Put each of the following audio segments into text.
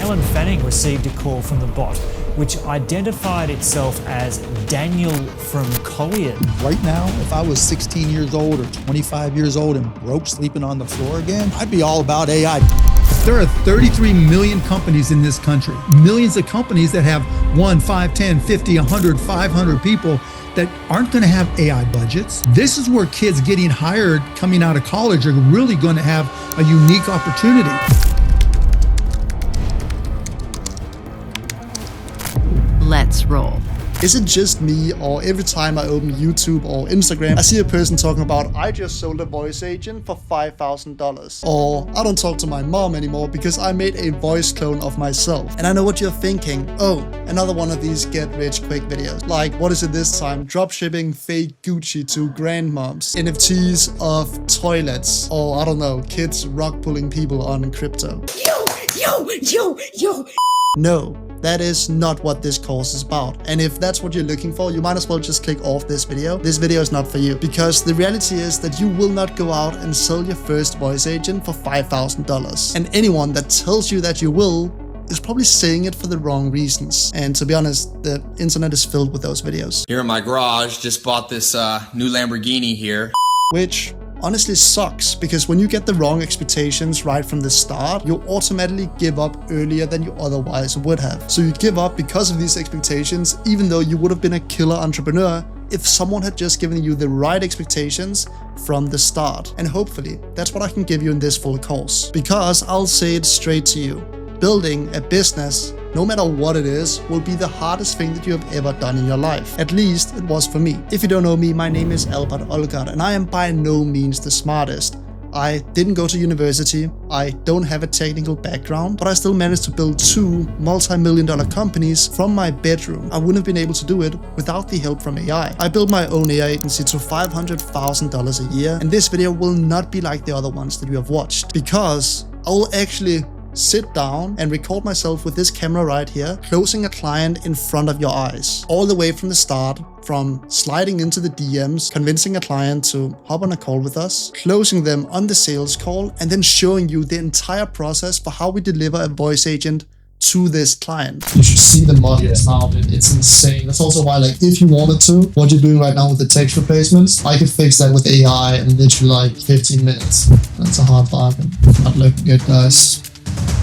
Helen Fanning received a call from the bot, which identified itself as Daniel from Collier. Right now, if I was 16 years old or 25 years old and broke sleeping on the floor again, I'd be all about AI. There are 33 million companies in this country, millions of companies that have 1, 5, 10, 50, 100, 500 people that aren't going to have AI budgets. This is where kids getting hired coming out of college are really going to have a unique opportunity. Let's roll. Is it just me, or every time I open YouTube or Instagram, I see a person talking about, I just sold a voice agent for $5,000. Or, I don't talk to my mom anymore because I made a voice clone of myself. And I know what you're thinking. Oh, another one of these get rich quick videos. Like, what is it this time? Dropshipping fake Gucci to grandmoms. NFTs of toilets. Or, I don't know, kids rug pulling people on crypto. Yo! No. That is not what this course is about. And if that's what you're looking for, you might as well just click off this video. This video is not for you, because the reality is that you will not go out and sell your first voice agent for $5,000. And anyone that tells you that you will is probably saying it for the wrong reasons. And to be honest, the internet is filled with those videos. Here in my garage, just bought this new Lamborghini here. Which honestly sucks, because when you get the wrong expectations right from the start, you automatically give up earlier than you otherwise would have. So you give up because of these expectations, even though you would have been a killer entrepreneur if someone had just given you the right expectations from the start. And hopefully that's what I can give you in this full course, because I'll say it straight to you. Building a business, no matter what it is, will be the hardest thing that you have ever done in your life. At least it was for me. If you don't know me, my name is Albert Olgaard, and I am by no means the smartest. I didn't go to university, I don't have a technical background, but I still managed to build 2 multi-million-dollar companies from my bedroom. I wouldn't have been able to do it without the help from AI. I built my own AI agency to $500,000 a year, and this video will not be like the other ones that you have watched, because I will actually sit down and record myself with this camera right here, closing a client in front of your eyes. All the way from the start, from sliding into the DMs, convincing a client to hop on a call with us, closing them on the sales call, and then showing you the entire process for how we deliver a voice agent to this client. You should see the modules now, it's insane. That's also why, like, if you wanted to, what you're doing right now with the text replacements, I could fix that with AI in literally like 15 minutes. That's a hard bargain. Not looking good, guys.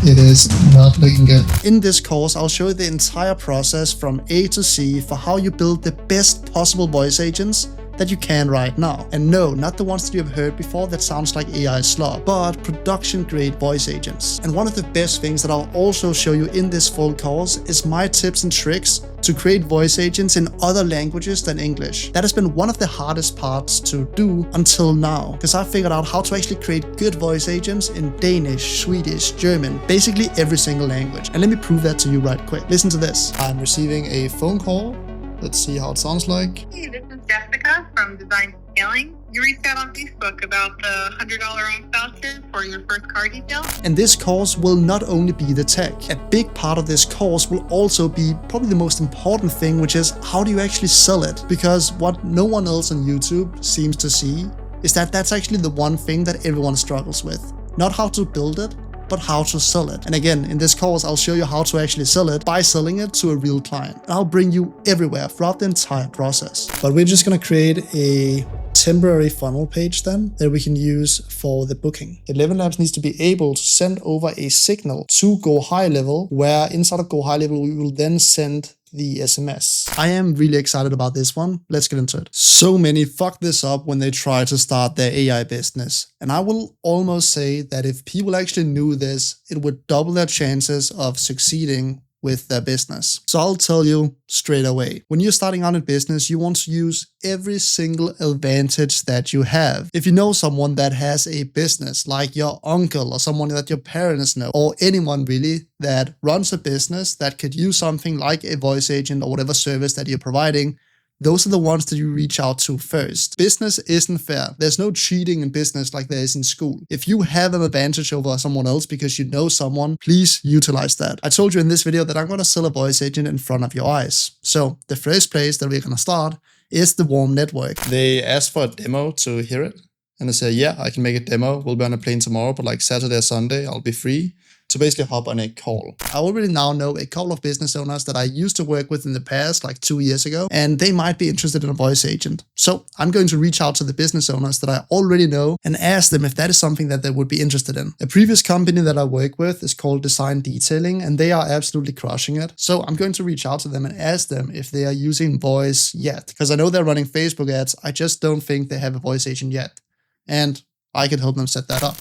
It is not looking good. In this course, I'll show you the entire process from A to Z for how you build the best possible voice agents that you can right now. And no, not the ones that you have heard before that sounds like AI slop, but production-grade voice agents. And one of the best things that I'll also show you in this full course is my tips and tricks to create voice agents in other languages than English. That has been one of the hardest parts to do until now, because I figured out how to actually create good voice agents in Danish, Swedish, German, basically every single language. And let me prove that to you right quick. Listen to this. I'm receiving a phone call. Let's see how it sounds like. Hey, this is Jessica from Design Scaling. You reached out on Facebook about the $100 off voucher for your first car detail. And this course will not only be the tech. A big part of this course will also be probably the most important thing, which is how do you actually sell it? Because what no one else on YouTube seems to see is that that's actually the one thing that everyone struggles with. Not how to build it, but how to sell it. And again, in this course, I'll show you how to actually sell it by selling it to a real client. And I'll bring you everywhere throughout the entire process. But we're just gonna create a temporary funnel page then that we can use for the booking. 11 Labs needs to be able to send over a signal to Go High Level, where inside of Go High Level, we will then send the SMS. I am really excited about this one. Let's get into it. So many fuck this up when they try to start their AI business. And I will almost say that if people actually knew this, it would double their chances of succeeding with their business. So I'll tell you straight away, when you're starting out in business, you want to use every single advantage that you have. If you know someone that has a business, like your uncle or someone that your parents know, or anyone really that runs a business that could use something like a voice agent or whatever service that you're providing, those are the ones that you reach out to first. Business isn't fair. There's no cheating in business like there is in school. If you have an advantage over someone else because you know someone, please utilize that. I told you in this video that I'm going to sell a voice agent in front of your eyes. So the first place that we're going to start is the warm network. They asked for a demo to hear it. And I said, yeah, I can make a demo. We'll be on a plane tomorrow, but like Saturday or Sunday, I'll be free to basically hop on a call. I already now know a couple of business owners that I used to work with in the past, like 2 years ago, and they might be interested in a voice agent. So I'm going to reach out to the business owners that I already know and ask them if that is something that they would be interested in. A previous company that I work with is called Design Detailing, and they are absolutely crushing it. So I'm going to reach out to them and ask them if they are using voice yet, because I know they're running Facebook ads. I just don't think they have a voice agent yet, and I can help them set that up.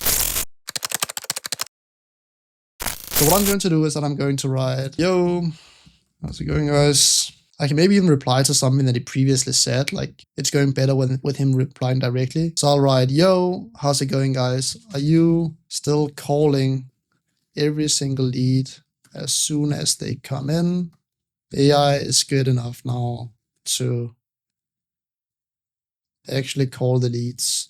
So what I'm going to do is that I'm going to write, yo, how's it going, guys? I can maybe even reply to something that he previously said, like it's going better with him replying directly. So I'll write, yo, how's it going, guys? Are you still calling every single lead as soon as they come in? AI is good enough now to actually call the leads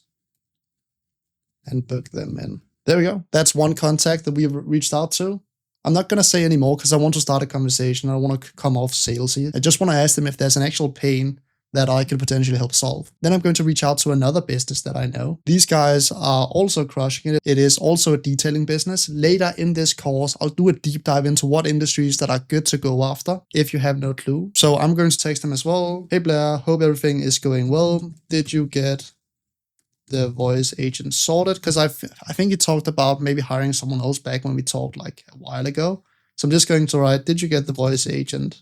and book them in. There we go. That's one contact that we've reached out to. I'm not going to say any more because I want to start a conversation. I don't want to come off salesy. I just want to ask them if there's an actual pain that I could potentially help solve. Then I'm going to reach out to another business that I know. These guys are also crushing it. It is also a detailing business. Later in this course, I'll do a deep dive into what industries that are good to go after if you have no clue. So I'm going to text them as well. Hey Blair, hope everything is going well. Did you get the voice agent sorted? Because I think he talked about maybe hiring someone else back when we talked like a while ago. So I'm just going to write, did you get the voice agent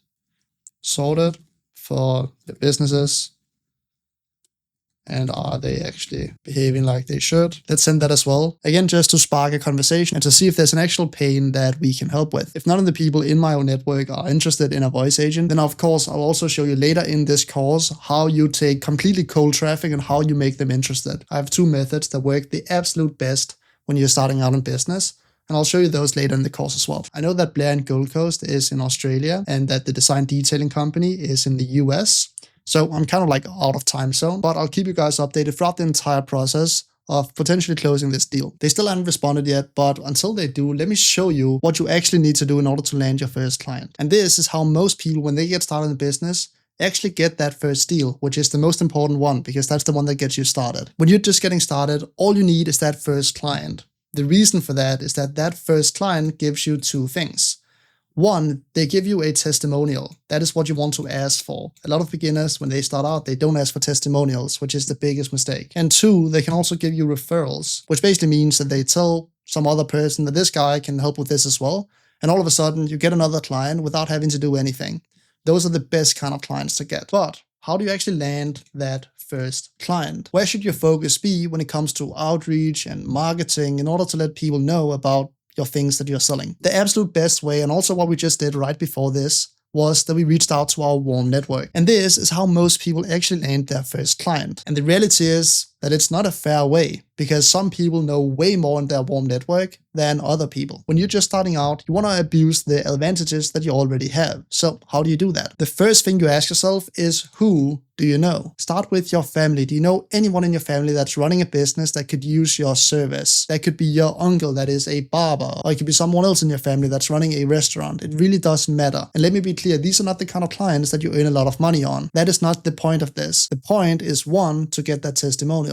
sorted for the businesses? And are they actually behaving like they should? Let's send that as well. Again, just to spark a conversation and to see if there's an actual pain that we can help with. If none of the people in my own network are interested in a voice agent, then of course, I'll also show you later in this course how you take completely cold traffic and how you make them interested. I have 2 methods that work the absolute best when you're starting out in business. And I'll show you those later in the course as well. I know that Blair and Gold Coast is in Australia and that the Design Detailing company is in the US. So I'm kind of like out of time zone, but I'll keep you guys updated throughout the entire process of potentially closing this deal. They still haven't responded yet, but until they do, let me show you what you actually need to do in order to land your first client. And this is how most people, when they get started in business, actually get that first deal, which is the most important one because that's the one that gets you started. When you're just getting started, all you need is that first client. The reason for that is that that first client gives you 2 things. One, they give you a testimonial. That is what you want to ask for. A lot of beginners, when they start out, they don't ask for testimonials, which is the biggest mistake. And 2, they can also give you referrals, which basically means that they tell some other person that this guy can help with this as well. And all of a sudden, you get another client without having to do anything. Those are the best kind of clients to get. But how do you actually land that first client? Where should your focus be when it comes to outreach and marketing in order to let people know about your things that you're selling? The absolute best way, and also what we just did right before this, was that we reached out to our warm network. And this is how most people actually land their first client. And the reality is that it's not a fair way because some people know way more in their warm network than other people. When you're just starting out, you want to abuse the advantages that you already have. So how do you do that? The first thing you ask yourself is, who do you know? Start with your family. Do you know anyone in your family that's running a business that could use your service? That could be your uncle that is a barber, or it could be someone else in your family that's running a restaurant. It really doesn't matter. And let me be clear, these are not the kind of clients that you earn a lot of money on. That is not the point of this. The point is 1, to get that testimonial.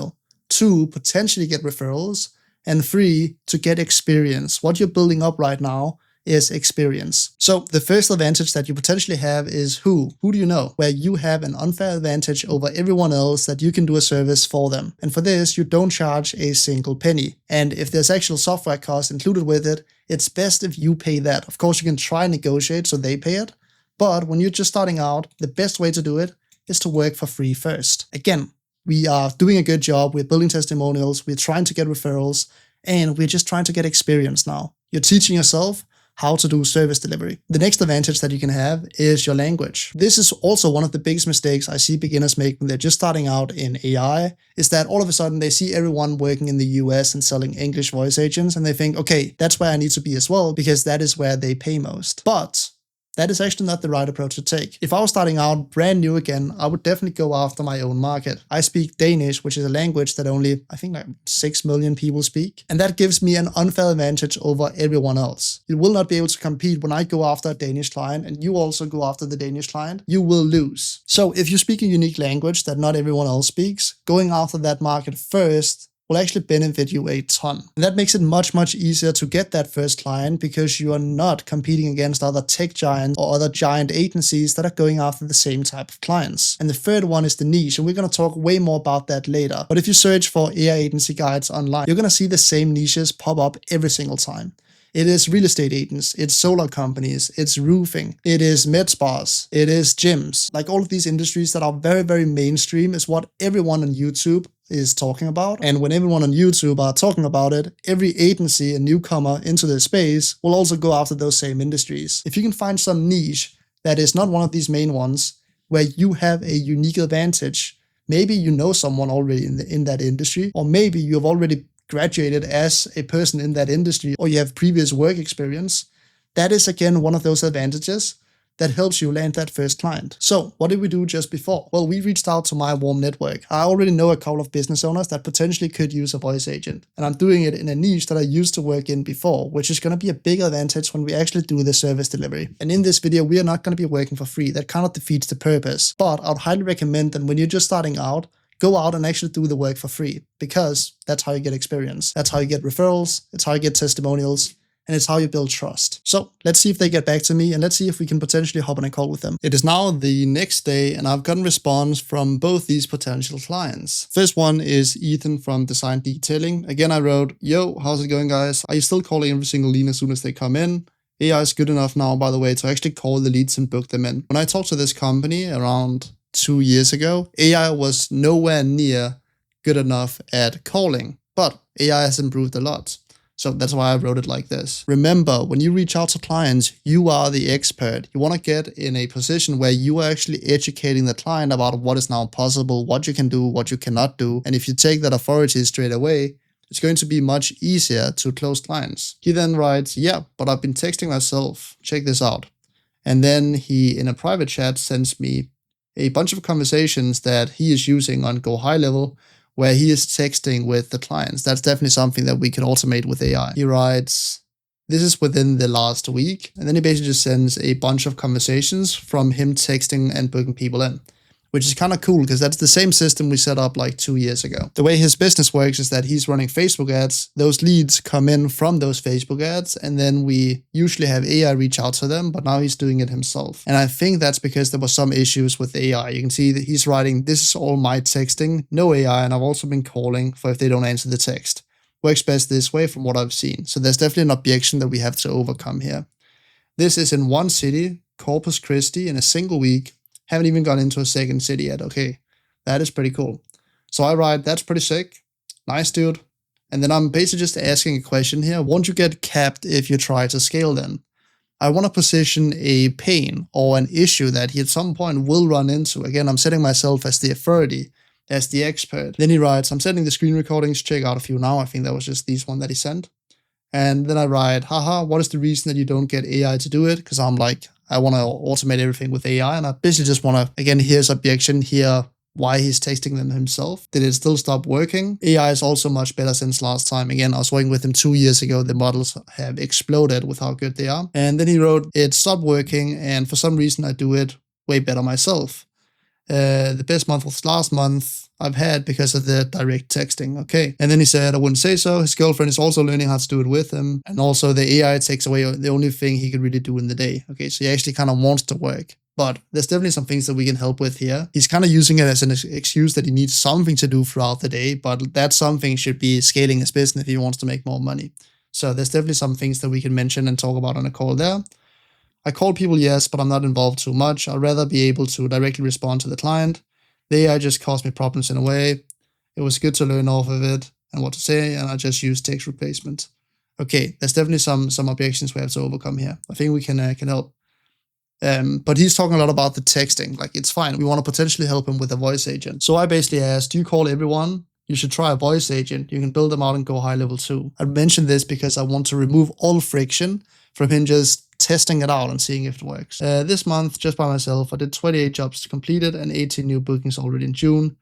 2, potentially get referrals, and 3, to get experience. What you're building up right now is experience. So the first advantage that you potentially have is who do you know? Where you have an unfair advantage over everyone else that you can do a service for them. And for this, you don't charge a single penny. And if there's actual software cost included with it, it's best if you pay that. Of course, you can try and negotiate so they pay it. But when you're just starting out, the best way to do it is to work for free first. Again, we are doing a good job. We're building testimonials. We're trying to get referrals, and we're just trying to get experience now. You're teaching yourself how to do service delivery. The next advantage that you can have is your language. This is also one of the biggest mistakes I see beginners make when they're just starting out in AI, is that all of a sudden they see everyone working in the US and selling English voice agents, and they think, okay, that's where I need to be as well, because that is where they pay most. But that is actually not the right approach to take. If I was starting out brand new again, I would definitely go after my own market. I speak Danish, which is a language that only, I think, like 6 million people speak. And that gives me an unfair advantage over everyone else. You will not be able to compete when I go after a Danish client and you also go after the Danish client. You will lose. So if you speak a unique language that not everyone else speaks, going after that market first will actually benefit you a ton. And that makes it much, much easier to get that first client because you are not competing against other tech giants or other giant agencies that are going after the same type of clients. And the third one is the niche, and we're going to talk way more about that later. But if you search for AI agency guides online, you're going to see the same niches pop up every single time. It is real estate agents, it's solar companies, it's roofing, it is med spas, it is gyms. Like all of these industries that are very, very mainstream is what everyone on YouTube is talking about. And when everyone on YouTube are talking about it, every agency and newcomer into the space will also go after those same industries. If you can find some niche that is not one of these main ones, where you have a unique advantage, maybe you know someone already in that industry, or maybe you have already graduated as a person in that industry, or you have previous work experience, that is again one of those advantages that helps you land that first client. So what did we do just before? Well, we reached out to my warm network. I already know a couple of business owners that potentially could use a voice agent, and I'm doing it in a niche that I used to work in before, which is going to be a big advantage when we actually do the service delivery. And in this video, we are not going to be working for free. That kind of defeats the purpose. But I'd highly recommend that when you're just starting out, go out and actually do the work for free, because that's how you get experience. That's how you get referrals. It's how you get testimonials. And it's how you build trust. So let's see if they get back to me, and let's see if we can potentially hop on a call with them. It is now the next day, and I've gotten response from both these potential clients. First one is Ethan from Design Detailing. Again, I wrote, yo, how's it going, guys? Are you still calling every single lead as soon as they come in? AI is good enough now, by the way, to actually call the leads and book them in. When I talked to this company around 2 years ago, AI was nowhere near good enough at calling, but AI has improved a lot. So that's why I wrote it like this. Remember, when you reach out to clients, you are the expert. You want to get in a position where you are actually educating the client about what is now possible, what you can do, what you cannot do. And if you take that authority straight away, it's going to be much easier to close clients. He then writes, yeah, but I've been texting myself. Check this out. And then he, in a private chat, sends me a bunch of conversations that he is using on Go High Level, where he is texting with the clients. That's definitely something that we can automate with AI. He writes, this is within the last week. And then he basically just sends a bunch of conversations from him texting and booking people in, which is kind of cool because that's the same system we set up like 2 years ago. The way his business works is that he's running Facebook ads. Those leads come in from those Facebook ads, and then we usually have AI reach out to them, but now he's doing it himself. And I think that's because there were some issues with AI. You can see that he's writing, this is all my texting, no AI, and I've also been calling for if they don't answer the text. Works best this way from what I've seen. So there's definitely an objection that we have to overcome here. This is in one city, Corpus Christi, in a single week. Haven't even gone into a second city yet. Okay, that is pretty cool. So I write, that's pretty sick. Nice, dude. And then I'm basically just asking a question here. Won't you get capped if you try to scale them? I want to position a pain or an issue that he at some point will run into. Again, I'm setting myself as the authority, as the expert. Then he writes, I'm sending the screen recordings. Check out a few now. I think that was just these one that he sent. And then I write, haha, what is the reason that you don't get AI to do it? Because I'm like, I want to automate everything with AI, and I basically just want to, again, here's objection, here why he's texting them himself. Did it still stop working? AI is also much better since last time. Again, I was working with him 2 years ago. The models have exploded with how good they are. And then he wrote, it stopped working, and for some reason I do it way better myself. The best month was last month I've had because of the direct texting. Okay. And then he said, I wouldn't say so. His girlfriend is also learning how to do it with him. And also the AI takes away the only thing he could really do in the day. Okay. So he actually kind of wants to work. But there's definitely some things that we can help with here. He's kind of using it as an excuse that he needs something to do throughout the day, but that something should be scaling his business if he wants to make more money. So there's definitely some things that we can mention and talk about on a call there. I call people, yes, but I'm not involved too much. I'd rather be able to directly respond to the client. The AI just caused me problems in a way. It was good to learn off of it and what to say, and I just use text replacement. Okay, there's definitely some objections we have to overcome here. I think we can help. But he's talking a lot about the texting. Like, it's fine. We want to potentially help him with a voice agent. So I basically asked, do you call everyone? You should try a voice agent. You can build them out and go high level too. I mentioned this because I want to remove all friction from him just testing it out and seeing if it works. This month, just by myself, I did 28 jobs completed and 18 new bookings already in June,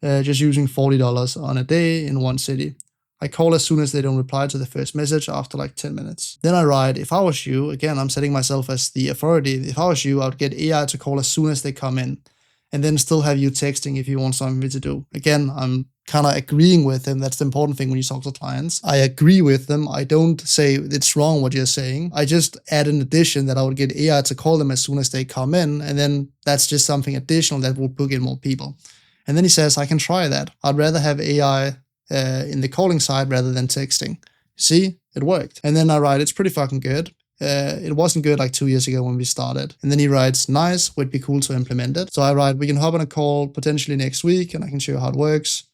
just using $40 on a day in one city. I call as soon as they don't reply to the first message after like 10 minutes. Then I write, if I was you, again, I'm setting myself as the authority. If I was you, I would get AI to call as soon as they come in. and then still have you texting if you want something to do. Again, I'm kind of agreeing with him. That's the important thing when you talk to clients. I agree with them. I don't say it's wrong what you're saying. I just add an addition that I would get AI to call them as soon as they come in, and then that's just something additional that will book in more people. And then he says, I can try that. I'd rather have AI in the calling side rather than texting. See, it worked. And then I write, it's pretty fucking good. It wasn't good like 2 years ago when we started. And then he writes, nice, would be cool to implement it. So I write, we can hop on a call potentially next week and I can show you how it works.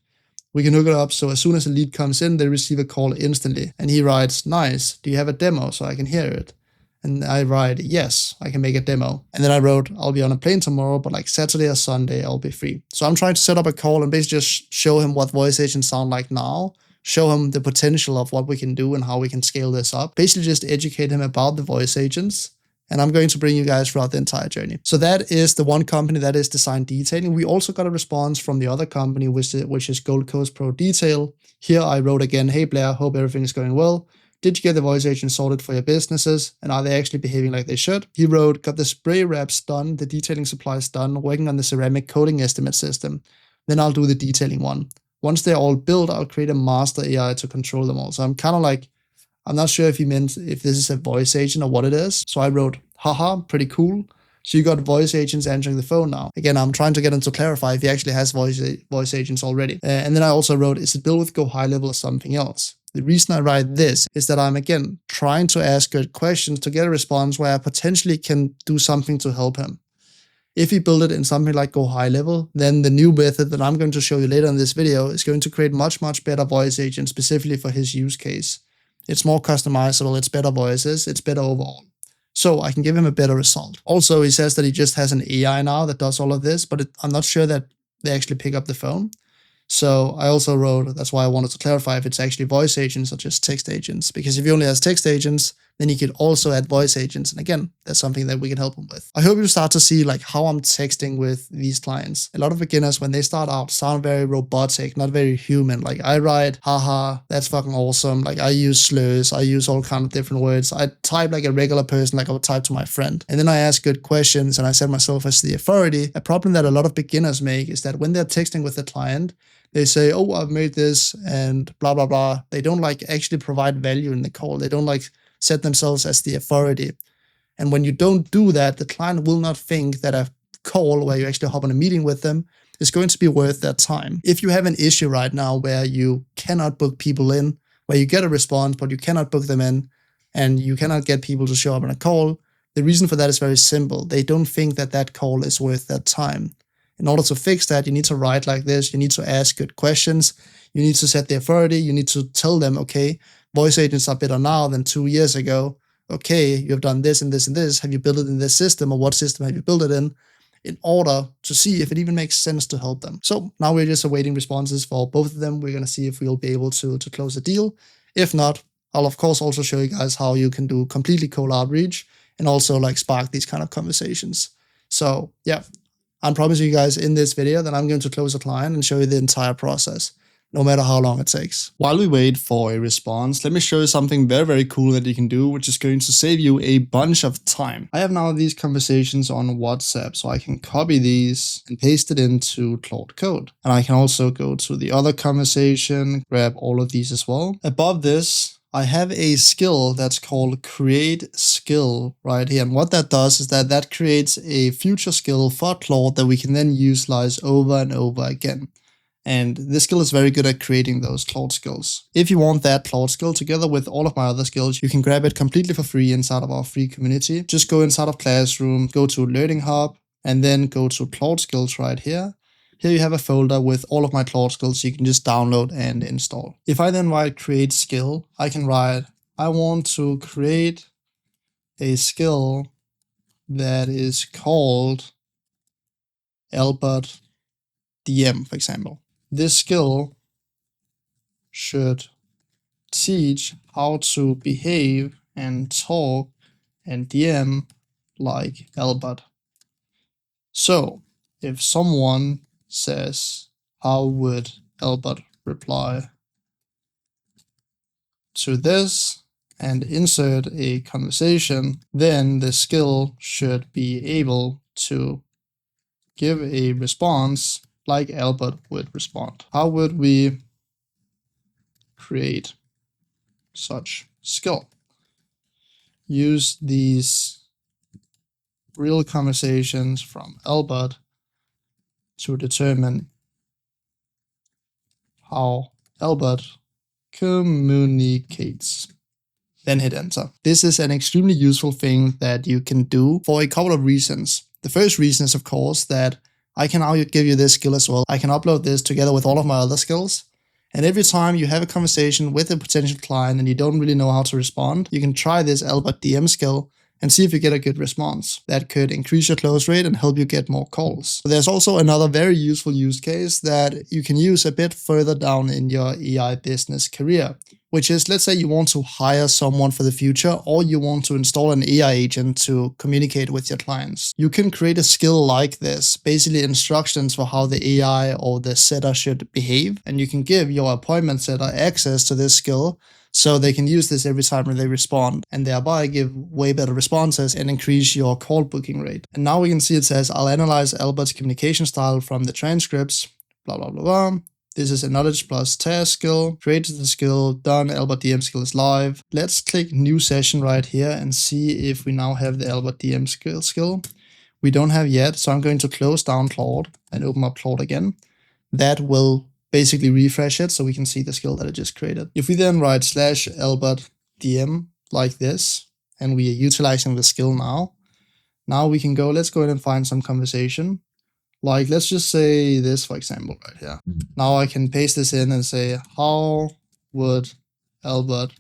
We can hook it up so as soon as a lead comes in, they receive a call instantly. And he writes, nice, do you have a demo so I can hear it? And I write, yes, I can make a demo. And then I wrote, I'll be on a plane tomorrow, but like Saturday or Sunday, I'll be free. So I'm trying to set up a call and basically just show him what voice agents sound like now, show him the potential of what we can do and how we can scale this up. Basically just educate him about the voice agents. And I'm going to bring you guys throughout the entire journey. So that is the one company that is Design Detailing. We also got a response from the other company, which is Gold Coast Pro Detail. Here I wrote again, hey Blair, hope everything is going well. Did you get the voice agent sorted for your businesses? And are they actually behaving like they should? He wrote, got the spray wraps done, the detailing supplies done, working on the ceramic coating estimate system. Then I'll do the detailing one. Once they're all built, I'll create a master AI to control them all. So I'm kind of like, I'm not sure if he meant if this is a voice agent or what it is. So I wrote, haha, pretty cool. So you got voice agents answering the phone now. Again, I'm trying to get him to clarify if he actually has voice agents already. And then I also wrote, is it built with Go High Level or something else? The reason I write this is that I'm, again, trying to ask good questions to get a response where I potentially can do something to help him. If he build it in something like Go High Level, then the new method that I'm going to show you later in this video is going to create much better voice agents specifically for his use case. It's more customizable, it's better voices, it's better overall. So I can give him a better result. Also, he says that he just has an AI now that does all of this, but I'm not sure that they actually pick up the phone. So I also wrote, that's why I wanted to clarify if it's actually voice agents or just text agents. Because if he only has text agents, then he could also add voice agents. And again, that's something that we can help him with. I hope you start to see like how I'm texting with these clients. A lot of beginners, when they start out, sound very robotic, not very human. Like I write, haha, that's fucking awesome. Like I use slurs, I use all kind of different words. I type like a regular person, like I would type to my friend. And then I ask good questions and I set myself as the authority. A problem that a lot of beginners make is that when they're texting with the client, they say, oh, I've made this and blah, blah, blah. They don't like actually provide value in the call. They don't like set themselves as the authority. And when you don't do that, the client will not think that a call where you actually hop on a meeting with them is going to be worth their time. If you have an issue right now where you cannot book people in, where you get a response, but you cannot book them in, and you cannot get people to show up on a call, the reason for that is very simple. They don't think that that call is worth their time. In order to fix that, you need to write like this. You need to ask good questions. You need to set the authority. You need to tell them, okay, voice agents are better now than 2 years ago. Okay, you have done this and this and this. Have you built it in this system, or what system have you built it in order to see if it even makes sense to help them? So now we're just awaiting responses for both of them. We're going to see if we'll be able to close the deal. If not, I'll of course also show you guys how you can do completely cold outreach and also like spark these kind of conversations. So yeah. I'm promising you guys in this video that I'm going to close a client and show you the entire process, no matter how long it takes. While we wait for a response, let me show you something very cool that you can do, which is going to save you a bunch of time. I have now these conversations on WhatsApp, so I can copy these and paste it into Claude Code. And I can also go to the other conversation, grab all of these as well. Above this, I have a skill that's called create skill right here. And what that does is that creates a future skill for Claude that we can then utilize over and over again. And this skill is very good at creating those Claude skills. If you want that Claude skill together with all of my other skills, you can grab it completely for free inside of our free community. Just go inside of Classroom, go to Learning Hub, and then go to Claude skills right here. Here you have a folder with all of my Claude skills you can just download and install. If I then write create skill, I can write, I want to create a skill that is called Albert DM, for example. This skill should teach how to behave and talk and DM like Albert. So if someone says, how would Albert reply to this, and insert a conversation, then the skill should be able to give a response like Albert would respond. How would we create such skill? Use these real conversations from Albert to determine how Albert communicates. Then hit enter. This is an extremely useful thing that you can do for a couple of reasons. The first reason is, of course, that I can now give you this skill as well. I can upload this together with all of my other skills. And every time you have a conversation with a potential client and you don't really know how to respond, you can try this Albert DM skill and see if you get a good response. That could increase your close rate and help you get more calls. But there's also another very useful use case that you can use a bit further down in your AI business career, which is, let's say you want to hire someone for the future, or you want to install an AI agent to communicate with your clients. You can create a skill like this, basically instructions for how the AI or the setter should behave, and you can give your appointment setter access to this skill so they can use this every time they respond, and thereby give way better responses and increase your call booking rate. And now we can see it says, I'll analyze Albert's communication style from the transcripts, blah, blah, blah, blah. This is a knowledge plus task skill. Created the skill, done. Albert DM skill is live. Let's click new session right here and see if we now have the Albert DM skill. We don't have yet, so I'm going to close down Claude and open up Claude again. That will basically refresh it so we can see the skill that I just created. If we then write /Albert DM like this, and we are utilizing the skill now we can go, let's go ahead and find some conversation. Like, let's just say this, for example, right here. Now I can paste this in and say, how would Albert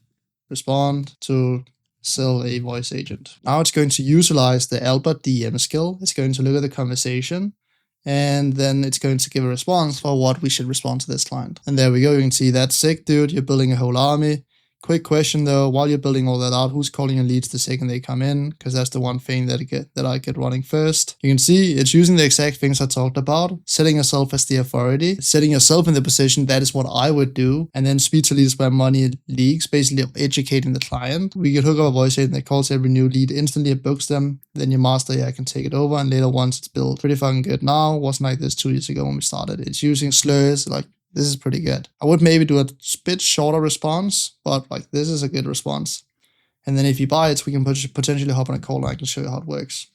respond to sell a voice agent? Now it's going to utilize the Albert DM skill. It's going to look at the conversation, and then it's going to give a response for what we should respond to this client. And there we go. You can see that's sick, dude. You're building a whole army. Quick question though, while you're building all that out, who's calling your leads the second they come in? Because that's the one thing that I get running first. You can see it's using the exact things I talked about. Setting yourself as the authority, setting yourself in the position, that is what I would do. And then speed to leads where money leaks, basically educating the client. We could hook up a voice agent that calls every new lead instantly and books them. Then your master AI can take it over, and later once it's built. Pretty fucking good now. Wasn't like this 2 years ago when we started. It's using slurs, like, this is pretty good. I would maybe do a bit shorter response, but like this is a good response. And then if you buy it, we can potentially hop on a call and I can show you how it works.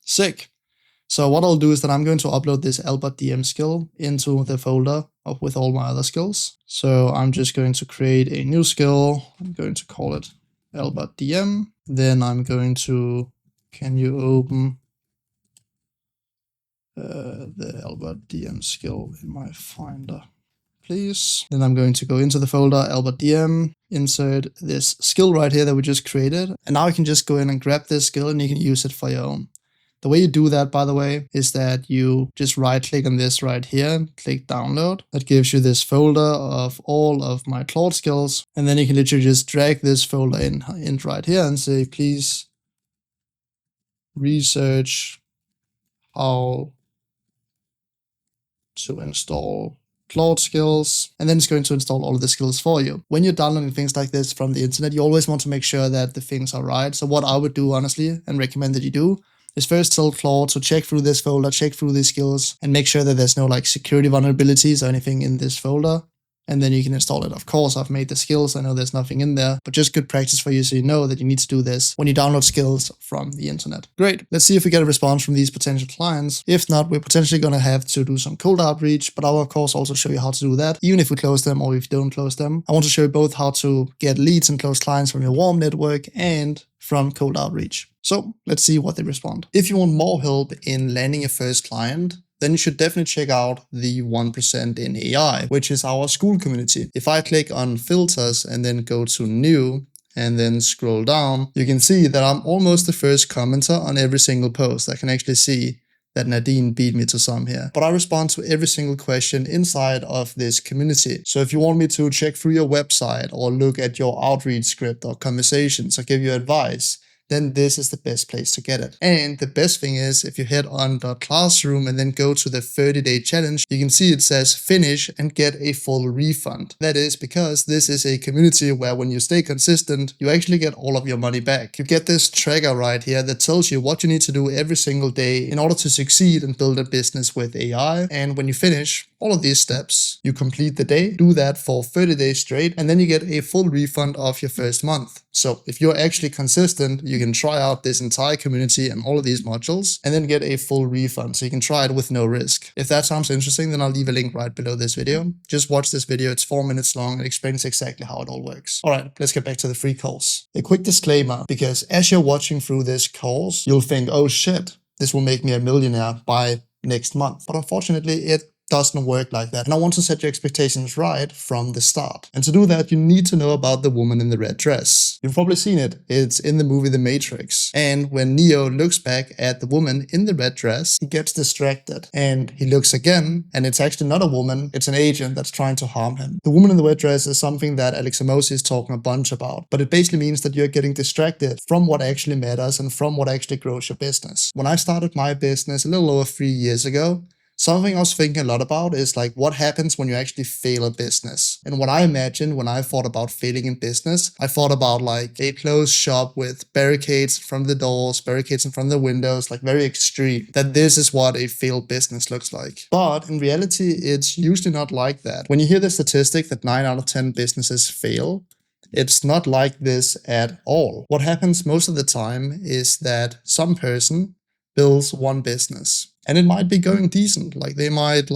Sick. So what I'll do is that I'm going to upload this Albert DM skill into the folder with all my other skills. So I'm just going to create a new skill. I'm going to call it Albert DM. Then I'm going to, can you open the Albert DM skill in my Finder, please. Then I'm going to go into the folder Albert DM, insert this skill right here that we just created. And now I can just go in and grab this skill and you can use it for your own. The way you do that, by the way, is that you just right click on this right here, click download. That gives you this folder of all of my Claude skills. And then you can literally just drag this folder in right here and say, please research how to install Claude skills, and then it's going to install all of the skills for you. When you're downloading things like this from the internet, you always want to make sure that the things are right. So what I would do, honestly, and recommend that you do, is first tell Claude to check through this folder, check through these skills, and make sure that there's no like security vulnerabilities or anything in this folder. And then you can install it. Of course, I've made the skills. I know there's nothing in there, but just good practice for you so you know that you need to do this when you download skills from the internet. Great. Let's see if we get a response from these potential clients. If not, we're potentially going to have to do some cold outreach, but I'll of course also show you how to do that, even if we close them or if you don't close them. I want to show you both how to get leads and close clients from your warm network and from cold outreach. So let's see what they respond. If you want more help in landing your first client, then you should definitely check out the 1% in AI, which is our school community. If I click on filters and then go to new and then scroll down, you can see that I'm almost the first commenter on every single post. I can actually see that Nadine beat me to some here. But I respond to every single question inside of this community. So if you want me to check through your website or look at your outreach script or conversations or give you advice, then this is the best place to get it. And the best thing is, if you head on the classroom and then go to the 30-day challenge, you can see it says finish and get a full refund. That is because this is a community where when you stay consistent, you actually get all of your money back. You get this tracker right here that tells you what you need to do every single day in order to succeed and build a business with AI. And when you finish all of these steps, you complete the day, do that for 30 days straight, and then you get a full refund of your first month. So if you're actually consistent, you can try out this entire community and all of these modules and then get a full refund. So you can try it with no risk. If that sounds interesting, then I'll leave a link right below this video. Just watch this video. It's 4 minutes long and explains exactly how it all works. All right, let's get back to the free course. A quick disclaimer, because as you're watching through this course, you'll think, oh shit, this will make me a millionaire by next month. But unfortunately, it doesn't work like that. And I want to set your expectations right from the start. And to do that, you need to know about the woman in the red dress. You've probably seen it. It's in the movie The Matrix. And when Neo looks back at the woman in the red dress, he gets distracted. And he looks again, and it's actually not a woman, it's an agent that's trying to harm him. The woman in the red dress is something that Alex Hormozi is talking a bunch about. But it basically means that you're getting distracted from what actually matters and from what actually grows your business. When I started my business a little over 3 years ago, something I was thinking a lot about is like what happens when you actually fail a business. And what I imagined when I thought about failing in business, I thought about like a closed shop with barricades from the doors, barricades in front of the windows, like very extreme. That this is what a failed business looks like. But in reality, it's usually not like that. When you hear the statistic that 9 out of 10 businesses fail, it's not like this at all. What happens most of the time is that some person builds one business. And it might be going decent, like they might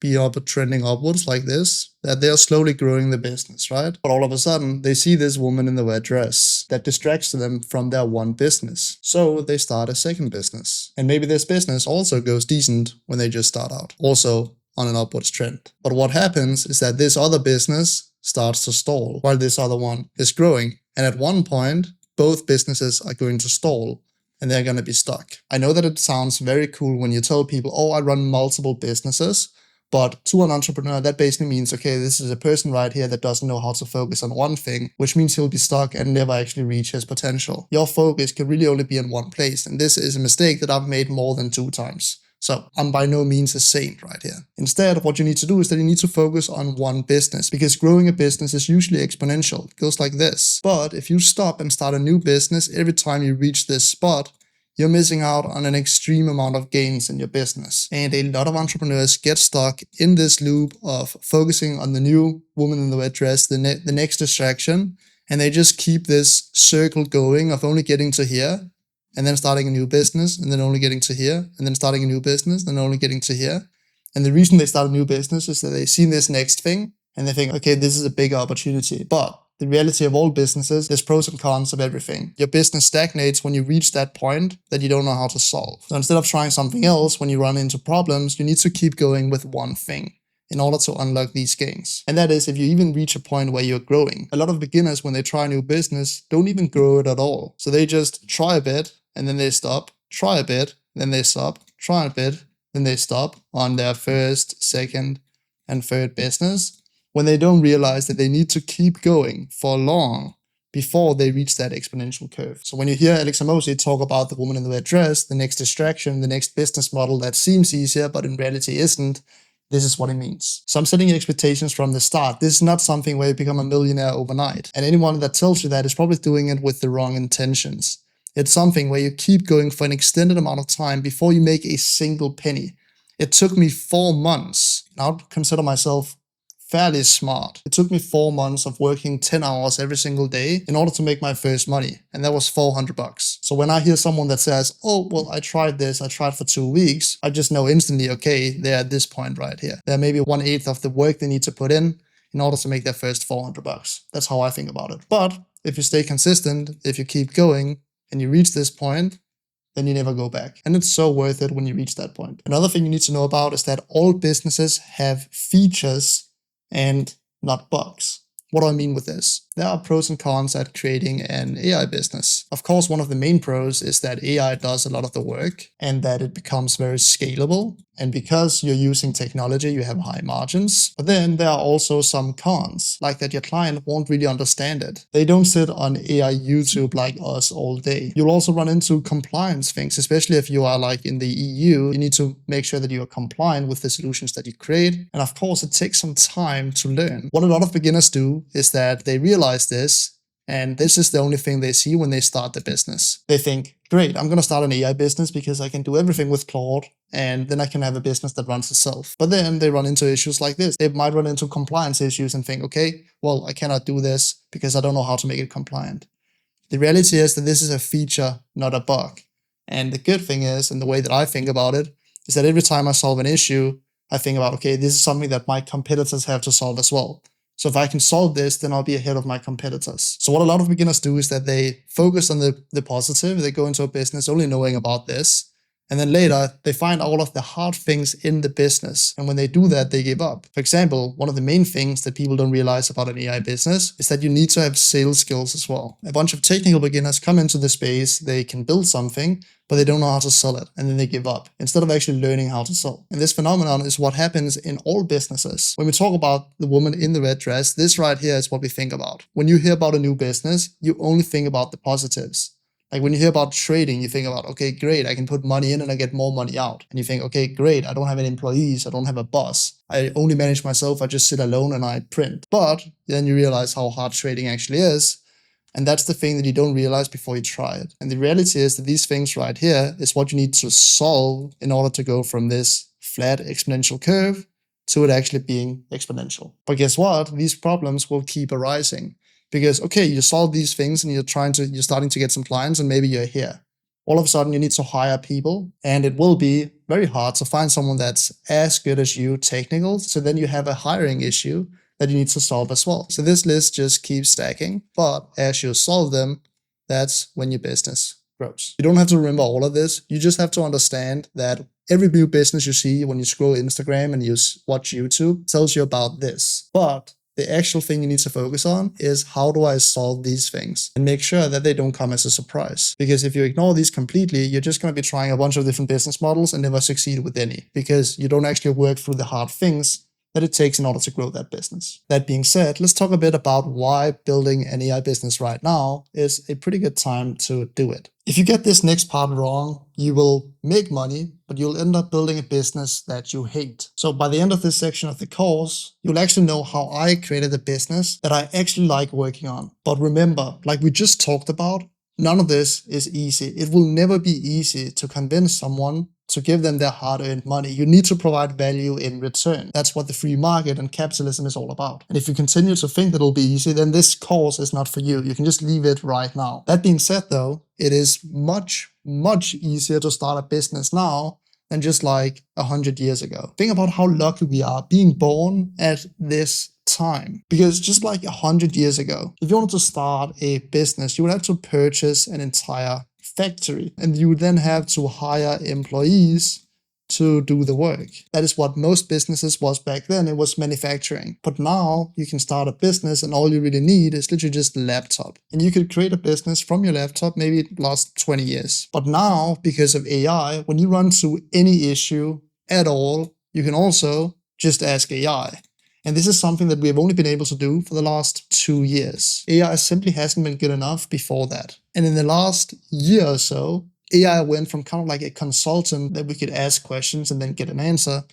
be up trending upwards like this, that they're slowly growing the business, right? But all of a sudden, they see this woman in the red dress that distracts them from their one business. So they start a second business. And maybe this business also goes decent when they just start out, also on an upwards trend. But what happens is that this other business starts to stall while this other one is growing. And at one point, both businesses are going to stall. And they're going to be stuck. I know that it sounds very cool when you tell people, oh, I run multiple businesses. But to an entrepreneur, that basically means, okay, this is a person right here that doesn't know how to focus on one thing, which means he'll be stuck and never actually reach his potential. Your focus can really only be in one place. And this is a mistake that I've made more than 2 times. So I'm by no means a saint right here. Instead, what you need to do is that you need to focus on one business, because growing a business is usually exponential. It goes like this. But if you stop and start a new business every time you reach this spot, you're missing out on an extreme amount of gains in your business. And a lot of entrepreneurs get stuck in this loop of focusing on the new woman in the red dress, the next distraction, and they just keep this circle going of only getting to here, and then starting a new business, and then only getting to here, and then starting a new business, and then only getting to here. And the reason they start a new business is that they've seen this next thing, and they think, okay, this is a big opportunity. But the reality of all businesses, there's pros and cons of everything. Your business stagnates when you reach that point that you don't know how to solve. So instead of trying something else when you run into problems, you need to keep going with one thing in order to unlock these gains. And that is if you even reach a point where you're growing. A lot of beginners, when they try a new business, don't even grow it at all. So they just try a bit and then they stop, try a bit, then they stop, try a bit, then they stop on their first, second, and third business, when they don't realize that they need to keep going for long before they reach that exponential curve. So when you hear Alex Hormozi talk about the woman in the red dress, the next distraction, the next business model that seems easier but in reality isn't, this is what it means. So I'm setting your expectations from the start. This is not something where you become a millionaire overnight. And anyone that tells you that is probably doing it with the wrong intentions. It's something where you keep going for an extended amount of time before you make a single penny. It took me 4 months. And I would consider myself fairly smart. It took me 4 months of working 10 hours every single day in order to make my first money. And that was $400. So when I hear someone that says, oh, well, I tried this, I tried for 2 weeks, I just know instantly, okay, they're at this point right here. They're maybe 1/8 of the work they need to put in order to make their first $400. That's how I think about it. But if you stay consistent, if you keep going and you reach this point, then you never go back. And it's so worth it when you reach that point. Another thing you need to know about is that all businesses have features and not bugs. What do I mean with this? there are pros and cons at creating an AI business. Of course, one of the main pros is that AI does a lot of the work and that it becomes very scalable. And because you're using technology, you have high margins. But then there are also some cons, like that your client won't really understand it. They don't sit on AI YouTube like us all day. You'll also run into compliance things, especially if you are like in the EU. You need to make sure that you are compliant with the solutions that you create. And of course, it takes some time to learn. What a lot of beginners do is that they realize this, and this is the only thing they see when they start the business. They think, great, I'm going to start an AI business because I can do everything with Claude, and then I can have a business that runs itself. But then they run into issues like this. They might run into compliance issues and think, okay, well, I cannot do this because I don't know how to make it compliant. The reality is that this is a feature, not a bug. And the good thing is, and the way that I think about it, is that every time I solve an issue, I think about, okay, this is something that my competitors have to solve as well. So if I can solve this, then I'll be ahead of my competitors. So what a lot of beginners do is that they focus on the positive. They go into a business only knowing about this. And then later, they find all of the hard things in the business. And when they do that, they give up. For example, one of the main things that people don't realize about an AI business is that you need to have sales skills as well. A bunch of technical beginners come into the space, they can build something, but they don't know how to sell it. And then they give up instead of actually learning how to sell. And this phenomenon is what happens in all businesses. When we talk about the woman in the red dress, this right here is what we think about. When you hear about a new business, you only think about the positives. Like when you hear about trading, you think about, okay, great, I can put money in and I get more money out. And you think, okay, great, I don't have any employees, I don't have a boss. I only manage myself, I just sit alone and I print. But then you realize how hard trading actually is. And that's the thing that you don't realize before you try it. And the reality is that these things right here is what you need to solve in order to go from this flat exponential curve to it actually being exponential. But guess what? These problems will keep arising. Because, okay, you solve these things and you're starting to get some clients and maybe you're here. All of a sudden you need to hire people and it will be very hard to find someone that's as good as you technical. So then you have a hiring issue that you need to solve as well. So this list just keeps stacking, but as you solve them, that's when your business grows. You don't have to remember all of this. You just have to understand that every new business you see when you scroll Instagram and you watch YouTube tells you about this. But the actual thing you need to focus on is how do I solve these things and make sure that they don't come as a surprise. Because if you ignore these completely, you're just going to be trying a bunch of different business models and never succeed with any because you don't actually work through the hard things that it takes in order to grow that business. That being said, let's talk a bit about why building an AI business right now is a pretty good time to do it. If you get this next part wrong, you will make money, but you'll end up building a business that you hate. So by the end of this section of the course, you'll actually know how I created a business that I actually like working on. But remember, like we just talked about, none of this is easy. It will never be easy to convince someone to give them their hard-earned money. You need to provide value in return. That's what the free market and capitalism is all about. And if you continue to think that it'll be easy, then this course is not for you. You can just leave it right now. That being said though, it is much, much easier to start a business now than just like 100 years ago. Think about how lucky we are being born at this time. Because just like 100 years ago, if you wanted to start a business, you would have to purchase an entire factory and you would then have to hire employees to do the work. That is what most businesses was back then. It was manufacturing. But now you can start a business and all you really need is literally just a laptop. And you could create a business from your laptop, maybe it lasts 20 years. But now, because of AI, when you run into any issue at all, you can also just ask AI. And this is something that we have only been able to do for the last 2 years. AI simply hasn't been good enough before that. And in the last year or so, AI went from kind of like a consultant that we could ask questions and then get an answer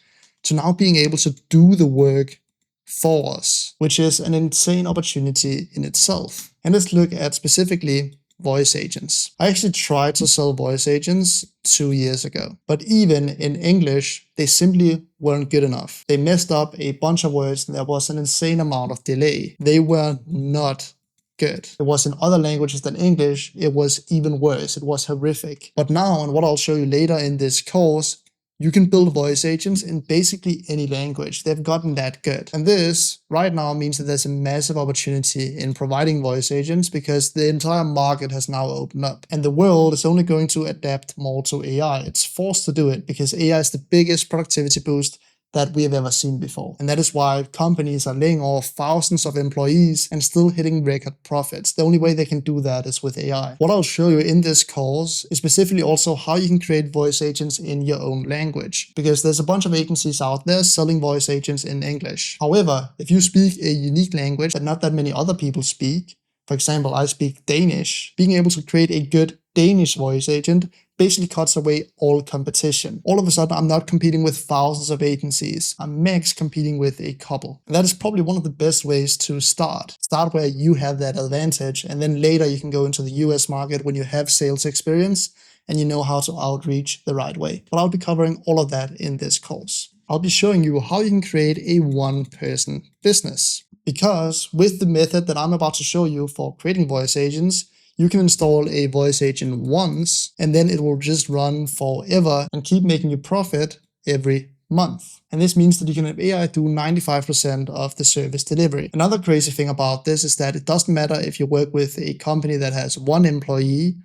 to now being able to do the work for us, which is an insane opportunity in itself. And let's look at specifically voice agents. I actually tried to sell voice agents 2 years ago, but even in English, they simply weren't good enough. They messed up a bunch of words and there was an insane amount of delay. They were not good. It was in other languages than English, it was even worse. It was horrific. But now, and what I'll show you later in this course, you can build voice agents in basically any language. They've gotten that good. And this right now means that there's a massive opportunity in providing voice agents because the entire market has now opened up. And the world is only going to adapt more to AI. It's forced to do it because AI is the biggest productivity boost that we have ever seen before. And that is why companies are laying off thousands of employees and still hitting record profits. The only way they can do that is with AI. What I'll show you in this course is specifically also how you can create voice agents in your own language, because there's a bunch of agencies out there selling voice agents in English. However, if you speak a unique language that not that many other people speak, for example, I speak Danish, being able to create a good Danish voice agent basically cuts away all competition. All of a sudden, I'm not competing with thousands of agencies. I'm max competing with a couple. And that is probably one of the best ways to start. Start where you have that advantage, and then later you can go into the US market when you have sales experience and you know how to outreach the right way. But I'll be covering all of that in this course. I'll be showing you how you can create a one-person business. Because with the method that I'm about to show you for creating voice agents, you can install a voice agent once, and then it will just run forever and keep making you profit every month. And this means that you can have AI do 95% of the service delivery. Another crazy thing about this is that it doesn't matter if you work with a company that has 1 employee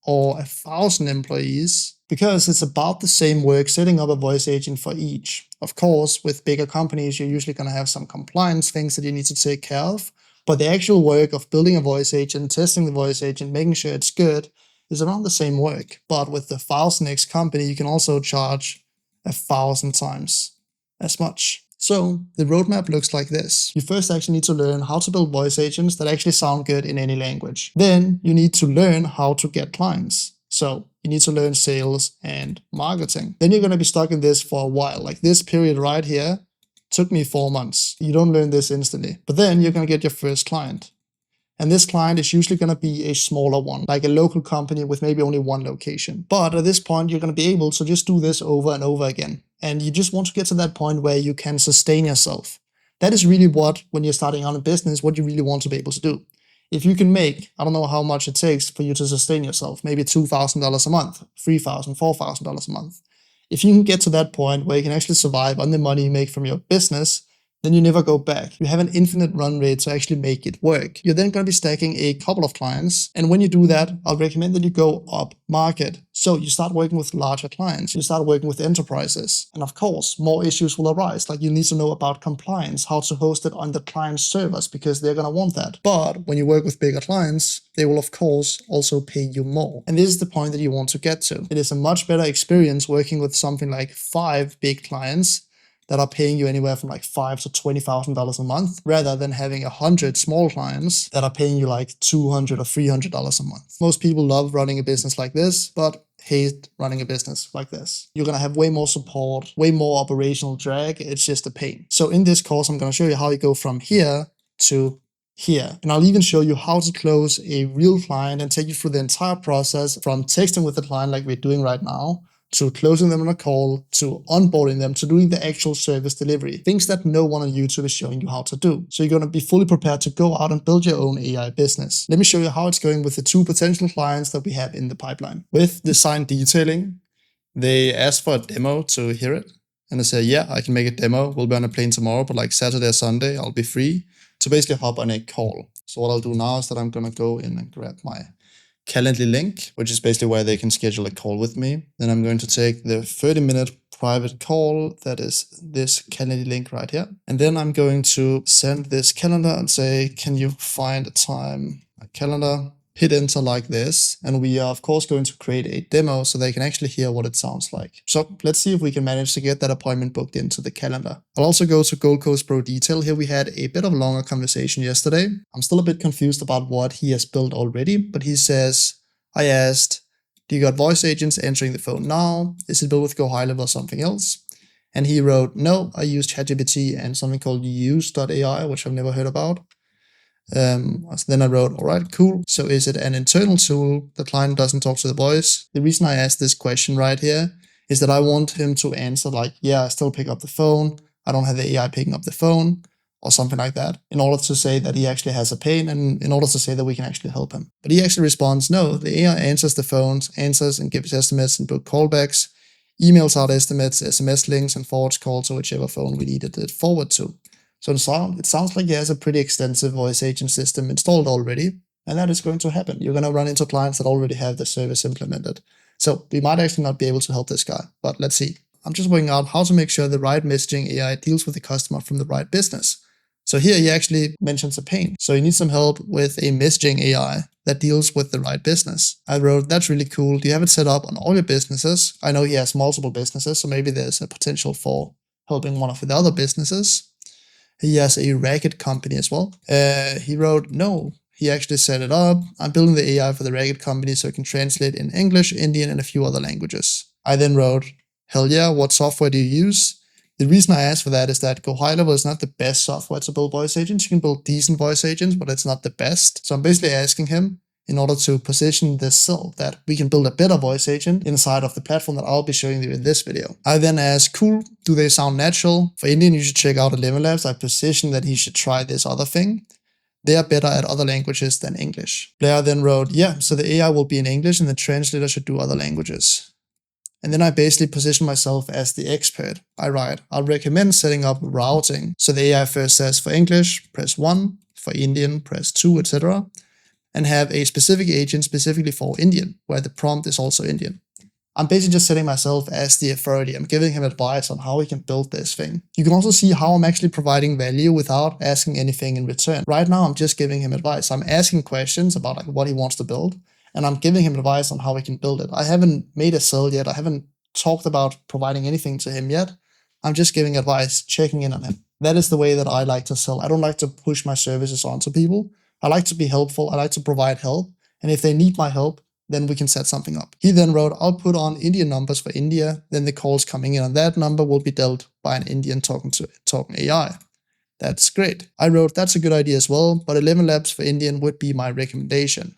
or 1,000 employees, because it's about the same work setting up a voice agent for each. Of course, with bigger companies, you're usually going to have some compliance things that you need to take care of. But the actual work of building a voice agent, testing the voice agent, making sure it's good is around the same work. But with the 1000x company, you can also charge 1,000 times as much. So the roadmap looks like this. You first actually need to learn how to build voice agents that actually sound good in any language. Then you need to learn how to get clients. So you need to learn sales and marketing. Then you're going to be stuck in this for a while. Like this period right here took me 4 months. You don't learn this instantly. But then you're going to get your first client. And this client is usually going to be a smaller one, like a local company with maybe only 1 location. But at this point, you're going to be able to just do this over and over again. And you just want to get to that point where you can sustain yourself. That is really what, when you're starting on a business, what you really want to be able to do. If you can make, I don't know how much it takes for you to sustain yourself, maybe $2,000 a month, $3,000, $4,000 a month. If you can get to that point where you can actually survive on the money you make from your business, then you never go back. You have an infinite run rate to actually make it work. You're then going to be stacking a couple of clients. And when you do that, I'll recommend that you go up market. So you start working with larger clients. You start working with enterprises. And of course, more issues will arise. Like you need to know about compliance, how to host it on the client servers, because they're going to want that. But when you work with bigger clients, they will of course also pay you more. And this is the point that you want to get to. It is a much better experience working with something like 5 big clients that are paying you anywhere from like $5,000 to $20,000 a month, rather than having 100 small clients that are paying you like $200 or $300 a month. Most people love running a business like this, but hate running a business like this. You're going to have way more support, way more operational drag. It's just a pain. So in this course, I'm going to show you how you go from here to here. And I'll even show you how to close a real client and take you through the entire process from texting with the client like we're doing right now, to closing them on a call, to onboarding them, to doing the actual service delivery. Things that no one on YouTube is showing you how to do. So you're going to be fully prepared to go out and build your own AI business. Let me show you how it's going with the 2 potential clients that we have in the pipeline. With design detailing, they asked for a demo to hear it. And I said, yeah, I can make a demo. We'll be on a plane tomorrow, but like Saturday or Sunday, I'll be free to basically hop on a call. So what I'll do now is that I'm going to go in and grab my Calendly link, which is basically where they can schedule a call with me. Then I'm going to take the 30-minute private call, that is this Calendly link right here. And then I'm going to send this calendar and say, can you find a time, a calendar, hit enter like this. And we are of course going to create a demo so they can actually hear what it sounds like. So let's see if we can manage to get that appointment booked into the calendar. I'll also go to Gold Coast Pro Detail. Here we had a bit of a longer conversation yesterday. I'm still a bit confused about what he has built already, but he says, I asked, do you got voice agents answering the phone now? Is it built with Go High Level or something else? And he wrote, no, I use ChatGPT and something called use.ai, which I've never heard about. So then I wrote, all right, cool. So is it an internal tool? The client doesn't talk to the voice. The reason I asked this question right here is that I want him to answer like, yeah, I still pick up the phone. I don't have the AI picking up the phone or something like that, in order to say that he actually has a pain and in order to say that we can actually help him. But he actually responds, no, the AI answers the phones, answers and gives estimates and book callbacks, emails out estimates, SMS links, and forwards calls to whichever phone we needed it forward to. So it sounds like he has a pretty extensive voice agent system installed already, and that is going to happen. You're going to run into clients that already have the service implemented. So we might actually not be able to help this guy, but let's see. I'm just working out how to make sure the right messaging AI deals with the customer from the right business. So here he actually mentions a pain. So you need some help with a messaging AI that deals with the right business. I wrote, that's really cool. Do you have it set up on all your businesses? I know he has multiple businesses, so maybe there's a potential for helping one of the other businesses. He has a racket company as well. He wrote, no, he actually set it up. I'm building the AI for the racket company so it can translate in English, Indian, and a few other languages. I then wrote, hell yeah, what software do you use? The reason I asked for that is that Go High Level is not the best software to build voice agents. You can build decent voice agents, but it's not the best. So I'm basically asking him, in order to position this cell, that we can build a better voice agent inside of the platform that I'll be showing you in this video. I then asked, cool, do they sound natural? For Indian, you should check out 11 Labs. I positioned that he should try this other thing. They are better at other languages than English. Blair then wrote, yeah, so the AI will be in English and the translator should do other languages. And then I basically position myself as the expert. I write, I'll recommend setting up routing. So the AI first says for English, press 1, for Indian, press 2, etc. And have a specific agent specifically for Indian, where the prompt is also Indian. I'm basically just setting myself as the authority. I'm giving him advice on how he can build this thing. You can also see how I'm actually providing value without asking anything in return. Right now, I'm just giving him advice. I'm asking questions about like what he wants to build, and I'm giving him advice on how he can build it. I haven't made a sell yet. I haven't talked about providing anything to him yet. I'm just giving advice, checking in on him. That is the way that I like to sell. I don't like to push my services onto people. I like to be helpful. I like to provide help. And if they need my help, then we can set something up. He then wrote, I'll put on Indian numbers for India. Then the calls coming in on that number will be dealt by an Indian talking AI. That's great. I wrote, that's a good idea as well, but 11 Labs for Indian would be my recommendation.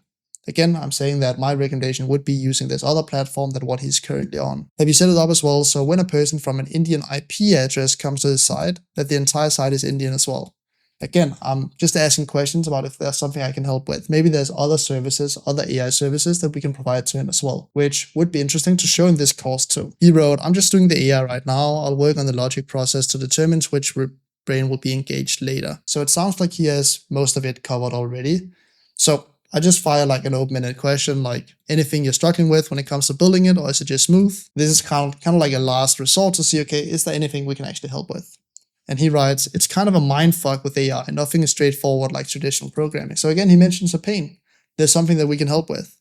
Again, I'm saying that my recommendation would be using this other platform than what he's currently on. Have you set it up as well so when a person from an Indian IP address comes to the site, that the entire site is Indian as well? Again, I'm just asking questions about if there's something I can help with. Maybe there's other services, other AI services that we can provide to him as well, which would be interesting to show in this course too. He wrote, I'm just doing the AI right now. I'll work on the logic process to determine which brain will be engaged later. So it sounds like he has most of it covered already. So I just fire like an open-ended question, like anything you're struggling with when it comes to building it, or is it just smooth? This is kind of like a last resort to see, okay, is there anything we can actually help with? And he writes, it's kind of a mindfuck with AI. Nothing is straightforward like traditional programming. So again, he mentions a pain. There's something that we can help with.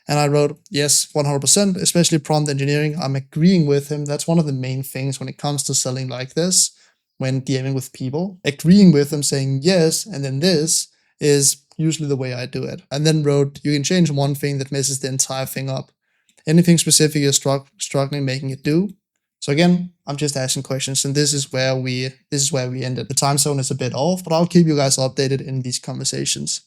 And I wrote, yes, 100%, especially prompt engineering. I'm agreeing with him. That's one of the main things when it comes to selling like this, when DMing with people. Agreeing with them, saying yes, and then this is usually the way I do it. And then wrote, you can change one thing that messes the entire thing up. Anything specific you're struggling making it do. So again, I'm just asking questions, and this is where we ended. The time zone is a bit off, but I'll keep you guys updated in these conversations.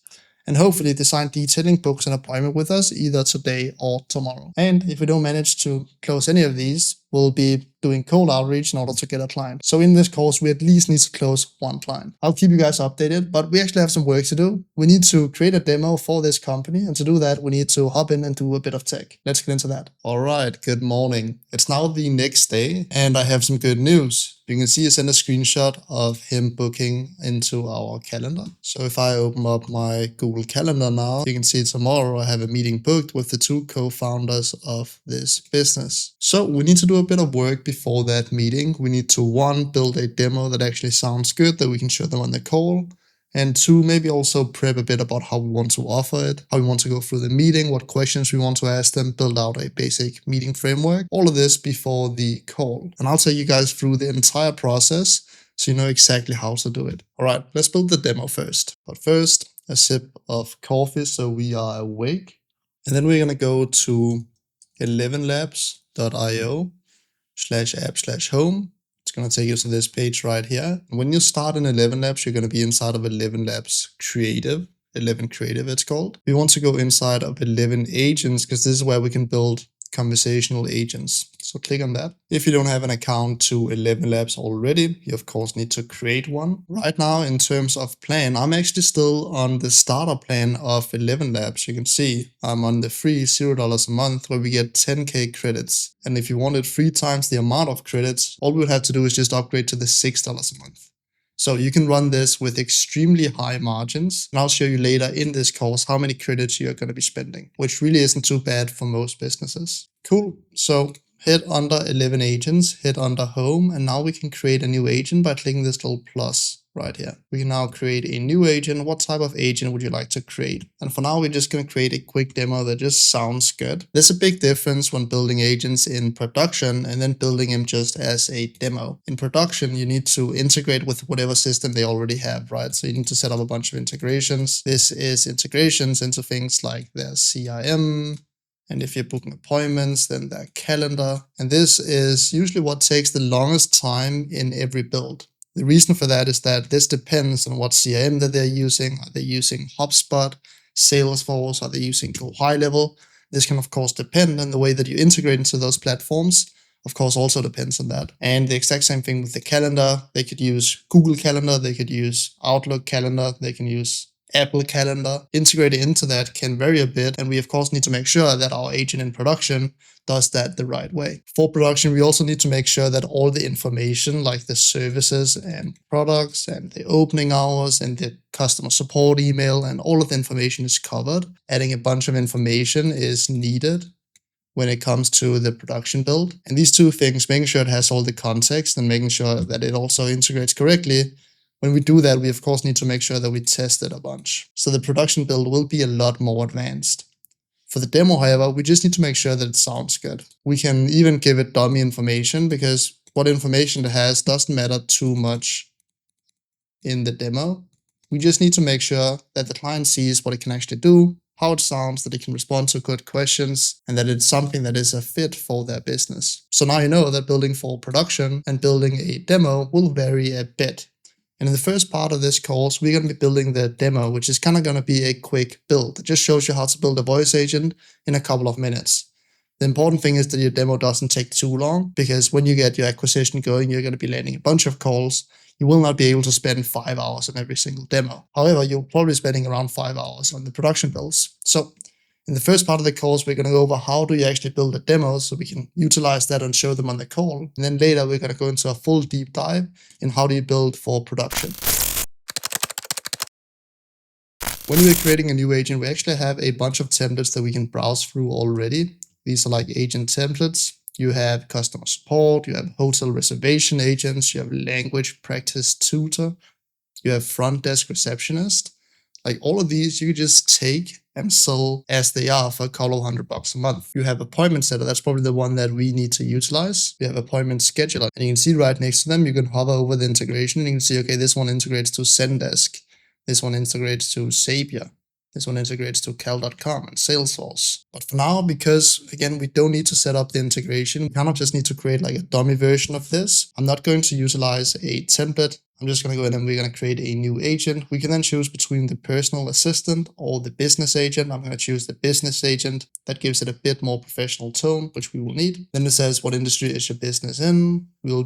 And hopefully design detailing books an appointment with us either today or tomorrow. And if we don't manage to close any of these, we'll be doing cold outreach in order to get a client. So in this course, we at least need to close one client. I'll keep you guys updated, but we actually have some work to do. We need to create a demo for this company, and to do that, we need to hop in and do a bit of tech. Let's get into that. All right, good morning. It's now the next day, and I have some good news. You can see I sent a screenshot of him booking into our calendar. So if I open up my Google Calendar now, you can see tomorrow I have a meeting booked with the two co-founders of this business. So we need to do a bit of work before that meeting. We need to, one, build a demo that actually sounds good that we can show them on the call. And two, maybe also prep a bit about how we want to offer it, how we want to go through the meeting, what questions we want to ask them, build out a basic meeting framework, all of this before the call. And I'll take you guys through the entire process so you know exactly how to do it. All right, let's build the demo first. But first, a sip of coffee so we are awake. And then we're going to go to 11labs.io/app/home. It's going to take you to this page right here. And when you start in 11 Labs, you're going to be inside of 11 Labs Creative. 11 Creative, it's called. We want to go inside of 11 Agents because this is where we can build conversational agents. So click on that. If you don't have an account to 11 Labs already, you of course need to create one. Right now, in terms of plan, I'm actually still on the starter plan of 11 Labs. You can see I'm on the free $0 a month where we get 10K credits. And if you wanted 3 times the amount of credits, all we would have to do is just upgrade to the $6 a month. So you can run this with extremely high margins. And I'll show you later in this course how many credits you're going to be spending, which really isn't too bad for most businesses. Cool. So hit under 11 agents, hit under home, and now we can create a new agent by clicking this little plus right here. We can now create a new agent. What type of agent would you like to create? And for now, we're just going to create a quick demo that just sounds good. There's a big difference when building agents in production and then building them just as a demo. In production, you need to integrate with whatever system they already have, right? So you need to set up a bunch of integrations. This is integrations into things like their CRM, and if you're booking appointments, then their calendar. And this is usually what takes the longest time in every build. The reason for that is that this depends on what CRM that they're using. Are they using HubSpot, Salesforce? Are they using Go High Level? This can of course depend, and the way that you integrate into those platforms of course also depends on that. And the exact same thing with the calendar. They could use Google Calendar, they could use Outlook Calendar, they can use Apple Calendar. Integrated into that can vary a bit, and we of course need to make sure that our agent in production does that the right way. For production, we also need to make sure that all the information like the services and products and the opening hours and the customer support email and all of the information is covered. Adding a bunch of information is needed when it comes to the production build. And these two things, making sure it has all the context and making sure that it also integrates correctly. When we do that, we of course need to make sure that we test it a bunch. So the production build will be a lot more advanced. For the demo, however, we just need to make sure that it sounds good. We can even give it dummy information, because what information it has doesn't matter too much in the demo. We just need to make sure that the client sees what it can actually do, how it sounds, that it can respond to good questions, and that it's something that is a fit for their business. So now you know that building for production and building a demo will vary a bit. And in the first part of this course, we're going to be building the demo, which is kind of going to be a quick build. It just shows you how to build a voice agent in a couple of minutes. The important thing is that your demo doesn't take too long, because when you get your acquisition going, you're going to be landing a bunch of calls. You will not be able to spend 5 hours on every single demo. However, you're probably spending around 5 hours on the production builds. So in the first part of the course, we're going to go over how do you actually build a demo so we can utilize that and show them on the call. And then later, we're going to go into a full deep dive in how do you build for production. When we're creating a new agent, we actually have a bunch of templates that we can browse through already. These are like agent templates. You have customer support, you have hotel reservation agents, you have language practice tutor, you have front desk receptionist. Like all of these, you can just take and sell as they are for a couple of $100 a month. You have appointment setter. That's probably the one that we need to utilize. You have appointment scheduler, and you can see right next to them, you can hover over the integration and you can see, okay, this one integrates to Zendesk. This one integrates to Zapier. This one integrates to Cal.com and Salesforce. But for now, because again, we don't need to set up the integration, we kind of just need to create like a dummy version of this. I'm not going to utilize a template. I'm just going to go in and we're going to create a new agent. We can then choose between the personal assistant or the business agent. I'm going to choose the business agent. That gives it a bit more professional tone, which we will need. Then it says, what industry is your business in? We'll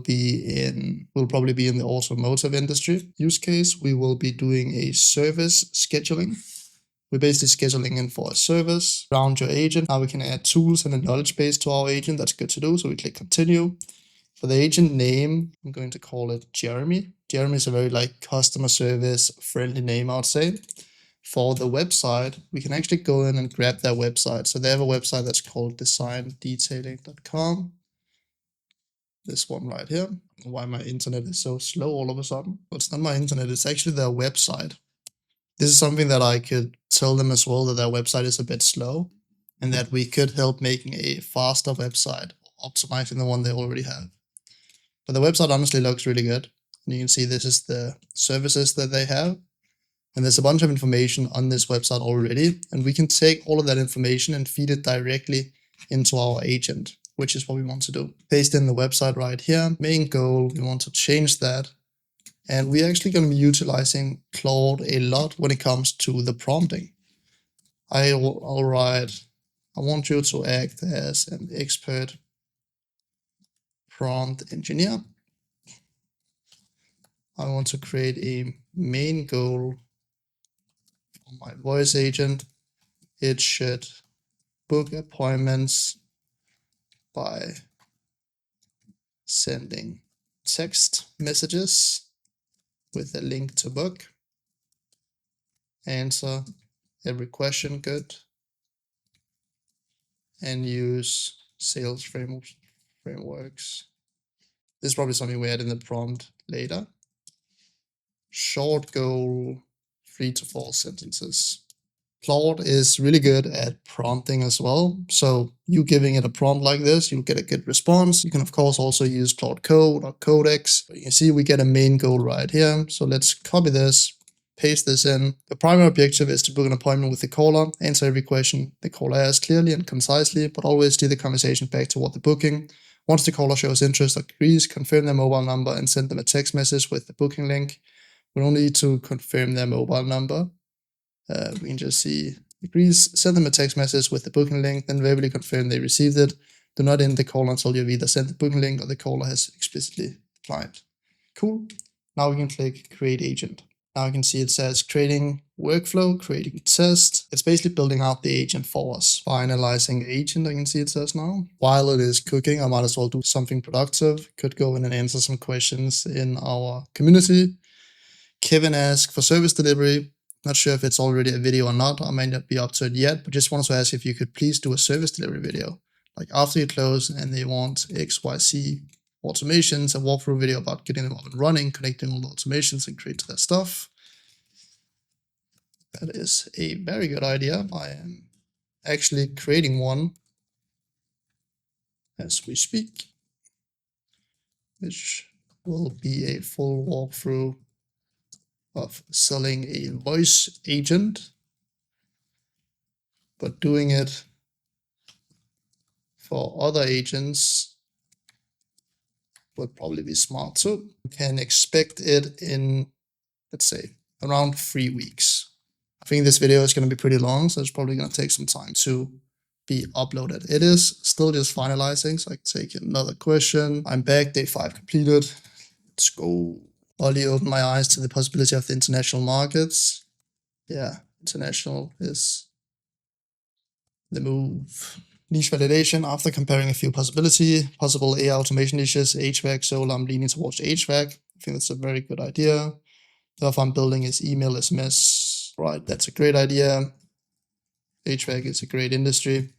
probably be in the automotive industry. Use case, we will be doing a service scheduling. We're basically scheduling in for a service around your agent. Now we can add tools and a knowledge base to our agent. That's good to do. So we click continue. For the agent name, I'm going to call it Jeremy. Jeremy is a very like customer service friendly name, I would say. For the website, we can actually go in and grab their website. So they have a website that's called designdetailing.com. This one right here. Why my internet is so slow all of a sudden. But it's not my internet, it's actually their website. This is something that I could tell them as well, that their website is a bit slow and that we could help making a faster website, optimizing the one they already have. But the website honestly looks really good. And you can see this is the services that they have. And there's a bunch of information on this website already. And we can take all of that information and feed it directly into our agent, which is what we want to do. Paste in the website right here. Main goal, we want to change that. And we're actually going to be utilizing Claude a lot when it comes to the prompting. I'll write, I want you to act as an expert prompt engineer. I want to create a main goal for my voice agent. It should book appointments by sending text messages with a link to book. Answer every question good. And use sales frameworks. This is probably something we add in the prompt later. Short goal, 3 to 4 sentences. Claude is really good at prompting as well. So you giving it a prompt like this, you'll get a good response. You can of course also use Claude Code or Codex. But you can see we get a main goal right here. So let's copy this, paste this in. The primary objective is to book an appointment with the caller, answer every question the caller asks clearly and concisely, but always steer the conversation back toward the booking. Once the caller shows interest or agrees, confirm their mobile number and send them a text message with the booking link. We don't need to confirm their mobile number. We can just see agrees, send them a text message with the booking link, then verbally confirm they received it. Do not end the call until you've either sent the booking link or the caller has explicitly declined. Cool. Now we can click Create Agent. Now you can see it says creating workflow, creating test. It's basically building out the agent for us. Finalizing agent, I can see it says now. While it is cooking, I might as well do something productive. Could go in and answer some questions in our community. Kevin asked for service delivery. Not sure if it's already a video or not. I might not be up to it yet, but just wanted to ask if you could please do a service delivery video. Like after you close and they want XYZ automations, a walkthrough video about getting them up and running, connecting all the automations and create their stuff. That is a very good idea. I am actually creating one as we speak, which will be a full walkthrough of selling a voice agent, but doing it for other agents would probably be smart too. You can expect it in, let's say, around 3 weeks. I think this video is going to be pretty long, so it's probably going to take some time to be uploaded. It is still just finalizing, so I can take another question. I'm back, day 5 completed. Let's go. Ollie opened my eyes to the possibility of the international markets. Yeah, international is the move. Niche validation. After comparing a few possible AI automation niches, HVAC, solar, I'm leaning towards HVAC. I think that's a very good idea. The other I'm building is email SMS. Right, that's a great idea. HVAC is a great industry.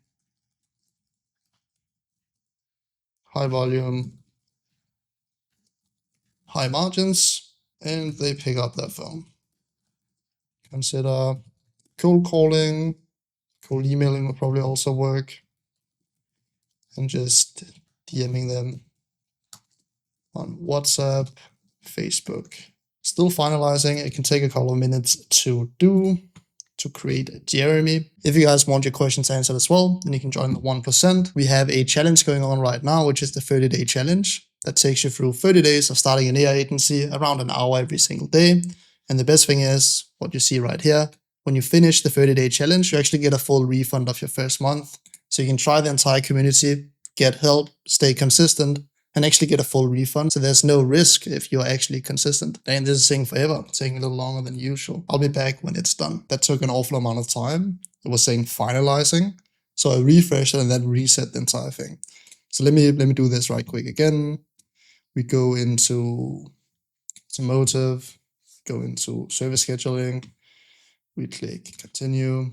High volume, high margins, and they pick up their phone. Consider cold calling, cold emailing will probably also work, and just DMing them on WhatsApp, Facebook. Still finalizing. It can take a couple of minutes to do, to create Jeremy. If you guys want your questions answered as well, then you can join the 1%. We have a challenge going on right now, which is the 30-day challenge. That takes you through 30 days of starting an AI agency, around an hour every single day. And the best thing is what you see right here. When you finish the 30-day challenge, you actually get a full refund of your first month. So you can try the entire community, get help, stay consistent, and actually get a full refund. So there's no risk if you're actually consistent. And this is taking forever, taking a little longer than usual. I'll be back when it's done. That took an awful amount of time. It was saying finalizing. So I refreshed it and then reset the entire thing. So let me do this right quick again. We go into automotive, go into service scheduling. We click continue.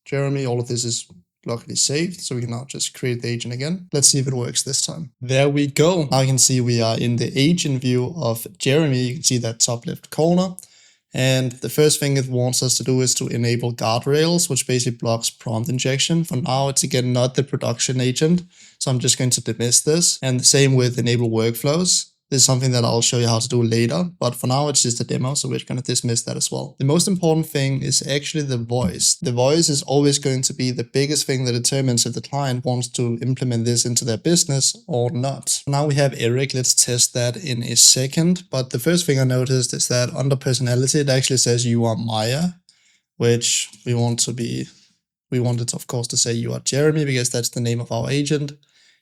Jeremy, all of this is locally saved, so we can now just create the agent again. Let's see if it works this time. There we go. Now you can see we are in the agent view of Jeremy. You can see that top left corner. And the first thing it wants us to do is to enable guardrails, which basically blocks prompt injection. For now, it's again not the production agent, so I'm just going to dismiss this. And the same with enable workflows. This is something that I'll show you how to do later, but for now it's just a demo, so we're going to dismiss that as well. The most important thing is actually the voice. The voice is always going to be the biggest thing that determines if the client wants to implement this into their business or not. Now we have Eric. Let's test that in a second. But the first thing I noticed is that under personality, it actually says you are Maya, which we wanted of course to say you are Jeremy because that's the name of our agent.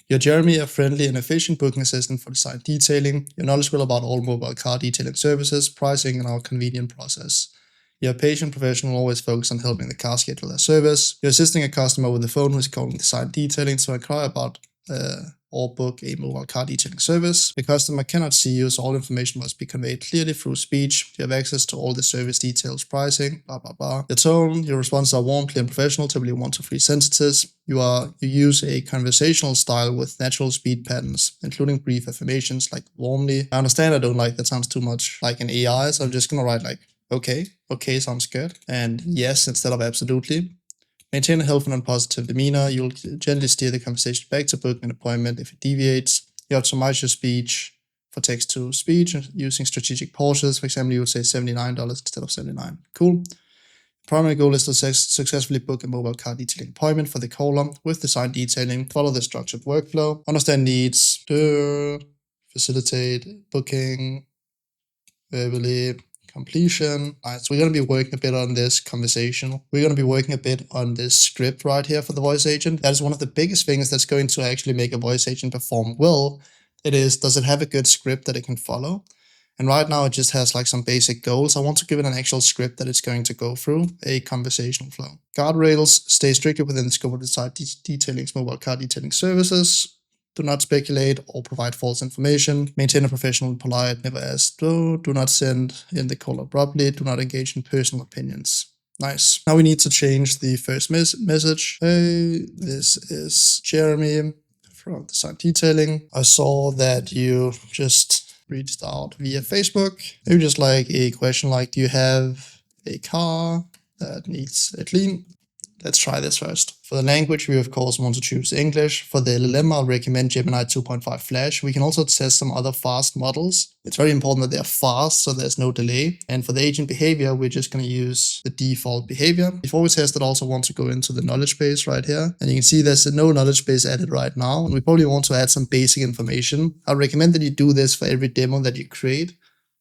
You're Jeremy, a friendly and efficient booking assistant for design detailing. You're knowledgeable about all mobile car detailing services, pricing, and our convenient process. You're a patient professional, always focused on helping the car schedule their service. You're assisting a customer with the phone who is calling design detailing to inquire about or book a mobile car detailing service. The customer cannot see you, so all information must be conveyed clearly through speech. You have access to all the service details, pricing, blah, blah, blah. The tone, your responses are warm, clear, and professional, typically 1 to 3 sentences. You use a conversational style with natural speed patterns, including brief affirmations like warmly. I understand I don't like that, sounds too much like an AI, so I'm just gonna write like, okay sounds good, and yes instead of absolutely. Maintain a helpful and positive demeanor. You'll gently steer the conversation back to book an appointment if it deviates. You optimize your speech for text to speech using strategic pauses. For example, you would say $79 instead of 79. Cool. Primary goal is to successfully book a mobile car detailing appointment for the caller with design detailing. Follow the structured workflow. Understand needs. Facilitate booking. Verbally. Completion. All right, so we're going to be working a bit on this conversation. We're going to be working a bit on this script right here for the voice agent. That is one of the biggest things that's going to actually make a voice agent perform well. Does it have a good script that it can follow? And right now it just has like some basic goals. I want to give it an actual script that it's going to go through, a conversational flow. Guardrails, stay strictly within the scope of design detailing's mobile car detailing services. Do not speculate or provide false information. Maintain a professional and polite, never ask. Do not send in the call abruptly. Do not engage in personal opinions. Nice. Now we need to change the first message. Hey, this is Jeremy from Design Detailing. I saw that you just reached out via Facebook. Maybe just like a question like, do you have a car that needs a clean? Let's try this first. For the language, we of course want to choose English. For the LLM, I'll recommend Gemini 2.5 Flash. We can also test some other fast models. It's very important that they're fast, so there's no delay. And for the agent behavior, we're just going to use the default behavior. Before we test it, I also want to go into the knowledge base right here. And you can see there's no knowledge base added right now. And we probably want to add some basic information. I recommend that you do this for every demo that you create.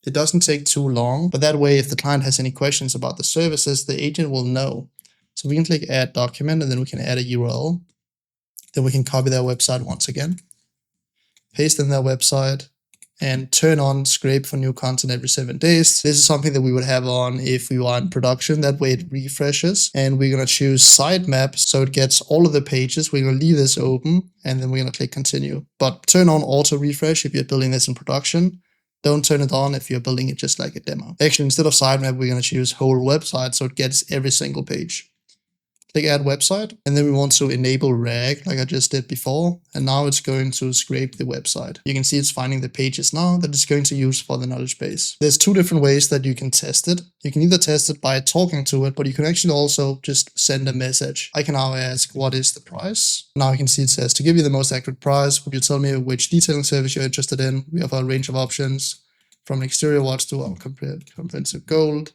It doesn't take too long, but that way, if the client has any questions about the services, the agent will know. So we can click add document and then we can add a URL. Then we can copy their website once again, paste in their website, and turn on scrape for new content every 7 days. This is something that we would have on if we are in production. That way it refreshes, and we're going to choose sitemap so it gets all of the pages. We're going to leave this open and then we're going to click continue. But turn on auto refresh if you're building this in production. Don't turn it on if you're building it just like a demo. Actually, instead of sitemap, we're going to choose whole website so it gets every single page. Click add website, and then we want to enable RAG like I just did before, and now it's going to scrape the website. You can see it's finding the pages now that it's going to use for the knowledge base. There's 2 different ways that you can test it. You can either test it by talking to it, but you can actually also just send a message. I can now ask, what is the price? Now you can see it says, to give you the most accurate price, would you tell me which detailing service you're interested in? We have a range of options from an exterior watch to our comprehensive gold.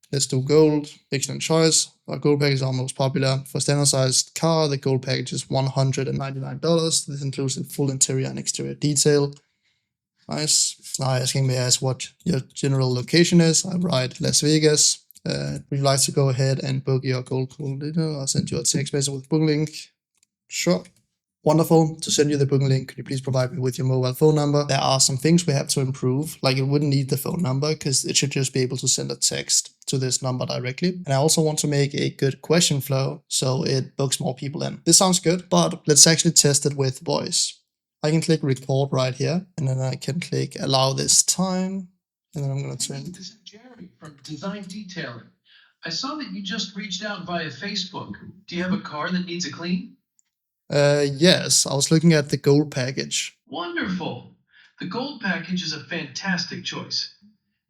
Let's do gold, excellent choice. Our gold package is our most popular. For standardized car, the gold package is $199. This includes the full interior and exterior detail. Nice. Now asking me what your general location is. I write Las Vegas. We'd like to go ahead and book your gold dinner. I'll send you a text message with booking link. Sure. Wonderful. To send you the booking link, could you please provide me with your mobile phone number? There are some things we have to improve, like it wouldn't need the phone number because it should just be able to send a text to this number directly. And I also want to make a good question flow so it books more people in. This sounds good, but let's actually test it with voice. I can click record right here, and then I can click allow this time, and then I'm going to turn. This is Jeremy from Design Detailing. I saw that you just reached out via Facebook. Do you have a car that needs a clean? Yes, I was looking at the gold package. Wonderful. The gold package is a fantastic choice.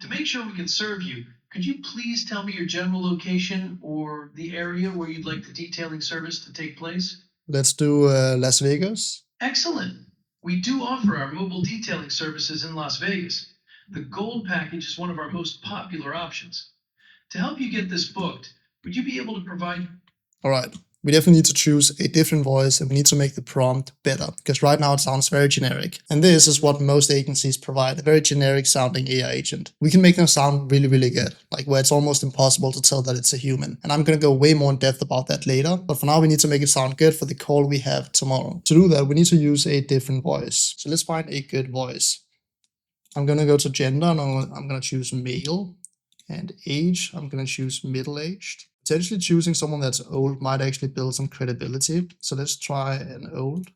To make sure we can serve you, could you please tell me your general location or the area where you'd like the detailing service to take place? Let's do Las Vegas. Excellent. We do offer our mobile detailing services in Las Vegas. The gold package is one of our most popular options. To help you get this booked, would you be able to provide... All right. We definitely need to choose a different voice, and we need to make the prompt better because right now it sounds very generic. And this is what most agencies provide, a very generic sounding AI agent. We can make them sound really, really good, like where it's almost impossible to tell that it's a human. And I'm going to go way more in depth about that later. But for now, we need to make it sound good for the call we have tomorrow. To do that, we need to use a different voice. So let's find a good voice. I'm going to go to gender, and I'm going to choose male. And age, I'm going to choose middle-aged. Potentially choosing someone that's old might actually build some credibility. So let's try an old.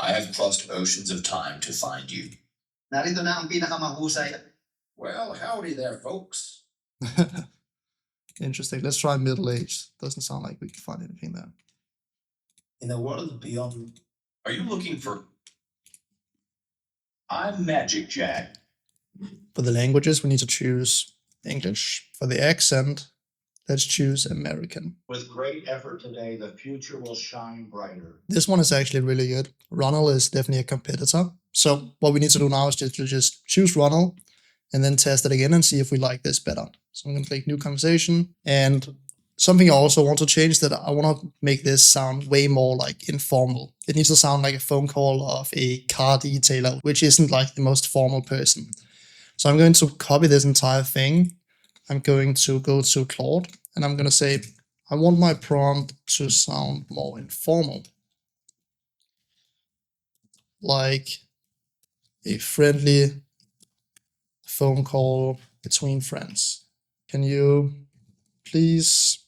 I have crossed oceans of time to find you. Narito na ang pinakamahusay. Well, howdy there, folks. Interesting. Let's try middle age. Doesn't sound like we can find anything there. In the world beyond, are you looking for? I'm Magic Jack. For the languages, we need to choose English. For the accent, let's choose American. With great effort today, the future will shine brighter. This one is actually really good. Ronald is definitely a competitor. So what we need to do now is just choose Ronald and then test it again and see if we like this better. So I'm going to click new conversation. And something I also want to change, that I want to make this sound way more like informal. It needs to sound like a phone call of a car detailer, which isn't like the most formal person. So I'm going to copy this entire thing. I'm going to go to Claude and I'm going to say, I want my prompt to sound more informal. Like a friendly phone call between friends. Can you please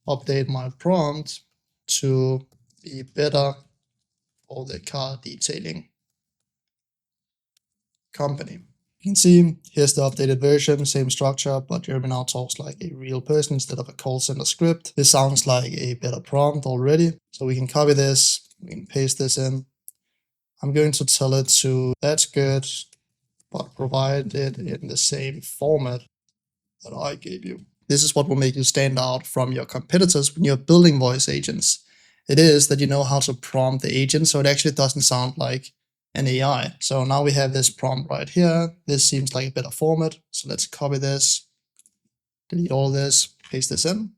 update my prompt to be better for the car detailing company? You can see here's the updated version, same structure, but Jeremy now talks like a real person instead of a call center script. This sounds like a better prompt already. So we can copy this, we can paste this in. I'm going to tell it to, that's good, but provide it in the same format that I gave you. This is what will make you stand out from your competitors when you're building voice agents. It is that you know how to prompt the agent so it actually doesn't sound like an AI. So now we have this prompt right here. This seems like a better format. So let's copy this, delete all this, paste this in.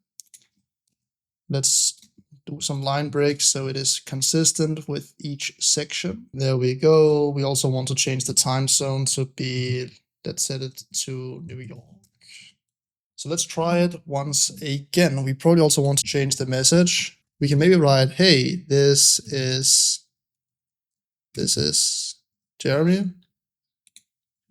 Let's do some line breaks so it is consistent with each section. There we go. We also want to change the time zone to be, let's set it to New York. So let's try it once again. We probably also want to change the message. We can maybe write, hey, this is Jeremy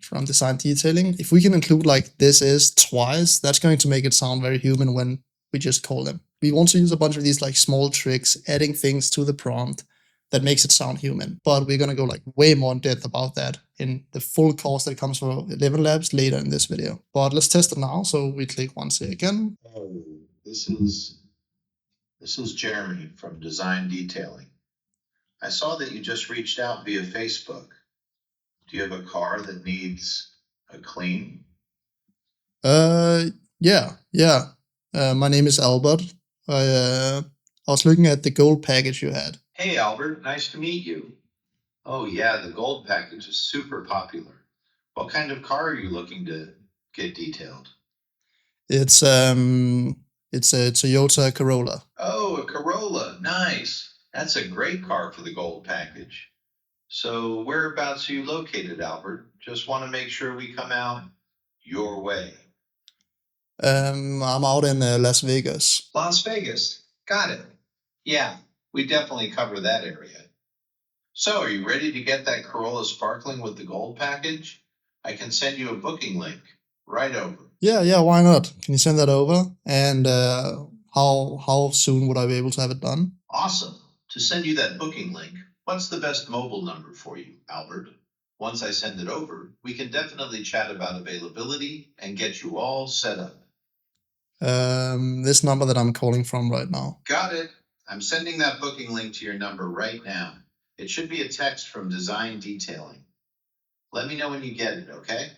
from Design Detailing. If we can include like this is twice, that's going to make it sound very human when we just call them. We want to use a bunch of these like small tricks, adding things to the prompt that makes it sound human. But we're going to go like way more in depth about that in the full course that comes for 11 Labs later in this video. But let's test it now. So we click once again. Oh, this is Jeremy from Design Detailing. I saw that you just reached out via Facebook. Do you have a car that needs a clean? Yeah. My name is Albert. I was looking at the gold package you had. Hey, Albert. Nice to meet you. Oh, yeah, the gold package is super popular. What kind of car are you looking to get detailed? It's a Toyota Corolla. Oh, a Corolla. Nice. That's a great car for the gold package. So whereabouts are you located, Albert? Just want to make sure we come out your way. I'm out in Las Vegas. Las Vegas. Got it. Yeah, we definitely cover that area. So are you ready to get that Corolla sparkling with the gold package? I can send you a booking link right over. Yeah, why not? Can you send that over? And how soon would I be able to have it done? Awesome. To send you that booking link, what's the best mobile number for you, Albert? Once I send it over, we can definitely chat about availability and get you all set up. This number that I'm calling from right now. Got it. I'm sending that booking link to your number right now. It should be a text from Design Detailing. Let me know when you get it, okay?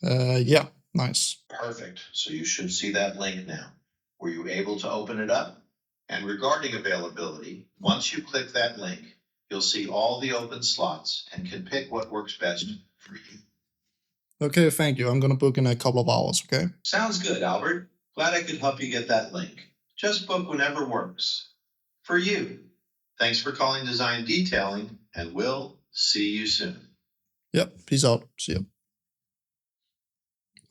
Yeah, nice. Perfect. So you should see that link now. Were you able to open it up? And regarding availability, once you click that link, you'll see all the open slots and can pick what works best for you. Okay, thank you. I'm gonna book in a couple of hours, okay? Sounds good, Albert. Glad I could help you get that link. Just book whenever works. For you. Thanks for calling Design Detailing, and we'll see you soon. Yep, peace out. See you.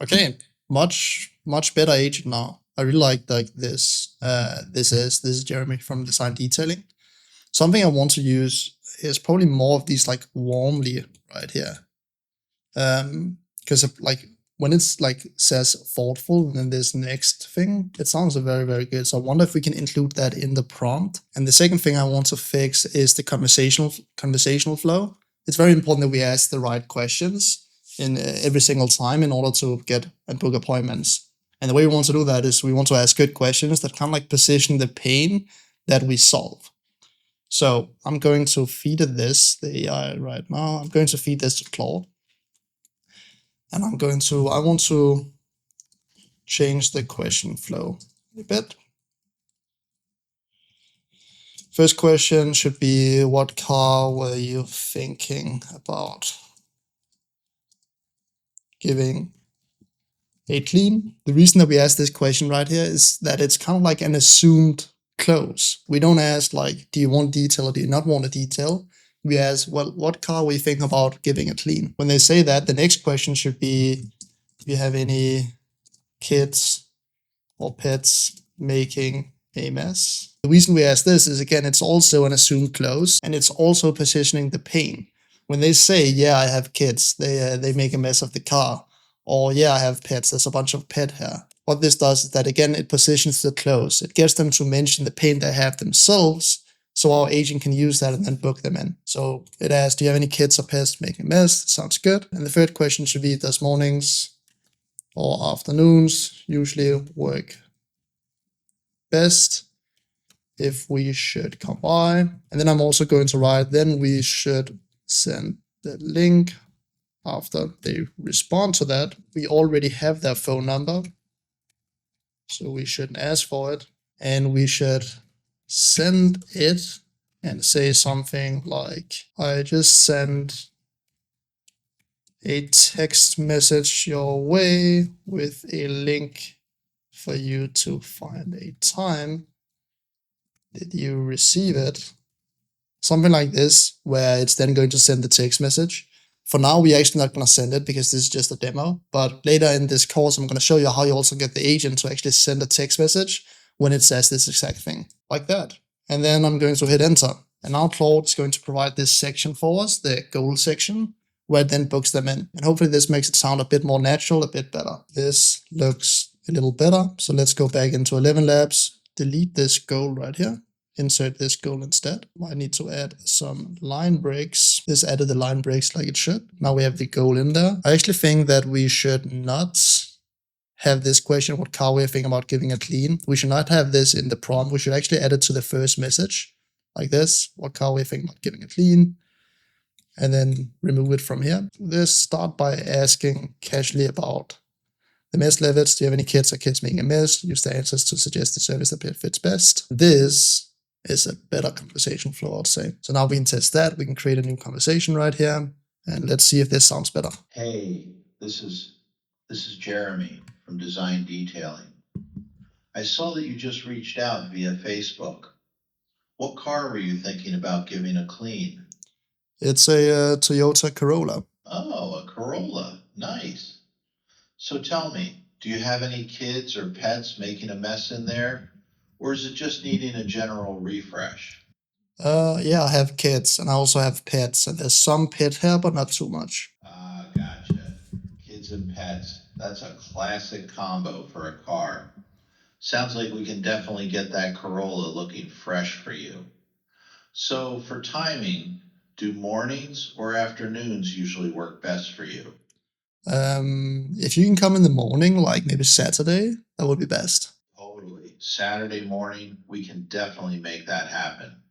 Okay, much better agent now. I really like this. This is Jeremy from Design Detailing. Something I want to use is probably more of these like warmly right here. Because like when it's like says thoughtful and then this next thing, it sounds very, very good. So I wonder if we can include that in the prompt. And the second thing I want to fix is the conversational flow. It's very important that we ask the right questions in every single time in order to get and book appointments. And the way we want to do that is we want to ask good questions that kind of like position the pain that we solve. So I'm going to feed it this, the AI right now. I'm going to feed this to Claude. And I want to change the question flow a bit. First question should be, what car were you thinking about giving a clean? The reason that we ask this question right here is that it's kind of like an assumed close. We don't ask like, do you want detail or do you not want a detail? We ask, well, what car were you thinking about giving a clean? When they say that, the next question should be, do you have any kids or pets making a mess? The reason we ask this is, again, it's also an assumed close, and it's also positioning the pain. When they say, yeah, I have kids, they make a mess of the car, or yeah, I have pets, there's a bunch of pet hair. What this does is that, again, it positions the close. It gets them to mention the pain they have themselves, so our agent can use that and then book them in. So it asks, do you have any kids or pets making a mess? Sounds good. And the third question should be, does mornings or afternoons usually work best if we should come by? And then I'm also going to write, then we should send the link after they respond to that. We already have their phone number, so we shouldn't ask for it. And we should send it and say something like, I just sent a text message your way with a link for you to find a time. Did you receive it? Something like this, where it's then going to send the text message. For now, we're actually not going to send it because this is just a demo. But later in this course, I'm going to show you how you also get the agent to actually send a text message when it says this exact thing, like that. And then I'm going to hit enter. And now Claude is going to provide this section for us, the goal section, where it then books them in. And hopefully this makes it sound a bit more natural, a bit better. This looks a little better. So let's go back into 11 Labs, delete this goal right here, insert this goal instead. I need to add some line breaks. This added the line breaks like it should. Now we have the goal in there. I actually think that we should not have this question, what car we're thinking about giving a clean. We should not have this in the prompt. We should actually add it to the first message, like this, what car we're thinking about giving a clean. And then remove it from here. This start by asking casually about the mess levels. Do you have any kids or kids making a mess? Use the answers to suggest the service that fits best. This is a better conversation flow, I'd say. So now we can test that. We can create a new conversation right here. And let's see if this sounds better. Hey, this is Jeremy from Design Detailing. I saw that you just reached out via Facebook. What car were you thinking about giving a clean? It's a Toyota Corolla. Oh, a Corolla. Nice. So tell me, do you have any kids or pets making a mess in there? Or is it just needing a general refresh? Yeah, I have kids and I also have pets. And there's some pet hair, but not too much. Ah, gotcha. Kids and pets. That's a classic combo for a car. Sounds like we can definitely get that Corolla looking fresh for you. So for timing, do mornings or afternoons usually work best for you? If you can come in the morning, like maybe Saturday, that would be best. Totally. Saturday morning, we can definitely make that happen.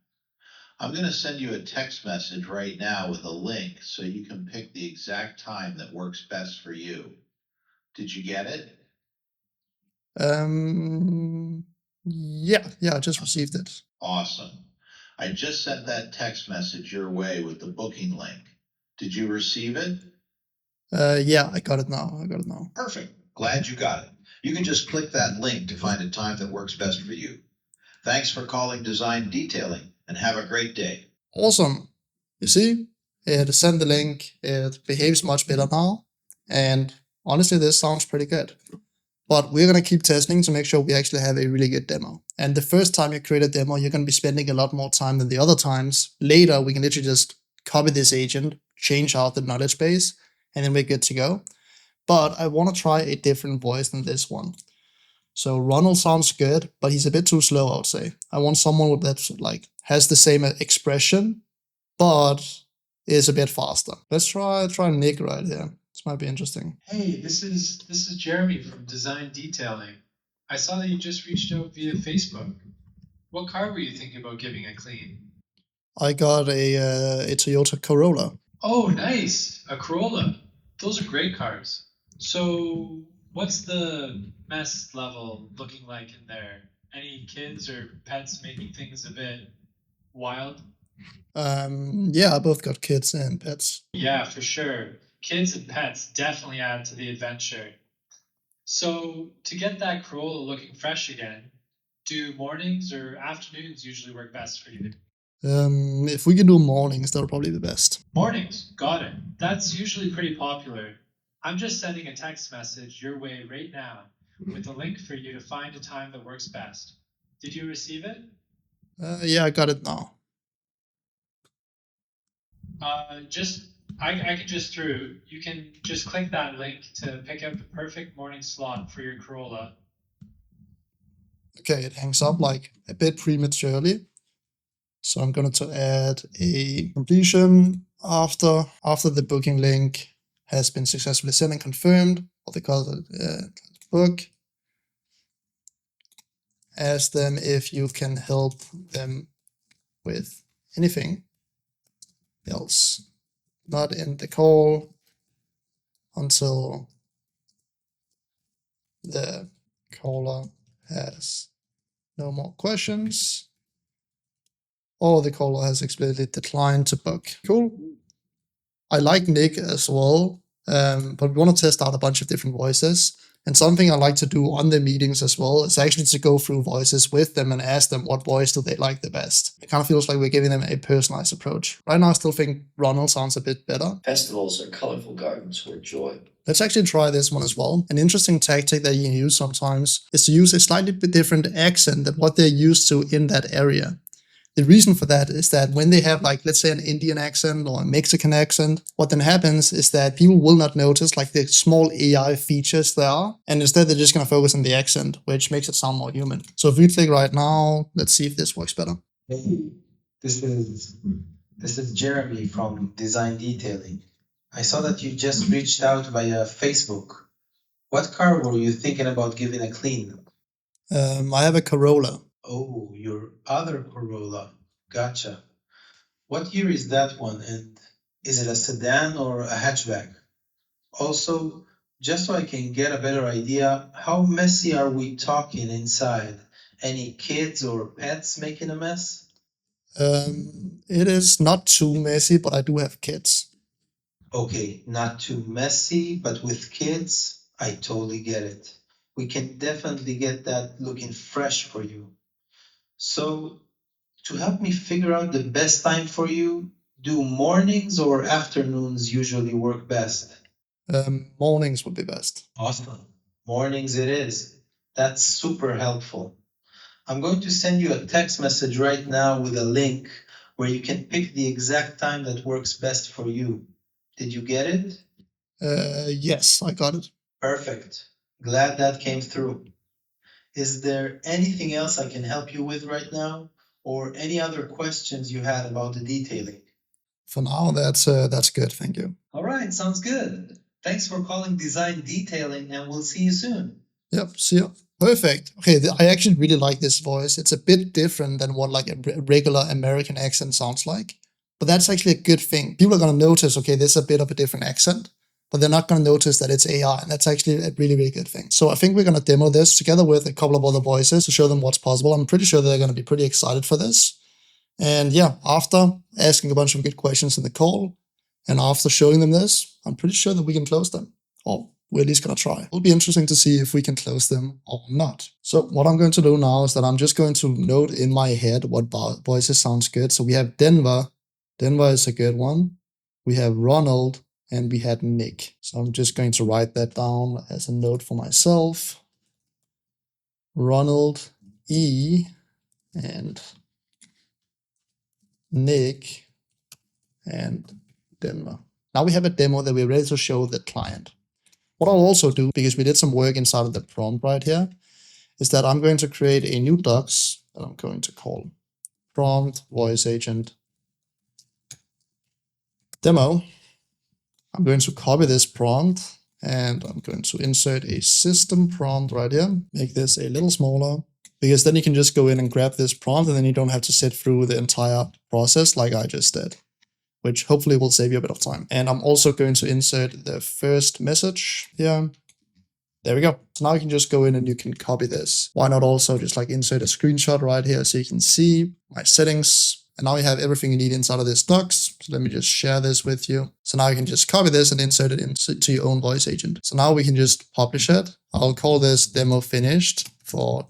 I'm going to send you a text message right now with a link so you can pick the exact time that works best for you. Did you get it? Yeah, I just received it. Awesome. I just sent that text message your way with the booking link. Did you receive it? Yeah, I got it now. Perfect. Glad you got it. You can just click that link to find a time that works best for you. Thanks for calling Design Detailing and have a great day. Awesome. You see, it sent the link. It behaves much better now. And honestly, this sounds pretty good. But we're going to keep testing to make sure we actually have a really good demo. And the first time you create a demo, you're going to be spending a lot more time than the other times. Later, we can literally just copy this agent, change out the knowledge base, and then we're good to go. but I want to try a different voice than this one. So Ronald sounds good, but he's a bit too slow, I would say. I want someone that's like has the same expression, but is a bit faster. Let's try Nick right here. This might be interesting. Hey, this is Jeremy from Design Detailing. I saw that you just reached out via Facebook. What car were you thinking about giving a clean? I got a Toyota Corolla. Oh, nice. A Corolla. Those are great cars. So, what's the mess level looking like in there? Any kids or pets making things a bit wild? Yeah, I both got kids and pets. Yeah, for sure. Kids and pets definitely add to the adventure. So, to get that Corolla looking fresh again, do mornings or afternoons usually work best for you? If we can do mornings, that'll probably be the best. Mornings, got it. That's usually pretty popular. I'm just sending a text message your way right now with a link for you to find a time that works best. Did you receive it? Yeah, I got it now. I can just through. You can just click that link to pick out the perfect morning slot for your Corolla. Okay, it hangs up like a bit prematurely. So I'm going to add a completion after the booking link has been successfully sent and confirmed, or they call it book. Ask them if you can help them with anything else. Not end the call until the caller has no more questions, or the caller has explicitly declined to book. Cool. I like Nick as well, but we want to test out a bunch of different voices. And something I like to do on the meetings as well is actually to go through voices with them and ask them what voice do they like the best. It kind of feels like we're giving them a personalized approach. Right now, I still think Ronald sounds a bit better. Festivals are colorful gardens where joy. Let's actually try this one as well. An interesting tactic that you can use sometimes is to use a slightly bit different accent than what they're used to in that area. The reason for that is that when they have, like, let's say an Indian accent or a Mexican accent, what then happens is that people will not notice like the small AI features there are, and instead they're just going to focus on the accent, which makes it sound more human. So if we click right now, let's see if this works better. Hey, this is Jeremy from Design Detailing. I saw that you just reached out via Facebook. What car were you thinking about giving a clean? I have a Corolla. Oh, your other Corolla. Gotcha. What year is that one, and is it a sedan or a hatchback? Also, just so I can get a better idea, how messy are we talking inside? Any kids or pets making a mess? It is not too messy, but I do have kids. Okay, not too messy, but with kids, I totally get it. We can definitely get that looking fresh for you. So, to help me figure out the best time for you, do mornings or afternoons usually work best? Mornings would be best. Awesome. Mornings it is. That's super helpful. I'm going to send you a text message right now with a link where you can pick the exact time that works best for you. Did you get it? Yes, I got it. Perfect. Glad that came through. Is there anything else I can help you with right now? Or any other questions you had about the detailing? For now, that's good. Thank you. All right, sounds good. Thanks for calling Design Detailing, and we'll see you soon. Yep, see ya. Perfect. Okay, I actually really like this voice. It's a bit different than what like a regular American accent sounds like. But that's actually a good thing. People are going to notice, okay, there's a bit of a different accent, but they're not going to notice that it's AI. And that's actually a really, really good thing. So I think we're going to demo this together with a couple of other voices to show them what's possible. I'm pretty sure they're going to be pretty excited for this. And yeah, after asking a bunch of good questions in the call, and after showing them this, I'm pretty sure that we can close them. Or we're at least going to try. It'll be interesting to see if we can close them or not. So what I'm going to do now is that I'm just going to note in my head what voices sounds good. So we have Denver. Denver is a good one. We have Ronald, and we had Nick. So I'm just going to write that down as a note for myself. Ronald E and Nick and Denver. Now we have a demo that we're ready to show the client. What I'll also do, because we did some work inside of the prompt right here, is that I'm going to create a new docs that I'm going to call prompt voice agent demo. I'm going to copy this prompt and I'm going to insert a system prompt right here. Make this a little smaller, because then you can just go in and grab this prompt and then you don't have to sit through the entire process like I just did, which hopefully will save you a bit of time. And I'm also going to insert the first message here. There we go. So now you can just go in and you can copy this. Why not also just like insert a screenshot right here so you can see my settings. And now you have everything you need inside of this docs. So let me just share this with you. So now you can just copy this and insert it into your own voice agent. So now we can just publish it. I'll call this demo finished for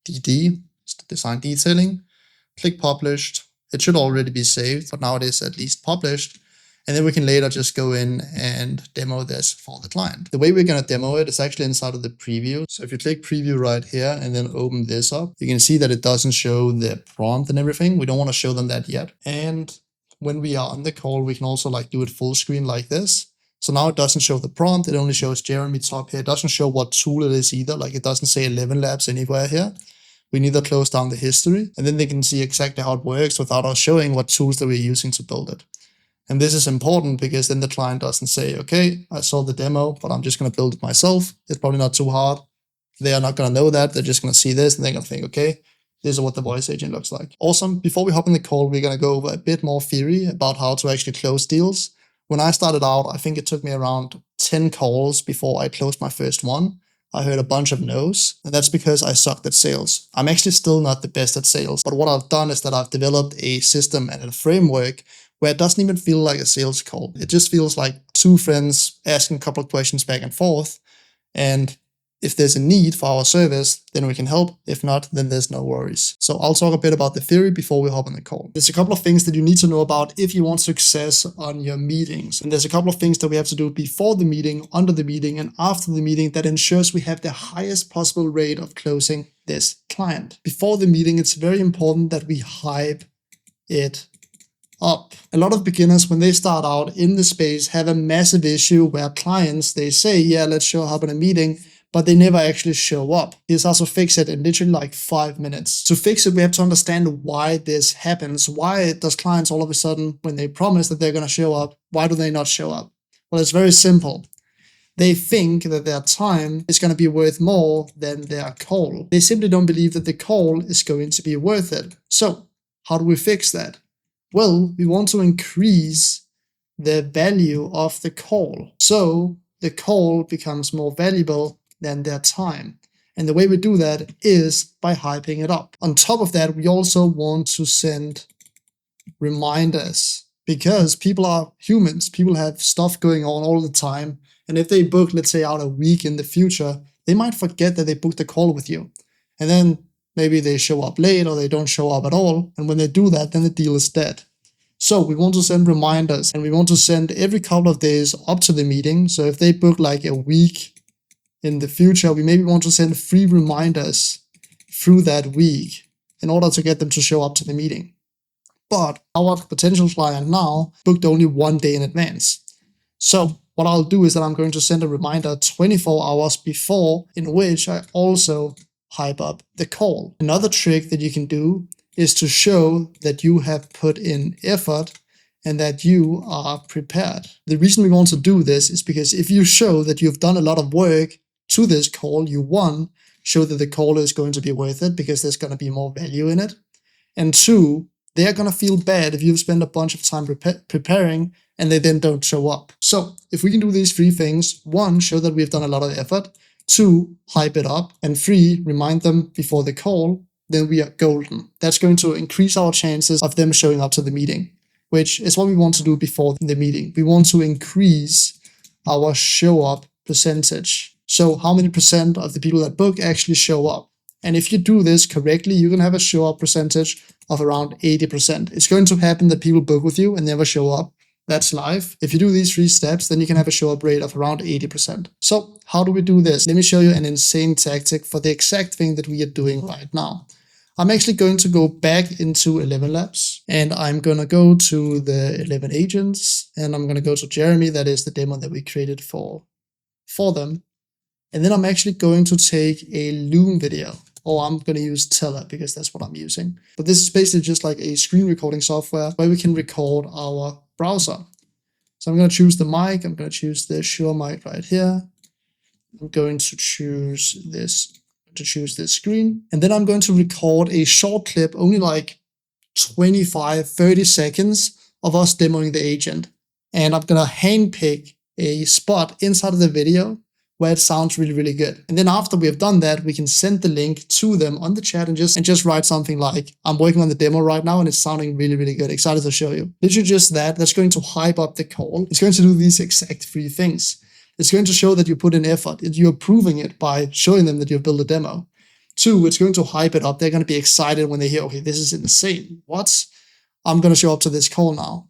DD, design detailing. Click published. It should already be saved, but now it is at least published. And then we can later just go in and demo this for the client. The way we're going to demo it is actually inside of the preview. So if you click preview right here and then open this up, you can see that it doesn't show the prompt and everything. We don't want to show them that yet. And when we are on the call, we can also like do it full screen like this. So now it doesn't show the prompt. It only shows Jeremy top here. It doesn't show what tool it is either. Like it doesn't say 11 labs anywhere here. We need to close down the history and then they can see exactly how it works without us showing what tools that we're using to build it. And this is important because then the client doesn't say, okay, I saw the demo, but I'm just going to build it myself. It's probably not too hard. They are not going to know that. They're just going to see this and they're going to think, okay, this is what the voice agent looks like. Awesome. Before we hop in the call, we're going to go over a bit more theory about how to actually close deals. When I started out, I think it took me around 10 calls before I closed my first one. I heard a bunch of no's, and that's because I sucked at sales. I'm actually still not the best at sales, but what I've done is that I've developed a system and a framework where it doesn't even feel like a sales call. It just feels like two friends asking a couple of questions back and forth. And if there's a need for our service, then we can help. If not, then there's no worries. So I'll talk a bit about the theory before we hop on the call. There's a couple of things that you need to know about if you want success on your meetings. And there's a couple of things that we have to do before the meeting, under the meeting, and after the meeting that ensures we have the highest possible rate of closing this client. Before the meeting, it's very important that we hype it up. A lot of beginners, when they start out in the space, have a massive issue where clients, they say, yeah, let's show up in a meeting, but they never actually show up. Here's how to fix it in literally like 5 minutes. To fix it, we have to understand why this happens. Why does clients all of a sudden, when they promise that they're going to show up, why do they not show up? Well, it's very simple. They think that their time is going to be worth more than their call. They simply don't believe that the call is going to be worth it. So how do we fix that? Well, we want to increase the value of the call. So the call becomes more valuable than their time. And the way we do that is by hyping it up. On top of that, we also want to send reminders because people are humans. People have stuff going on all the time. And if they book, let's say, out a week in the future, they might forget that they booked a call with you. And then maybe they show up late or they don't show up at all. And when they do that, then the deal is dead. So we want to send reminders and we want to send every couple of days up to the meeting. So if they book like a week in the future, we maybe want to send 3 reminders through that week in order to get them to show up to the meeting. But our potential client now booked only 1 day in advance. So what I'll do is that I'm going to send a reminder 24 hours before, in which I also hype up the call. Another trick that you can do is to show that you have put in effort and that you are prepared. The reason we want to do this is because if you show that you've done a lot of work to this call, you one, show that the call is going to be worth it because there's going to be more value in it. And 2, they're going to feel bad if you've spent a bunch of time preparing and they then don't show up. So if we can do these 3 things, 1, show that we've done a lot of effort, 2, hype it up, and 3, remind them before the call, then we are golden. That's going to increase our chances of them showing up to the meeting, which is what we want to do before the meeting. We want to increase our show up percentage. So how many percent of the people that book actually show up? And if you do this correctly, you can have a show up percentage of around 80%. It's going to happen that people book with you and never show up. That's life. If you do these 3 steps, then you can have a show up rate of around 80%. So how do we do this? Let me show you an insane tactic for the exact thing that we are doing right now. I'm actually going to go back into 11 Labs and I'm going to go to the 11 agents and I'm going to go to Jeremy. That is the demo that we created for for them. And then I'm actually going to take a Loom video, or I'm going to use Tele because that's what I'm using. But this is basically just like a screen recording software where we can record our browser. So I'm going to choose the mic. I'm going to choose the Shure mic right here. I'm going to choose this screen. And then I'm going to record a short clip, only like 25, 30 seconds of us demoing the agent. And I'm going to handpick a spot inside of the video where it sounds really, really good. And then after we have done that, we can send the link to them on the chat and just write something like, I'm working on the demo right now and it's sounding really, really good. Excited to show you. Literally just that. That's going to hype up the call. It's going to do these exact 3 things. It's going to show that you put in effort. You're proving it by showing them that you've built a demo. 2, it's going to hype it up. They're going to be excited when they hear, okay, this is insane. What? I'm going to show up to this call now.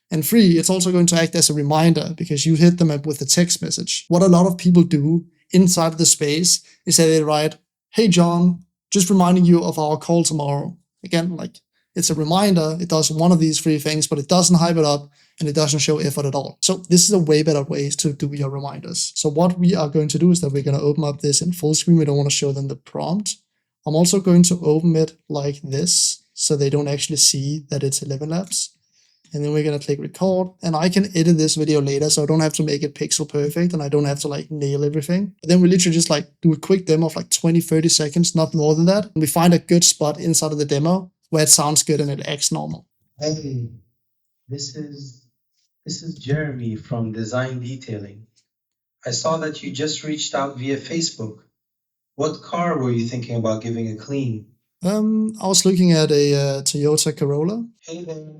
And 3, it's also going to act as a reminder because you hit them up with a text message. What a lot of people do inside of the space is that they write, hey, John, just reminding you of our call tomorrow. Again, like it's a reminder. It does one of these 3 things, but it doesn't hype it up and it doesn't show effort at all. So this is a way better way to do your reminders. So what we are going to do is that we're going to open up this in full screen. We don't want to show them the prompt. I'm also going to open it like this so they don't actually see that it's 11 laps. And then we're going to click record, and I can edit this video later, so I don't have to make it pixel perfect and I don't have to like nail everything. But then we literally just like do a quick demo of like 20, 30 seconds, not more than that. And we find a good spot inside of the demo where it sounds good and it acts normal. Hey, this is Jeremy from Design Detailing. I saw that you just reached out via Facebook. What car were you thinking about giving a clean? I was looking at a Toyota Corolla. Hey there.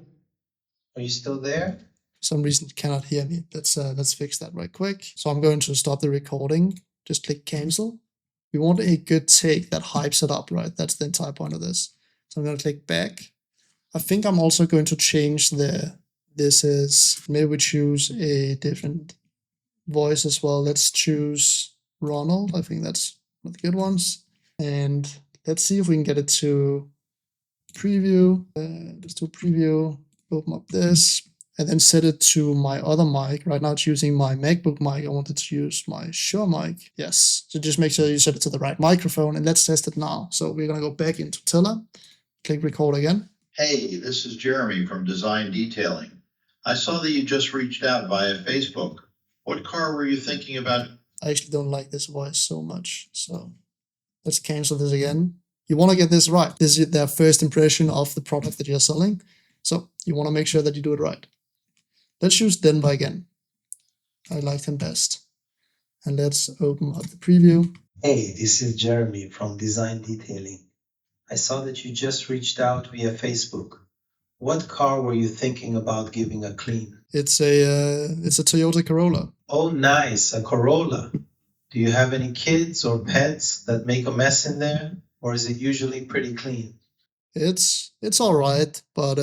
Are you still there? For some reason, you cannot hear me. Let's fix that right quick. So I'm going to stop the recording. Just click cancel. We want a good take that hypes it up, right? That's the entire point of this. So I'm going to click back. I think I'm also going to change maybe we choose a different voice as well. Let's choose Ronald. I think that's one of the good ones. And let's see if we can get it to preview. Let's do preview. Open up this and then set it to my other mic. Right now it's using my MacBook mic. I wanted to use my Shure mic. Yes. So just make sure you set it to the right microphone and let's test it now. So we're going to go back into Tiller, click record again. Hey, this is Jeremy from Design Detailing. I saw that you just reached out via Facebook. What car were you thinking about? I actually don't like this voice so much. So let's cancel this again. You want to get this right. This is their first impression of the product that you're selling. So you want to make sure that you do it right. Let's choose Denver again. I liked him best. And let's open up the preview. Hey, this is Jeremy from Design Detailing. I saw that you just reached out via Facebook. What car were you thinking about giving a clean? It's a Toyota Corolla. Oh, nice, a Corolla. Do you have any kids or pets that make a mess in there, or is it usually pretty clean? It's all right, but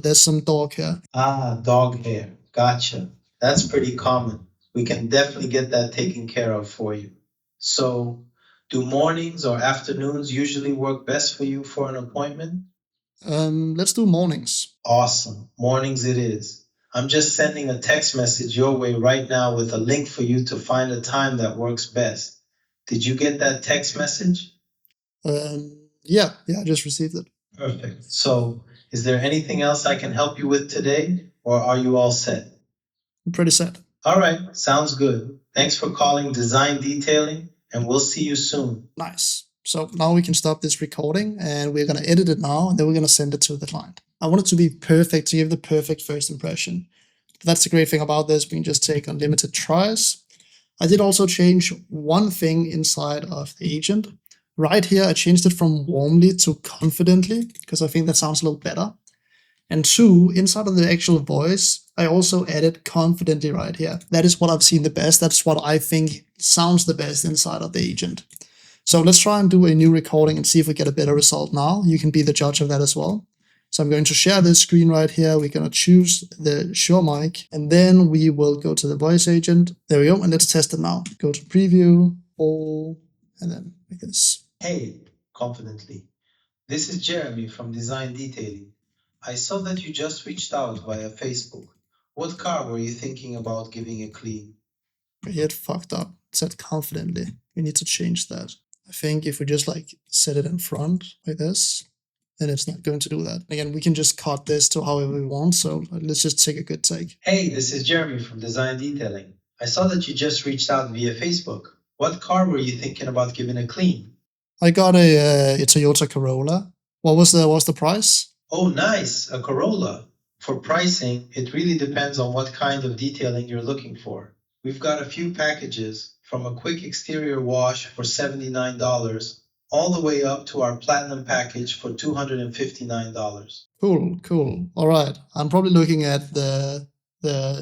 there's some dog hair. Ah, dog hair. Gotcha. That's pretty common. We can definitely get that taken care of for you. So, do mornings or afternoons usually work best for you for an appointment? Let's do mornings. Awesome. Mornings it is. I'm just sending a text message your way right now with a link for you to find a time that works best. Did you get that text message? Yeah, I just received it. Perfect. So, is there anything else I can help you with today, or are you all set? I'm pretty set. All right, sounds good. Thanks for calling Design Detailing, and we'll see you soon. Nice. So now we can stop this recording, and we're going to edit it now, and then we're going to send it to the client. I want it to be perfect, to give the perfect first impression. That's the great thing about this. We can just take unlimited tries. I did also change one thing inside of the agent. Right here, I changed it from warmly to confidently, because I think that sounds a little better. And 2, inside of the actual voice, I also added confidently right here. That is what I've seen the best. That's what I think sounds the best inside of the agent. So let's try and do a new recording and see if we get a better result now. You can be the judge of that as well. So I'm going to share this screen right here. We're going to choose the Shure mic, and then we will go to the voice agent. There we go, and let's test it now. Go to preview, all, and then like this. Hey, confidently. This is Jeremy from Design Detailing. I saw that you just reached out via Facebook. What car were you thinking about giving a clean? It fucked up. It said confidently. We need to change that. I think if we just like set it in front like this, then it's not going to do that. Again, we can just cut this to however we want. So let's just take a good take. Hey, this is Jeremy from Design Detailing. I saw that you just reached out via Facebook. What car were you thinking about giving a clean? I got a Toyota Corolla. What was the price? Oh, nice, a Corolla. For pricing, it really depends on what kind of detailing you're looking for. We've got a few packages, from a quick exterior wash for $79 all the way up to our platinum package for $259. Cool. All right. I'm probably looking at the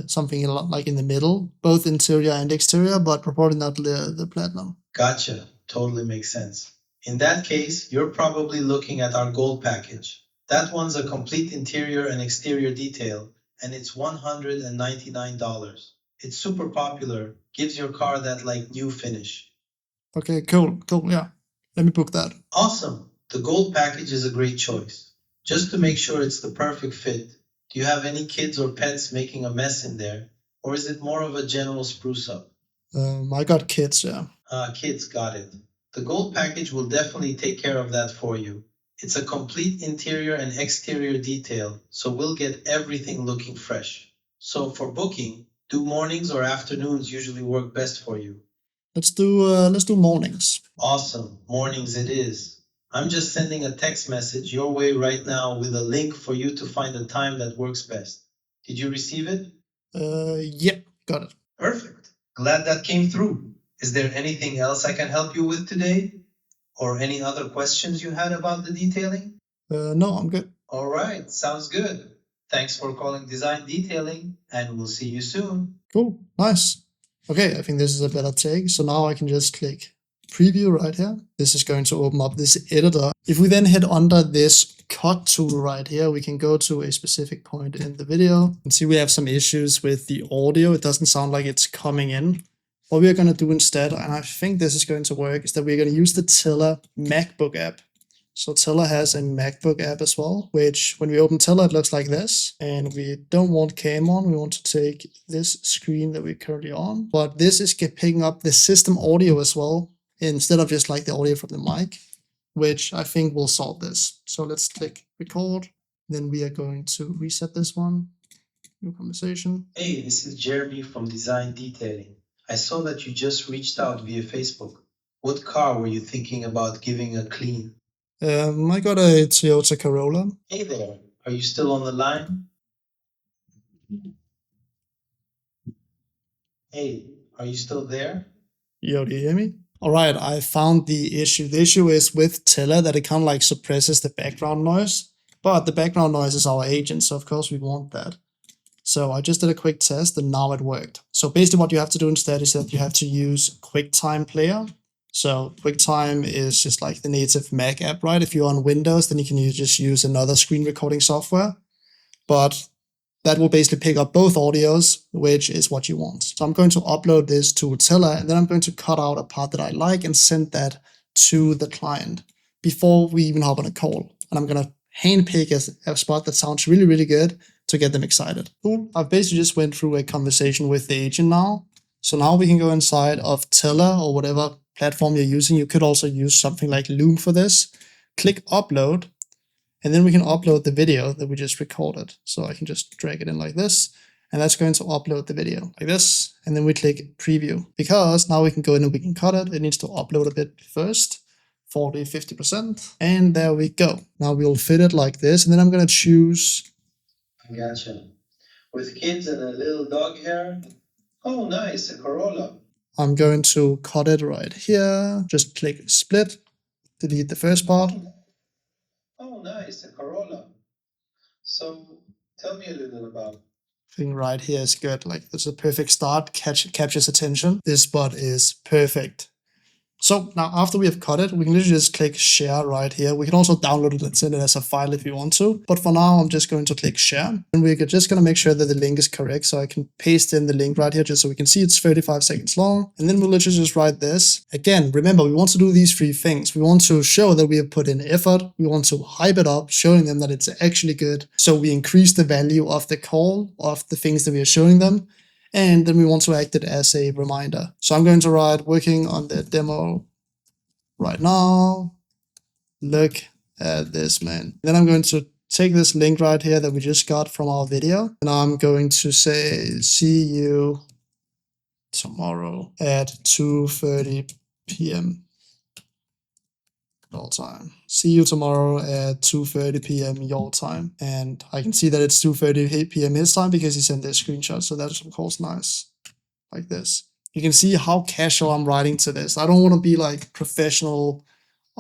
something like in the middle, both interior and exterior, but probably not the platinum. Gotcha. Totally makes sense. In that case, you're probably looking at our gold package. That one's a complete interior and exterior detail, and it's $199. It's super popular, gives your car that like new finish. Okay, cool. Yeah. Let me book that. Awesome. The gold package is a great choice. Just to make sure it's the perfect fit, do you have any kids or pets making a mess in there? Or is it more of a general spruce up? I got kids, yeah. Kids, got it. The gold package will definitely take care of that for you. It's a complete interior and exterior detail, so we'll get everything looking fresh. So for booking, do mornings or afternoons usually work best for you? Let's do mornings. Awesome, mornings it is. I'm just sending a text message your way right now with a link for you to find a time that works best. Did you receive it? Yeah, got it. Perfect. Glad that came through. Is there anything else I can help you with today? Or any other questions you had about the detailing? No, I'm good. All right, sounds good. Thanks for calling Design Detailing, and we'll see you soon. Cool, nice. Okay, I think this is a better take. So now I can just click preview right here. This is going to open up this editor. If we then hit under this cut tool right here, we can go to a specific point in the video and see we have some issues with the audio. It doesn't sound like it's coming in. What we're going to do instead, and I think this is going to work, is that we're going to use the Tiller MacBook app. So Tiller has a MacBook app as well, which when we open Tiller, it looks like this. And we don't want cam on. We want to take this screen that we're currently on. But this is picking up the system audio as well, instead of just like the audio from the mic, which I think will solve this. So let's click record. Then we are going to reset this one. New conversation. Hey, this is Jeremy from Design Detailing. I saw that you just reached out via Facebook. What car were you thinking about giving a clean? I got a Toyota Corolla. Hey there, are you still on the line? Hey, are you still there? Yo, do you hear me? All right, I found the issue. The issue is with Tiller that it kind of like suppresses the background noise, but the background noise is our agent, so of course we want that. So I just did a quick test and now it worked. So basically what you have to do instead is that you have to use QuickTime Player. So QuickTime is just like the native Mac app, right? If you're on Windows, then you can just use another screen recording software. But that will basically pick up both audios, which is what you want. So I'm going to upload this to Tiller, and then I'm going to cut out a part that I like and send that to the client before we even hop on a call. And I'm going to handpick a spot that sounds really, really good to get them excited. Cool. I've basically just went through a conversation with the agent now. So now we can go inside of Tiller or whatever platform you're using. You could also use something like Loom for this. Click upload. And then we can upload the video that we just recorded. So I can just drag it in like this, and that's going to upload the video like this. And then we click preview, because now we can go in and we can cut it. It needs to upload a bit first, 40, 50%. And there we go. Now we'll fit it like this. And then I'm going to choose. I gotcha. With kids and a little dog hair. Oh, nice, a Corolla. I'm going to cut it right here. Just click split, delete the first part. Oh, nice, a Corolla. So tell me a little about. Thing right here is good. Like, it's a perfect start, captures attention. This spot is perfect. So now after we have cut it, we can literally just click share right here. We can also download it and send it as a file if you want to. But for now, I'm just going to click share. And we're just going to make sure that the link is correct. So I can paste in the link right here just so we can see it's 35 seconds long. And then we'll literally just write this. Again, remember, we want to do these three things. We want to show that we have put in effort. We want to hype it up, showing them that it's actually good. So we increase the value of the call, of the things that we are showing them. And then we want to act it as a reminder. So I'm going to write working on the demo right now. Look at this, man. Then I'm going to take this link right here that we just got from our video. And I'm going to say, see you tomorrow at 2:30 p.m. your time. See you tomorrow at 2:30 p.m. your time. And I can see that it's 2:30 p.m. his time because he sent this screenshot. So that's of course nice. Like this. You can see how casual I'm writing to this. I don't want to be like professional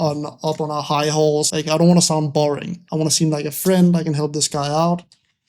up on a high horse. Like, I don't want to sound boring. I want to seem like a friend. I can help this guy out.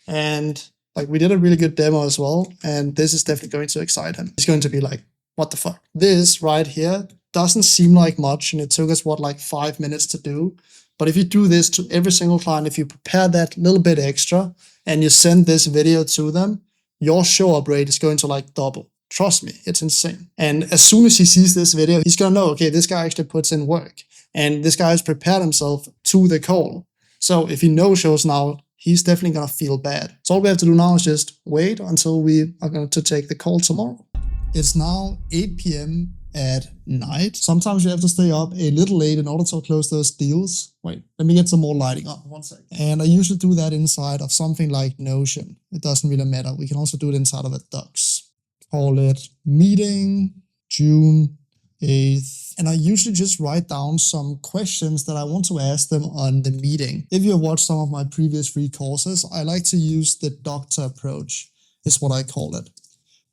And like, we did a really good demo as well. And this is definitely going to excite him. He's going to be like, what the fuck? This right here doesn't seem like much. And it took us, what, like 5 minutes to do. But if you do this to every single client, if you prepare that little bit extra and you send this video to them, your show up rate is going to like double. Trust me, it's insane. And as soon as he sees this video, he's gonna know, okay, this guy actually puts in work. And this guy has prepared himself to the call. So if he no-shows now, he's definitely gonna feel bad. So all we have to do now is just wait until we are going to take the call tomorrow. It's now 8 p.m. at night. Sometimes you have to stay up a little late in order to close those deals. Wait, let me get some more lighting on. 1 second. And I usually do that inside of something like Notion. It doesn't really matter. We can also do it inside of a Docs. Call it meeting June 8th. And I usually just write down some questions that I want to ask them on the meeting. If you have watched some of my previous free courses, I like to use the doctor approach, is what I call it.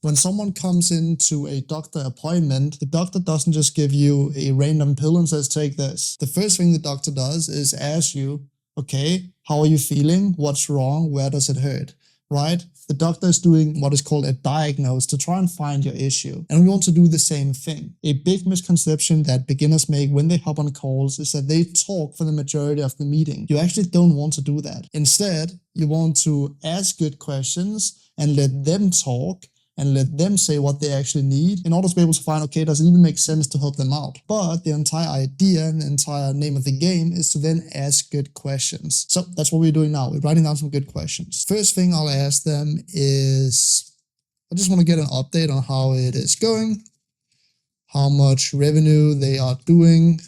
When someone comes into a doctor appointment, the doctor doesn't just give you a random pill and says, take this. The first thing the doctor does is ask you, okay, how are you feeling? What's wrong? Where does it hurt? Right? The doctor is doing what is called a diagnose to try and find your issue. And we want to do the same thing. A big misconception that beginners make when they hop on calls is that they talk for the majority of the meeting. You actually don't want to do that. Instead, you want to ask good questions and let them talk and let them say what they actually need in order to be able to find, okay, does it even make sense to help them out? But the entire idea and the entire name of the game is to then ask good questions. So that's what we're doing now. We're writing down some good questions. First thing I'll ask them is, I just want to get an update on how it is going, how much revenue they are doing,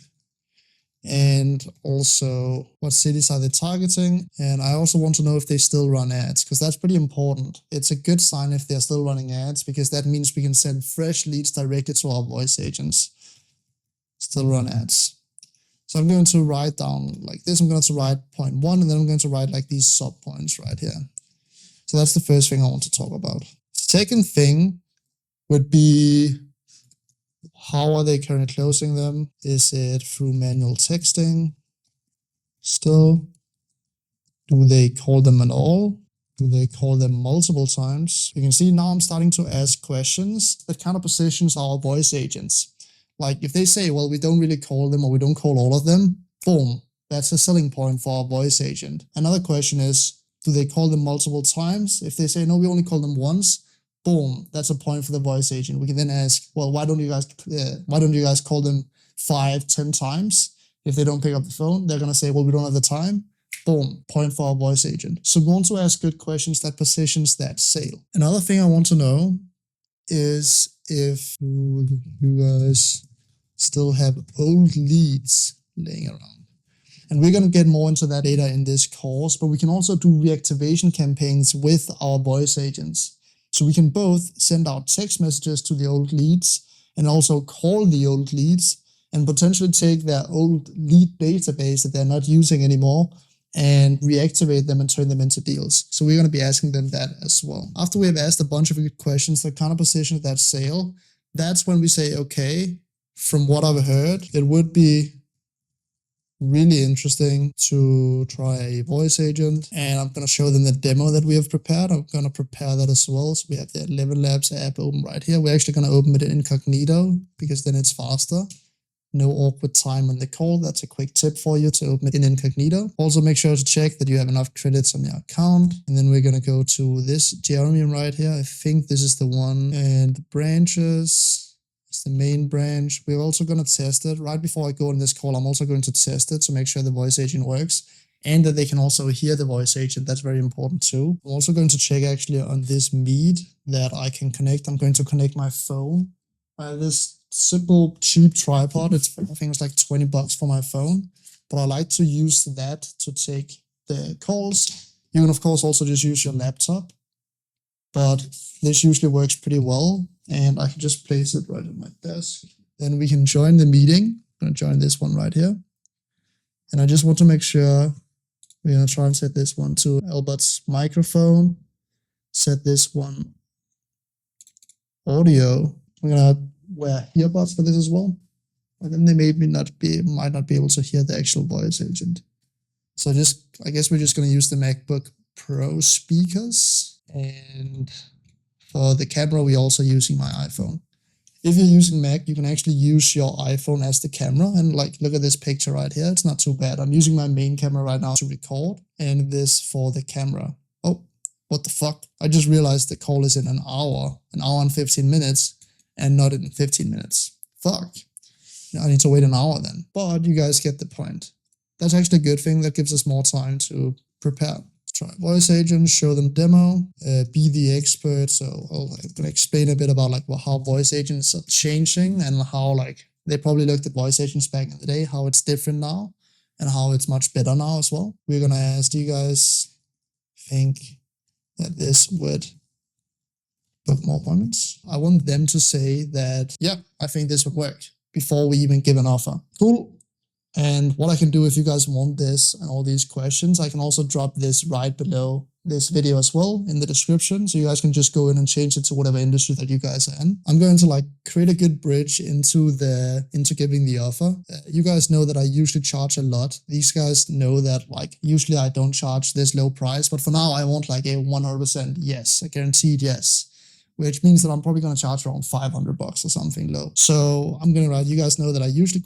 and also what cities are they targeting. And I also want to know if they still run ads, because that's pretty important. It's a good sign if they're still running ads, because that means we can send fresh leads directly to our voice agents. Still run ads. So I'm going to write down like this. I'm going to write point 1, and then I'm going to write like these sub points right here. So that's the first thing I want to talk about. Second thing would be, how are they currently closing them? Is it through manual texting? Still? Do they call them at all? Do they call them multiple times? You can see now I'm starting to ask questions that kind of positions our voice agents. Like if they say, well, we don't really call them or we don't call all of them, boom, that's a selling point for our voice agent. Another question is, do they call them multiple times? If they say, no, we only call them once, boom, that's a point for the voice agent. We can then ask, well, why don't you guys call them 5, 10 times? If they don't pick up the phone, they're going to say, well, we don't have the time. Boom, point for our voice agent. So we want to ask good questions that positions that sale. Another thing I want to know is if you guys still have old leads laying around. And we're going to get more into that data in this course, but we can also do reactivation campaigns with our voice agents. So we can both send out text messages to the old leads and also call the old leads and potentially take their old lead database that they're not using anymore and reactivate them and turn them into deals. So we're going to be asking them that as well. After we have asked a bunch of good questions that kind of position that sale, that's when we say, okay, from what I've heard, it would be really interesting to try a voice agent, and I'm going to show them the demo that we have prepared. I'm going to prepare that as well. So we have the 11 Labs app open right here. We're actually going to open it in incognito because then it's faster. No awkward time on the call. That's a quick tip for you to open it in incognito. Also make sure to check that you have enough credits on your account. And then we're going to go to this Jeremy right here. I think this is the one. And the branches, it's the main branch. We're also going to test it. Right before I go on this call, I'm also going to test it to make sure the voice agent works. and that they can also hear the voice agent. That's very important too. I'm also going to check actually on this Meet that I can connect. I'm going to connect my phone. This simple cheap tripod, I think it's like $20 for my phone, but I like to use that to take the calls. You can of course also just use your laptop, but this usually works pretty well, and I can just place it right on my desk. Then we can join the meeting. I'm going to join this one right here. And I just want to make sure we're going to try and set this one to Albert's microphone. Set this one audio. We're going to wear earbuds for this as well. And then they might not be able to hear the actual voice agent. So I guess we're just going to use the MacBook Pro speakers. And for the camera, we're also using my iPhone. If you're using Mac, you can actually use your iPhone as the camera, and like, look at this picture right here. It's not too bad. I'm using my main camera right now to record, and this for the camera. Oh, what the fuck? I just realized the call is in an hour and 15 minutes, and not in 15 minutes. Fuck. I need to wait an hour then. But you guys get the point. That's actually a good thing. That gives us more time to prepare. Try voice agents, show them demo, be the expert. So I'm gonna explain a bit about like how voice agents are changing, and how like they probably looked at voice agents back in the day, how it's different now, and how it's much better now as well. We're gonna ask, do you guys think that this would book more appointments? I want them to say that, yeah, I think this would work before we even give an offer. Cool. And what I can do, if you guys want this and all these questions, I can also drop this right below this video as well in the description. So you guys can just go in and change it to whatever industry that you guys are in. I'm going to like create a good bridge into giving the offer. You guys know that I usually charge a lot. These guys know that like usually I don't charge this low price, but for now I want like a 100% yes, a guaranteed yes, which means that I'm probably going to charge around $500 or something low. So I'm going to write, you guys know that I usually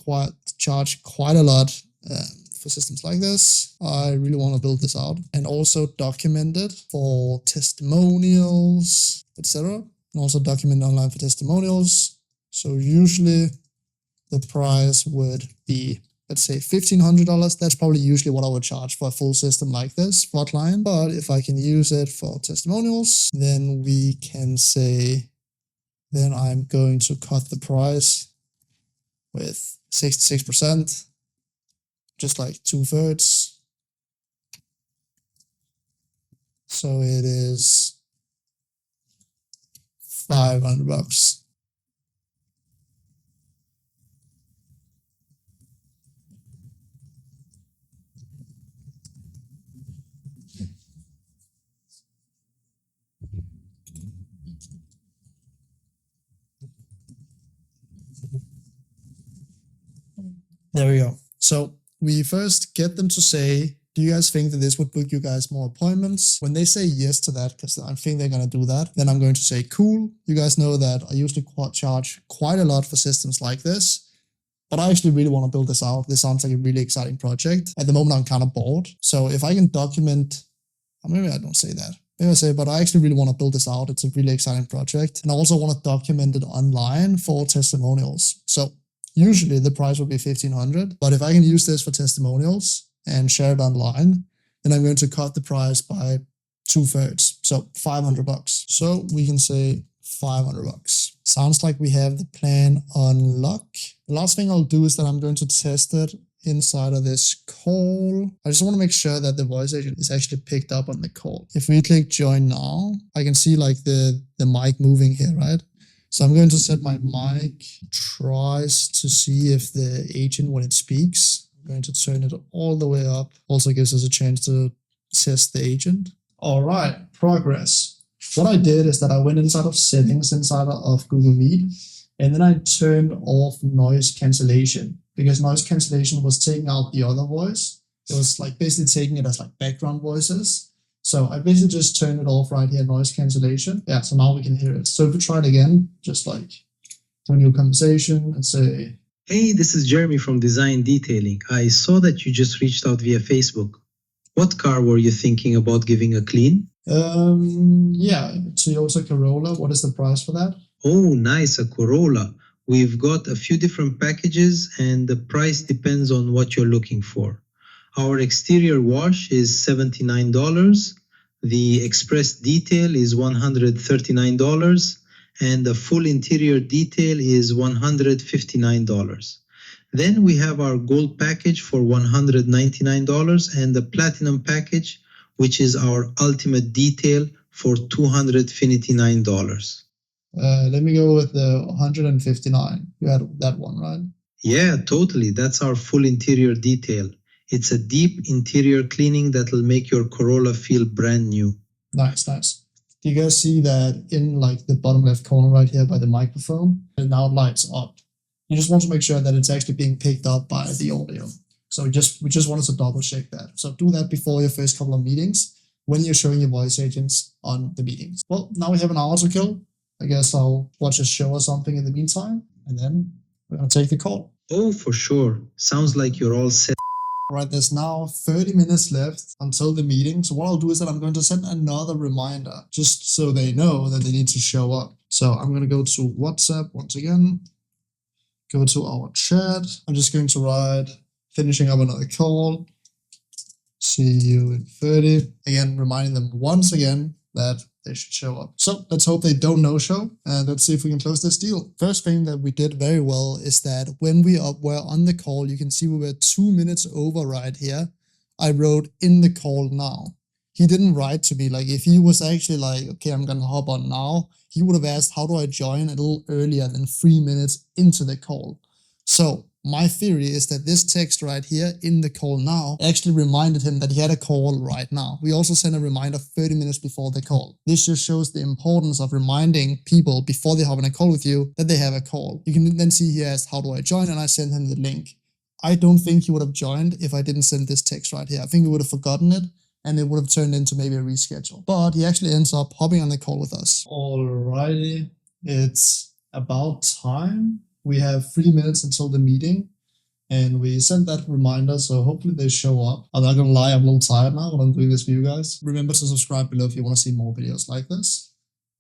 charge quite a lot for systems like this. I really want to build this out and also document it for testimonials, etc. And also document online for testimonials. So usually the price would be, let's say $1,500. That's probably usually what I would charge for a full system like this for a client. But if I can use it for testimonials, then we can say, then I'm going to cut the price with 66%, just like 2/3. So it is $500. There we go. So we first get them to say, do you guys think that this would book you guys more appointments? When they say yes to that, because I think they're going to do that, then I'm going to say, cool. You guys know that I usually charge quite a lot for systems like this, but I actually really want to build this out. This sounds like a really exciting project. At the moment, I'm kind of bored. So if I can document, maybe I don't say that. Maybe I say, but I actually really want to build this out. It's a really exciting project. And I also want to document it online for testimonials. So usually the price would be $1,500, but if I can use this for testimonials and share it online, then I'm going to cut the price by 2/3, so $500. So we can say $500. Sounds like we have the plan on lock. The last thing I'll do is that I'm going to test it inside of this call. I just want to make sure that the voice agent is actually picked up on the call. If we click join now, I can see like the mic moving here, right? So I'm going to set my mic, tries to see if the agent, when it speaks, I'm going to turn it all the way up. Also gives us a chance to test the agent. All right, progress. What I did is that I went inside of settings inside of Google Meet, and then I turned off noise cancellation, because noise cancellation was taking out the other voice. It was like basically taking it as like background voices. So I basically just turned it off right here, noise cancellation. Yeah, so now we can hear it. So if we try it again, just like to a new conversation and say, hey, this is Jeremy from Design Detailing. I saw that you just reached out via Facebook. What car were you thinking about giving a clean? Yeah, Toyota Corolla. What is the price for that? Oh, nice, a Corolla. We've got a few different packages and the price depends on what you're looking for. Our exterior wash is $79. The express detail is $139. And the full interior detail is $159. Then we have our gold package for $199 and the platinum package, which is our ultimate detail for $259. Let me go with the 159. You had that one, right? Yeah, totally. That's our full interior detail. It's a deep interior cleaning that will make your Corolla feel brand new. Nice, nice. Do you guys see that in like the bottom left corner right here by the microphone? It now lights up. You just want to make sure that it's actually being picked up by the audio. So we just wanted to double check that. So do that before your first couple of meetings when you're showing your voice agents on the meetings. Well, now we have an hour to kill. I guess I'll watch a show or something in the meantime, and then we're gonna take the call. Oh, for sure. Sounds like you're all set. Right, there's now 30 minutes left until the meeting. So what I'll do is that I'm going to send another reminder just so they know that they need to show up. So I'm going to go to WhatsApp once again, go to our chat. I'm just going to write, finishing up another call. See you in 30. Again, reminding them once again that they should show up. So let's hope they don't no-show, and let's see if we can close this deal. First thing that we did very well is that when we were on the call, you can see we were 2 minutes over right here. I wrote in the call now. He didn't write to me. Like if he was actually like, okay, I'm gonna hop on now, he would have asked, how do I join a little earlier than 3 minutes into the call? So my theory is that this text right here in the call now actually reminded him that he had a call right now. We also sent a reminder 30 minutes before the call. This just shows the importance of reminding people before they hop in a call with you that they have a call. You can then see he asked, how do I join? And I sent him the link. I don't think he would have joined if I didn't send this text right here. I think he would have forgotten it and it would have turned into maybe a reschedule. But he actually ends up hopping on the call with us. Alrighty, it's about time. We have 3 minutes until the meeting, and we sent that reminder, so hopefully they show up. I'm not gonna lie, I'm a little tired now, but I'm doing this for you guys. Remember to subscribe below if you want to see more videos like this.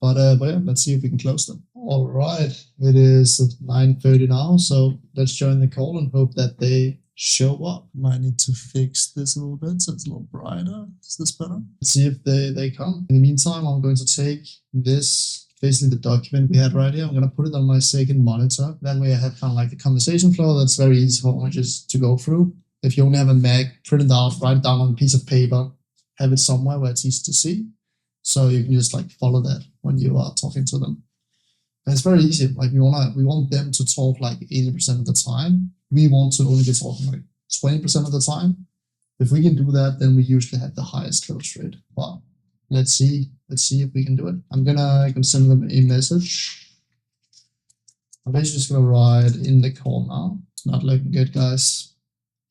But yeah, let's see if we can close them. All right, it is 9:30 now, so let's join the call and hope that they show up. Might need to fix this a little bit so it's a little brighter. Is this better? Let's see if they come. In the meantime, I'm going to take this, basically the document we had right here. I'm going to put it on my second monitor. That way I have kind of like the conversation flow that's very easy for me just to go through. If you only have a Mac, print it out, write it down on a piece of paper, have it somewhere where it's easy to see. So you can just like follow that when you are talking to them. And it's very easy. Like we want them to talk like 80% of the time. We want to only be talking like 20% of the time. If we can do that, then we usually have the highest close rate. But let's see if we can do it. I'm gonna send them a message. I'm basically just gonna write in the call now. It's not looking good, guys.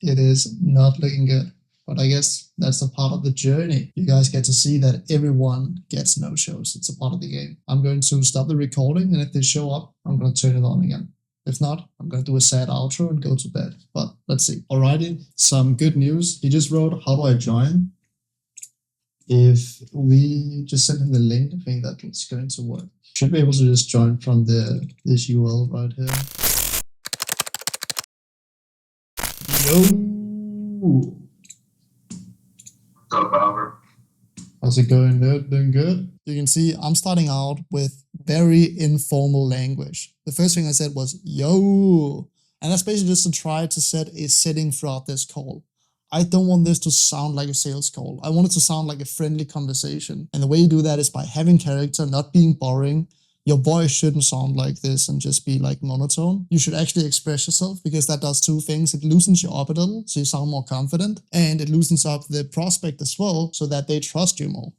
It is not looking good. But I guess that's a part of the journey. You guys get to see that everyone gets no-shows. It's a part of the game. I'm going to stop the recording, and if they show up, I'm going to turn it on again. If not, I'm going to do a sad outro and go to bed. But let's see. Alrighty, some good news. He just wrote, how do I join? If we just send him the link, I think that it's going to work. Should be able to just join from this URL right here. Yo! What's up, Albert? How's it going, dude? Doing good? You can see I'm starting out with very informal language. The first thing I said was, yo! And that's basically just to try to set a setting throughout this call. I don't want this to sound like a sales call. I want it to sound like a friendly conversation. And the way you do that is by having character, not being boring. Your voice shouldn't sound like this and just be like monotone. You should actually express yourself because that does two things. It loosens you up a little so you sound more confident, and it loosens up the prospect as well so that they trust you more.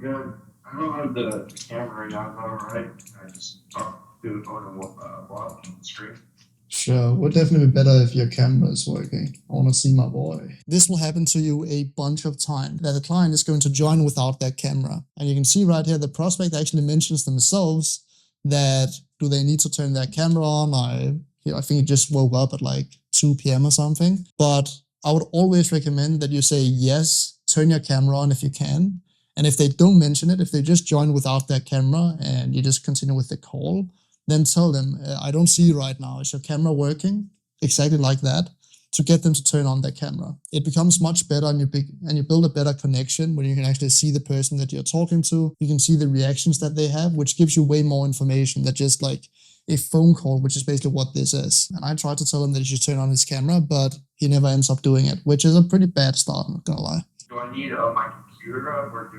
Good. I don't have the camera right now, alright? I just talk to it on the watch on the screen. Sure, would definitely be better if your camera is working. I want to see my boy. This will happen to you a bunch of times, that the client is going to join without their camera. And you can see right here, the prospect actually mentions themselves that do they need to turn their camera on? I think he just woke up at like 2 p.m. or something. But I would always recommend that you say yes, turn your camera on if you can. And if they don't mention it, if they just join without their camera and you just continue with the call, then tell them, I don't see you right now. Is your camera working? Exactly like that. to get them to turn on their camera. It becomes much better and you build a better connection when you can actually see the person that you're talking to. You can see the reactions that they have, which gives you way more information than just like a phone call, which is basically what this is. And I tried to tell him that he should turn on his camera, but he never ends up doing it, which is a pretty bad start, I'm not gonna lie. Do I need my computer up or is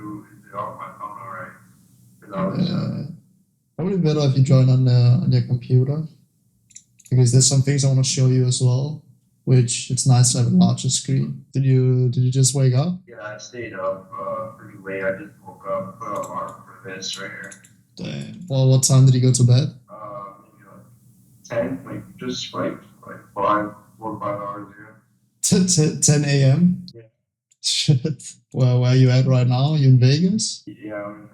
it off my phone alright? Probably better if you join on your computer, because there's some things I want to show you as well, which it's nice to have a larger screen. Did you just wake up? Yeah, I stayed up pretty late. I just woke up, put an alarm for this right here. Damn. Well, what time did you go to bed? Maybe like 10, like just like 4 or 5 hours ago. 10 a.m.? Yeah. Shit. Well, where are you at right now? You in Vegas? Yeah, I'm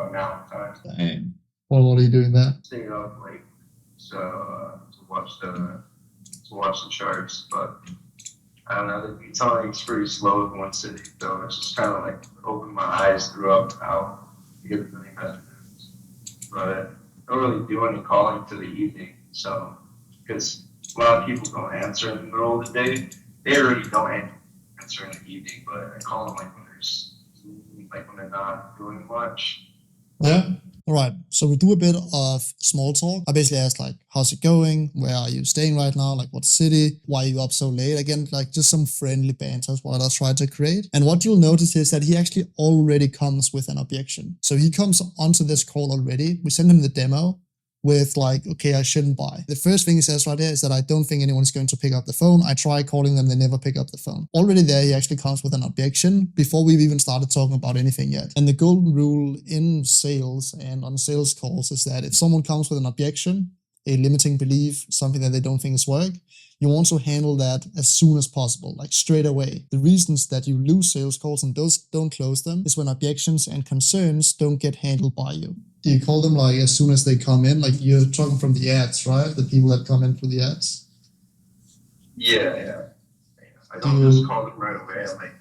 in Mountain Time. Damn. Well, what are you doing there? Stayed up late to watch the charts, but I don't know. The timing's pretty slow in one city, so it's just kind of like opened my eyes, threw up how to get as many messages. But I don't really do any calling to the evening, so because a lot of people don't answer in the middle of the day. They already don't answer in the evening, but I call them like when they're not doing much. Yeah. All right. So we do a bit of small talk. I basically ask like, how's it going? Where are you staying right now? Like what city? Why are you up so late? Again, like just some friendly banter is what I try to create. And what you'll notice is that he actually already comes with an objection. So he comes onto this call already. We send him the demo with like, okay, I shouldn't buy. The first thing he says right there is that I don't think anyone's going to pick up the phone. I try calling them, they never pick up the phone. Already there, he actually comes with an objection before we've even started talking about anything yet. And the golden rule in sales and on sales calls is that if someone comes with an objection, a limiting belief, something that they don't think is work, you want to handle that as soon as possible, like straight away. The reasons that you lose sales calls and those don't close them is when objections and concerns don't get handled by you. Do you call them like as soon as they come in? Like you're talking from the ads, right? The people that come in through the ads? Yeah. I don't just call them right away. Like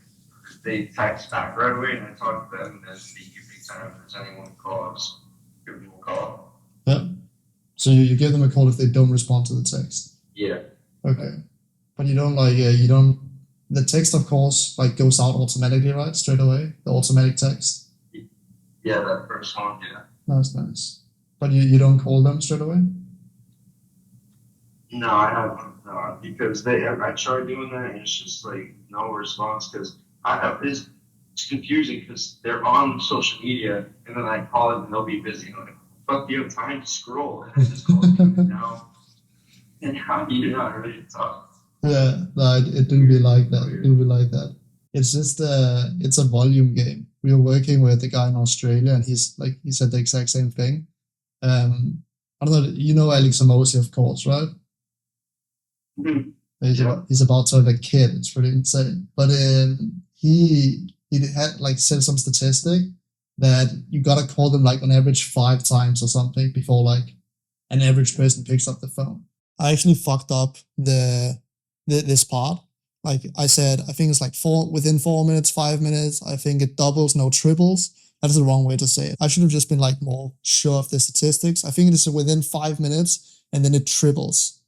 they text back right away and I talk to them, and then the evening time, if there's anyone who calls, give them a call. Yeah. So you give them a call if they don't respond to the text? Yeah. Okay. But you don't the text of course like goes out automatically, right? Straight away? The automatic text? Yeah, that first one, yeah. Nice. But you don't call them straight away? No, I haven't. No, because I tried doing that and it's just like no response because it's confusing because they're on social media and then I call them and they'll be busy. I'm like, fuck, you have time to scroll. And I just call them now. And how do you not ready to talk? Yeah, no, it do be like that. It's just it's a volume game. We were working with a guy in Australia and he said the exact same thing. I don't know, you know Alex Amosi, of course, right? Mm-hmm. He's about to have a kid. It's pretty insane. But he had like said some statistic that you gotta call them like on average 5 times or something before like an average person picks up the phone. I actually fucked up this part. Like I said, I think it's like within 4 minutes, 5 minutes. I think it doubles, no triples. That's the wrong way to say it. I should have just been like more sure of the statistics. I think it is within 5 minutes and then it triples.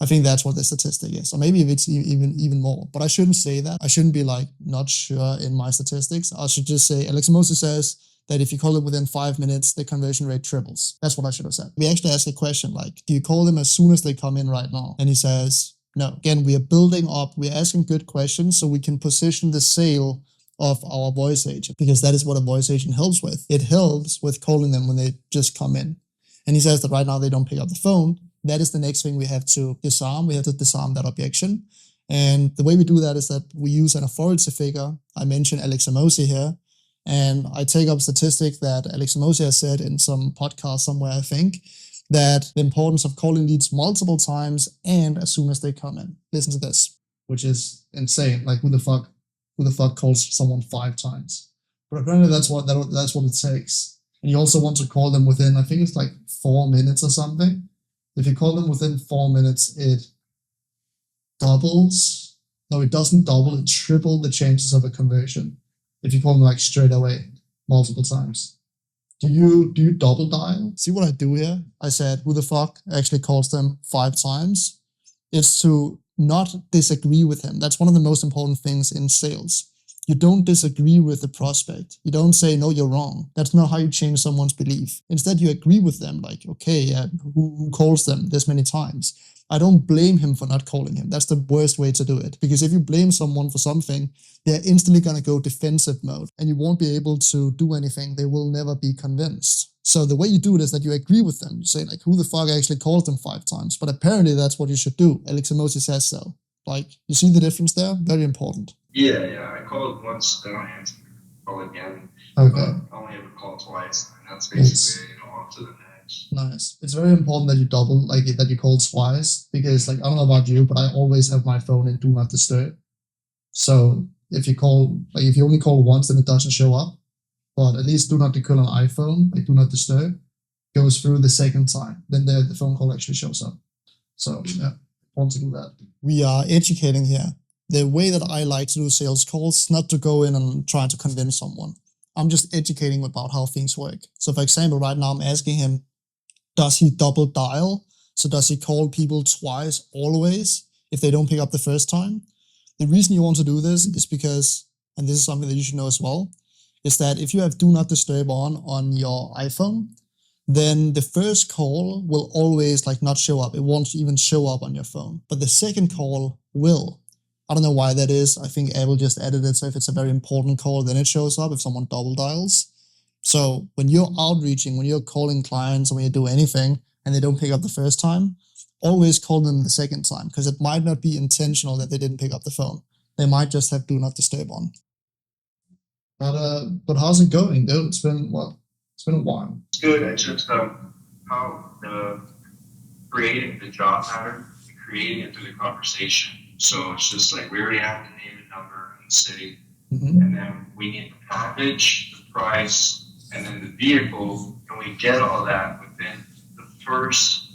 I think that's what the statistic is. Or maybe if it's even more. But I shouldn't say that. I shouldn't be like not sure in my statistics. I should just say Alex Moses says that if you call it within 5 minutes, the conversion rate triples. That's what I should have said. We actually asked a question like, do you call them as soon as they come in right now? And he says, no. Again, we are building up, we're asking good questions so we can position the sale of our voice agent because that is what a voice agent helps with. It helps with calling them when they just come in. And he says that right now they don't pick up the phone. That is the next thing we have to disarm. We have to disarm that objection. And the way we do that is that we use an authority figure. I mentioned Alex Amosi here. And I take up a statistic that Alex Amosi has said in some podcast somewhere, I think, that the importance of calling leads multiple times and as soon as they come in. Listen to this, which is insane. Like who the fuck calls someone 5 times? But apparently that's what it takes. And you also want to call them within, I think it's like 4 minutes or something. If you call them within 4 minutes, it doubles. No, it doesn't double, it triple the chances of a conversion. If you call them like straight away, multiple times. Do you double dial? See what I do here? I said, who the fuck actually calls them 5 times? It's to not disagree with him. That's one of the most important things in sales. You don't disagree with the prospect. You don't say, no, you're wrong. That's not how you change someone's belief. Instead, you agree with them, like, okay, who calls them this many times? I don't blame him for not calling him. That's the worst way to do it. Because if you blame someone for something, they're instantly going to go defensive mode and you won't be able to do anything. They will never be convinced. So the way you do it is that you agree with them. You say, like, who the fuck actually called them 5 times? But apparently that's what you should do. Alex Emoji says so. Like, you see the difference there? Very important. Yeah. I called once, then I answered. Call again. Okay. I only ever called twice, and that's basically on to the next. Nice. It's very important that you double, like that you call twice, because like I don't know about you, but I always have my phone in do not disturb. So if you call, like if you only call once, then it doesn't show up. But at least do not call on iPhone, like do not disturb, goes through the second time. Then the phone call actually shows up. So yeah, want to do that. We are educating here. The way that I like to do sales calls, not to go in and try to convince someone. I'm just educating about how things work. So for example, right now I'm asking him, does he double dial? So does he call people twice always if they don't pick up the first time? The reason you want to do this is because, and this is something that you should know as well, is that if you have do not disturb on your iPhone, then the first call will always like not show up. It won't even show up on your phone. But the second call will. I don't know why that is. I think Apple just added it. So if it's a very important call, then it shows up if someone double dials. So when you're outreaching, when you're calling clients, when you do anything and they don't pick up the first time, always call them the second time because it might not be intentional that they didn't pick up the phone. They might just have do not disturb on. But how's it going, dude? It's been what? It's been a while. It's good. It's just how creating the job pattern, creating it through the conversation. So it's just like we already have the name and number and the city, and then we need the package, the price, and then the vehicle, and we get all that within the first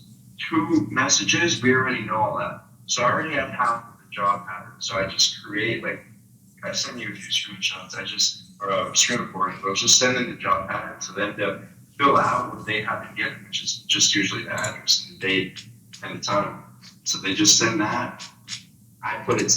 2 messages. We already know all that. So I already have half of the job pattern. So I just create I send you a few screenshots. Or screen recording. I was just sending the job pattern to them to fill out what they have to get, which is just usually the address and the date and the time. So they just send that. I put it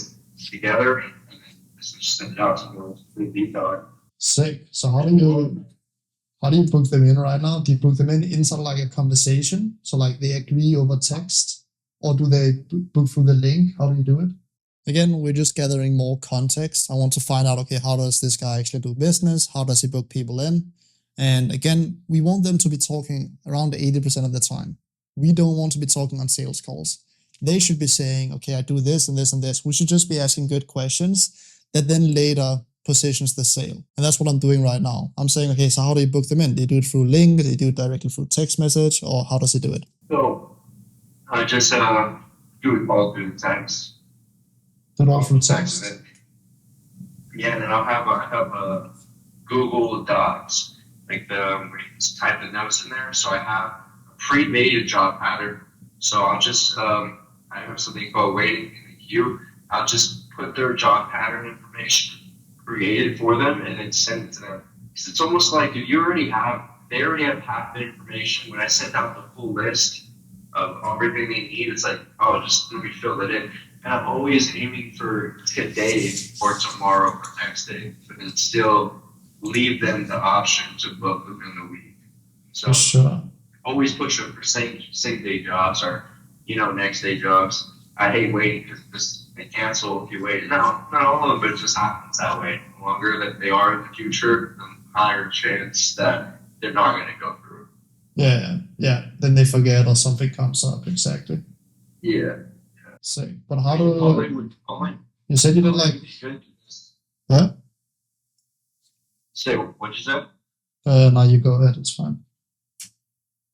together and then just send it out to the detail. Sick. So how do you book them in right now? Do you book them in inside like a conversation? So like they agree over text, or do they book through the link? How do you do it? Again, we're just gathering more context. I want to find out, okay, how does this guy actually do business? How does he book people in? And again, we want them to be talking around 80% of the time. We don't want to be talking on sales calls. They should be saying, okay, I do this and this and this. We should just be asking good questions that then later positions the sale. And that's what I'm doing right now. I'm saying, okay, so how do you book them in? Do you do it through link? Do you do it directly through text message? Or how does he do it? So I just do it all through text. Do it all through text? Yeah, and then I have a Google Docs, like where you just type the notes in there. So I have a pre-made job pattern. So I'll just, I have something called waiting in the queue. I'll just put their job pattern information created for them and then send it to them. Because it's almost like if they already have half the information. When I send out the full list of everything they need, it's like, oh, just let me fill it in. And I'm always aiming for today or tomorrow or next day, but then still leave them the option to book within the week. So for sure. Always push them for same day jobs or next day jobs. I hate waiting because they cancel if you wait. No, not all of them, but it just happens that way. The longer that they are in the future, the higher chance that they're not going to go through. Yeah. Then they forget or something comes up. Exactly. Yeah. Sick. But how do you said you did like? Huh? Say what'd you say? No, you go ahead. It's fine.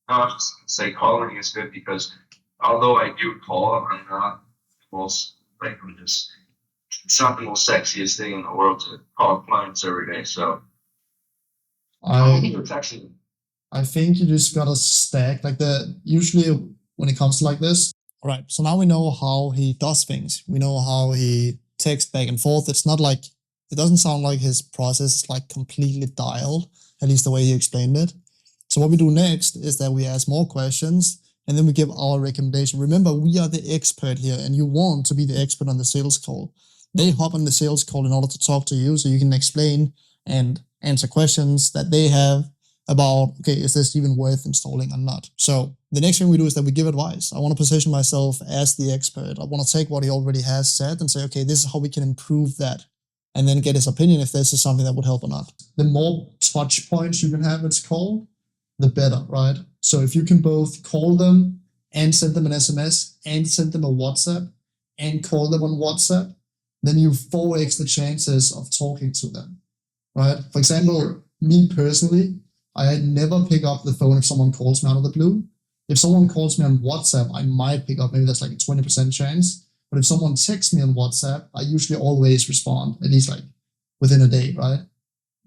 No, I was just gonna say calling is good because although I do call, I'm not the most it's not the most sexiest thing in the world to call clients every day. So I texting. I think you just gotta stack usually when it comes to like this. All right, so now we know how he does things. We know how he texts back and forth. It's not like, it doesn't sound like his process is like completely dialed, at least the way he explained it. So what we do next is that we ask more questions and then we give our recommendation. Remember, we are the expert here, and you want to be the expert on the sales call. They hop on the sales call in order to talk to you so you can explain and answer questions that they have about, okay, is this even worth installing or not? So the next thing we do is that we give advice. I want to position myself as the expert. I want to take what he already has said and say, okay, this is how we can improve that, and then get his opinion if this is something that would help or not. The more touch points you can have its call, the better, right? So if you can both call them and send them an SMS and send them a WhatsApp and call them on WhatsApp, then you 4x the chances of talking to them, right? For example, me personally, I never pick up the phone if someone calls me out of the blue. If someone calls me on WhatsApp, I might pick up, maybe that's like a 20% chance. But if someone texts me on WhatsApp, I usually always respond, at least like within a day, right?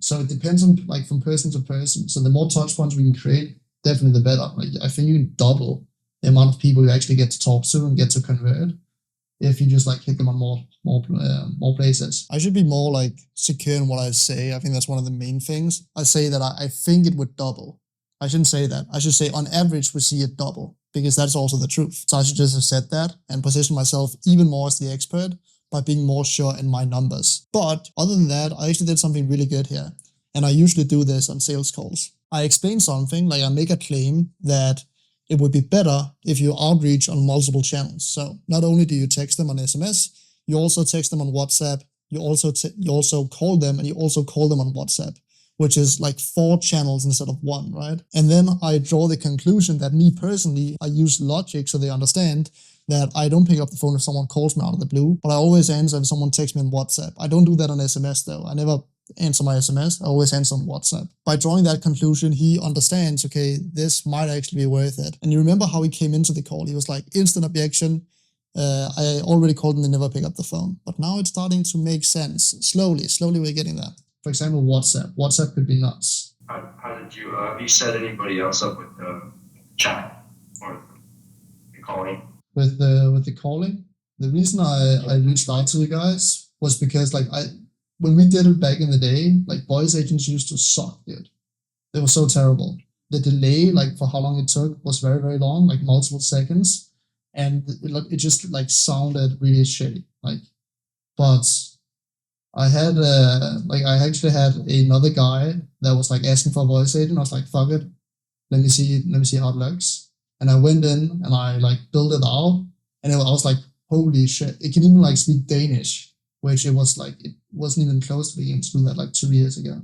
So it depends on like from person to person. So the more touch points we can create, definitely the better. Like I think you can double the amount of people you actually get to talk to and get to convert if you just like hit them on more places. I should be more like secure in what I say. I think that's one of the main things. I say that I think it would double. I shouldn't say that. I should say on average we see it double, because that's also the truth. So I should just have said that and position myself even more as the expert by being more sure in my numbers. But other than that, I actually did something really good here. And I usually do this on sales calls. I explain something, like I make a claim that it would be better if you outreach on multiple channels. So not only do you text them on SMS, you also text them on WhatsApp, you also call them, and you also call them on WhatsApp, which is like 4 channels instead of 1, right? And then I draw the conclusion that me personally, I use logic so they understand that I don't pick up the phone if someone calls me out of the blue, but I always answer if someone texts me on WhatsApp. I don't do that on SMS though. I never answer my SMS, I always answer on WhatsApp. By drawing that conclusion, he understands, okay, this might actually be worth it. And you remember how he came into the call? He was like, instant objection. I already called and they never pick up the phone. But now it's starting to make sense. Slowly we're getting there. For example, WhatsApp. WhatsApp could be nuts. How did you, have you set anybody else up with the chat or the calling? With the calling? The reason I reached out to you guys was because like when we did it back in the day, like voice agents used to suck, dude. They were so terrible. The delay, like for how long it took, was very, very long, like multiple seconds. And it just like sounded really shitty. Like, but I had I actually had another guy that was like asking for a voice agent. I was like, fuck it, let me see how it looks. And I went in and I like built it out, and I was like, holy shit, it can even like speak Danish, which it wasn't even close to being able to do that like 2 years ago.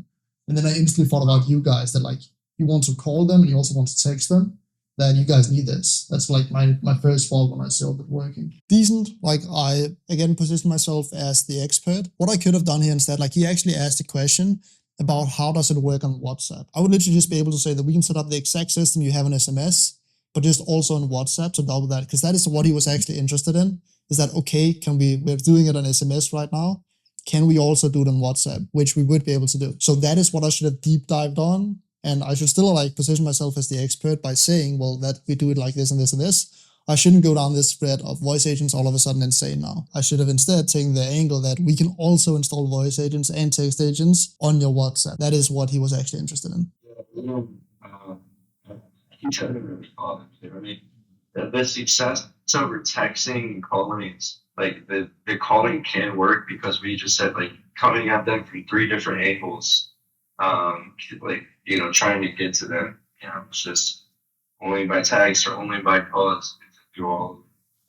And then I instantly thought about you guys, that like you want to call them and you also want to text them, that you guys need this. That's like my first thought when I saw it working. Decent, like I again positioned myself as the expert. What I could have done here instead, like he actually asked a question about how does it work on WhatsApp. I would literally just be able to say that we can set up the exact system you have in SMS, but just also on WhatsApp to double that, because that is what he was actually interested in. Is that okay, we're doing it on SMS right now, can we also do it on WhatsApp, which we would be able to do. So that is what I should have deep dived on, and I should still like position myself as the expert by saying, well, that we do it like this and this and this. I shouldn't go down this thread of voice agents all of a sudden insane now. I should have instead taken the angle that we can also install voice agents and text agents on your WhatsApp. That is what he was actually interested in. You try to really follow it. I mean, the success over texting and calling, like the calling can work because we just said like coming at them from 3 different angles, like, you know, trying to get to them, you know, it's just only by text or only by calls, do all.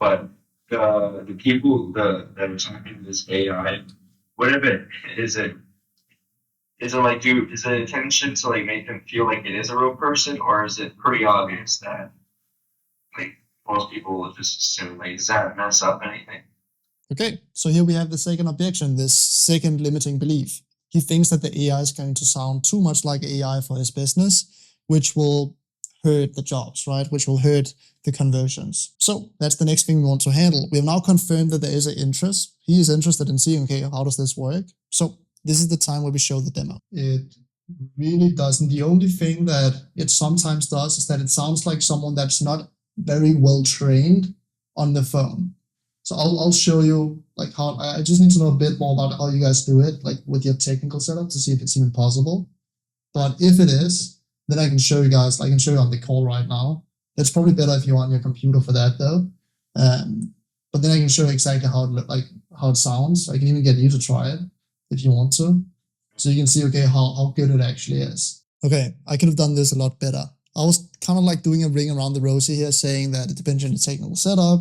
But the people that are talking to this AI, what if it is it like is the intention to like make them feel like it is a real person, or is it pretty obvious that like most people will just assume like, does that mess up anything? Okay, so here we have the second objection, this second limiting belief. He thinks that the AI is going to sound too much like AI for his business, which will hurt the jobs, right? Which will hurt the conversions. So that's the next thing we want to handle. We have now confirmed that there is an interest. He is interested in seeing, okay, how does this work? So this is the time where we show the demo. It really doesn't. The only thing that it sometimes does is that it sounds like someone that's not very well trained on the phone. So I'll show you like how, I just need to know a bit more about how you guys do it, like with your technical setup to see if it's even possible. But if it is, then I can show you guys, I can show you on the call right now. That's probably better if you're on your computer for that though. But then I can show you exactly how it sounds. I can even get you to try it if you want to. So you can see, okay, how good it actually is. Okay, I could have done this a lot better. I was kind of like doing a ring around the rosy here, saying that it depends on the technical setup.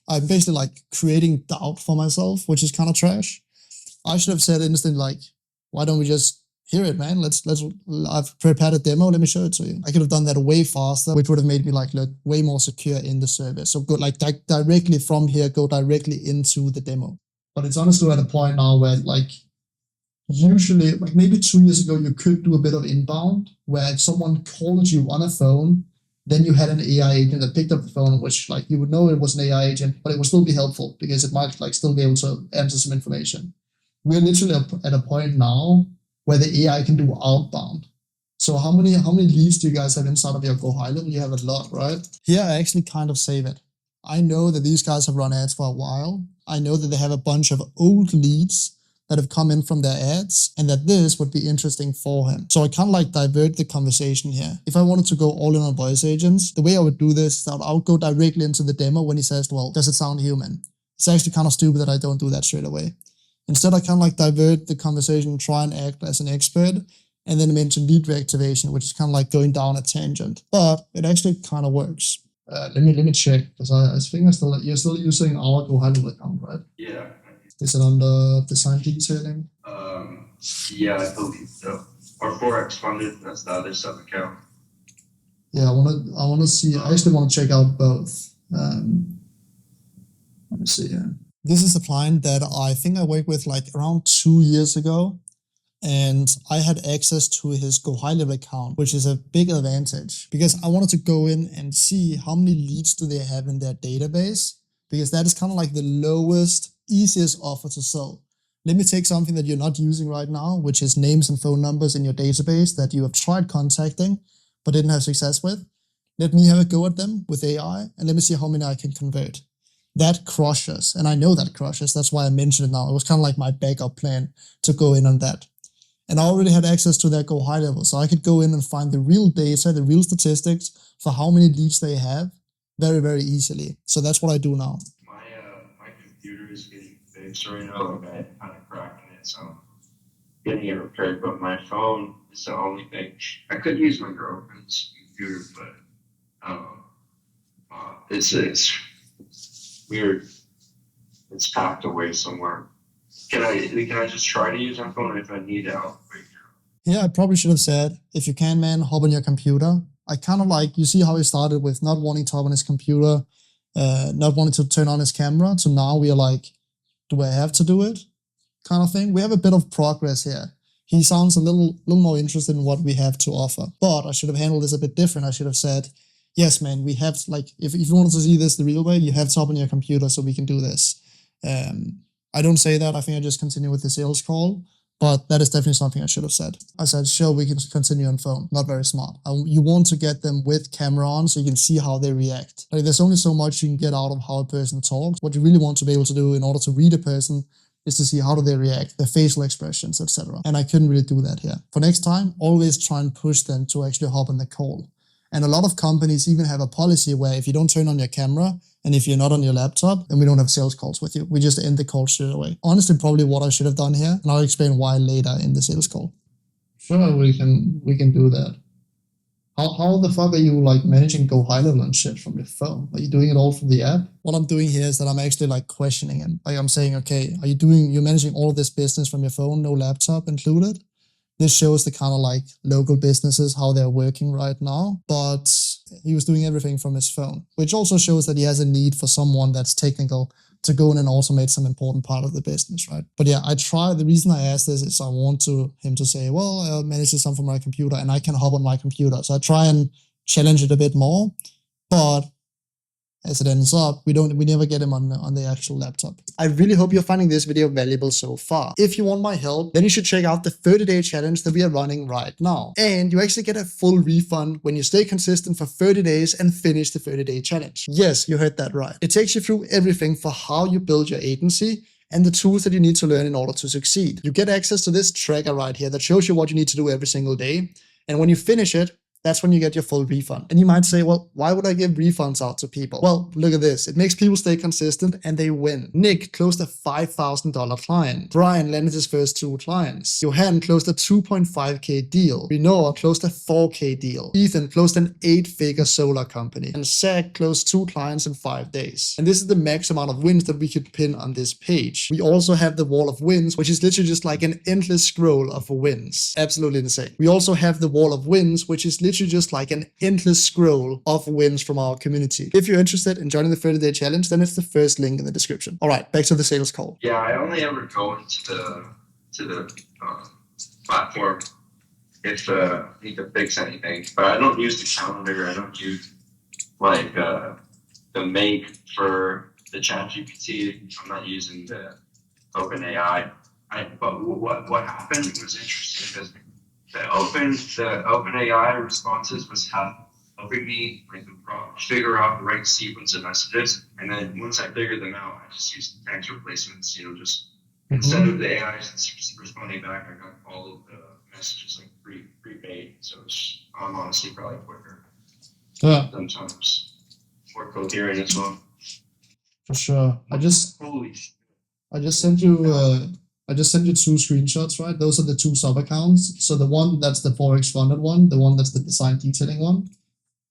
I'm basically like creating doubt for myself, which is kind of trash. I should have said instantly, like, why don't we just hear it, man? I've prepared a demo. Let me show it to you. I could have done that way faster, which would have made me like look way more secure in the service. So go like directly from here, go directly into the demo. But it's honestly at a point now where like, usually like maybe 2 years ago, you could do a bit of inbound where if someone called you on a phone, then you had an AI agent that picked up the phone, which like you would know it was an AI agent, but it would still be helpful because it might like still be able to answer some information. We're literally at a point now where the AI can do outbound. So how many leads do you guys have inside of your Go High Level? You have a lot, right? Here I actually kind of save it. I know that these guys have run ads for a while. I know that they have a bunch of old leads that have come in from their ads and that this would be interesting for him. So I kind of like divert the conversation here. If I wanted to go all in on voice agents, the way I would do this is that I'll go directly into the demo when he says, well, does it sound human? It's actually kind of stupid that I don't do that straight away. Instead, I kind of like divert the conversation, try and act as an expert, and then mention lead reactivation, which is kind of like going down a tangent. But it actually kind of works. Let me check, because I think you're still using our Go High Level account, right? Yeah. Is it under design detailing? Yeah, I believe so. Or Forex Funded, that's the other sub account. Yeah, I want to see. I actually want to check out both. Let me see here. This is a client that I think I worked with like around 2 years ago, and I had access to his Go High Level account, which is a big advantage because I wanted to go in and see how many leads do they have in their database, because that is kind of like the lowest, easiest offer to sell. Let me take something that you're not using right now, which is names and phone numbers in your database that you have tried contacting but didn't have success with. Let me have a go at them with AI, and let me see how many I can convert. That crushes, and I know that crushes. That's why I mentioned it now. It was kind of like my backup plan to go in on that. And I already had access to their Go High Level, so I could go in and find the real data, the real statistics for how many leads they have very, very easily. So that's what I do now. My computer is getting fixed right now. Like I'm kind of cracking it, so I'm getting it repaired. But my phone is the only thing. I could use my girlfriend's computer, but it's weird. It's packed away somewhere. Can I just try to use my phone if I need help right now? Yeah, I probably should have said, if you can, man, hop on your computer. I kind of like, you see how he started with not wanting to hop on his computer, not wanting to turn on his camera, to now we are like, do I have to do it? Kind of thing. We have a bit of progress here. He sounds a little more interested in what we have to offer. But I should have handled this a bit different. I should have said, yes, man, we have, like, if you wanted to see this the real way, you have to hop on your computer so we can do this. I don't say that. I think I just continue with the sales call, but that is definitely something I should have said. I said, sure, we can continue on phone. Not very smart. You want to get them with camera on so you can see how they react. Like, there's only so much you can get out of how a person talks. What you really want to be able to do in order to read a person is to see how do they react, their facial expressions, etc. And I couldn't really do that here. For next time, always try and push them to actually hop on the call. And a lot of companies even have a policy where if you don't turn on your camera and if you're not on your laptop, then we don't have sales calls with you. We just end the call straight away. Honestly, probably what I should have done here, and I'll explain why later in the sales call. Sure, we can do that. How the fuck are you like managing Go High Level and shit from your phone? Are you doing it all from the app? What I'm doing here is that I'm actually like questioning him. Like I'm saying, okay, you're managing all of this business from your phone, no laptop included? This shows the kind of like local businesses, how they're working right now. But he was doing everything from his phone, which also shows that he has a need for someone that's technical to go in and automate some important part of the business, right? But yeah, the reason I asked this is I want him to say, well, I'll manage this from my computer and I can hop on my computer. So I try and challenge it a bit more, but as it ends up, we never get him on the actual laptop. I really hope you're finding this video valuable so far. If you want my help, then you should check out the 30-day challenge that we are running right now. And you actually get a full refund when you stay consistent for 30 days and finish the 30-day challenge. Yes, you heard that right. It takes you through everything for how you build your agency and the tools that you need to learn in order to succeed. You get access to this tracker right here that shows you what you need to do every single day. And when you finish it, that's when you get your full refund. And you might say, well, why would I give refunds out to people? Well, look at this. It makes people stay consistent and they win. Nick closed a $5,000 client. Brian landed his first 2 clients. Johan closed a 2.5K deal. Renoa closed a 4K deal. Ethan closed an 8-figure solar company. And Zach closed 2 clients in 5 days. And this is the max amount of wins that we could pin on this page. We also have the wall of wins, which is literally just like an endless scroll of wins. Absolutely insane. We also have the wall of wins, which is literally just like an endless scroll of wins from our community. If you're interested in joining the 30-day challenge, then it's the first link in the description. All right, back to the sales call. Yeah, I only ever go into the platform if I need to fix anything, but I don't use the calendar. I don't use like the make for the ChatGPT. I'm not using the OpenAI. But what happened was interesting because the OpenAI responses was helping me like figure out the right sequence of messages, and then once I figured them out, I just used text replacements. Just instead of the AI responding back, I got all of the messages like pre-made. So I'm honestly probably quicker. Yeah. Sometimes more coherent as well. For sure. I just sent you 2 screenshots, right? Those are the 2 sub accounts. So the one that's the Forex funded one, the one that's the design detailing one.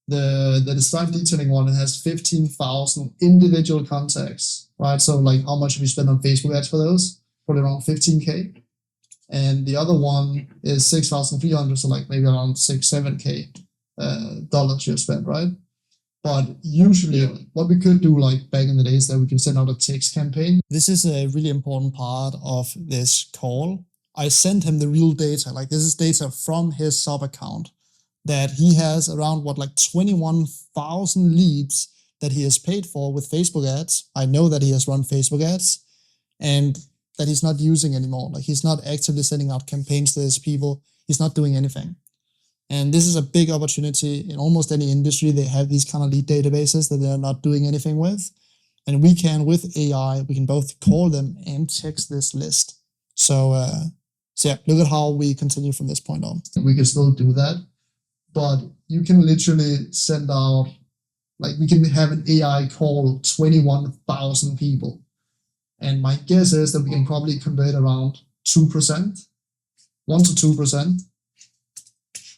The design detailing one has 15,000 individual contacts, right? So like how much have you spent on Facebook ads for those? Probably around 15K. And the other one is 6,300, so like maybe around 6-7K dollars you've spent, right? But usually what we could do like back in the days that we can send out a text campaign. This is a really important part of this call. I sent him the real data. Like this is data from his sub account that he has around like 21,000 leads that he has paid for with Facebook ads. I know that he has run Facebook ads and that he's not using anymore. Like he's not actively sending out campaigns to his people. He's not doing anything. And this is a big opportunity in almost any industry. They have these kind of lead databases that they're not doing anything with. And we can, with AI, we can both call them and text this list. So yeah, look at how we continue from this point on. We can still do that, but you can literally send out, like we can have an AI call 21,000 people. And my guess is that we can probably convert around 2%, 1 to 2%.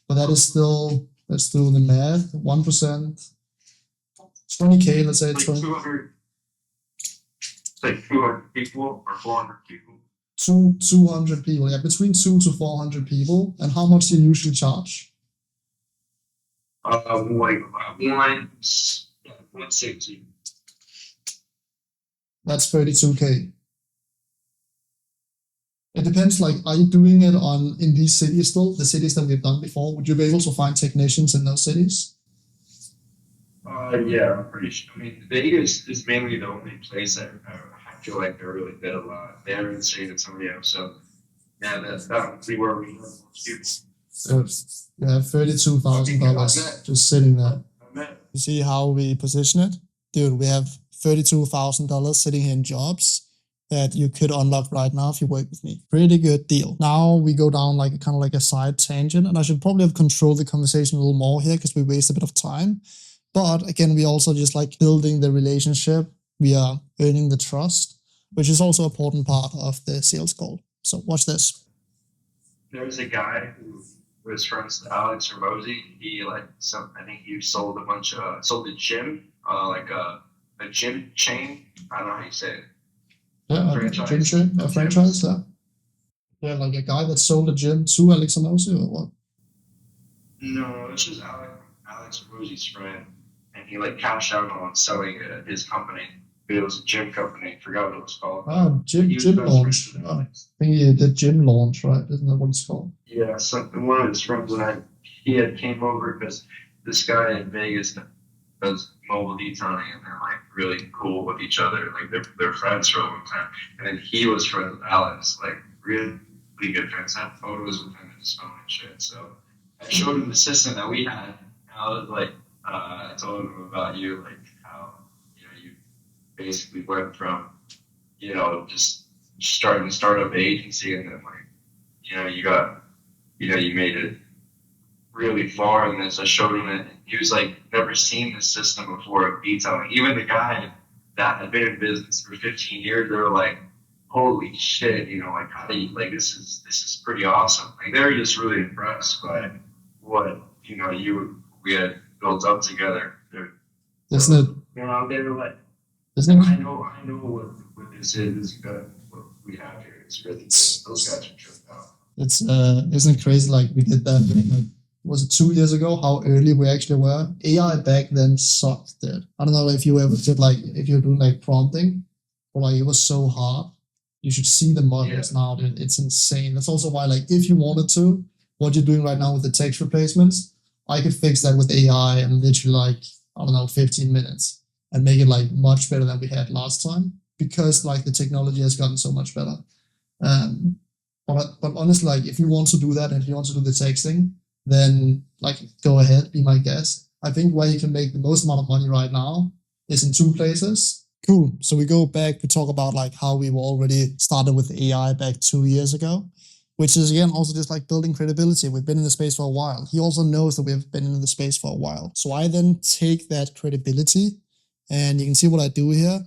But that is still, let's do the math, 1%, 20K, let's say. Like 200, like 200 people or 400 people? 200 people, yeah, between 200 to 400 people. And how much do you usually charge? Like 160. That's 32K. It depends, like, are you doing it in these cities still, the cities that we've done before? Would you be able to find technicians in those cities? Yeah, I'm pretty sure. I mean, Vegas is mainly the only place I feel like they're really good a lot. They haven't seen it somebody else, so yeah, that would be where we have students. So you have $32,000 just sitting there. You see how we position it? Dude, we have $32,000 sitting here in jobs that you could unlock right now if you work with me. Pretty good deal. Now we go down like kind of like a side tangent, and I should probably have controlled the conversation a little more here because we waste a bit of time. But again, we also just like building the relationship. We are earning the trust, which is also an important part of the sales call. So watch this. There's a guy who was friends with Alex Ramosi. He I think he sold sold a gym, like a gym chain. I don't know how you say it. Yeah, a franchise, yeah. Yeah, like a guy that sold a gym to Alex Ramosi or what? No, it's just Alex Ramosi's friend, and he cashed out on selling his company. It was a gym company. Forgot what it was called. Oh, gym launch. Oh, I think he did gym launch, right? Isn't that what it's called? Yeah, one of his friends he had came over because this guy in Vegas does mobile detailing, and they're really cool with each other. Like they're friends for a long time. And then he was friends with Alex, really good friends. Had photos with him in his phone and shit. So I showed him the system that we had. And I was I told him about you, how you basically went from just starting a startup agency, and then you got you made it really far in this. I showed him it. He was like, never seen this system before of detailing. Even the guy that had been in business for 15 years, they were like, holy shit, you know, like, how do you, like, this is pretty awesome. Like, they were just really impressed by what, you know, we had built up together. Isn't it? You know, they were like, Isn't it? I know what this is good. What we have here. It's really good. Those guys are tripped out. It's isn't it crazy? Like we did that thing, like, was it 2 years ago? How early we actually were. AI back then sucked, dude. I don't know if you ever did, like, if you're doing like prompting, or like it was so hard. You should see the models now, dude. It's insane. That's also why, like, if you wanted to, what you're doing right now with the text replacements, I could fix that with AI in literally like, I don't know, 15 minutes and make it like much better than we had last time, because like the technology has gotten so much better. But honestly, like, if you want to do that and if you want to do the texting, then like go ahead, be my guest. I think where you can make the most amount of money right now is in 2 places. Cool. So we go back, we talk about like how we were already started with AI back 2 years ago, which is again also just like building credibility. We've been in the space for a while. He also knows that we've been in the space for a while. So I then take that credibility, and you can see what I do here.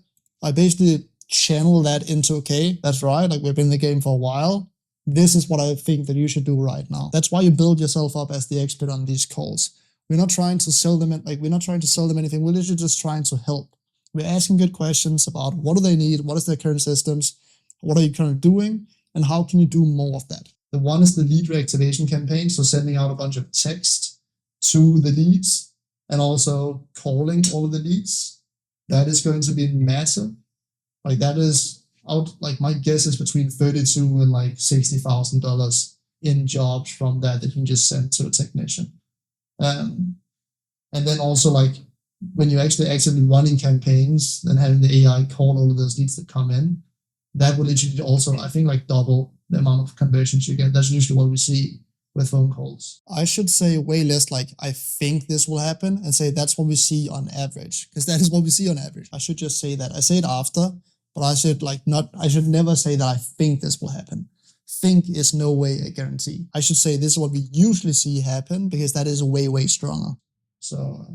I basically channel that into, okay, that's right, like we've been in the game for a while. This is what I think that you should do right now. That's why you build yourself up as the expert on these calls. We're not trying to sell them, we're not trying to sell them anything. We're literally just trying to help. We're asking good questions about what do they need, what is their current systems, what are you currently doing, and how can you do more of that. The one is the lead reactivation campaign, so sending out a bunch of text to the leads and also calling all of the leads. That is going to be massive. Like that is out, like my guess is between $32,000 and like $60,000 in jobs from that you can just send to a technician. And then also like when you're actually actively running campaigns, then having the AI call all of those leads that come in, that will literally also, I think, like double the amount of conversions you get. That's usually what we see with phone calls. I should say way less like I think this will happen and say that's what we see on average, because that is what we see on average. I should just say that. I say it after, but I should I should never say that I think this will happen. Think is no way a guarantee. I should say this is what we usually see happen, because that is way, way stronger. So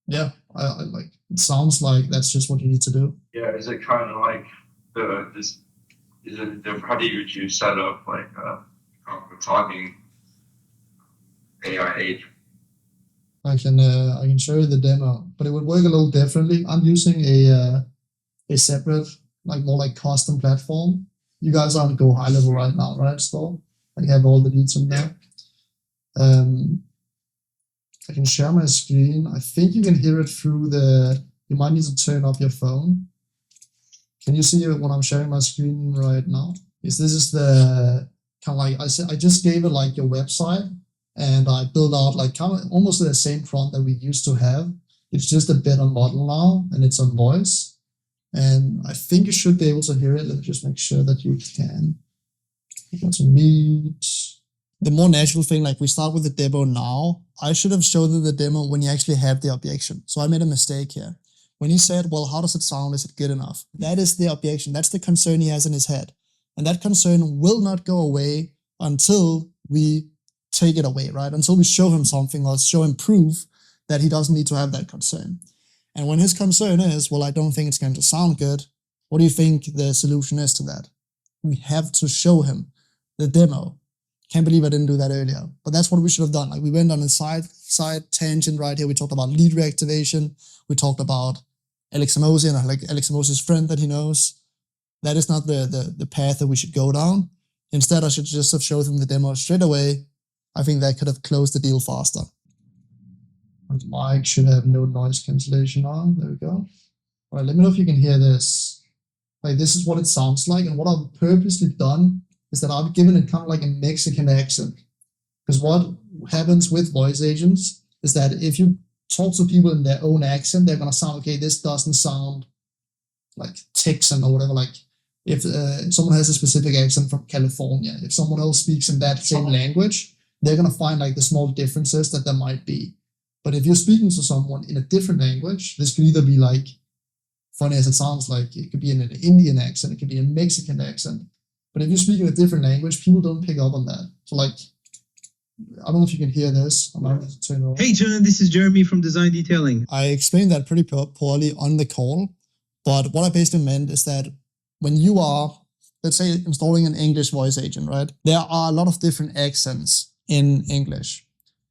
yeah, I like, it sounds like that's just what you need to do. Yeah, is it kind of like how do you set up like a talking AI agent? I can show you the demo, but it would work a little differently. I'm using a separate, like more like custom platform. You guys aren't Go high level right now, right? Still, I have all the leads in there. I can share my screen. I think you can hear it through you might need to turn off your phone. Can you see it when I'm sharing my screen right now? This is the kind of like, I just gave it like your website, and I built out like kind of almost the same prompt that we used to have. It's just a better model now, and it's on voice. And I think you should be able to hear it. Let me just make sure that you can. Go to meet. The more natural thing, like we start with the demo now. I should have showed you the demo when you actually have the objection. So I made a mistake here. When he said, well, how does it sound? Is it good enough? That is the objection. That's the concern he has in his head. And that concern will not go away until we take it away, right? Until we show him something or show him proof that he doesn't need to have that concern. And when his concern is, well, I don't think it's going to sound good, what do you think the solution is to that? We have to show him the demo. Can't believe I didn't do that earlier. But that's what we should have done. Like we went on a side tangent right here. We talked about lead reactivation. We talked about Alex Emosi and like Alex Emosi's friend that he knows. That is not the path that we should go down. Instead, I should just have showed him the demo straight away. I think that could have closed the deal faster. And the mic should have no noise cancellation on. There we go. All right, let me know if you can hear this. Like this is what it sounds like. And what I've purposely done is that I've given it kind of like a Mexican accent. Because what happens with voice agents is that if you talk to people in their own accent, they're going to sound, okay, this doesn't sound like Texan or whatever. Like if someone has a specific accent from California, if someone else speaks in that same language, they're going to find like the small differences that there might be. But if you're speaking to someone in a different language, this could either be like, funny as it sounds like, it could be in an Indian accent, it could be a Mexican accent. But if you speak in a different language, people don't pick up on that. So like, I don't know if you can hear this. I'm going to turn it off. Hey John, this is Jeremy from Design Detailing. I explained that pretty poorly on the call, but what I basically meant is that when you are, let's say, installing an English voice agent, right? There are a lot of different accents in English.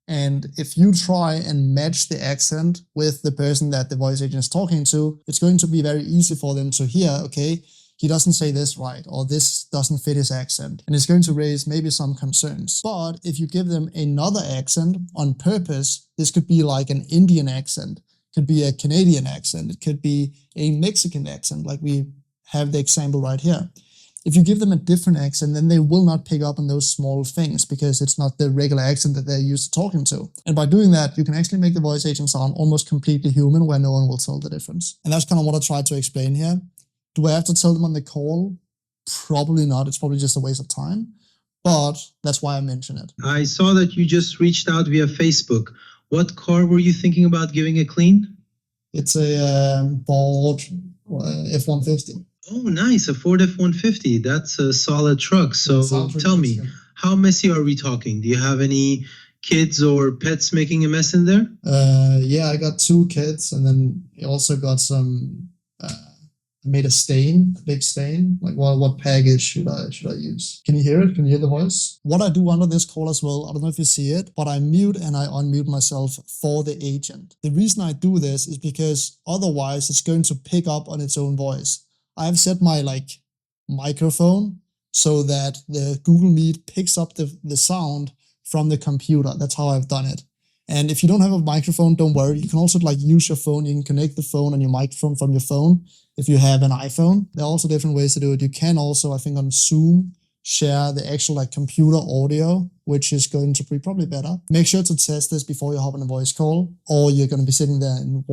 And if you try and match the accent with the person that the voice agent is talking to, it's going to be very easy for them to hear, okay, he doesn't say this right, or this doesn't fit his accent. And it's going to raise maybe some concerns. But if you give them another accent on purpose, this could be like an Indian accent, it could be a Canadian accent, it could be a Mexican accent, like we have the example right here. If you give them a different accent, then they will not pick up on those small things because it's not the regular accent that they're used to talking to. And by doing that, you can actually make the voice agent sound almost completely human where no one will tell the difference. And that's kind of what I tried to explain here. Do I have to tell them on the call? Probably not. It's probably just a waste of time. But that's why I mention it. I saw that you just reached out via Facebook. What car were you thinking about giving a clean? It's a Ford F-150. Oh, nice. A Ford F-150. That's a solid truck. So tell me, how messy are we talking? Do you have any kids or pets making a mess in there? Yeah, I got 2 kids, and then I also got some... I made a stain, a big stain. Like, what package should I use? Can you hear it? Can you hear the voice? What I do under this call as well, I don't know if you see it, but I mute and I unmute myself for the agent. The reason I do this is because otherwise it's going to pick up on its own voice. I've set my microphone so that the Google Meet picks up the sound from the computer. That's how I've done it. And if you don't have a microphone, don't worry. You can also use your phone. You can connect the phone and your microphone from your phone if you have an iPhone. There are also different ways to do it. You can also, I think on Zoom, share the actual computer audio, which is going to be probably better. Make sure to test this before you hop on a voice call, or you're going to be sitting there and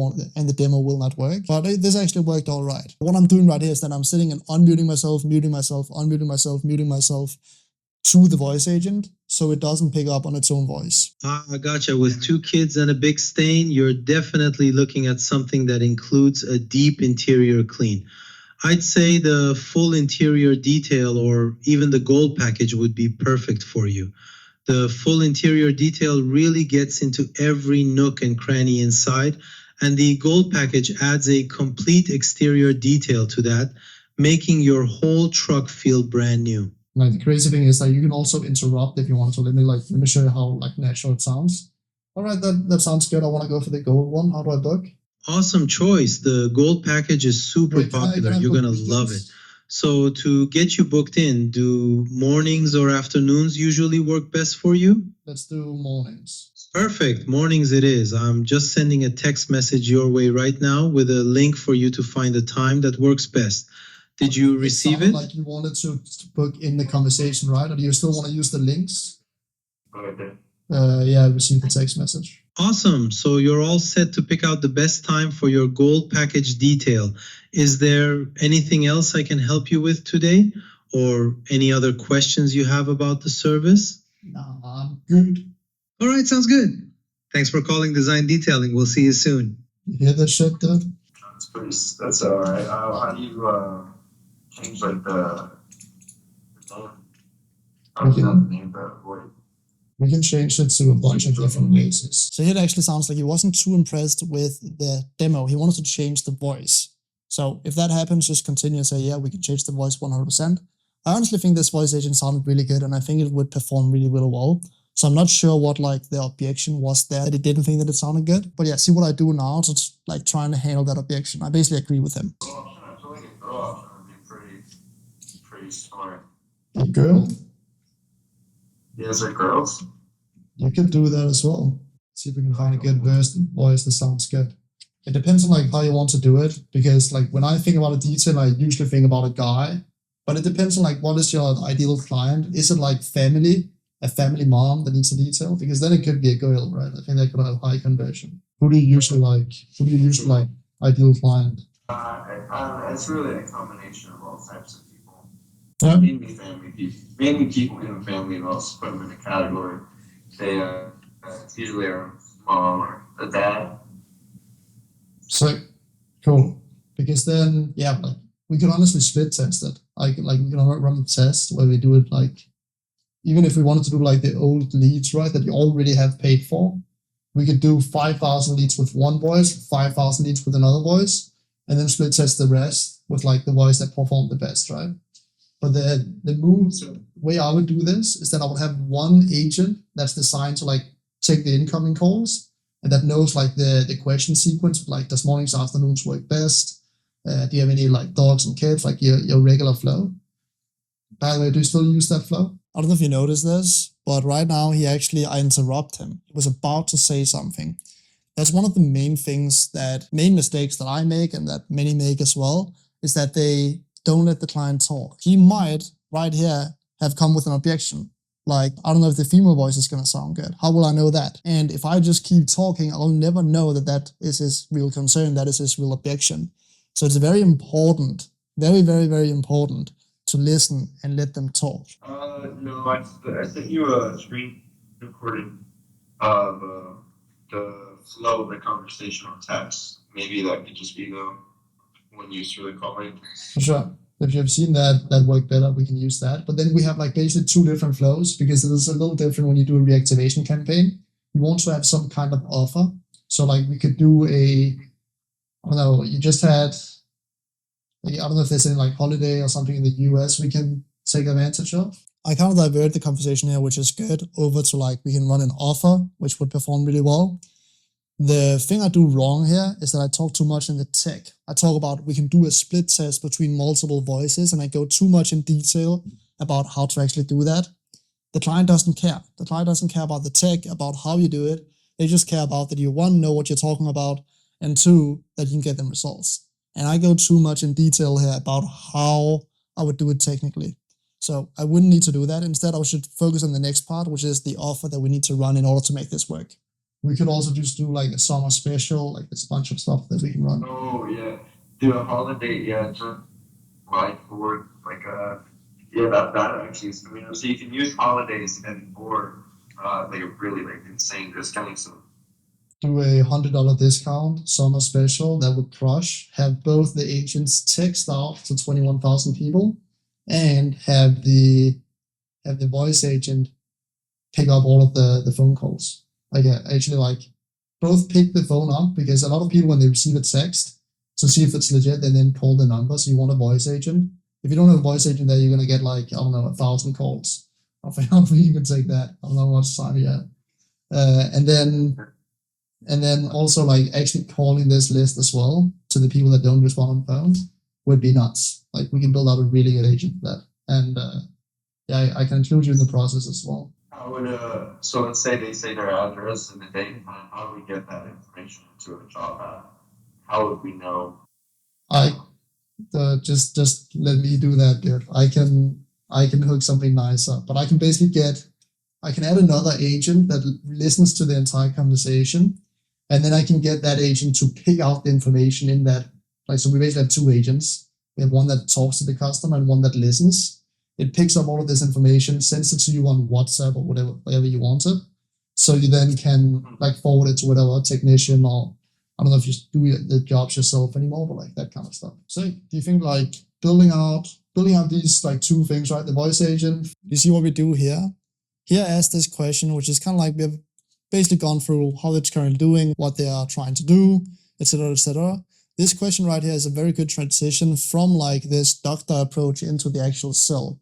the demo will not work. But this actually worked all right. What I'm doing right here is that I'm sitting and unmuting myself, muting myself, unmuting myself, muting myself to the voice agent, so it doesn't pick up on its own voice. I gotcha. With 2 kids and a big stain, you're definitely looking at something that includes a deep interior clean. I'd say the full interior detail or even the gold package would be perfect for you. The full interior detail really gets into every nook and cranny inside, and the gold package adds a complete exterior detail to that, making your whole truck feel brand new. Like, the crazy thing is that you can also interrupt if you want to. Let me show you how natural it sounds. All right, that sounds good. I want to go for the gold one. How do I book? Awesome choice. The gold package is super popular. You're going to love it. So to get you booked in, do mornings or afternoons usually work best for you? Let's do mornings. Perfect. Mornings it is. I'm just sending a text message your way right now with a link for you to find a time that works best. Did you receive it? Like you wanted to book in the conversation, right? Or do you still want to use the links? Okay. Yeah, I received the text message. Awesome. So you're all set to pick out the best time for your gold package detail. Is there anything else I can help you with today? Or any other questions you have about the service? No, I'm good. All right, sounds good. Thanks for calling Design Detailing. We'll see you soon. You hear that shit, dude? That's all right. How do you change the name? Not the name, but what? We can change it to a bunch of different places. So it actually sounds like he wasn't too impressed with the demo. He wanted to change the voice. So if that happens, just continue and say, yeah, we can change the voice 100%. I honestly think this voice agent sounded really good, and I think it would perform really, really well. So I'm not sure what the objection was there, that he didn't think that it sounded good. But yeah, see what I do now to trying to handle that objection. I basically agree with him. I feel like a girl option would be pretty smart. A girl? Yes, are girls? You could do that as well. See if we can find a good voice that sounds good. It depends on how you want to do it, because when I think about a detail, I usually think about a guy. But it depends on what is your ideal client. Is it family? A family mom that needs a detail? Because then it could be a girl, right? I think that could have high conversion. Who do you usually like? Who do you usually like? Ideal client? It's really a combination of all types of people. Yeah. Mainly family people. Mainly people in the family, and also put them in a category. They it's usually a mom or a dad. So cool. Because then, we can honestly split test it. We can run a test where we do it even if we wanted to do like the old leads, right, that you already have paid for, we could do 5,000 leads with one voice, 5,000 leads with another voice, and then split test the rest with like the voice that performed the best, right? But the way I would do this is that I would have one agent that's designed to like take the incoming calls and that knows like the question sequence, like does mornings, afternoons work best? Do you have any like dogs and kids, like your regular flow? By the way, do you still use that flow? I don't know if you noticed this, but right now I interrupt him. He was about to say something. That's one of the main mistakes that I make and that many make as well, is that they don't let the client talk. He might, right here, have come with an objection. Like, I don't know if the female voice is going to sound good. How will I know that? And if I just keep talking, I'll never know that that is his real concern, that is his real objection. So it's very important, very, very, very important to listen and let them talk. No, I sent you a screen recording of the flow of the conversation on text. Maybe that could just be the one used for the calling. For sure. If you have seen that work better, we can use that. But then we have like basically two different flows, because it is a little different when you do a reactivation campaign. You want to have some kind of offer. So like we could do I don't know, you just had, I don't know if there's any like holiday or something in the US we can take advantage of. I kind of divert the conversation here, which is good, over to like we can run an offer, which would perform really well. The thing I do wrong here is that I talk too much in the tech. I talk about we can do a split test between multiple voices, and I go too much in detail about how to actually do that. The client doesn't care. The client doesn't care about the tech, about how you do it. They just care about that you, one, know what you're talking about, and two, that you can get them results. And I go too much in detail here about how I would do it technically. So I wouldn't need to do that. Instead, I should focus on the next part, which is the offer that we need to run in order to make this work. We could also just do like a summer special, like there's a bunch of stuff that we can run. Oh yeah, do a holiday, yeah, to like for like that actually is, so you can use holidays and or like really like insane discounts. So do a $100 discount summer special that would crush. Have both the agents text out to 21,000 people, and have the voice agent pick up all of the phone calls. Like actually like both pick the phone up, because a lot of people when they receive a text to see if it's legit, they then call the number. So you want a voice agent. If you don't have a voice agent there, you're gonna get like, I don't know, 1,000 calls. I don't think you can take that. I don't know how much time you have. And then also like actually calling this list as well to the people that don't respond on phone would be nuts. Like we can build out a really good agent for that. And yeah, I can include you in the process as well. how would so let's say they say their address and the date and time, how do we get that information to a job ad? How would we know? Just let me do that, dude. I can hook something nice up, but I can basically I can add another agent that listens to the entire conversation, and then I can get that agent to pick out the information in that. Like, so we basically have two agents. We have one that talks to the customer and one that listens. It picks up all of this information, sends it to you on WhatsApp or whatever you want it. So you then can like forward it to whatever technician, or I don't know if you do the jobs yourself anymore, but like that kind of stuff. So do you think like building out these like two things, right? The voice agent. You see what we do here? Here I asked this question, which is kind of like we have basically gone through how it's currently doing, what they are trying to do, etc., etc. This question right here is a very good transition from like this doctor approach into the actual cell.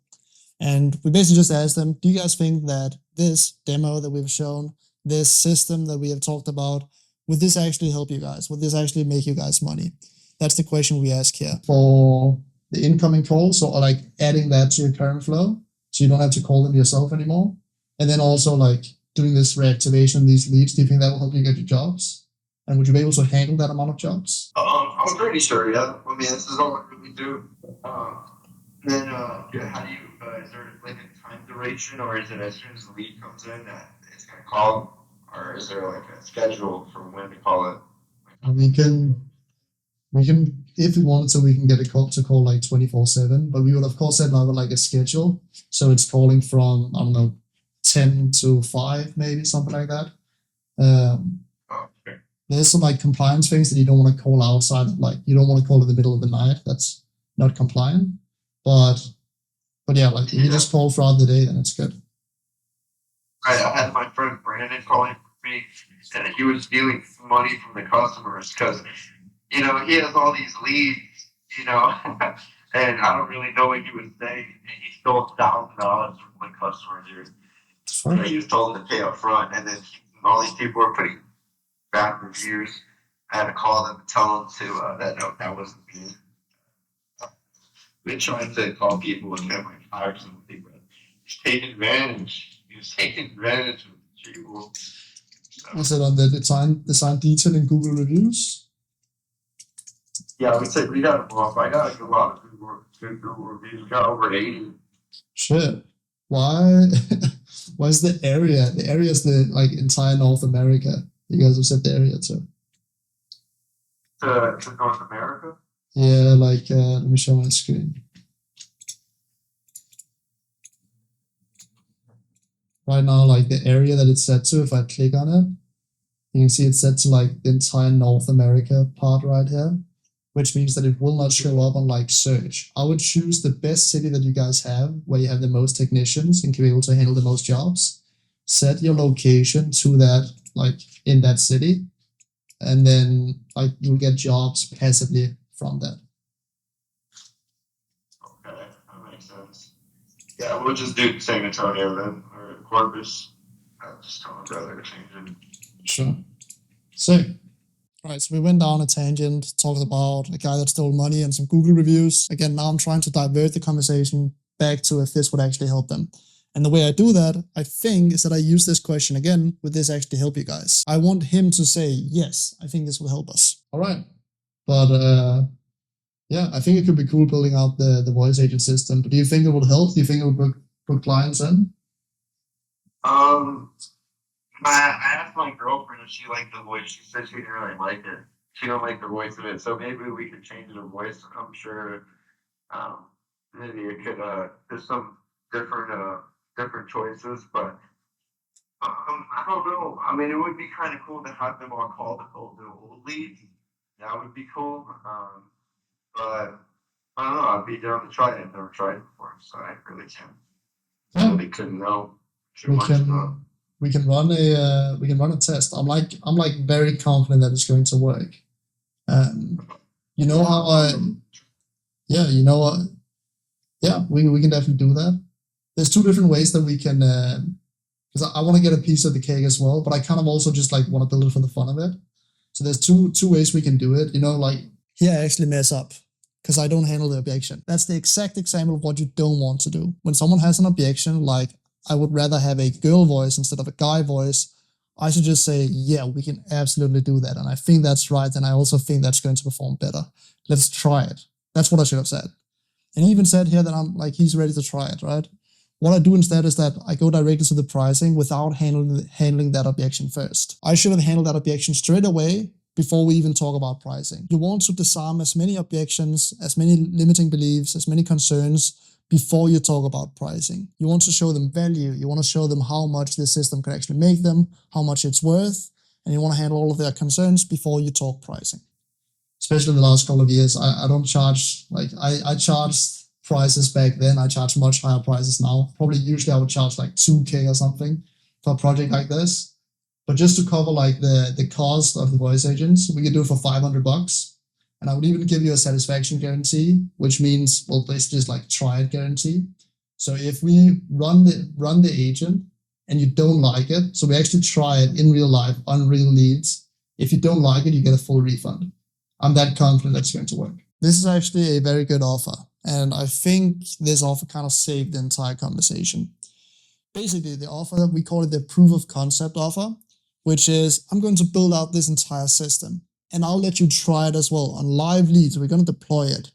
And we basically just asked them, do you guys think that this demo that we've shown, this system that we have talked about, would this actually help you guys? Would this actually make you guys money? That's the question we ask here. For the incoming calls, or like adding that to your current flow, so you don't have to call them yourself anymore. And then also like doing this reactivation, these leads, do you think that will help you get your jobs? And would you be able to handle that amount of jobs? I'm pretty sure, yeah. I mean, this is all I really do. Then, how do you, is there like a time duration, or is it as soon as the lead comes in that it's going to call? Or is there like a schedule for when to call it? We can, if we wanted to, we can get a call to call like 24/7, but we would of course set like a schedule. So it's calling from, I don't know, 10 to 5, maybe something like that. Okay. There's some like compliance things that you don't want to call outside, like you don't want to call in the middle of the night. That's not compliant. But yeah, like if you just call throughout the day, then it's good. I had my friend Brandon calling me, and he was stealing money from the customers because, he has all these leads, and I don't really know what he was saying. And he stole $1,000 from one customer, dude. He was told to pay up front, and then all these people were putting bad reviews. I had to call them and tell them to that no, that wasn't me. Been trying to call people and get my fire something, but he's taking advantage. He was taking advantage of people. Was it on the design detail in Google reviews? Yeah, I would say we got them off. I got a lot of Google reviews. We got over 80. Shit. Why? Why is the area? The area is the like entire North America. You guys have said the area too. To North America? Yeah, like let me show my screen. Right now, like the area that it's set to, if I click on it, you can see it's set to like the entire North America part right here, which means that it will not show up on like search. I would choose the best city that you guys have, where you have the most technicians and can be able to handle the most jobs. Set your location to that, like in that city, and then like you'll get jobs passively from that. Okay, that makes sense. Yeah, we'll just do San Antonio then, or Corpus. I'll just tell my brother to change it. Sure. So, right, so we went down a tangent, talked about a guy that stole money and some Google reviews. Again, now I'm trying to divert the conversation back to if this would actually help them. And the way I do that, I think, is that I use this question again, would this actually help you guys? I want him to say, yes, I think this will help us. All right. But yeah, I think it could be cool building out the voice agent system. But do you think it would help? Do you think it would put clients in? I asked my girlfriend if she liked the voice. She said she didn't really like it. She don't like the voice of it. So maybe we could change the voice. I'm sure maybe it could there's some different choices, but I don't know. I mean, it would be kind of cool to have them on call the old leads. That would be cool. But I don't know. I'd be down to try it. I've never tried it before, so I really can't. I really couldn't know too much about. We can run a test. I'm like very confident that it's going to work. You know how we can definitely do that. There's two different ways that we can because I want to get a piece of the cake as well, but I kind of also just like want to build it for the fun of it. So there's two ways we can do it. Like here I actually mess up because I don't handle the objection. That's the exact example of what you don't want to do. When someone has an objection, like I would rather have a girl voice instead of a guy voice, I should just say, yeah, we can absolutely do that. And I think that's right. And I also think that's going to perform better. Let's try it. That's what I should have said. And he even said here that I'm like, he's ready to try it, right? What I do instead is that I go directly to the pricing without handling that objection first. I should have handled that objection straight away before we even talk about pricing. You want to disarm as many objections, as many limiting beliefs, as many concerns before you talk about pricing. You want to show them value. You want to show them how much this system can actually make them, how much it's worth, and you want to handle all of their concerns before you talk pricing. Especially in the last couple of years, I don't charge, like I charged prices back then. I charge much higher prices now. Probably usually I would charge like 2K or something for a project like this. But just to cover like the cost of the voice agents, we could do it for $500. And I would even give you a satisfaction guarantee, which means, well, basically just like try it guarantee. So if we run the agent and you don't like it, so we actually try it in real life on real leads. If you don't like it, you get a full refund. I'm that confident that's going to work. This is actually a very good offer. And I think this offer kind of saved the entire conversation. Basically, the offer, we call it the proof of concept offer, which is I'm going to build out this entire system. And I'll let you try it as well on live leads. We're going to deploy it.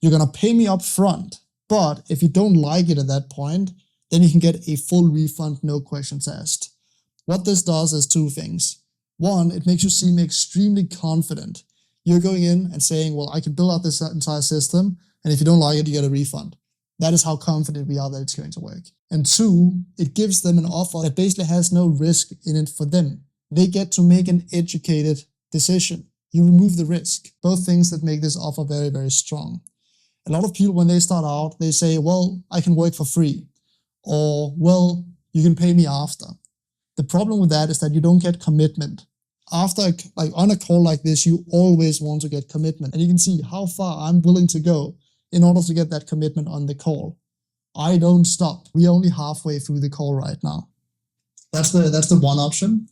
You're going to pay me up front. But if you don't like it at that point, then you can get a full refund, no questions asked. What this does is two things. One, it makes you seem extremely confident. You're going in and saying, well, I can build out this entire system. And if you don't like it, you get a refund. That is how confident we are that it's going to work. And two, it gives them an offer that basically has no risk in it for them. They get to make an educated decision. You remove the risk. Both things that make this offer very, very strong. A lot of people, when they start out, they say, well, I can work for free. Or, well, you can pay me after. The problem with that is that you don't get commitment. After, like on a call like this, you always want to get commitment. And you can see how far I'm willing to go in order to get that commitment on the call. I don't stop. We're only halfway through the call right now. That's the one option.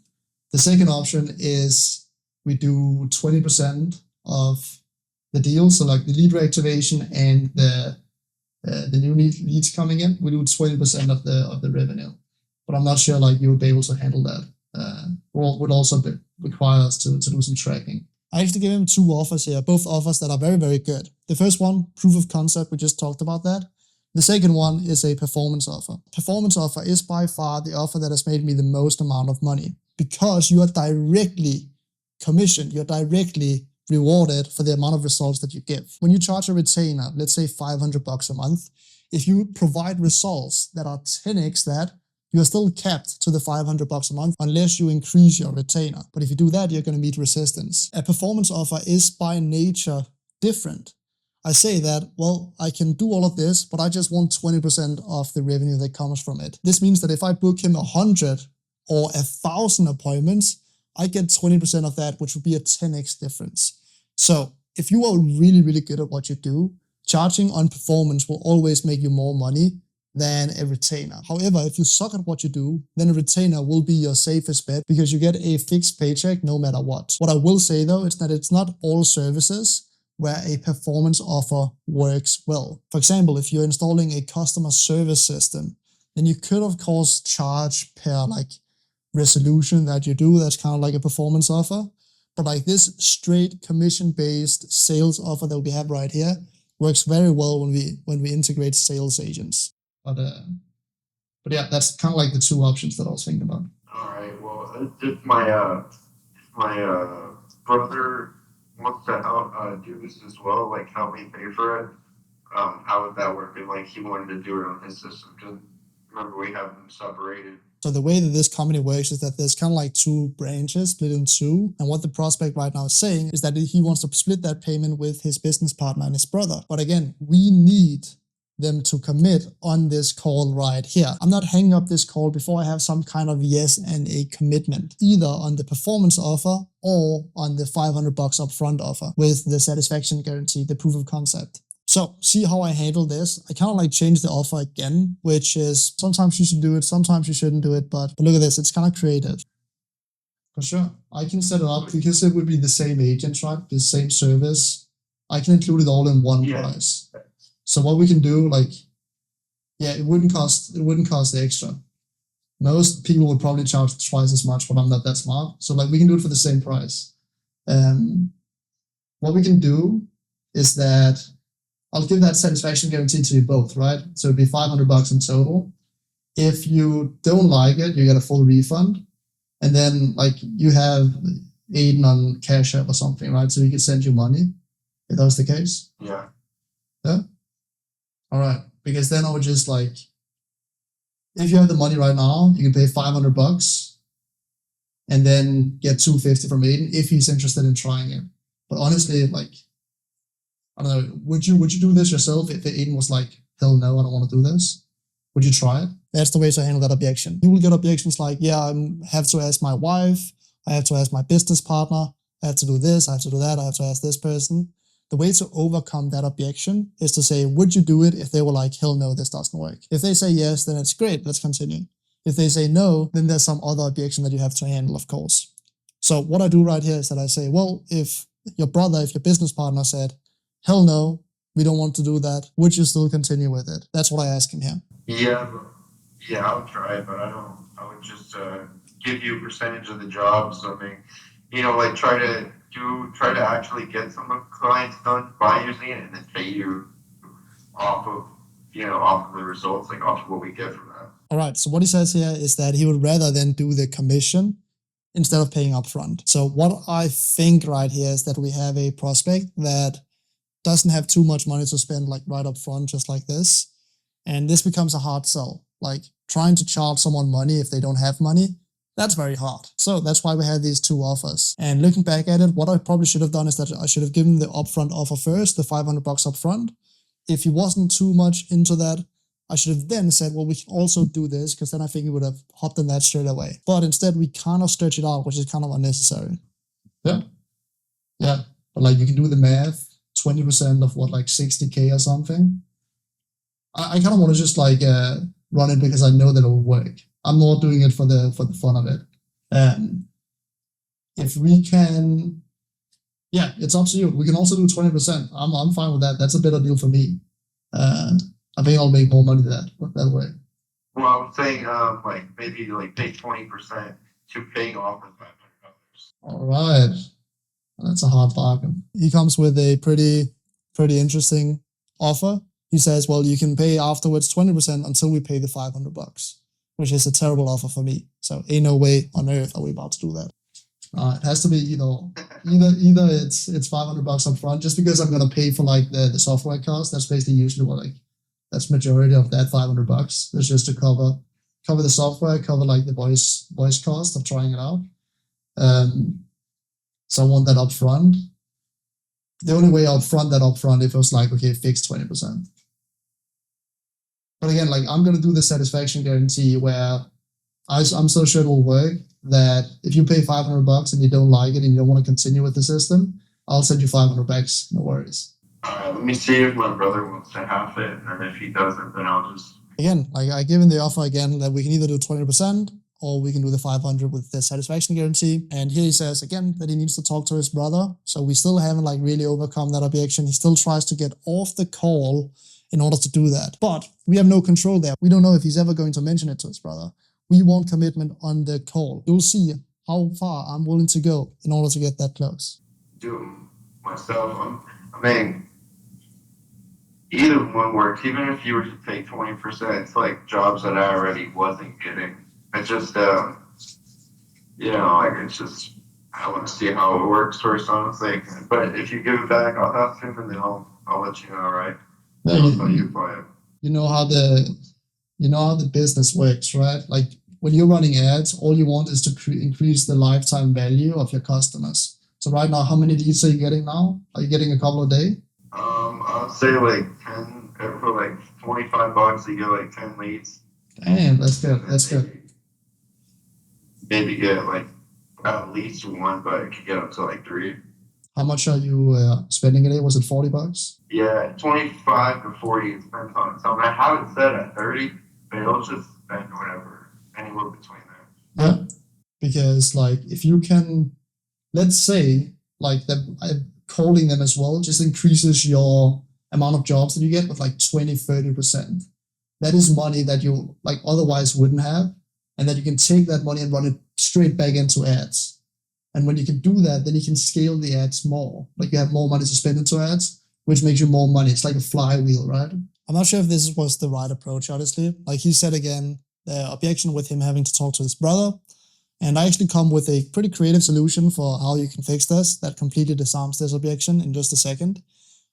The second option is we do 20% of the deal. So like the lead reactivation and the new leads coming in, we do 20% of the revenue. But I'm not sure like you would be able to handle that. Would also require us to do some tracking. I actually gave him two offers here, both offers that are very, very good. The first one, proof of concept, we just talked about that. The second one is a performance offer. Performance offer is by far the offer that has made me the most amount of money because you are directly commissioned, you're directly rewarded for the amount of results that you give. When you charge a retainer, let's say $500 a month, if you provide results that are 10x that, you are still capped to the $500 a month unless you increase your retainer. But if you do that, you're going to meet resistance. A performance offer is by nature different. I say that, well, I can do all of this, but I just want 20% of the revenue that comes from it. This means that if I book him 100 or 1,000 appointments, I get 20% of that, which would be a 10x difference. So if you are really, really good at what you do, charging on performance will always make you more money than a retainer. However, if you suck at what you do, then a retainer will be your safest bet because you get a fixed paycheck no matter what. What I will say though is that it's not all services where a performance offer works well. For example, if you're installing a customer service system, then you could of course charge per like resolution that you do. That's kind of like a performance offer. But like this straight commission-based sales offer that we have right here works very well when we integrate sales agents. But yeah, that's kind of like the two options that I was thinking about. All right. Well, if my brother wants to help do this as well, like help me pay for it, how would that work? If like he wanted to do it on his system, because remember we have them separated. So the way that this company works is that there's kind of like two branches split in two. And what the prospect right now is saying is that he wants to split that payment with his business partner and his brother. But again, we need them to commit on this call right here. I'm not hanging up this call before I have some kind of yes and a commitment, either on the performance offer or on the $500 upfront offer with the satisfaction guarantee, the proof of concept. So see how I handle this. I kind of like change the offer again, which is sometimes you should do it, sometimes you shouldn't do it, but look at this, it's kind of creative. For sure, I can set it up because it would be the same agent, right? The same service. I can include it all in one price. So what we can do, like, yeah, it wouldn't cost extra. Most people would probably charge twice as much, but I'm not that smart. So like we can do it for the same price. What we can do is that I'll give that satisfaction guarantee to you both, right? So it'd be $500 in total. If you don't like it, you get a full refund. And then like you have Aiden on Cash App or something, right? So he can send you money. If that was the case. Yeah. Yeah. All right. Because then I would just like, if you have the money right now, you can pay $500 and then get $250 from Aiden if he's interested in trying it. But honestly, like, I don't know, would you do this yourself if Aiden was like, hell no, I don't want to do this? Would you try it? That's the way to handle that objection. You will get objections like, yeah, I have to ask my wife, I have to ask my business partner, I have to do this, I have to do that, I have to ask this person. The way to overcome that objection is to say, would you do it if they were like, hell no, this doesn't work? If they say yes, then it's great, let's continue. If they say no, then there's some other objection that you have to handle, of course. So what I do right here is that I say, well, if your brother, if your business partner said, hell no, we don't want to do that, would you still continue with it? That's what I ask him here. Yeah, I would try it, but I would just give you a percentage of the jobs. I mean, you know, like try to actually get some clients done by using it and then pay you off of the results, like off of what we get from that. All right, so what he says here is that he would rather then do the commission instead of paying upfront. So what I think right here is that we have a prospect that doesn't have too much money to spend like right up front, just like this. And this becomes a hard sell. Like trying to charge someone money if they don't have money, that's very hard. So that's why we have these two offers. And looking back at it, what I probably should have done is that I should have given the upfront offer first, the $500 upfront. If he wasn't too much into that, I should have then said, well, we can also do this, because then I think we would have hopped on that straight away. But instead, we kind of stretch it out, which is kind of unnecessary. Yeah. Yeah. But like you can do the math, 20% of what, like 60K or something. I kind of want to just like run it because I know that it will work. I'm not doing it for the fun of it. If we can, yeah, it's up to you. We can also do 20%. I'm fine with that. That's a better deal for me. I think I'll make more money that way. Well, I would say like maybe like pay 20% to paying off with $500. All right, that's a hard bargain. He comes with a pretty interesting offer. He says, well, you can pay afterwards 20% until we pay the $500, which is a terrible offer for me. So ain't no way on earth are we about to do that. It has to be, either it's $500 up front, just because I'm gonna pay for like the software cost. That's basically usually what that's majority of that $500. It's just to cover the software, cover like the voice cost of trying it out. So I want that up front. The only way I'd front that up front if it was like, okay, fixed 20%. But again, like I'm gonna do the satisfaction guarantee where I'm so sure it will work that if you pay $500 and you don't like it and you don't want to continue with the system, I'll send you $500 back. No worries. Let me see if my brother wants to have it, and if he doesn't, then I'll just... Again, like I give him the offer again that we can either do 20% or we can do the 500 with the satisfaction guarantee. And here he says again that he needs to talk to his brother. So we still haven't like really overcome that objection. He still tries to get off the call in order to do that. But we have no control there. We don't know if he's ever going to mention it to his brother. We want commitment on the call. You'll see how far I'm willing to go in order to get that close. Do myself. I mean, either one works. Even if you were to take 20%, it's like jobs that I already wasn't getting. It's just, like it's just, I want to see how it works first, honestly. But if you give it back, I'll ask him, and then I'll let you know, right? You know how the business works, right? Like when you're running ads, all you want is to increase the lifetime value of your customers. So right now, how many leads are you getting now? Are you getting a couple a day? I'd say like 10, for like $25, you get like 10 leads. Damn, that's good. That's good. Maybe get like at least one, but it could get up to like 3. How much are you spending a day? Was it $40? Yeah, 25 to 40. It depends on it. So I have it set at 30, but it'll just spend whatever, anywhere between there. Yeah, because like if you can, let's say like calling them as well just increases your amount of jobs that you get with like 20-30%. That is money that you like otherwise wouldn't have, and that you can take that money and run it straight back into ads. And when you can do that, then you can scale the ads more. Like you have more money to spend into ads, which makes you more money. It's like a flywheel, right? I'm not sure if this was the right approach, honestly. Like he said again, the objection with him having to talk to his brother. And I actually come with a pretty creative solution for how you can fix this that completely disarms this objection in just a second.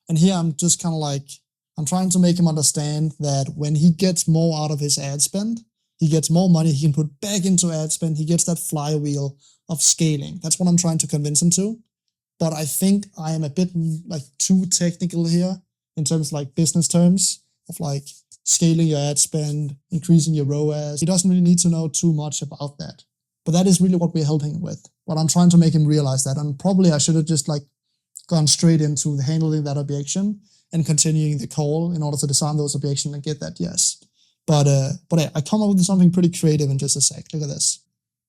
And here I'm just kind of like, I'm trying to make him understand that when he gets more out of his ad spend, he gets more money he can put back into ad spend. He gets that flywheel of scaling. That's what I'm trying to convince him to. But I think I am a bit like too technical here in terms of like business terms of like scaling your ad spend, increasing your ROAS. He doesn't really need to know too much about that. But that is really what we're helping him with. But I'm trying to make him realize that. And probably I should have just like gone straight into handling that objection and continuing the call in order to disarm those objections and get that yes. But I come up with something pretty creative in just a sec. Look at this.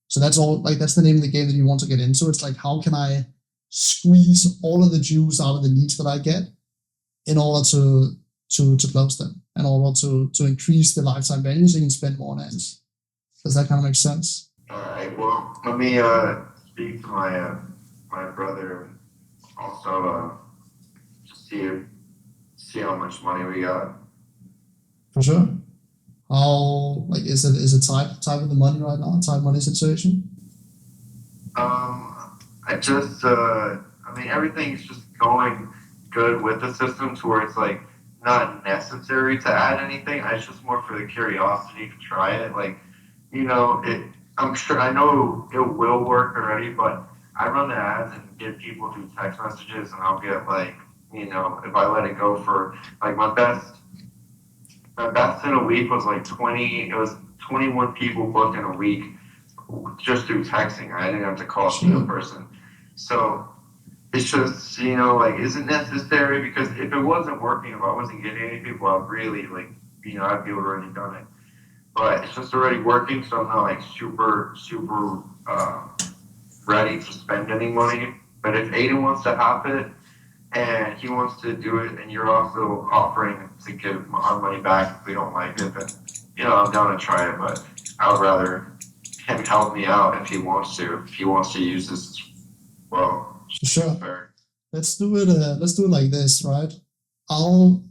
So that's all, like that's the name of the game that you want to get into. It's like, how can I squeeze all of the juice out of the leads that I get in order to close them, in order to increase the lifetime value so you can spend more on ads. Does that kind of make sense? All right. Well, let me speak to my brother and also just see how much money we got. For sure. How, like, is it type of the money right now? Type money situation? I just I mean everything's just going good with the system to where it's like not necessary to add anything. It's just more for the curiosity to try it. Like, I'm sure I know it will work already, but I run the ads and get people through text messages, and I'll get like, if I let it go for like my best best in a week was like 20. It was 21 people booked in a week just through texting. I didn't have to call a single person. So it's just, like, is it necessary? Because if it wasn't working, if I wasn't getting any people, I'd really, like, I'd be already done it. But it's just already working, so I'm not, like, super ready to spend any money. But if Aiden wants to have it, and he wants to do it, and you're also offering to give our money back if we don't like it, then, I'm down to try it, but I would rather him help me out if he wants to. If he wants to use this, well, Sure. fair. Let's do it. Let's do it like this, right? I'll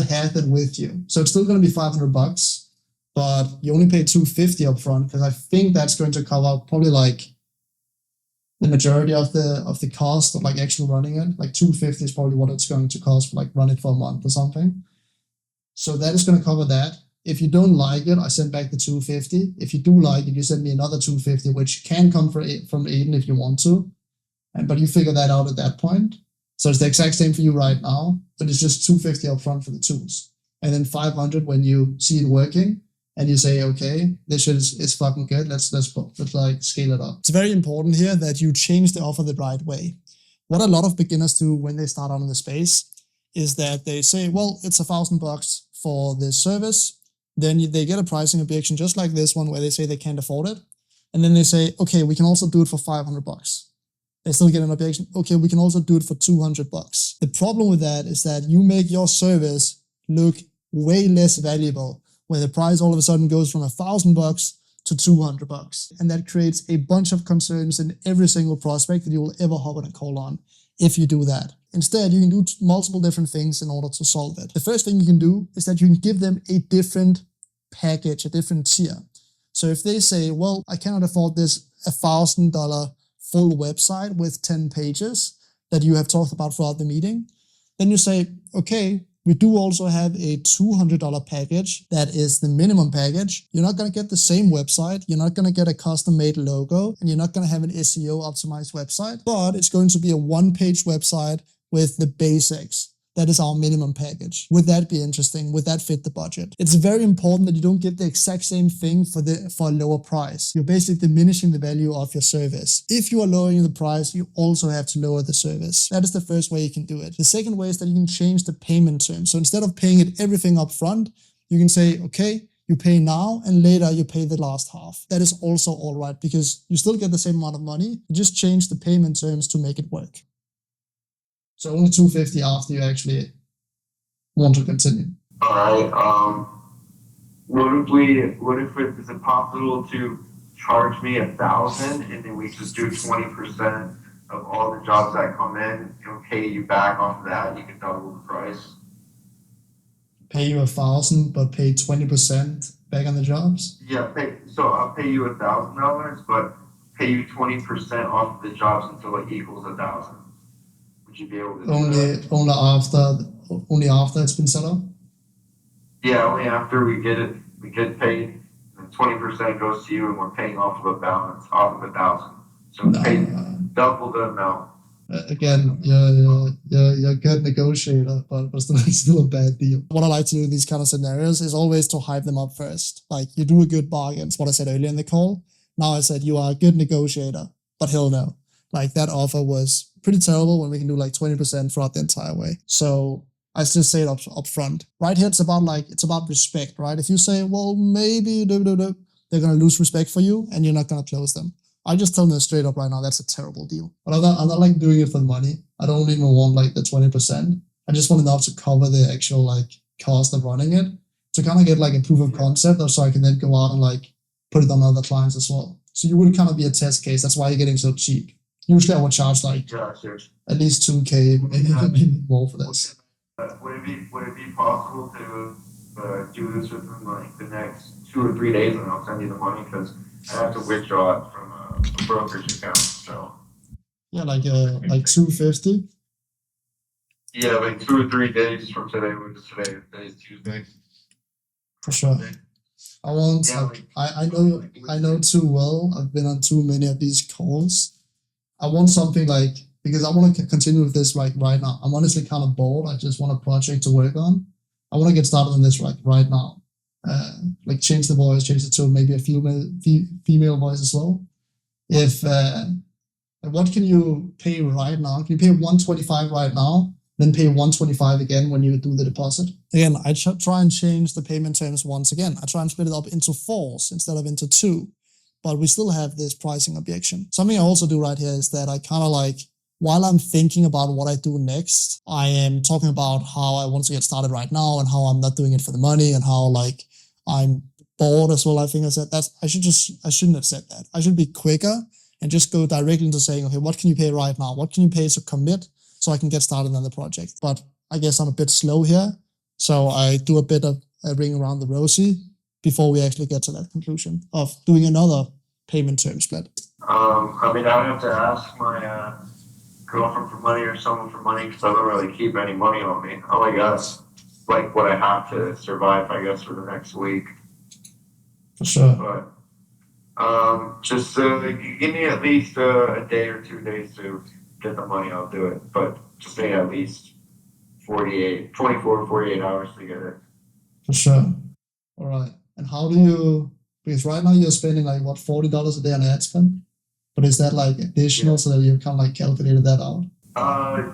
have it with you. So it's still going to be $500, but you only pay $250 up front because I think that's going to cover probably like the majority of the cost of like actually running it. Like $250 is probably what it's going to cost for like run it for a month or something. So that is going to cover that. If you don't like it, I send back the $250. If you do like it, you send me another $250, which can come from Aiden if you want to. But you figure that out at that point. So it's the exact same for you right now, but it's just $250 up front for the tools. And then $500 when you see it working and you say, okay, this shit is fucking good. Let's like scale it up. It's very important here that you change the offer the right way. What a lot of beginners do when they start out in the space is that they say, well, it's $1,000 for this service. Then they get a pricing objection just like this one where they say they can't afford it. And then they say, okay, we can also do it for $500. They still get an objection. Okay, we can also do it for $200. The problem with that is that you make your service look way less valuable when the price all of a sudden goes from $1,000 to $200. And that creates a bunch of concerns in every single prospect that you will ever hop on a call on if you do that. Instead, you can do multiple different things in order to solve it. The first thing you can do is that you can give them a different package, a different tier. So if they say, well, I cannot afford this $1,000 full website with 10 pages that you have talked about throughout the meeting, then you say, okay, we do also have a $200 package that is the minimum package. You're not going to get the same website. You're not going to get a custom-made logo, and you're not going to have an SEO optimized website, but it's going to be a one-page website with the basics. That is our minimum package. Would that be interesting? Would that fit the budget? It's very important that you don't get the exact same thing for a lower price. You're basically diminishing the value of your service. If you are lowering the price, you also have to lower the service. That is the first way you can do it. The second way is that you can change the payment terms. So instead of paying it everything up front, you can say, okay, you pay now and later you pay the last half. That is also all right because you still get the same amount of money. You just change the payment terms to make it work. So only $250 after you actually want to continue. All right. What if is it possible to charge me $1,000 and then we just do 20% of all the jobs that come in and pay you back off of that? You can double the price. Pay you $1,000, but pay 20% back on the jobs? Yeah. So I'll pay you $1,000, but pay you 20% off of the jobs until it equals 1,000. Would you be able to only after it's been set up? Yeah, only after we get paid, and 20% goes to you, and we're paying off of a balance, off of 1,000. So we pay double the amount. Again, you're a good negotiator, but it's still a bad deal. What I like to do in these kind of scenarios is always to hype them up first. Like, you do a good bargain. It's what I said earlier in the call. Now I said you are a good negotiator, but he'll know. Like, that offer was pretty terrible when we can do like 20% throughout the entire way. So I just say it up front. Right here, it's about respect, right? If you say, well, maybe they're going to lose respect for you and you're not going to close them. I just tell them straight up right now, that's a terrible deal. But I'm not like doing it for the money. I don't even want like the 20%. I just want enough to cover the actual like cost of running it to kind of get like a proof of concept, or so I can then go out and like put it on other clients as well. So you would kind of be a test case. That's why you're getting so cheap. Usually I would charge like at least $2,000, maybe more for this. Would it be possible to do this within like the next 2 or 3 days, and I'll send you the money because I have to withdraw it from a brokerage account. So yeah, like $250. Yeah, like 2 or 3 days from today. Today's Tuesday. For sure. I want. I know too well. I've been on too many of these calls. I want something like, because I want to continue with this like right now. I'm honestly kind of bored. I just want a project to work on. I want to get started on this right now. Like change the voice, change it to maybe a female voice as well. If what can you pay right now? Can you pay 125 right now, then pay 125 again when you do the deposit? Again, I try and change the payment terms once again. I try and split it up into 4s instead of into 2, but we still have this pricing objection. Something I also do right here is that I kind of like, while I'm thinking about what I do next, I am talking about how I want to get started right now and how I'm not doing it for the money and how like I'm bored as well. I think I said that I shouldn't have said that. I should be quicker and just go directly into saying, okay, what can you pay right now? What can you pay to commit so I can get started on the project? But I guess I'm a bit slow here. So I do a bit of a ring around the rosy before we actually get to that conclusion of doing another payment term split. I mean, I would have to ask my girlfriend for money or someone for money because I don't really keep any money on me. I only got like what I have to survive, I guess, for the next week. For sure. But just give me at least a day or 2 days to get the money, I'll do it. But just need at least 24, 48 hours to get it. For sure. All right. And how do you, because right now you're spending like what, $40 a day on ad spend? But is that like additional so that you kind of like calculated that out?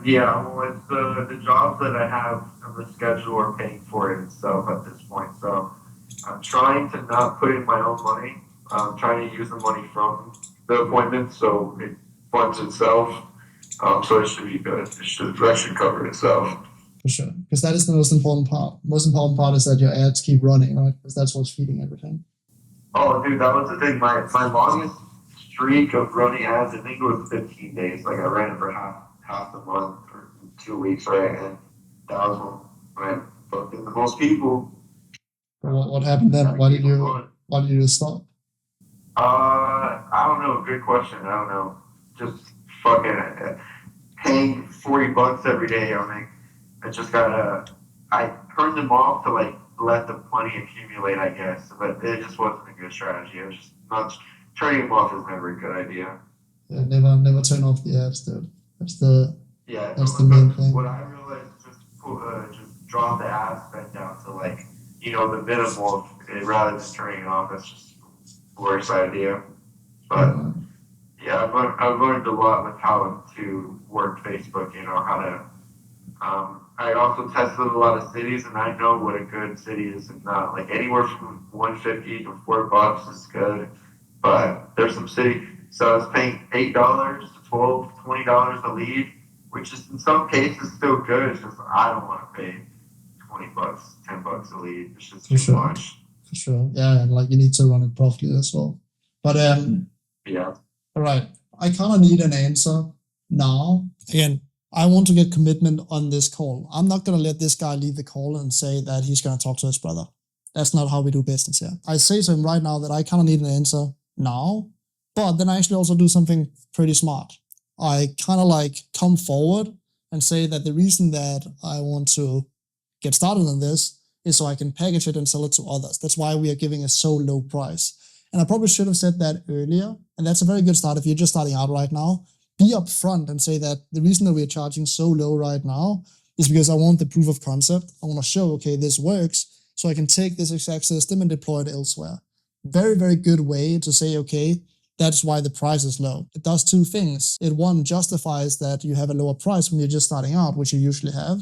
Yeah, well, it's the jobs that I have on the schedule are paying for it itself at this point. So I'm trying to not put in my own money. I'm trying to use the money from the appointment so it funds itself. So it should be good. That should cover itself. For sure. Because that is the most important part. Most important part is that your ads keep running, right? Because that's what's feeding everything. Oh, dude, that was the thing. My longest streak of running ads, I think it was 15 days. Like I ran it for half the month or 2 weeks, right? And that was when I booked in the most people. What happened then? Why did you stop? I don't know. Good question. I don't know. Just fucking paying $40 every day. I just gotta. I turned them off to like let the money accumulate, I guess. But it just wasn't a good strategy. I was just not turning them off is never a good idea. Yeah, never turn off the ads, dude. That's the main thing. What I realized is just drop the ad spend down to like the minimal rather than turning it off. That's just the worst idea. But yeah, I've learned a lot with how to work Facebook. How to. I also tested a lot of cities, and I know what a good city is and not. Like anywhere from $150 to $4 is good, but there's some city. So I was paying $8 to $12, $20 a lead, which is in some cases still good. It's just I don't want to pay $20, $10 a lead. It's just too much. For sure. Yeah, and like you need to run it properly as well. But yeah. All right. I kind of need an answer now. Again, I want to get commitment on this call. I'm not going to let this guy leave the call and say that he's going to talk to his brother. That's not how we do business here. I say to him right now that I kind of need an answer now, but then I actually also do something pretty smart. I kind of like come forward and say that the reason that I want to get started on this is so I can package it and sell it to others. That's why we are giving a so low price. And I probably should have said that earlier. And that's a very good start if you're just starting out right now. Be upfront and say that the reason that we're charging so low right now is because I want the proof of concept. I want to show, okay, this works, so I can take this exact system and deploy it elsewhere. Very, very good way to say, okay, that's why the price is low. It does two things. It, one, justifies that you have a lower price when you're just starting out, which you usually have.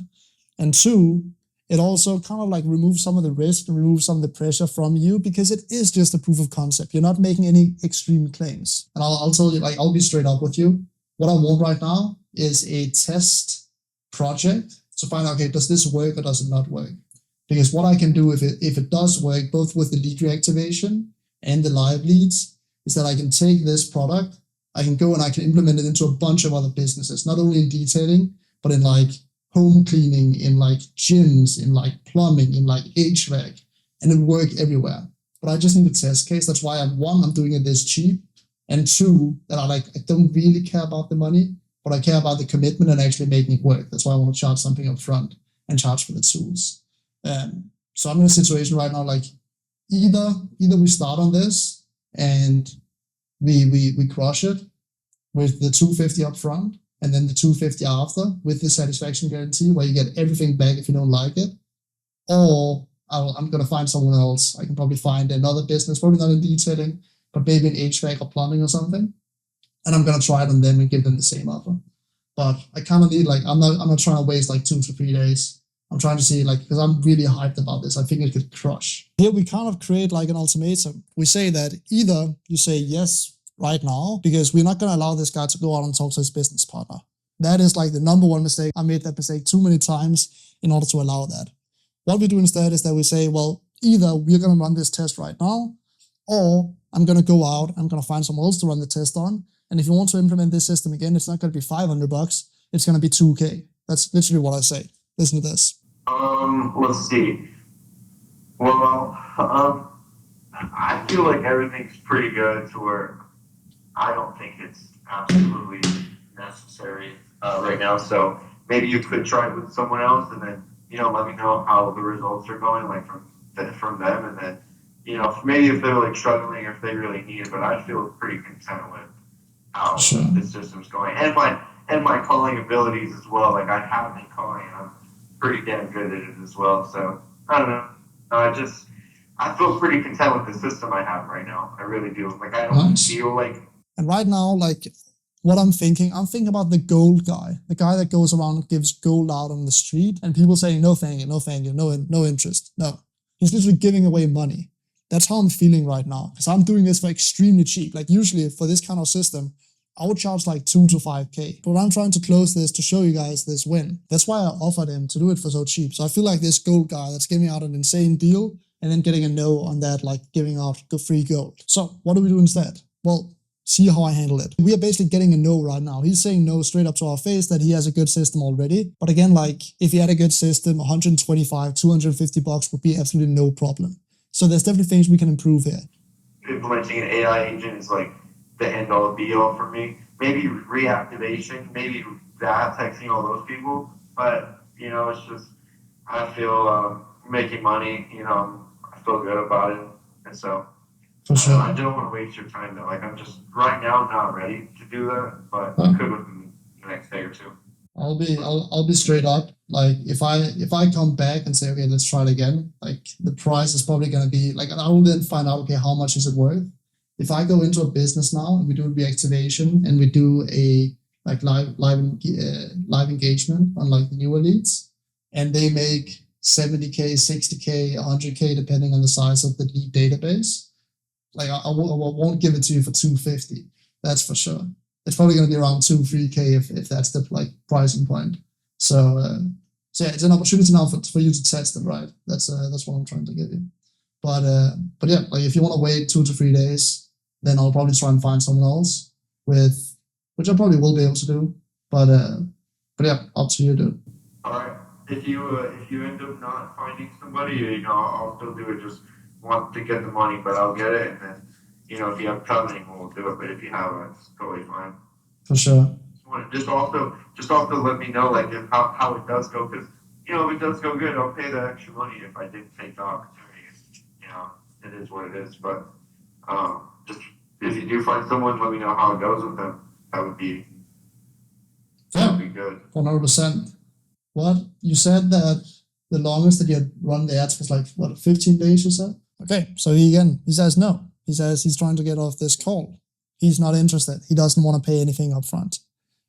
And two, it also kind of like removes some of the risk and removes some of the pressure from you because it is just a proof of concept. You're not making any extreme claims. And I'll tell you, like, I'll be straight up with you. What I want right now is a test project to find out, okay, does this work or does it not work? Because what I can do if it does work, both with the lead reactivation and the live leads, is that I can take this product, I can go and I can implement it into a bunch of other businesses, not only in detailing, but in like home cleaning, in like gyms, in like plumbing, in like HVAC, and it will work everywhere. But I just need a test case. That's why I'm doing it this cheap. And two, that I don't really care about the money, but I care about the commitment and actually making it work. That's why I want to charge something up front and charge for the tools. So I'm in a situation right now, like either we start on this and we crush it with the $250 up front and then the $250 after with the satisfaction guarantee where you get everything back if you don't like it, or I'm going to find someone else. I can probably find another business, probably not in detailing, but maybe in HVAC or plumbing or something. And I'm going to try it on them and give them the same offer. But I kind of need, like, I'm not trying to waste like 2 to 3 days. I'm trying to see, like, because I'm really hyped about this. I think it could crush. Here we kind of create like an ultimatum. We say that either you say yes right now, because we're not going to allow this guy to go out and talk to his business partner. That is like the number one mistake. I made that mistake too many times in order to allow that. What we do instead is that we say, well, either we're going to run this test right now, or I'm going to go out, I'm going to find someone else to run the test on. And if you want to implement this system again, it's not going to be $500, it's going to be $2K. That's literally what I say. Listen to this. Let's see. Well, I feel like everything's pretty good to where I don't think it's absolutely necessary right now. So maybe you could try it with someone else, and then let me know how the results are going, like from them, and then maybe if they're like struggling or if they really need it. But I feel pretty content with how the system's going, and my calling abilities as well. Like I have been calling, and I'm pretty damn good at it as well. So I don't know. I feel pretty content with the system I have right now. I really do. Like I don't feel like. And right now, like what I'm thinking about the gold guy, the guy that goes around and gives gold out on the street, and people saying no thank you, no thank you, no interest. No, he's literally giving away money. That's how I'm feeling right now, because I'm doing this for extremely cheap. Like usually for this kind of system, I would charge like 2 to 5K. But I'm trying to close this to show you guys this win. That's why I offered him to do it for so cheap. So I feel like this gold guy that's giving out an insane deal and then getting a no on that, like giving out the free gold. So what do we do instead? Well, see how I handle it. We are basically getting a no right now. He's saying no straight up to our face that he has a good system already. But again, like if he had a good system, 125, 250 bucks would be absolutely no problem. So there's definitely things we can improve here. Implementing an AI agent is like the end all be all for me. Maybe reactivation, maybe that, texting all those people. But, it's just, I feel making money, I feel good about it. And so, for sure. I don't want to waste your time though. Like I'm just, right now, not ready to do that, but could within the next day or two. I'll be straight up. Like if I come back and say, okay, let's try it again, like the price is probably going to be like, and I will then find out, okay, how much is it worth? If I go into a business now and we do a reactivation and we do a like live engagement on like the newer leads, and they make 70K, 60K, 100K, depending on the size of the lead database, like I won't give it to you for 250. That's for sure. It's probably going to be around 2-3K if that's the like pricing point. So yeah, it's an opportunity now for you to test it, right? That's what I'm trying to give you. But yeah, like if you want to wait 2 to 3 days, then I'll probably try and find someone else which I probably will be able to do. But yeah, up to you, dude. All right. If you end up not finding somebody, I'll still do it. Just want to get the money, but I'll get it, and then if you have coming, we'll do it. But if you haven't, it's totally fine. For sure. Just also let me know like how it does go, because if it does go good, I'll pay the extra money if I didn't take the opportunity. It is what it is. But just if you do find someone, let me know how it goes with them. That would be good. 100%. What you said that the longest that you had run the ads was like 15 days you said? Okay, so he says no. He says he's trying to get off this call. He's not interested. He doesn't want to pay anything up front.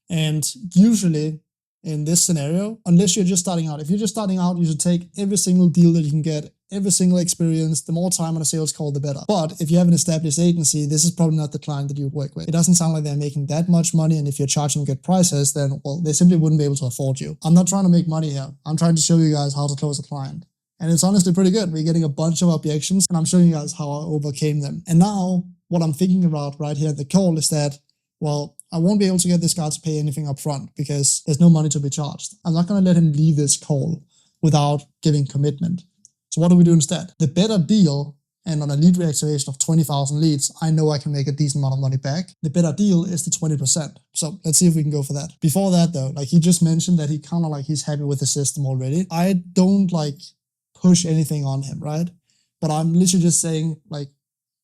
And usually in this scenario, unless you're just starting out, if you're just starting out, you should take every single deal that you can get, every single experience. The more time on a sales call, the better. But if you have an established agency, this is probably not the client that you would work with. It doesn't sound like they're making that much money. And if you're charging good prices, then, well, they simply wouldn't be able to afford you. I'm not trying to make money here. I'm trying to show you guys how to close a client. And it's honestly pretty good. We're getting a bunch of objections, and I'm showing you guys how I overcame them. And now what I'm thinking about right here at the call is that, well, I won't be able to get this guy to pay anything up front because there's no money to be charged. I'm not going to let him leave this call without giving commitment. So what do we do instead? The better deal, and on a lead reactivation of 20,000 leads, I know I can make a decent amount of money back. The better deal is the 20%. So let's see if we can go for that. Before that though, like he just mentioned that he kind of like he's happy with the system already. I don't like push anything on him, right? But I'm literally just saying, like,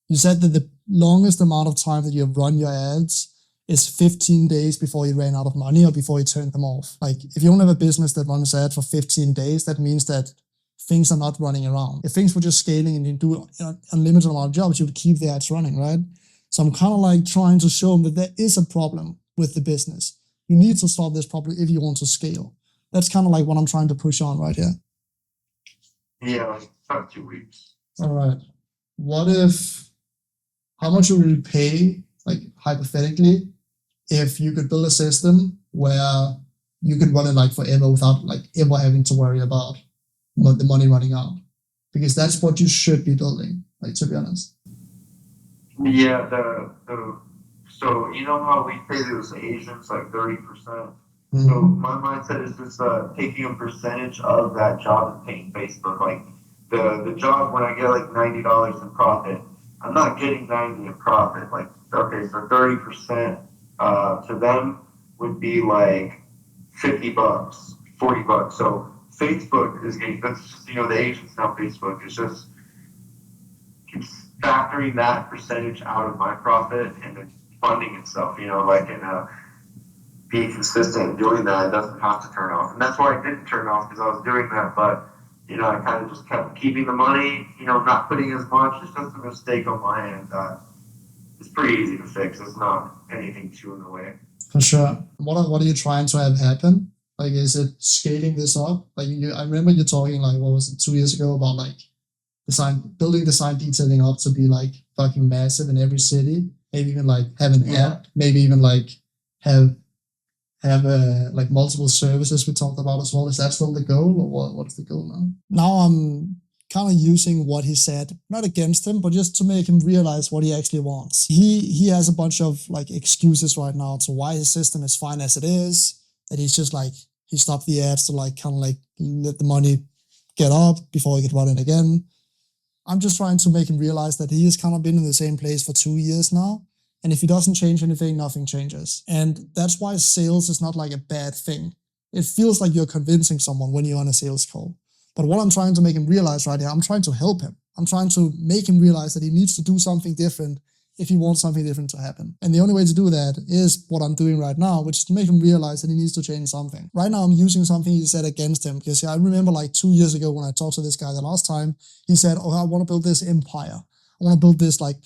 you said that the longest amount of time that you've run your ads is 15 days before you ran out of money or before you turned them off. Like, if you don't have a business that runs ads for 15 days, that means that things are not running around. If things were just scaling and you do an unlimited amount of jobs, you would keep the ads running, right? So I'm kind of like trying to show them that there is a problem with the business. You need to solve this problem if you want to scale. That's kind of like what I'm trying to push on right here. Yeah, like about 2 weeks. All right. How much would you pay, like hypothetically, if you could build a system where you could run it like forever without like ever having to worry about the money running out? Because that's what you should be building, like, to be honest. Yeah, so you know how we pay those agents like 30%? Mm-hmm. So my mindset is just taking a percentage of that job and paying Facebook. Like the job, when I get like $90 in profit, I'm not getting 90 in profit. Like, okay, so 30% to them would be like $50, $40. So Facebook is getting, that's just, the agents now, Facebook is just keeps factoring that percentage out of my profit and then funding itself, and being consistent in doing that. It doesn't have to turn off. And that's why I didn't turn off, because I was doing that, but I kind of just kept keeping the money, not putting as much. It's just a mistake on my end. It's pretty easy to fix. It's not anything too in the way. For sure. What are you trying to have happen? Like, is it scaling this up? Like, I remember you talking, like, what was it, 2 years ago, about like building design detailing up to be like fucking massive in every city. Maybe even like have an app. Maybe even like have like multiple services we talked about as well. Is that still the goal, or what's the goal now? Now I'm kind of using what he said, not against him, but just to make him realize what he actually wants. He has a bunch of like excuses right now to why his system is fine as it is, that he's just like, he stopped the ads to like kind of like let the money get up before he could run it again. I'm just trying to make him realize that he has kind of been in the same place for 2 years now. And if he doesn't change anything, nothing changes. And that's why sales is not like a bad thing. It feels like you're convincing someone when you're on a sales call. But what I'm trying to make him realize right here, I'm trying to help him. I'm trying to make him realize that he needs to do something different if he wants something different to happen. And the only way to do that is what I'm doing right now, which is to make him realize that he needs to change something. Right now, I'm using something he said against him, because I remember like 2 years ago when I talked to this guy the last time, he said, oh, I want to build this empire. I want to build this like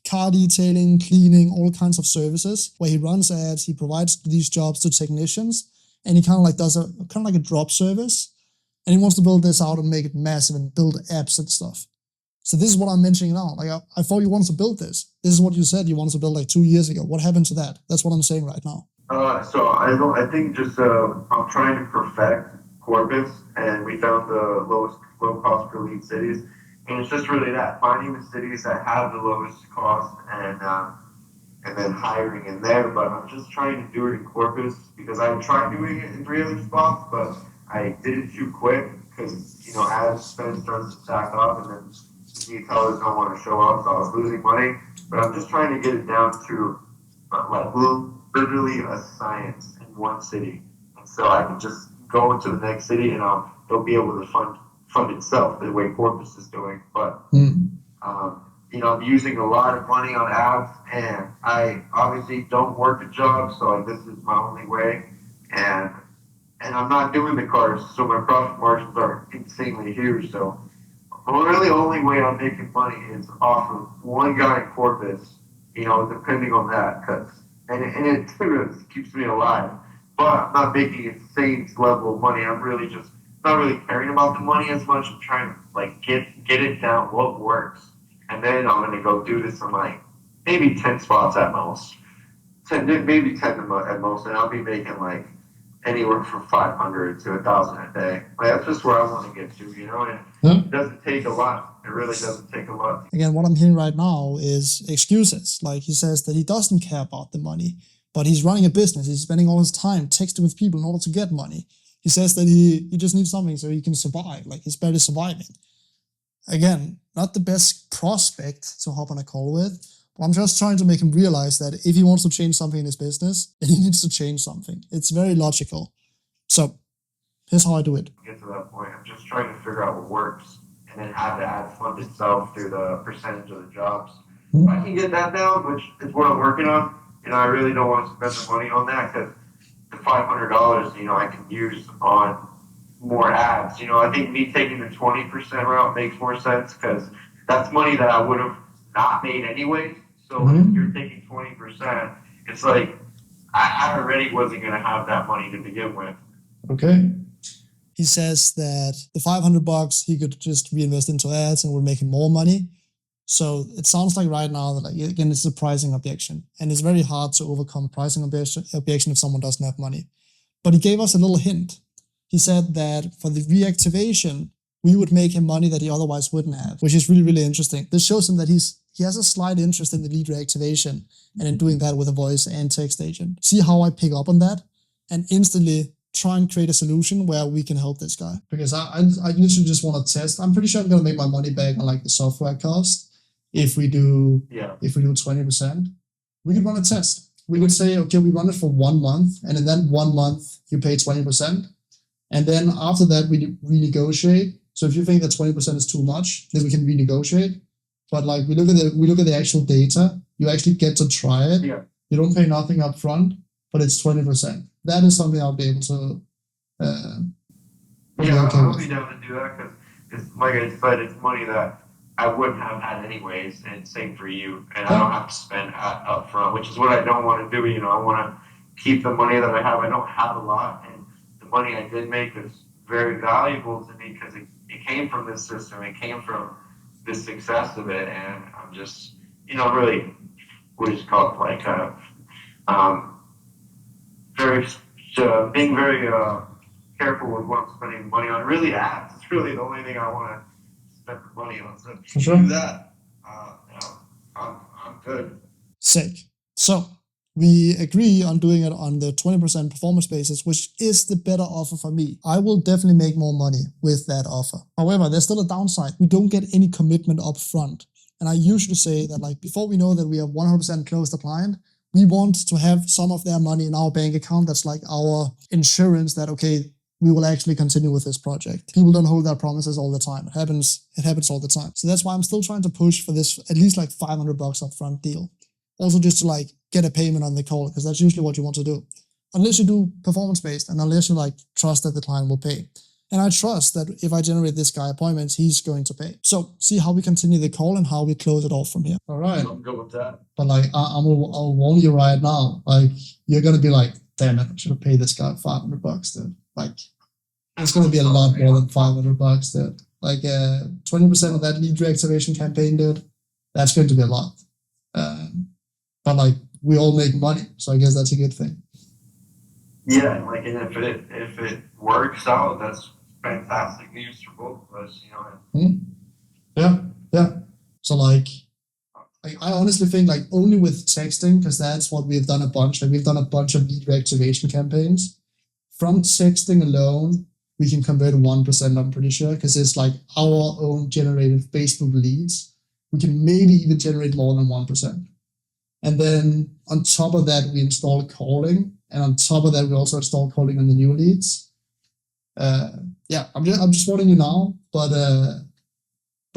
car detailing, cleaning, all kinds of services where he runs ads, he provides these jobs to technicians, and he kind of like does a kind of like a drop service. And he wants to build this out and make it massive and build apps and stuff. So this is what I'm mentioning now. Like, I thought you wanted to build this. This is what you said you wanted to build like 2 years ago. What happened to that? That's what I'm saying right now. So I think just I'm trying to perfect Corpus, and we found the low cost per lead cities, and it's just really that, finding the cities that have the lowest cost and then hiring in there. But I'm just trying to do it in Corpus because I tried doing it in 3 other spots, but I did it too quick because ad spend starts to stack up, and then retailers don't want to show up, so I was losing money. But I'm just trying to get it down to like literally a science in one city, and so I can just go into the next city and they'll be able to fund itself the way Corpus is doing. But I'm using a lot of money on ads, and I obviously don't work a job, so like, this is my only way, and I'm not doing the cars, so my profit margins are insanely huge. So really the only way I'm making money is off of one guy in Corpus, depending on that, and it keeps me alive. But I'm not making insane level of money. I'm really just not really caring about the money as much. I'm trying to like get it down what works, and then I'm gonna go do this in like maybe 10 spots at most, 10 at most, and I'll be making like anywhere from 500 to 1,000 a day. Like, that's just where I want to get to, and it doesn't take a lot. It really doesn't take a lot. Again, what I'm hearing right now is excuses. Like, he says that he doesn't care about the money, but he's running a business. He's spending all his time texting with people in order to get money. He says that he just needs something so he can survive. Like, he's barely surviving. Again, not the best prospect to hop on a call with. I'm just trying to make him realize that if he wants to change something in his business, then he needs to change something. It's very logical. So here's how I do it. Get to that point. I'm just trying to figure out what works and then have the ad fund itself through the percentage of the jobs. If I can get that down, which is what I'm working on, I really don't want to spend the money on that, because the $500, I can use on more ads. I think me taking the 20% route makes more sense because that's money that I would have not made anyway. So if you're taking 20%, it's like I already wasn't going to have that money to begin with. Okay. He says that the $500 he could just reinvest into ads and would make him more money. So it sounds like right now that, like, again, it's a pricing objection, and it's very hard to overcome pricing objection if someone doesn't have money. But he gave us a little hint. He said that for the reactivation, we would make him money that he otherwise wouldn't have, which is really, really interesting. This shows him that he has a slight interest in the lead reactivation and in doing that with a voice and text agent. See how I pick up on that and instantly try and create a solution where we can help this guy. Because I usually just want to test. I'm pretty sure I'm going to make my money back on like the software cost. If we do 20%, we could run a test. We would say, okay, we run it for 1 month, and in that 1 month, you pay 20%. And then after that, we renegotiate. So if you think that 20% is too much, then we can renegotiate. But like we look at the actual data, you actually get to try it. Yeah. You don't pay nothing up front, but it's 20%. That is something I'll be able to I'll be down to do that because it's like I said, it's money that I wouldn't have had anyways, and same for you. And I don't have to spend up front, which is what I don't want to do. I want to keep the money that I have. I don't have a lot, and the money I did make is very valuable to me because it came from this system. It came from the success of it, and I'm just, really, what is it called, like, being very careful with what I'm spending money on. Really, ads. It's really the only thing I want to spend the money on. So if you do that, I'm good. Sick. So we agree on doing it on the 20% performance basis, which is the better offer for me. I will definitely make more money with that offer. However, there's still a downside. We don't get any commitment up front. And I usually say that, like, before we know that we have 100% closed the client, we want to have some of their money in our bank account. That's like our insurance that, okay, we will actually continue with this project. People don't hold their promises all the time. It happens all the time. So that's why I'm still trying to push for this at least like $500 upfront deal. Also just to like get a payment on the call, because that's usually what you want to do. Unless you do performance-based and unless you like trust that the client will pay. And I trust that if I generate this guy appointments, he's going to pay. So see how we continue the call and how we close it off from here. All right. I'm good with that. But like, I'll warn you right now, like, you're going to be like, damn it, I should have paid this guy $500, dude. Like, it's going to be a lot more than $500, dude. Like, 20% of that lead reactivation campaign, dude, that's going to be a lot. But like, we all make money, so I guess that's a good thing. Yeah, like, and if it works out, that's fantastic news for both of us, Yeah. So like, I honestly think like only with texting, because that's what we've done a bunch. Like, we've done a bunch of lead reactivation campaigns. From texting alone, we can convert 1%, I'm pretty sure, because it's like our own generated Facebook leads. We can maybe even generate more than 1%. And then on top of that, we install calling. And on top of that, we also install calling on the new leads. I'm just warning you now, but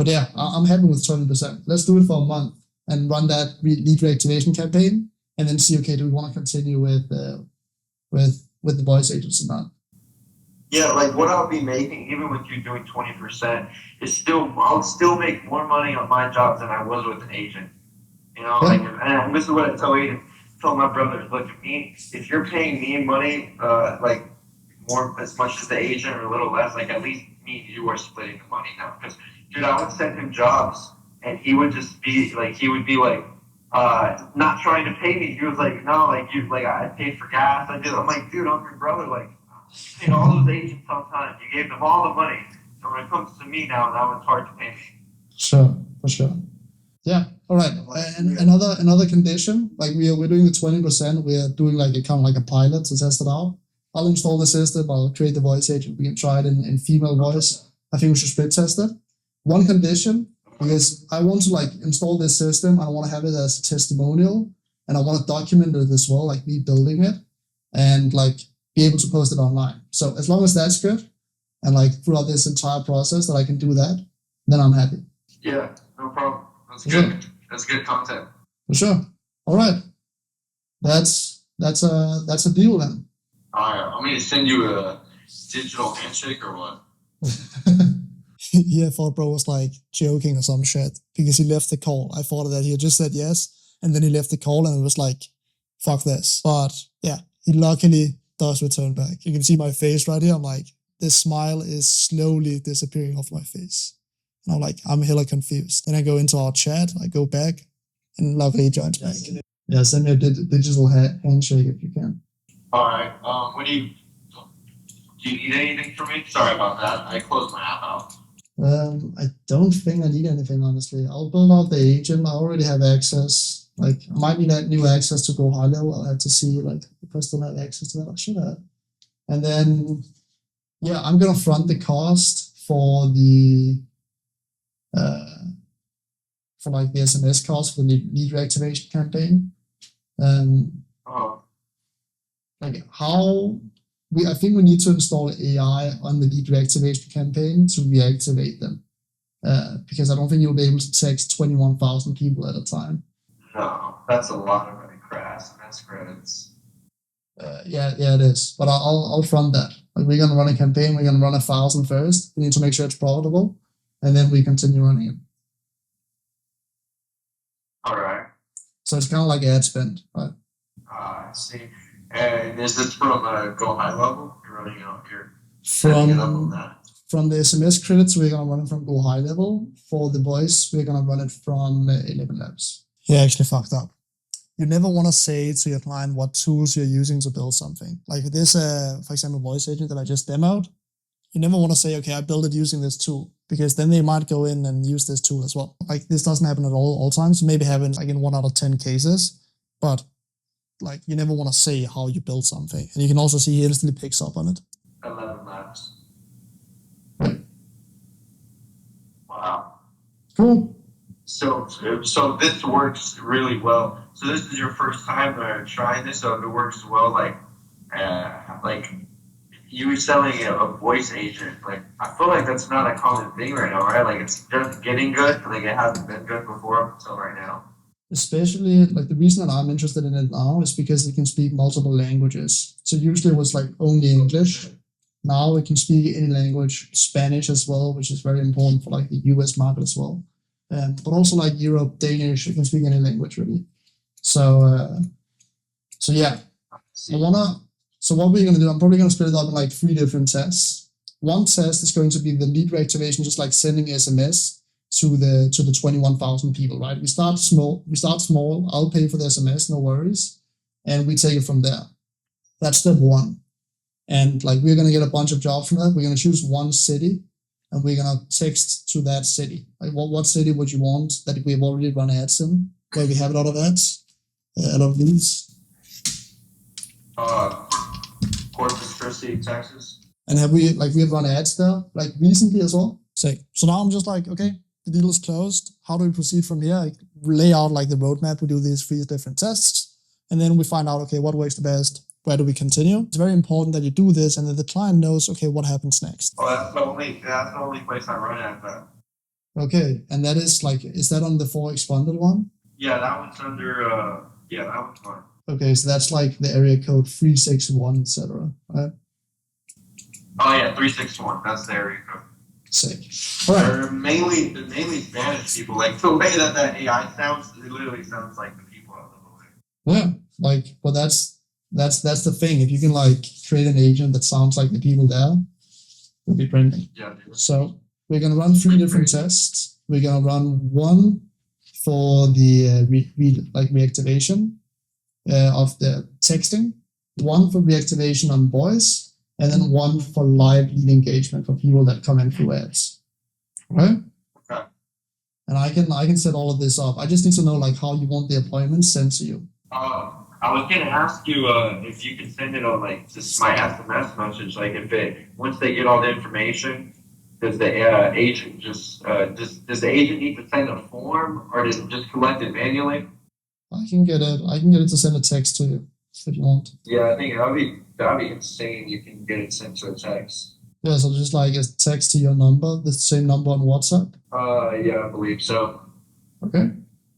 yeah, I'm happy with 20%. Let's do it for a month and run that lead reactivation campaign, and then see, okay, do we want to continue with the voice agents or not? Yeah, like what I'll be making, even with you doing 20%, I'll still make more money on my jobs than I was with an agent. And this is what I tell my brothers, look, at me, if you're paying me money, like more as much as the agent or a little less, like at least me and you are splitting the money now. Because, dude, I would send him jobs and he would just be like, not trying to pay me. He was like, no, I paid for gas. I'm like, dude, I'm your brother. Like, you paid all those agents sometimes. You gave them all the money. So when it comes to me now it's hard to pay me. Sure, for sure. Yeah. All right. And another condition, like we're doing the 20%. We're doing like a kind of like a pilot to test it out. I'll install the system. I'll create the voice agent. We can try it in female voice. I think we should split test it. One condition, because I want to like install this system. I want to have it as a testimonial, and I want to document it as well, like me building it, and like be able to post it online. So as long as that's good, and like throughout this entire process that I can do that, then I'm happy. Yeah, no problem. That's good. Sure. That's good content. For sure. All right. That's a deal then. All right. I'm going to send you digital handshake or what? Yeah, I thought bro was like joking or some shit because he left the call. I thought that he had just said yes, and then he left the call, and it was like, fuck this. But yeah, he luckily does return back. You can see my face right here. I'm like, this smile is slowly disappearing off my face. And I'm like, I'm hella confused. Then I go into our chat, I go back, and luckily he joins back. Yeah, send me a digital handshake if you can. All right. Do you need anything from me? Sorry about that. I closed my app out. I don't think I need anything, honestly. I'll build out the agent. I already have access. Like, I might need that new access to go high level. I'll have to see, like, if I still have access to that. I should have. And then, yeah, I'm going to front the cost for the, the SMS cost for the lead reactivation campaign. I think we need to install AI on the lead reactivation campaign to reactivate them. Because I don't think you'll be able to text 21,000 people at a time. No, that's a lot of running SMS credits. Yeah, it is. But I'll front that. Like, we're gonna run a campaign. We're gonna run 1,000 first. We need to make sure it's profitable, and then we continue running it. All right. So it's kind of like ad spend, right? I see. And is this from Go High Level? You're running out here. From the SMS credits, we're gonna run it from Go High Level. For the voice, we're gonna run it from 11 Labs. Yeah, actually fucked up. You never want to say to your client what tools you're using to build something. Like this, for example, voice agent that I just demoed, you never want to say, okay, I built it using this tool, because then they might go in and use this tool as well. Like, this doesn't happen at all times. Maybe happens like in 1 out of 10 cases, but like, you never want to say how you build something. And you can also see he instantly picks up on it. 11 Labs. Right. Wow. Cool. So this works really well. So this is your first time trying this. So if it works well, like you were selling a voice agent. Like, I feel like that's not a common thing right now, right? Like, it's just getting good. Like, it hasn't been good before up until right now. Especially, like, the reason that I'm interested in it now is because it can speak multiple languages. So usually it was like only English. Now it can speak any language, Spanish as well, which is very important for like the US market as well. But also like Europe, Danish, it can speak any language really. So yeah, so what we're gonna do, I'm probably gonna split it up in like 3 different tests. One test is going to be the lead reactivation, just like sending SMS to the 21,000 people, right? We start small. I'll pay for the SMS, no worries, and we take it from there. That's step 1. And like, we're gonna get a bunch of jobs from that. We're gonna choose one city, and we're gonna text to that city. Like, what city would you want that we've already run ads in, where we have a lot of ads, a lot of leads? Corpus Christi, Texas. And we've run ads there like recently as well. So now I'm just like, okay, the deal is closed. How do we proceed from here? I lay out like the roadmap. We do these 3 different tests, and then we find out, okay, what works the best. Where do we continue? It's very important that you do this, and that the client knows, okay, what happens next. Oh, that's the only place I run at that. Okay, and that is like, is that on the 4 expanded one? Yeah, that one's under. Yeah, that one's fine. Okay, so that's like the area code 361, etc. Right? Oh yeah, 361. That's the area code. Sick. All right. They're mainly Spanish people. Like, the way that AI sounds, it literally sounds like the people out the way. Yeah, like, but that's the thing. If you can like create an agent that sounds like the people there, it'll be printing. Yeah. Dude. So we're gonna run 3 different tests. We're gonna run one for the reactivation of the texting, one for reactivation on voice, and then one for live lead engagement for people that come in through ads. Right? Okay. And I can set all of this up. I just need to know like how you want the appointments sent to you. I was gonna ask you if you can send it on like just my SMS message. Like, once they get all the information, does the agent does the agent need to send a form, or does it just collect it manually? I can get it to send a text to you if you want. Yeah, I think that'd be insane. You can get it sent to a text. Yeah, so just like a text to your number, the same number on WhatsApp. Yeah, I believe so. Okay.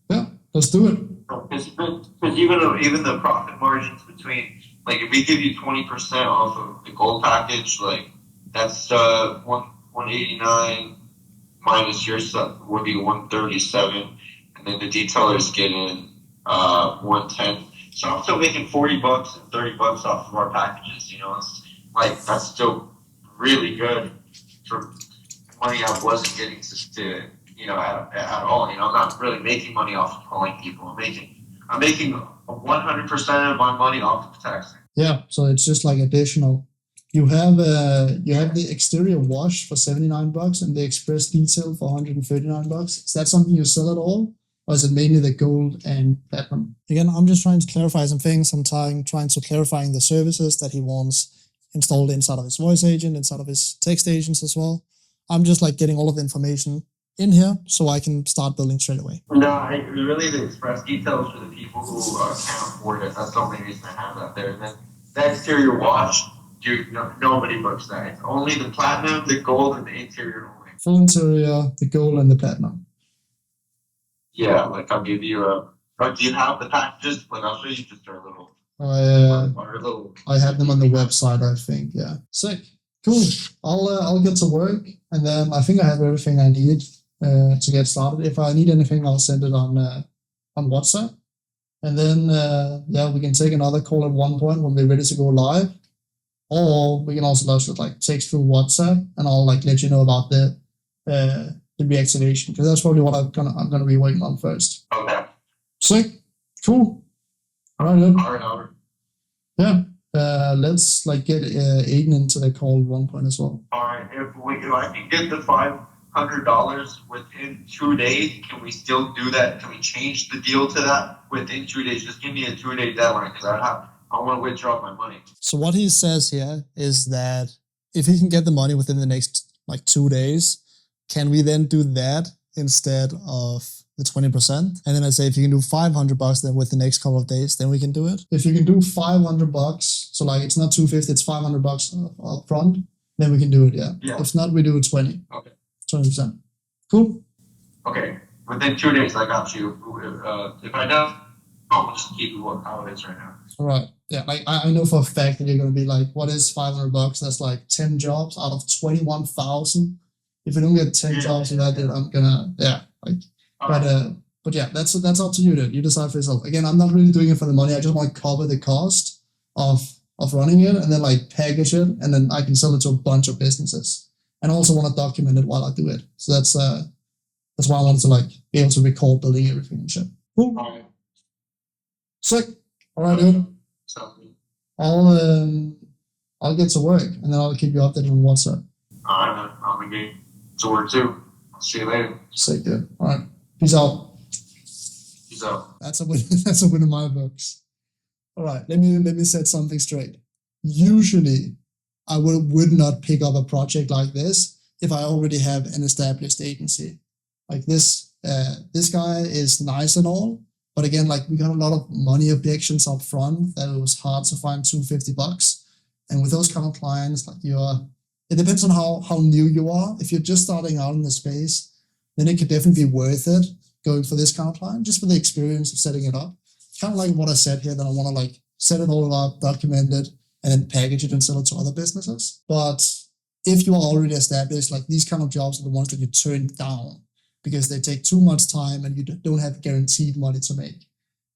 Yeah, let's do it. Because even the profit margins between like if we give you 20% off of the gold package, like that's 189 minus your stuff would be 137, and then the detailers get in 110. So I'm still making $40 and $30 off of our packages. You know, it's like that's still really good for money I wasn't getting to you know at all. You know, I'm not really making money off of calling people. I'm making 100% of my money off of texting. Yeah, so it's just like additional. You have the exterior wash for $79 and the express detail for $139. Is that something you sell at all? Or is it mainly the gold and platinum? Again, I'm just trying to clarify some things. I'm trying to clarifying the services that he wants installed inside of his voice agent, inside of his text agents as well. I'm just like getting all of the information in here so I can start building straight away. No, really the express details for the people who can't afford it. That's the only reason I have that there. And then the exterior wash, dude, nobody books that. It's only the platinum, the gold, and the interior only. Full interior, the gold, and the platinum. Yeah, like I'll give you a. Do you have the packages? Like I'll show you just our little. I have them on the website, I think. Yeah, sick, cool. I'll get to work, and then I think I have everything I need to get started. If I need anything, I'll send it on WhatsApp, and then yeah, we can take another call at one point when we're ready to go live, or we can also just like text through WhatsApp, and I'll like let you know about the reactivation, because that's probably what I'm gonna be working on first. Okay. Sick, cool. All right, dude. All right. Yeah. Let's like get Aiden into the call at one point as well. All right. If I can get the $500 within 2 days, can we still do that? Can we change the deal to that within 2 days? Just give me a 2-day deadline, because I want to withdraw my money. So what he says here is that if he can get the money within the next like 2 days, can we then do that instead of the 20%? And then I say, if you can do $500 then with the next couple of days, then we can do it. If you can do $500, so like it's not $250, it's $500 up front, then we can do it. Yeah. If not, we do it 20. Okay. 20%. Cool. Okay. Within 2 days, I got you. If I don't, I'll just keep it how it is right now. All right. Yeah. Like I know for a fact that you're gonna be like, what is $500? That's like 10 jobs out of 21,000. If you don't get 10 jobs in that, then I'm gonna but yeah, that's up to you, dude. You decide for yourself. Again, I'm not really doing it for the money. I just want to cover the cost of running it, and then like package it, and then I can sell it to a bunch of businesses. And I also want to document it while I do it. So that's why I wanted to like be able to record building everything and shit. Cool. All right. Sick. All right, dude. I'll get to work, and then I'll keep you updated on WhatsApp. All right, man. I'll be getting to work too. I'll see you later. Sick, dude. All right. Peace out. Peace out. That's a win. That's a win in my books. All right. Let me set something straight. Usually, I would not pick up a project like this if I already have an established agency. Like this guy is nice and all, but again, like we got a lot of money objections up front that it was hard to find $250. And with those kind of clients, like it depends on how new you are. If you're just starting out in the space, then it could definitely be worth it going for this kind of client, just for the experience of setting it up. Kind of like what I said here, that I want to like set it all up, document it, and then package it and sell it to other businesses. But if you are already established, like these kind of jobs are the ones that you turn down because they take too much time and you don't have guaranteed money to make.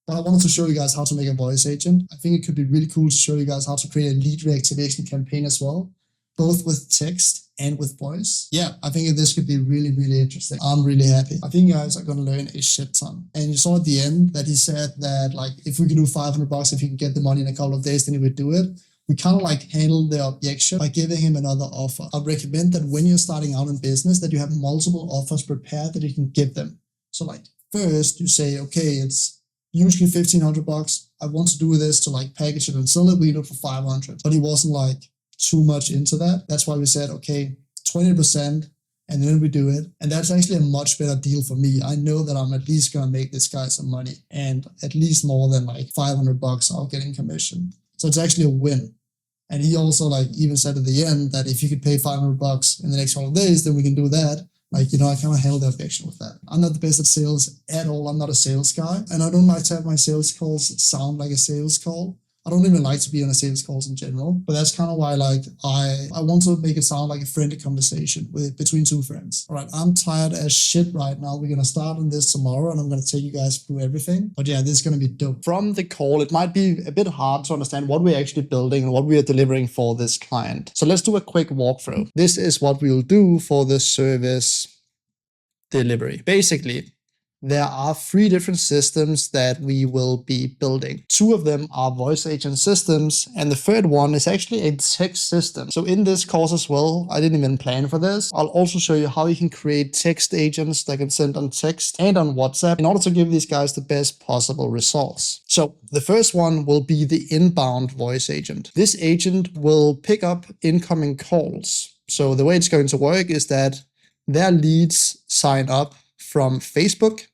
But I wanted to show you guys how to make a voice agent. I think it could be really cool to show you guys how to create a lead reactivation campaign as well, both with text and with voice. Yeah, I think this could be really, really interesting. I'm really happy. I think you guys are going to learn a shit ton. And you saw at the end that he said that like, if we can do $500, if you can get the money in a couple of days, then he would do it. We kind of like handled the objection by giving him another offer. I recommend that when you're starting out in business, that you have multiple offers prepared that you can give them. So like first you say, okay, it's usually $1,500. I want to do this to like package it and sell it. We do it for $500. But he wasn't like too much into that. That's why we said, okay, 20%, and then we do it. And that's actually a much better deal for me. I know that I'm at least going to make this guy some money, and at least more than like $500 I'll get in commission. So it's actually a win. And he also like even said at the end that if you could pay $500 in the next couple of days, then we can do that. Like, I kind of held the objection with that. I'm not the best at sales at all. I'm not a sales guy. And I don't like to have my sales calls sound like a sales call. I don't even like to be on a sales calls in general, but that's kind of why like I want to make it sound like a friendly conversation between two friends. All right, I'm tired as shit right now. We're gonna start on this tomorrow, and I'm gonna take you guys through everything. But yeah, this is gonna be dope. From the call, it might be a bit hard to understand what we're actually building and what we are delivering for this client. So let's do a quick walkthrough. This is what we'll do for the service delivery. Basically, there are 3 different systems that we will be building. 2 of them are voice agent systems, and the third one is actually a text system. So in this course as well, I didn't even plan for this. I'll also show you how you can create text agents that can send on text and on WhatsApp in order to give these guys the best possible results. So the first one will be the inbound voice agent. This agent will pick up incoming calls. So the way it's going to work is that their leads sign up from Facebook.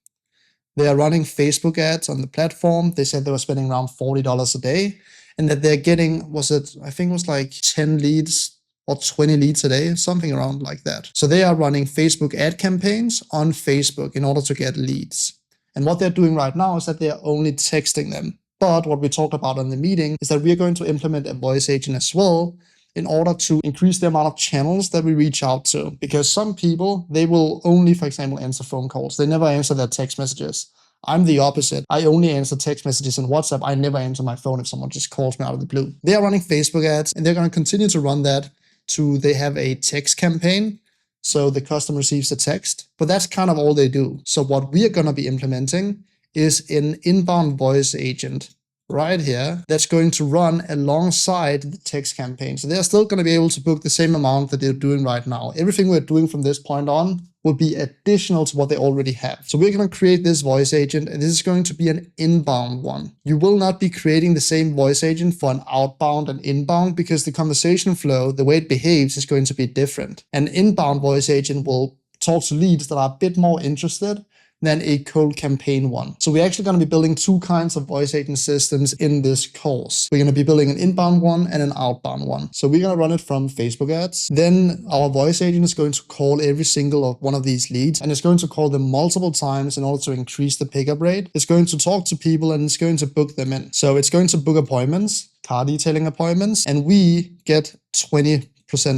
They are running Facebook ads on the platform. They said they were spending around $40 a day, and that they're getting, I think it was like 10 leads or 20 leads a day, something around like that. So they are running Facebook ad campaigns on Facebook in order to get leads. And what they're doing right now is that they're only texting them. But what we talked about in the meeting is that we're going to implement a voice agent as well, in order to increase the amount of channels that we reach out to. Because some people, they will only, for example, answer phone calls. They never answer their text messages. I'm the opposite. I only answer text messages and WhatsApp. I never answer my phone if someone just calls me out of the blue. They are running Facebook ads, and they're going to continue to run that they have a text campaign. So the customer receives a text, but that's kind of all they do. So what we are going to be implementing is an inbound voice agent right here that's going to run alongside the text campaign. So they're still going to be able to book the same amount that they're doing right now. Everything we're doing from this point on will be additional to what they already have. So we're going to create this voice agent, and this is going to be an inbound one. You will not be creating the same voice agent for an outbound and inbound, because the conversation flow, the way it behaves, is going to be different. An inbound voice agent will talk to leads that are a bit more interested than a cold campaign one. So we're actually going to be building 2 kinds of voice agent systems in this course. We're going to be building an inbound one and an outbound one. So we're going to run it from Facebook ads. Then our voice agent is going to call every single of one of these leads, and it's going to call them multiple times in order to increase the pickup rate. It's going to talk to people, and it's going to book them in. So it's going to book appointments, car detailing appointments, and we get 20%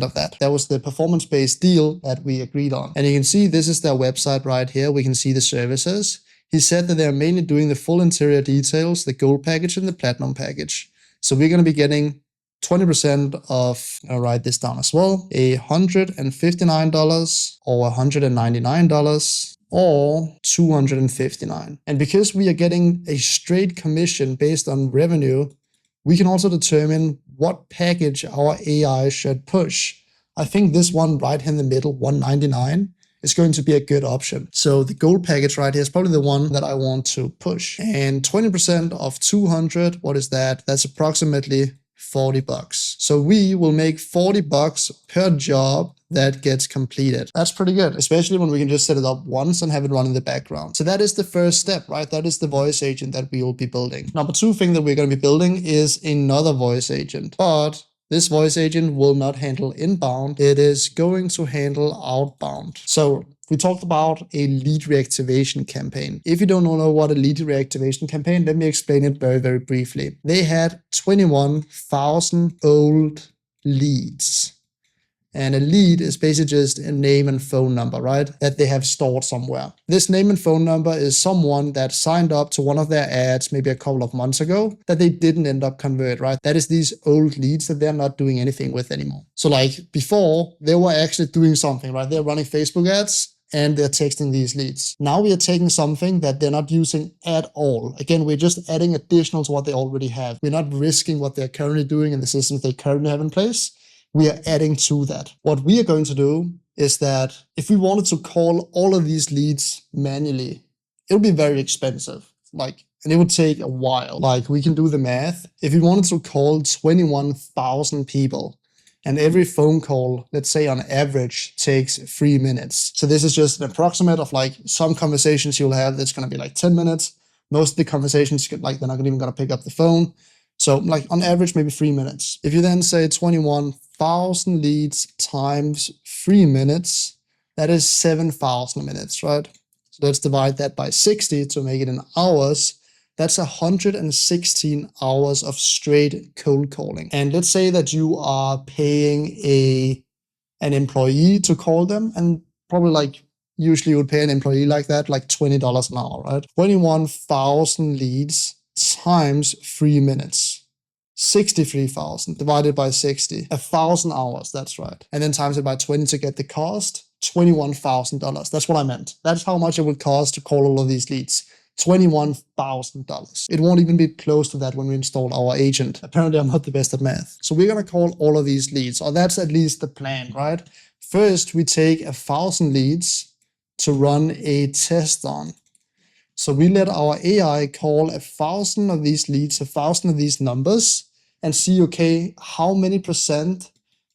of that. That was the performance-based deal that we agreed on. And you can see this is their website right here. We can see the services. He said that they're mainly doing the full interior details, the gold package and the platinum package. So we're going to be getting 20% of, I'll write this down as well, $159 or $199 or $259. And because we are getting a straight commission based on revenue, we can also determine what package our AI should push. I think this one right here in the middle, $199, is going to be a good option. So the gold package right here is probably the one that I want to push. And 20% of 200, what is that? That's approximately $40. So we will make $40 per job that gets completed. That's pretty good, especially when we can just set it up once and have it run in the background. So that is the first step, right? That is the voice agent that we will be building. Number 2 thing that we're going to be building is another voice agent, but this voice agent will not handle inbound. It is going to handle outbound. So we talked about a lead reactivation campaign. If you don't know what a lead reactivation campaign, let me explain it very, very briefly. They had 21,000 old leads. And a lead is basically just a name and phone number, right? That they have stored somewhere. This name and phone number is someone that signed up to one of their ads maybe a couple of months ago that they didn't end up convert, right? That is these old leads that they're not doing anything with anymore. So like before, they were actually doing something, right? They're running Facebook ads and they're texting these leads. Now we are taking something that they're not using at all. Again, we're just adding additional to what they already have. We're not risking what they're currently doing in the systems they currently have in place. We are adding to that. What we are going to do is that if we wanted to call all of these leads manually, it would be very expensive. And it would take a while. We can do the math. If we wanted to call 21,000 people, and every phone call, let's say on average, takes 3 minutes. So this is just an approximate of some conversations you'll have that's going to be 10 minutes. Most of the conversations, they're not even going to pick up the phone. So on average, maybe 3 minutes. If you then say 21,000 leads times 3 minutes, that is 7,000 minutes, right? So let's divide that by 60 to make it in hours. That's 116 hours of straight cold calling. And let's say that you are paying an employee to call them, and probably like usually you would pay an employee like that, like $20 an hour, right? 21,000 leads times 3 minutes. 63,000 divided by 60, 1,000 hours, that's right. And then times it by 20 to get the cost, $21,000. That's what I meant. That's how much it would cost to call all of these leads. $21,000. It won't even be close to that when we install our agent. Apparently, I'm not the best at math. So we're going to call all of these leads, or that's at least the plan, right? First, we take 1,000 leads to run a test on. So we let our AI call 1,000 of these leads, 1,000 of these numbers, and see, okay, how many percent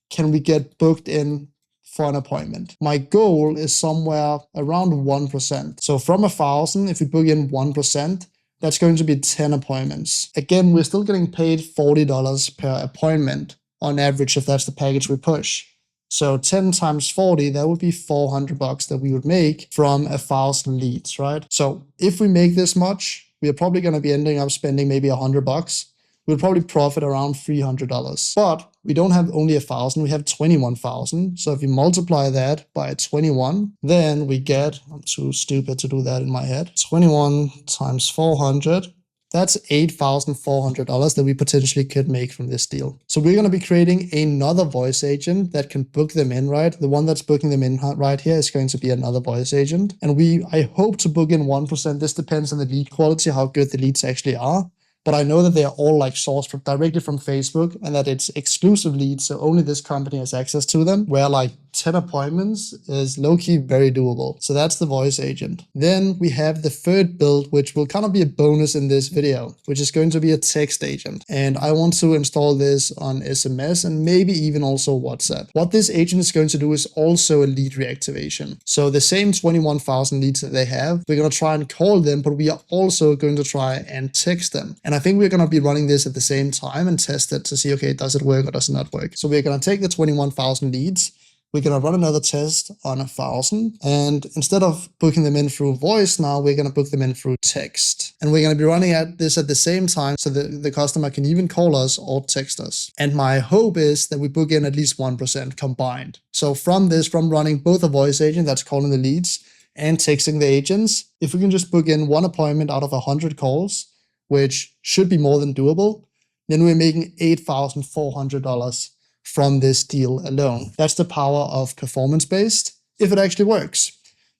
can we get booked in for an appointment? My goal is somewhere around 1%. So from 1,000, if we book in 1%, that's going to be 10 appointments. Again, we're still getting paid $40 per appointment on average if that's the package we push. So 10 times 40, that would be $400 that we would make from 1,000 leads, right? So if we make this much, we are probably going to be ending up spending maybe $100. We'll probably profit around $300. But we don't have only 1,000, we have 21,000. So if you multiply that by 21, then we get, I'm too stupid to do that in my head, 21 times 400. That's $8,400 that we potentially could make from this deal. So we're going to be creating another voice agent that can book them in, right? The one that's booking them in right here is going to be another voice agent. And I hope to book in 1%. This depends on the lead quality, how good the leads actually are. But I know that they are all like sourced directly from Facebook and that it's exclusive leads, so only this company has access to them, where like 10 appointments is low-key very doable. So that's the voice agent. Then we have the third build, which will kind of be a bonus in this video, which is going to be a text agent. And I want to install this on SMS and maybe even also WhatsApp. What this agent is going to do is also a lead reactivation. So the same 21,000 leads that they have, we're going to try and call them, but we are also going to try and text them. And I think we're going to be running this at the same time and test it to see, okay, does it work or does it not work? So we're going to take the 21,000 leads, we're going to run another test on 1,000. And instead of booking them in through voice now, we're going to book them in through text. And we're going to be running this at the same time so that the customer can even call us or text us. And my hope is that we book in at least 1% combined. So from running both a voice agent that's calling the leads and texting the agents, if we can just book in one appointment out of 100 calls, which should be more than doable, then we're making $8,400 from this deal alone. That's the power of performance-based, if it actually works.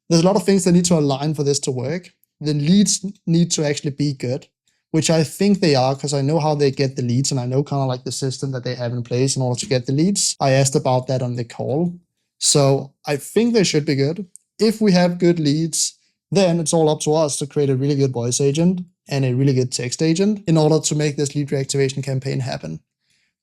There's a lot of things that need to align for this to work. The leads need to actually be good, which I think they are because I know how they get the leads and I know kind of like the system that they have in place in order to get the leads. I asked about that on the call. So I think they should be good. If we have good leads, then it's all up to us to create a really good voice agent and a really good text agent in order to make this lead reactivation campaign happen.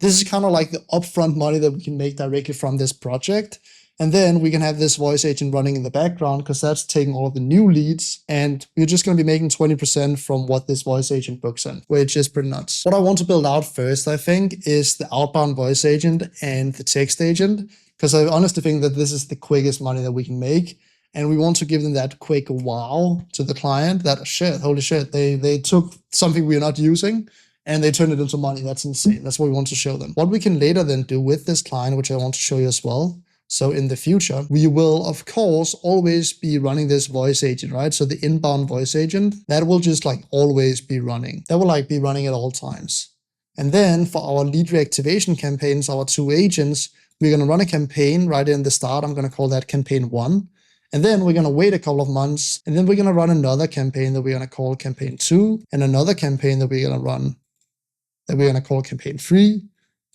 This is kind of like the upfront money that we can make directly from this project. And then we can have this voice agent running in the background because that's taking all of the new leads. And we're just going to be making 20% from what this voice agent books in, which is pretty nuts. What I want to build out first, I think, is the outbound voice agent and the text agent, because I honestly think that this is the quickest money that we can make. And we want to give them that quick wow to the client that, shit, holy shit, they took something we're not using and they turned it into money. That's insane. That's what we want to show them. What we can later then do with this client, which I want to show you as well. So in the future, we will, of course, always be running this voice agent, right? So the inbound voice agent, that will just like always be running. That will like be running at all times. And then for our lead reactivation campaigns, our two agents, we're going to run a campaign right in the start. I'm going to call that campaign 1. And then we're going to wait a couple of months. And then we're going to run another campaign that we're going to call campaign 2. And another campaign that we're going to run that we're going to call campaign 3.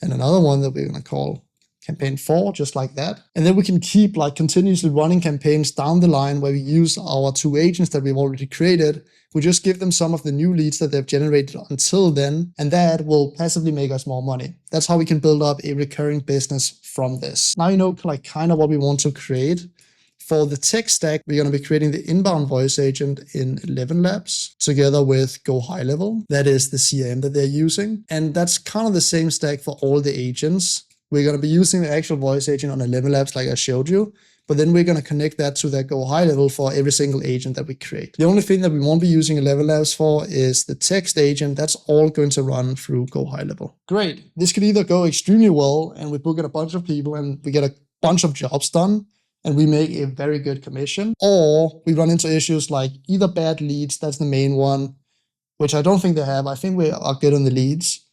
And another one that we're going to call campaign 4, just like that. And then we can keep like continuously running campaigns down the line where we use our two agents that we've already created. We just give them some of the new leads that they've generated until then, and that will passively make us more money. That's how we can build up a recurring business from this. Now you know like kind of what we want to create. For the tech stack, we're going to be creating the inbound voice agent in 11 Labs together with Go High Level. That is the CRM that they're using. And that's kind of the same stack for all the agents. We're going to be using the actual voice agent on 11 Labs like I showed you, but then we're going to connect that to that Go High level for every single agent that we create. The only thing that we won't be using ElevenLabs for is the text agent. That's all going to run through Go High level. Great. This could either go extremely well and we book in a bunch of people and we get a bunch of jobs done and we make a very good commission, or we run into issues like either bad leads, that's the main one, which I don't think they have. I think we are good on the leads,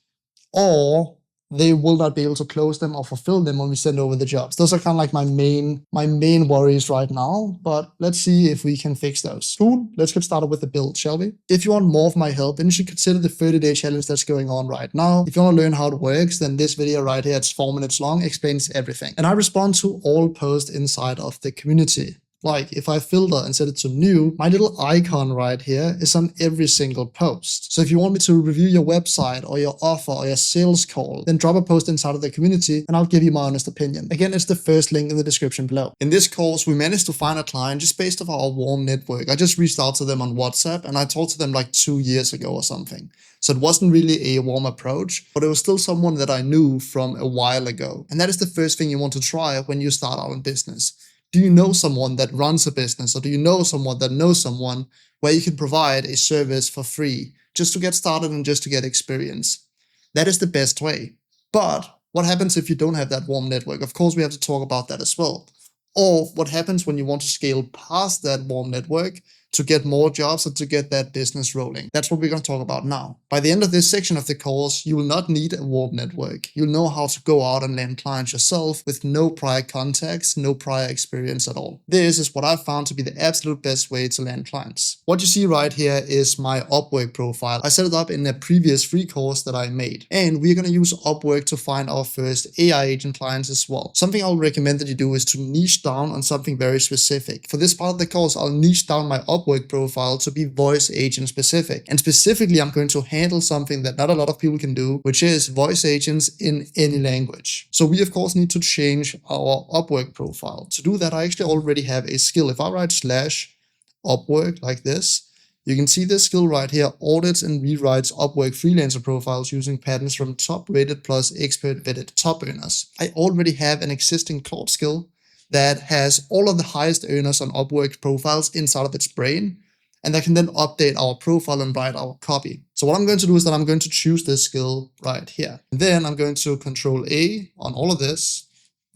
or they will not be able to close them or fulfill them when we send over the jobs. Those are kind of like my main worries right now, but let's see if we can fix those. Cool, let's get started with the build, shall we? If you want more of my help, then you should consider the 30-day challenge that's going on right now. If you want to learn how it works, then this video right here, it's 4 minutes long, explains everything. And I respond to all posts inside of the community. Like if I filter and set it to new, my little icon right here is on every single post. So if you want me to review your website or your offer or your sales call, then drop a post inside of the community and I'll give you my honest opinion. Again, it's the first link in the description below. In this course, we managed to find a client just based off our warm network. I just reached out to them on WhatsApp and I talked to them like 2 years ago or something. So it wasn't really a warm approach, but it was still someone that I knew from a while ago. And that is the first thing you want to try when you start out in business. Do you know someone that runs a business, or do you know someone that knows someone where you can provide a service for free just to get started and just to get experience? That is the best way. But what happens if you don't have that warm network? Of course, we have to talk about that as well. Or what happens when you want to scale past that warm network to get more jobs and to get that business rolling? That's what we're going to talk about now. By the end of this section of the course, you will not need a warm network. You'll know how to go out and land clients yourself with no prior contacts, no prior experience at all. This is what I found to be the absolute best way to land clients. What you see right here is my Upwork profile. I set it up in a previous free course that I made. And we're going to use Upwork to find our first AI agent clients as well. Something I'll recommend that you do is to niche down on something very specific. For this part of the course, I'll niche down my Upwork profile to be voice agent specific. And specifically, I'm going to handle something that not a lot of people can do, which is voice agents in any language. So we of course need to change our Upwork profile. To do that, I actually already have a skill. If I write /Upwork like this, you can see this skill right here, audits and rewrites Upwork freelancer profiles using patterns from top rated plus expert vetted top earners. I already have an existing Claude skill that has all of the highest earners on Upwork profiles inside of its brain, and that can then update our profile and write our copy. So what I'm going to do is that I'm going to choose this skill right here. And then I'm going to Control A on all of this,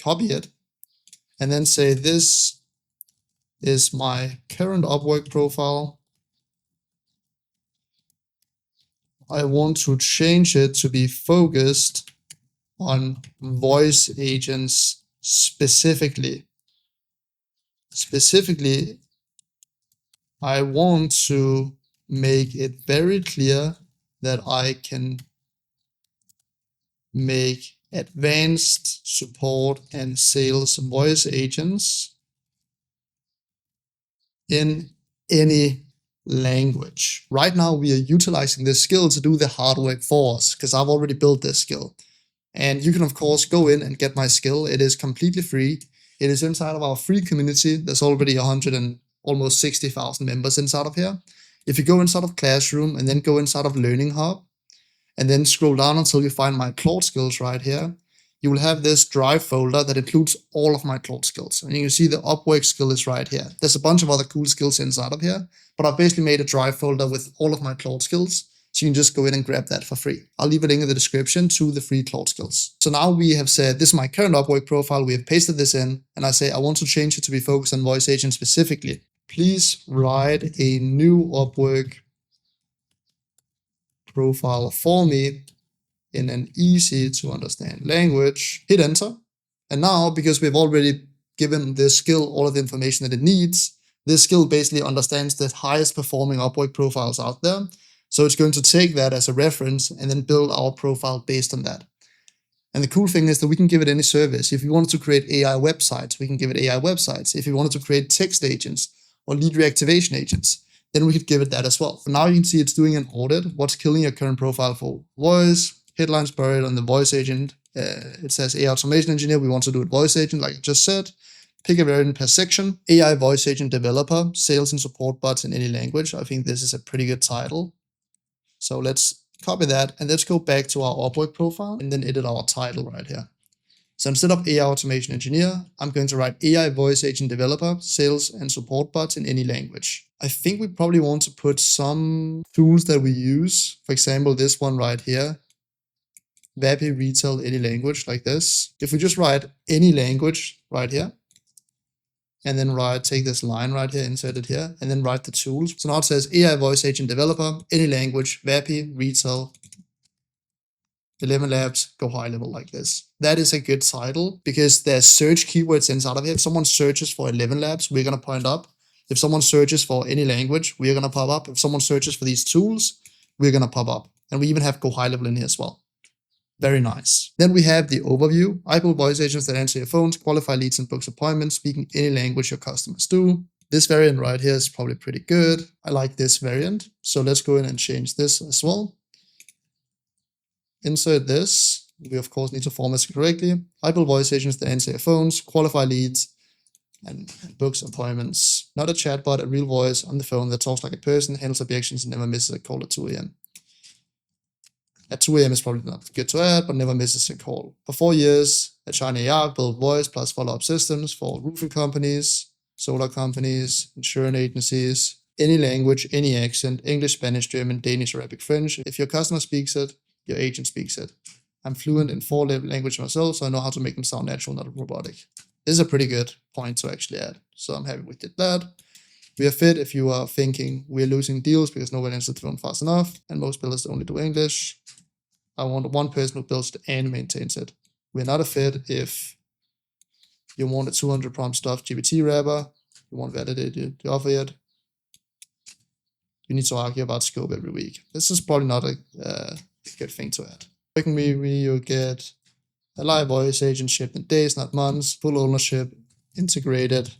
copy it, and then say this is my current Upwork profile. I want to change it to be focused on voice agents specifically. Specifically, I want to make it very clear that I can make advanced support and sales voice agents in any language. Right now, we are utilizing this skill to do the hard work for us because I've already built this skill. And you can, of course, go in and get my skill. It is completely free. It is inside of our free community. There's already almost 60,000 members inside of here. If you go inside of Classroom and then go inside of Learning Hub and then scroll down until you find my Claude skills right here, you will have this Drive folder that includes all of my Claude skills. And you can see the Upwork skill is right here. There's a bunch of other cool skills inside of here, but I've basically made a Drive folder with all of my Claude skills. So you can just go in and grab that for free. I'll leave a link in the description to the free Claude skills. So now we have said, this is my current Upwork profile. We have pasted this in and I say, I want to change it to be focused on voice agents specifically. Please write a new Upwork profile for me in an easy to understand language. Hit enter. And now, because we've already given this skill all of the information that it needs, this skill basically understands the highest performing Upwork profiles out there. So it's going to take that as a reference and then build our profile based on that. And the cool thing is that we can give it any service. If we wanted to create AI websites, we can give it AI websites. If we wanted to create text agents or lead reactivation agents, then we could give it that as well. For now, you can see it's doing an audit. What's killing your current profile for voice, headlines buried on the voice agent. It says AI automation engineer. We want to do it voice agent, like I just said. Pick a variant per section. AI voice agent developer, sales and support bots in any language. I think this is a pretty good title. So let's copy that and let's go back to our Upwork profile and then edit our title right here. So instead of AI automation engineer, I'm going to write AI voice agent developer, sales and support bots in any language. I think we probably want to put some tools that we use. For example, this one right here, VAPI retail any language like this. If we just write any language right here, and then take this line right here, insert it here, and then write the tools. So now it says AI voice agent developer, any language, VAPI, retail, 11 labs, go high level like this. That is a good title because there's search keywords inside of it. If someone searches for 11 labs, we're going to point up. If someone searches for any language, we're going to pop up. If someone searches for these tools, we're going to pop up. And we even have go high level in here as well. Very nice. Then we have the overview. I build voice agents that answer your phones, qualify leads and books appointments, speaking any language your customers do. This variant right here is probably pretty good. I like this variant. So let's go in and change this as well. Insert this. We of course need to format it correctly. I build voice agents that answer your phones, qualify leads, and books appointments. Not a chatbot, a real voice on the phone that talks like a person, handles objections, and never misses a call at 2 a.m. At 2 a.m. is probably not good to add, but never misses a call. For 4 years, at Shine AI, build voice plus follow-up systems for roofing companies, solar companies, insurance agencies, any language, any accent, English, Spanish, German, Danish, Arabic, French. If your customer speaks it, your agent speaks it. I'm fluent in 4 languages myself, so I know how to make them sound natural, not robotic. This is a pretty good point to actually add, so I'm happy we did that. We are fit if you are thinking we're losing deals because no one answers the phone fast enough, and most builders only do English. I want one person who builds it and maintains it. We're not a fit if you want a 200 prompt stuff GPT wrapper, you want validated the offer yet. You need to argue about scope every week. This is probably not a good thing to add. You get a live voice agent shipped in days, not months, full ownership, integrated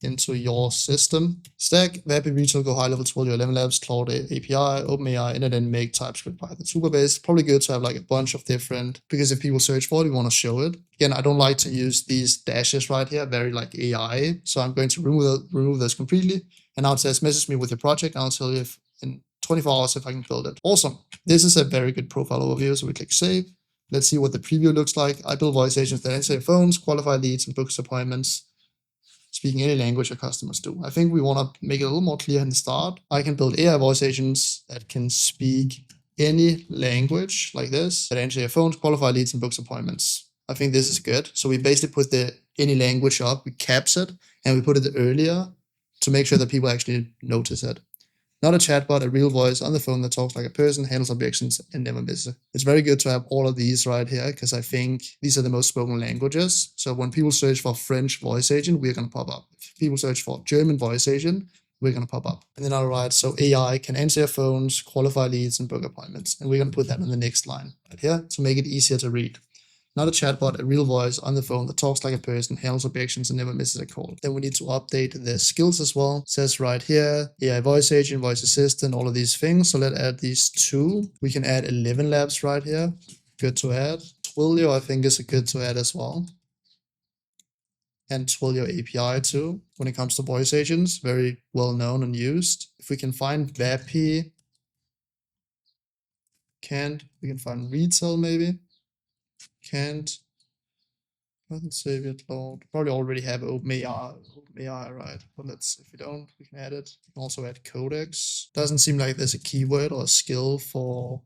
into your system. Stack, VAPI, retail, go high level, 12, 11 labs, cloud API, OpenAI, and then make TypeScript, Python, Superbase. Probably good to have like a bunch of different, because if people search for it, we want to show it. Again, I don't like to use these dashes right here, very like AI. So I'm going to remove those completely. And now it says, message me with your project. And I'll tell you if in 24 hours if I can build it. Awesome. This is a very good profile overview. So we click save. Let's see what the preview looks like. I build voice agents that answer your phones, qualify leads, and books appointments, speaking any language your customers do. I think we want to make it a little more clear in the start. I can build AI voice agents that can speak any language like this, that answer your phones, qualify leads, and books appointments. I think this is good. So we basically put the any language up, we caps it, and we put it earlier to make sure that people actually notice it. Not a chatbot, a real voice on the phone that talks like a person, handles objections, and never misses. It's very good to have all of these right here because I think these are the most spoken languages. So when people search for French voice agent, we're going to pop up. If people search for German voice agent, we're going to pop up. And then I'll write, so AI can answer your phones, qualify leads, and book appointments. And we're going to put that in the next line right here to make it easier to read. Not a chatbot, a real voice on the phone that talks like a person, handles objections, and never misses a call. Then we need to update the skills as well. It says right here, AI voice agent, voice assistant, all of these things. So let's add these 2. We can add 11 labs right here. Good to add. Twilio, I think, is a good to add as well. And Twilio API too. When it comes to voice agents, very well known and used. If we can find VAPI, we can find retail maybe. Can't save it load. Probably already have OpenAI, right? But if we don't, we can add it. We can also add codecs. Doesn't seem like there's a keyword or a skill for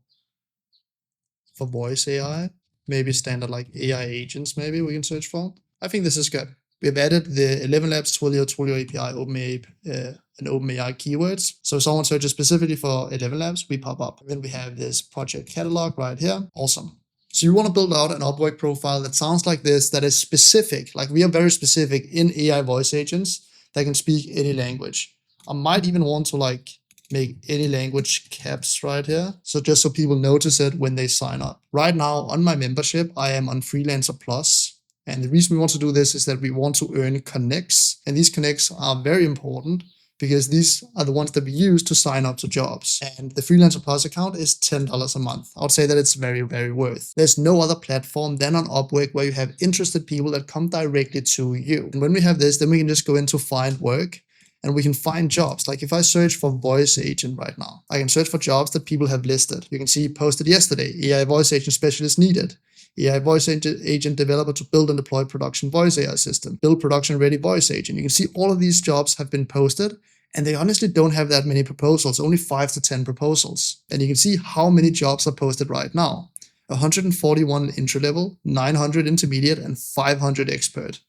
voice AI. Maybe standard like AI agents, maybe we can search for. I think this is good. We've added the 11 labs, Twilio API, OpenAI, and OpenAI keywords. So if someone searches specifically for 11 labs, we pop up. And then we have this project catalog right here. Awesome. So you want to build out an Upwork profile that sounds like this, that is specific. Like we are very specific in AI voice agents that can speak any language. I might even want to like make any language caps right here. So just so people notice it when they sign up. Right now on my membership, I am on Freelancer Plus. And the reason we want to do this is that we want to earn connects. And these connects are very important because these are the ones that we use to sign up to jobs. And the Freelancer Plus account is $10 a month. I would say that it's very, very worth. There's no other platform than on Upwork where you have interested people that come directly to you. And when we have this, then we can just go into find work and we can find jobs. Like if I search for voice agent right now, I can search for jobs that people have listed. You can see posted yesterday, AI voice agent specialist needed. AI voice agent developer to build and deploy production voice AI system. Build production ready voice agent. You can see all of these jobs have been posted, and they honestly don't have that many proposals, only 5 to 10 proposals. And you can see how many jobs are posted right now. 141 entry level, 900 intermediate, and 500 expert.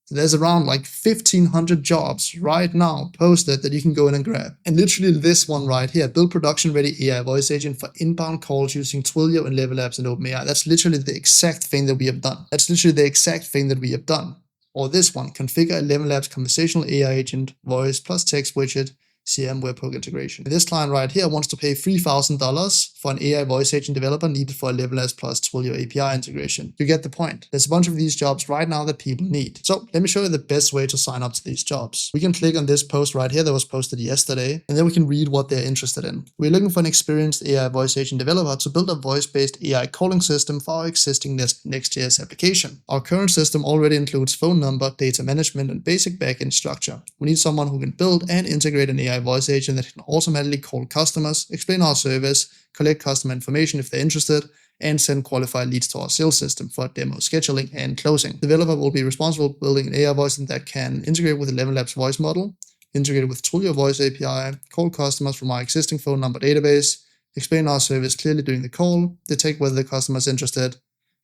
So there's around like 1,500 jobs right now posted that you can go in and grab. And literally this one right here, build production ready AI voice agent for inbound calls using Twilio and Level Labs and OpenAI. That's literally the exact thing that we have done. Or this one, configure a Level Labs conversational AI agent, voice plus text widget, CM webhook integration. This client right here wants to pay $3,000 for an AI voice agent developer needed for a Level Labs plus Twilio API integration. You get the point. There's a bunch of these jobs right now that people need. So let me show you the best way to sign up to these jobs. We can click on this post right here that was posted yesterday, and then we can read what they're interested in. We're looking for an experienced AI voice agent developer to build a voice-based AI calling system for our existing Next.js application. Our current system already includes phone number, data management, and basic backend structure. We need someone who can build and integrate an AI voice agent that can automatically call customers, explain our service, collect customer information if they're interested, and send qualified leads to our sales system for demo scheduling and closing. The developer will be responsible for building an AI voice that can integrate with the Level Labs voice model, integrate with Twilio voice API, call customers from our existing phone number database, explain our service clearly during the call, detect whether the customer is interested,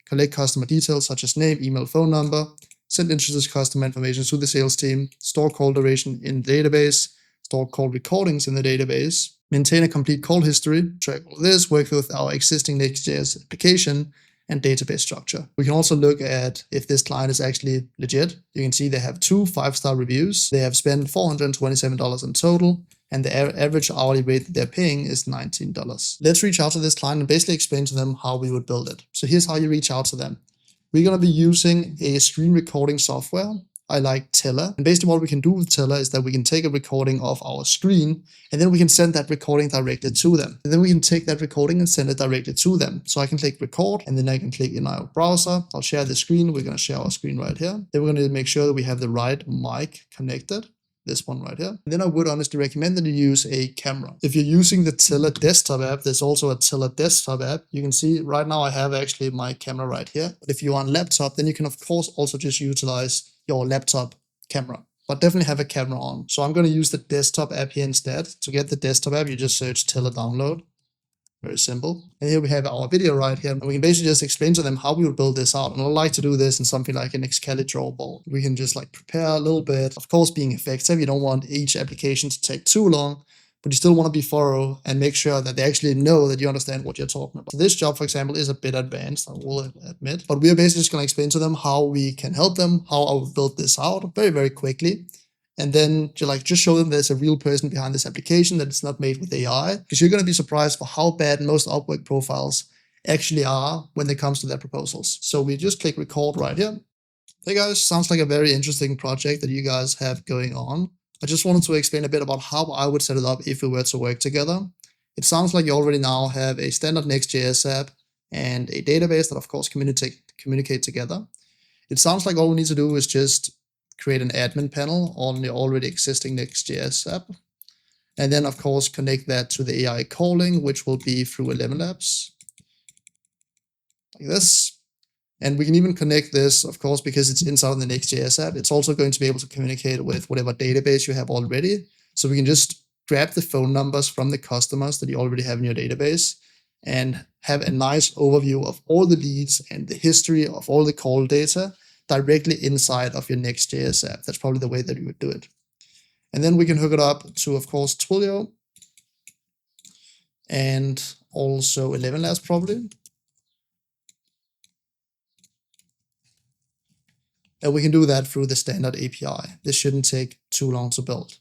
collect customer details such as name, email, phone number, send interested customer information to the sales team, store call duration in the database, store call recordings in the database, maintain a complete call history, track all this, work with our existing Next.js application, and database structure. We can also look at if this client is actually legit. You can see they have 2 5-star reviews. They have spent $427 in total, and the average hourly rate that they're paying is $19. Let's reach out to this client and basically explain to them how we would build it. So here's how you reach out to them. We're going to be using a screen recording software. I like Teller. And basically what we can do with Teller is that we can take a recording of our screen, and then we can send that recording directly to them. And then we can take that recording and send it directly to them. So I can click record, and then I can click in our browser. I'll share the screen. We're going to share our screen right here. Then we're going to make sure that we have the right mic connected. This one right here. And then I would honestly recommend that you use a camera. If you're using the Teller desktop app, there's also a Teller desktop app. You can see right now I have actually my camera right here. But if you're on laptop, then you can of course also just utilize your laptop camera. But definitely have a camera on. So I'm going to use the desktop app here instead. To get the desktop app, you just search Teller download. Very simple. And here we have our video right here. And we can basically just explain to them how we would build this out. And I like to do this in something like an Excalibur board. We can just like prepare a little bit. Of course, being effective, you don't want each application to take too long, but you still want to be thorough and make sure that they actually know that you understand what you're talking about. So this job, for example, is a bit advanced, I will admit. But we're basically just going to explain to them how we can help them, how I will build this out very, very quickly. And then just show them there's a real person behind this application, that it's not made with AI, because you're going to be surprised for how bad most Upwork profiles actually are when it comes to their proposals. So we just click record right here. Hey guys, sounds like a very interesting project that you guys have going on. I just wanted to explain a bit about how I would set it up if we were to work together. It sounds like you already now have a standard Next.js app and a database that of course communicate together. It sounds like all we need to do is just create an admin panel on the already existing Next.js app. And then, of course, connect that to the AI calling, which will be through 11 Labs. Like this. And we can even connect this, of course, because it's inside of the Next.js app. It's also going to be able to communicate with whatever database you have already. So we can just grab the phone numbers from the customers that you already have in your database and have a nice overview of all the leads and the history of all the call data directly inside of your Next.js app. That's probably the way that you would do it. And then we can hook it up to, of course, Twilio and also 11 Labs probably. And we can do that through the standard API. This shouldn't take too long to build.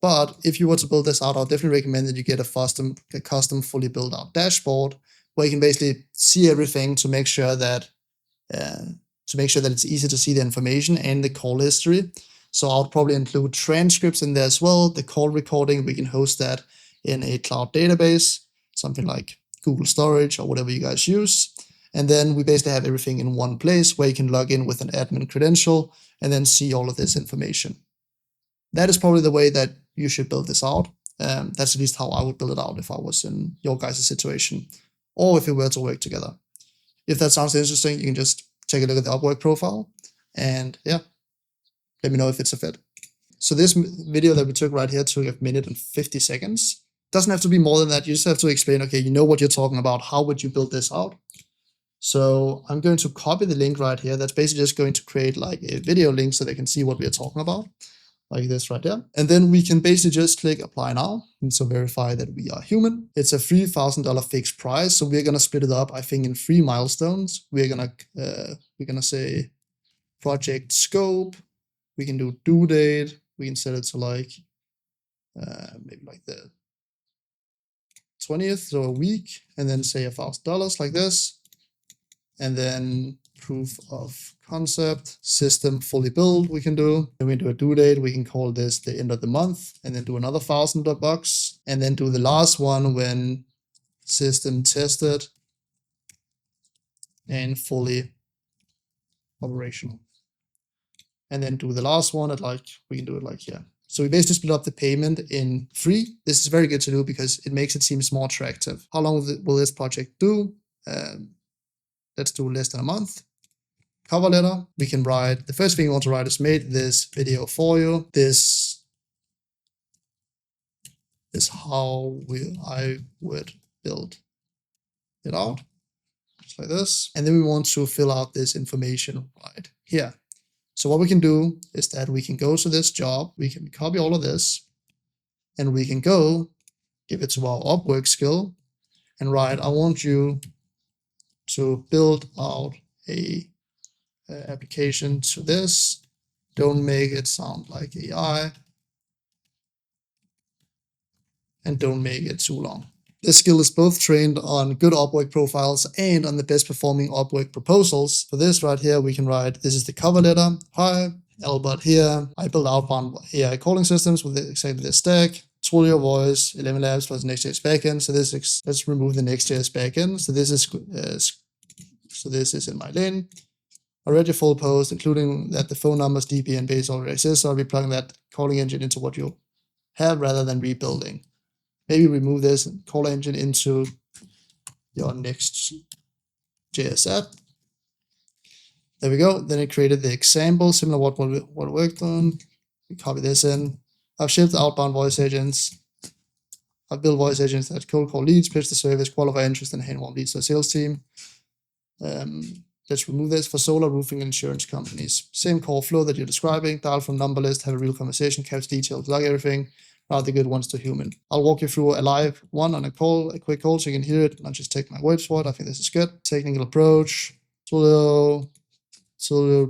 But if you were to build this out, I'll definitely recommend that you get a custom fully built out dashboard where you can basically see everything to make sure that it's easy to see the information and the call history. So I'll probably include transcripts in there as well. The call recording, we can host that in a cloud database, something like Google Storage or whatever you guys use. And then we basically have everything in one place where you can log in with an admin credential and then see all of this information. That is probably the way that you should build this out. That's at least how I would build it out if I was in your guys' situation, or if we were to work together. If that sounds interesting, you can just take a look at the Upwork profile, and yeah, let me know if it's a fit. So this video that we took right here took 1 minute and 50 seconds. Doesn't have to be more than that. You just have to explain, okay, you know what you're talking about. How would you build this out? So I'm going to copy the link right here. That's basically just going to create like a video link so they can see what we are talking about, like this right there. And then we can basically just click apply now. And so verify that we are human. It's a $3,000 fixed price. So we're going to split it up, I think, in 3 milestones. We're going to say project scope. We can do due date. We can set it to like, maybe like the 20th, so a week, and then say $1,000 like this. And then proof of concept, system fully built we can do. Then we do a due date, we can call this the end of the month, and then do another $1,000, and then do the last one when system tested and fully operational. And then do the last one at like, we can do it like here. So we basically split up the payment in 3. This is very good to do because it makes it seem more attractive. How long will this project do? Let's do less than a month. Cover letter, we can write, the first thing you want to write is made this video for you. This is how I would build it out, just like this. And then we want to fill out this information right here. So what we can do is that we can go to this job, we can copy all of this, and we can go give it to our Upwork skill and write, I want you to build out a application to this. Don't make it sound like AI. And don't make it too long. This skill is both trained on good Upwork profiles and on the best performing Upwork proposals. For this right here, we can write, this is the cover letter. Hi, Albert here. I build outbound AI calling systems with exactly this stack. Twilio voice, 11 labs plus Next.js backend. So this, let's remove the Next.js backend. So this is in my lane. I read your full post, including that the phone numbers, DP, and base already exist. So I'll be plugging that calling engine into what you have rather than rebuilding. Maybe remove this call engine into your Next.js app. There we go. Then it created the example, similar to what worked on. We copy this in. I've shipped outbound voice agents. I've built voice agents that cold call leads, pitch the service, qualify interest, and hand warm leads to a sales team. Let's remove this for solar, roofing, and insurance companies. Same call flow that you're describing. Dial from number list, have a real conversation, capture details, log everything, route the good ones to human. I'll walk you through a live one on a quick call so you can hear it. I'll just take my words for it. I think this is good. Technical approach. Twilio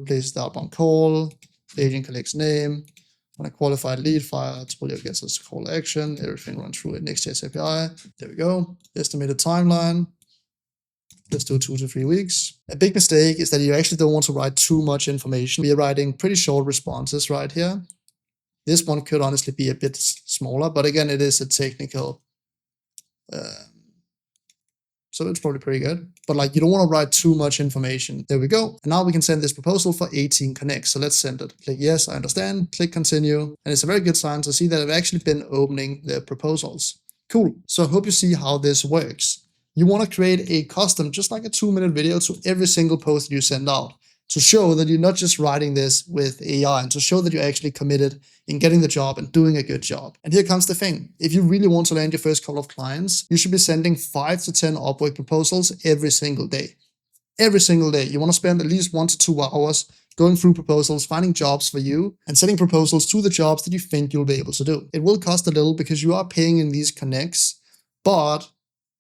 places the outbound call. The agent collects name. On a qualified lead file, Twilio gets us a call to action. Everything runs through a Next.js API. There we go. Estimated timeline. Let's do 2 to 3 weeks. A big mistake is that you actually don't want to write too much information. We are writing pretty short responses right here. This one could honestly be a bit smaller, but again, it is a technical, so it's probably pretty good. But like, you don't want to write too much information. There we go. And now we can send this proposal for 18 connects. So let's send it. Click yes, I understand. Click continue. And it's a very good sign to see that I've actually been opening the proposals. Cool. So I hope you see how this works. You want to create a custom, just like a 2-minute video to every single post that you send out, to show that you're not just writing this with AI, and to show that you're actually committed in getting the job and doing a good job. And here comes the thing. If you really want to land your first couple of clients, you should be sending 5 to 10 Upwork proposals every single day. Every single day. You want to spend at least 1 to 2 hours going through proposals, finding jobs for you, and sending proposals to the jobs that you think you'll be able to do. It will cost a little because you are paying in these connects, but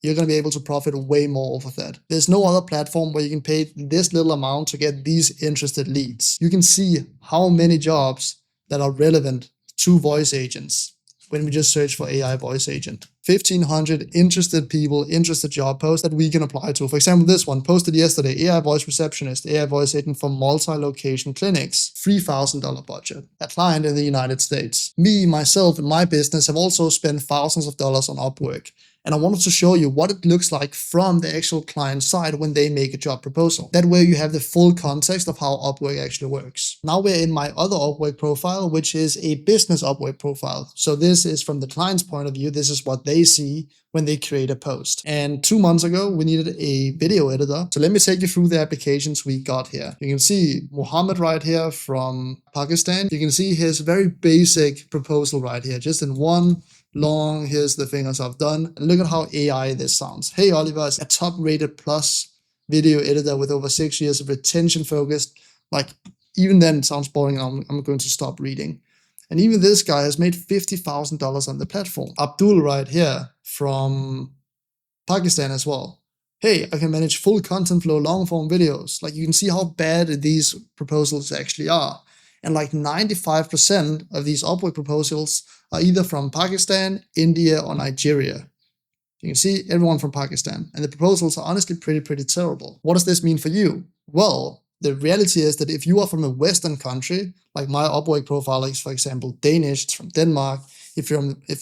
you're going to be able to profit way more off of that. There's no other platform where you can pay this little amount to get these interested leads. You can see how many jobs that are relevant to voice agents when we just search for AI voice agent. 1,500 interested people, interested job posts that we can apply to. For example, this one posted yesterday, AI voice receptionist, AI voice agent for multi-location clinics, $3,000 budget, a client in the United States. Me, myself, and my business have also spent thousands of dollars on Upwork. And I wanted to show you what it looks like from the actual client side when they make a job proposal. That way you have the full context of how Upwork actually works. Now we're in my other Upwork profile, which is a business Upwork profile. So this is from the client's point of view. This is what they see when they create a post. And 2 months ago, we needed a video editor. So let me take you through the applications we got here. You can see Muhammad right here from Pakistan. You can see his very basic proposal right here, just in one long, here's the things I've done. And look at how AI this sounds. Hey, Oliver is a top rated plus video editor with over 6 years of retention focused. Like, even then it sounds boring. I'm going to stop reading. And even this guy has made $50,000 on the platform. Abdul right here from Pakistan as well. Hey, I can manage full content flow, long form videos. Like, you can see how bad these proposals actually are. And like 95% of these Upwork proposals are either from Pakistan, India, or Nigeria. You can see everyone from Pakistan. And the proposals are honestly pretty terrible. What does this mean for you? Well, the reality is that if you are from a Western country, like my Upwork profile is, for example, Danish, it's from Denmark. If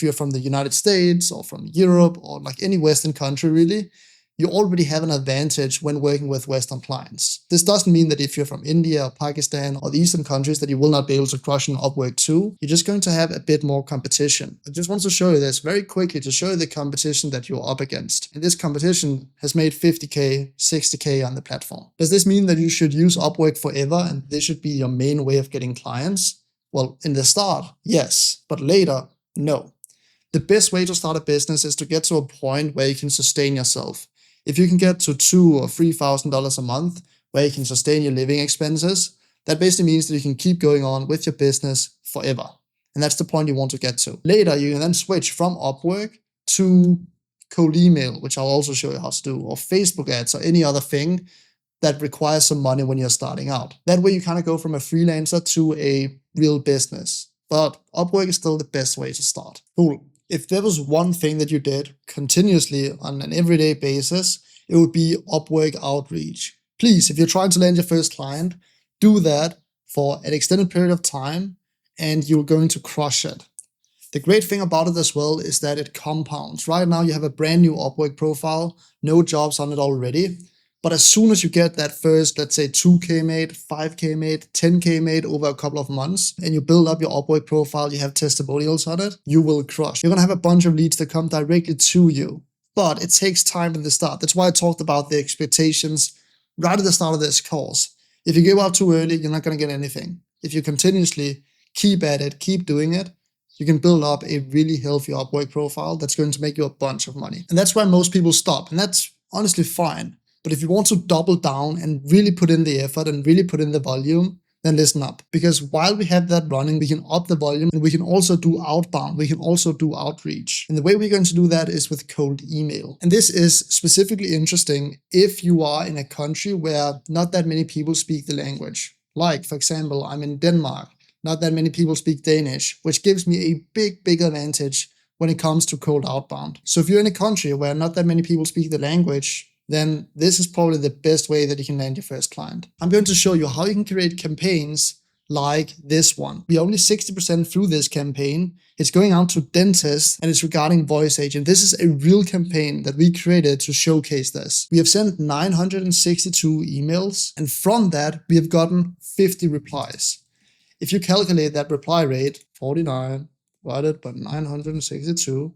you're from the United States or from Europe or like any Western country really, you already have an advantage when working with Western clients. This doesn't mean that if you're from India or Pakistan or the Eastern countries that you will not be able to crush in Upwork too. You're just going to have a bit more competition. I just want to show you this very quickly to show you the competition that you're up against. And this competition has made 50K, 60K on the platform. Does this mean that you should use Upwork forever and this should be your main way of getting clients? Well, in the start, yes, but later, no. The best way to start a business is to get to a point where you can sustain yourself. If you can get to $2,000 or $3,000 a month where you can sustain your living expenses, that basically means that you can keep going on with your business forever. And that's the point you want to get to. Later, you can then switch from Upwork to cold email, which I'll also show you how to do, or Facebook ads or any other thing that requires some money when you're starting out. That way you kind of go from a freelancer to a real business. But Upwork is still the best way to start. Cool. If there was one thing that you did continuously on an everyday basis, it would be Upwork outreach. Please, if you're trying to land your first client, do that for an extended period of time and you're going to crush it. The great thing about it as well is that it compounds. Right now you have a brand new Upwork profile, no jobs on it already. But as soon as you get that first, let's say 2K made, 5K made, 10K made over a couple of months, and you build up your Upwork profile, you have testimonials on it, you will crush. You're gonna have a bunch of leads that come directly to you. But it takes time in the start. That's why I talked about the expectations right at the start of this course. If you give up too early, you're not gonna get anything. If you continuously keep at it, keep doing it, you can build up a really healthy Upwork profile that's going to make you a bunch of money. And that's why most people stop, and that's honestly fine. But if you want to double down and really put in the effort and really put in the volume, then listen up. Because while we have that running, we can up the volume and we can also do outbound. We can also do outreach. And the way we're going to do that is with cold email. And this is specifically interesting if you are in a country where not that many people speak the language. Like, for example, I'm in Denmark. Not that many people speak Danish, which gives me a big advantage when it comes to cold outbound. So if you're in a country where not that many people speak the language, then this is probably the best way that you can land your first client. I'm going to show you how you can create campaigns like this one. We're only 60% through this campaign. It's going out to dentists and it's regarding voice agent. This is a real campaign that we created to showcase this. We have sent 962 emails and from that we have gotten 50 replies. If you calculate that reply rate, 49 divided by 962,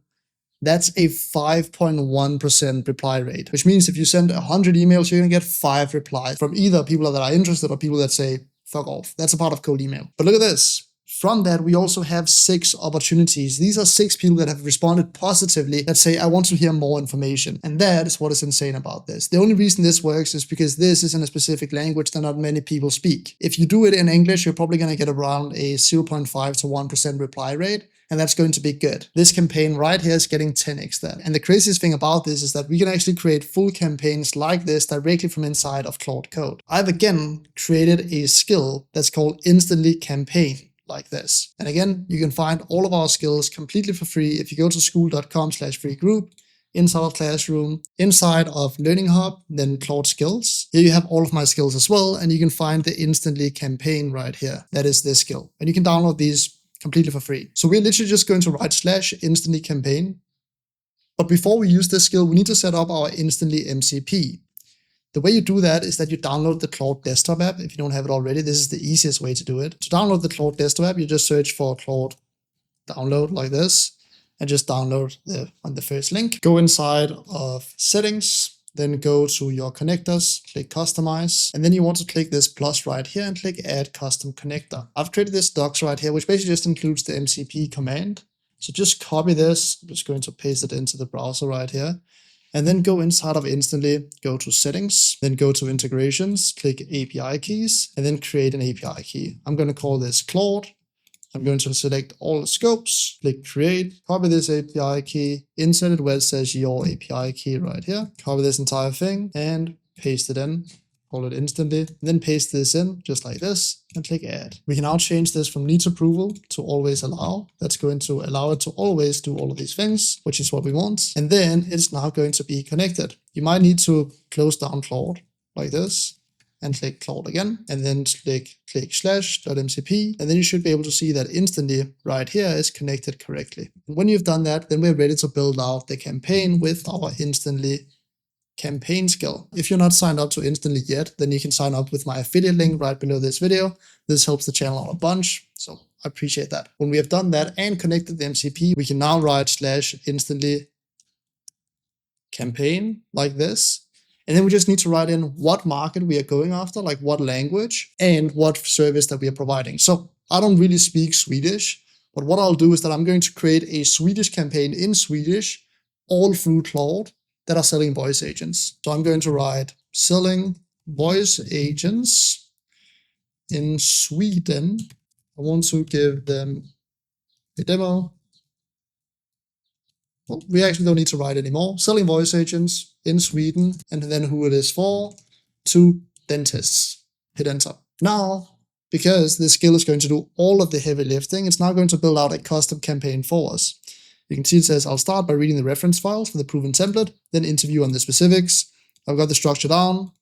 that's a 5.1% reply rate, which means if you send 100 emails, you're going to get 5 replies from either people that are interested or people that say, fuck off. That's a part of cold email. But look at this. From that, we also have 6 opportunities. These are 6 people that have responded positively that say, I want to hear more information. And that is what is insane about this. The only reason this works is because this is in a specific language that not many people speak. If you do it in English, you're probably going to get around a 0.5 to 1% reply rate. And that's going to be good. This campaign right here is getting 10x that. And the craziest thing about this is that we can actually create full campaigns like this directly from inside of Claude Code. I've again created a skill that's called Instantly Campaign, like this. And again, you can find all of our skills completely for free if you go to school.com/free group, inside of Classroom, inside of Learning Hub, then Claude Skills. Here you have all of my skills as well, and you can find the Instantly Campaign right here. That is this skill. And you can download these completely for free. So we're literally just going to write /instantly campaign. But before we use this skill, we need to set up our Instantly MCP. The way you do that is that you download the Claude desktop app. If you don't have it already, this is the easiest way to do it. To download the Claude desktop app, you just search for Claude download like this, and just download on the first link. Go inside of settings, then go to your connectors, click customize, and then you want to click this plus right here and click add custom connector. I've created this docs right here, which basically just includes the MCP command. So just copy this. I'm just going to paste it into the browser right here. And then go inside of Instantly, go to settings, then go to integrations, click API keys, and then create an API key. I'm going to call this Claude. I'm going to select all the scopes, click create, copy this API key, insert it where it says your API key right here, copy this entire thing and paste it in, call it Instantly, and then paste this in just like this and click add. We can now change this from needs approval to always allow. That's going to allow it to always do all of these things, which is what we want. And then it's now going to be connected. You might need to close down Claude like this, and click Claude again, and then click /.mcp, and then you should be able to see that Instantly right here is connected correctly. And when you've done that, then we're ready to build out the campaign with our Instantly campaign skill. If you're not signed up to Instantly yet, then you can sign up with my affiliate link right below this video. This helps the channel out a bunch, so I appreciate that. When we have done that and connected the MCP, we can now write /instantly campaign like this. And then we just need to write in what market we are going after, like what language, and what service that we are providing. So I don't really speak Swedish, but what I'll do is that I'm going to create a Swedish campaign in Swedish, all through Claude, that are selling voice agents. So I'm going to write selling voice agents in Sweden. I want to give them a demo. Well, we actually don't need to write anymore. Selling voice agents in Sweden, and then who it is for, to dentists. Hit enter. Now, because this skill is going to do all of the heavy lifting, it's now going to build out a custom campaign for us. You can see it says, I'll start by reading the reference files for the proven template, then interview on the specifics. I've got the structure down.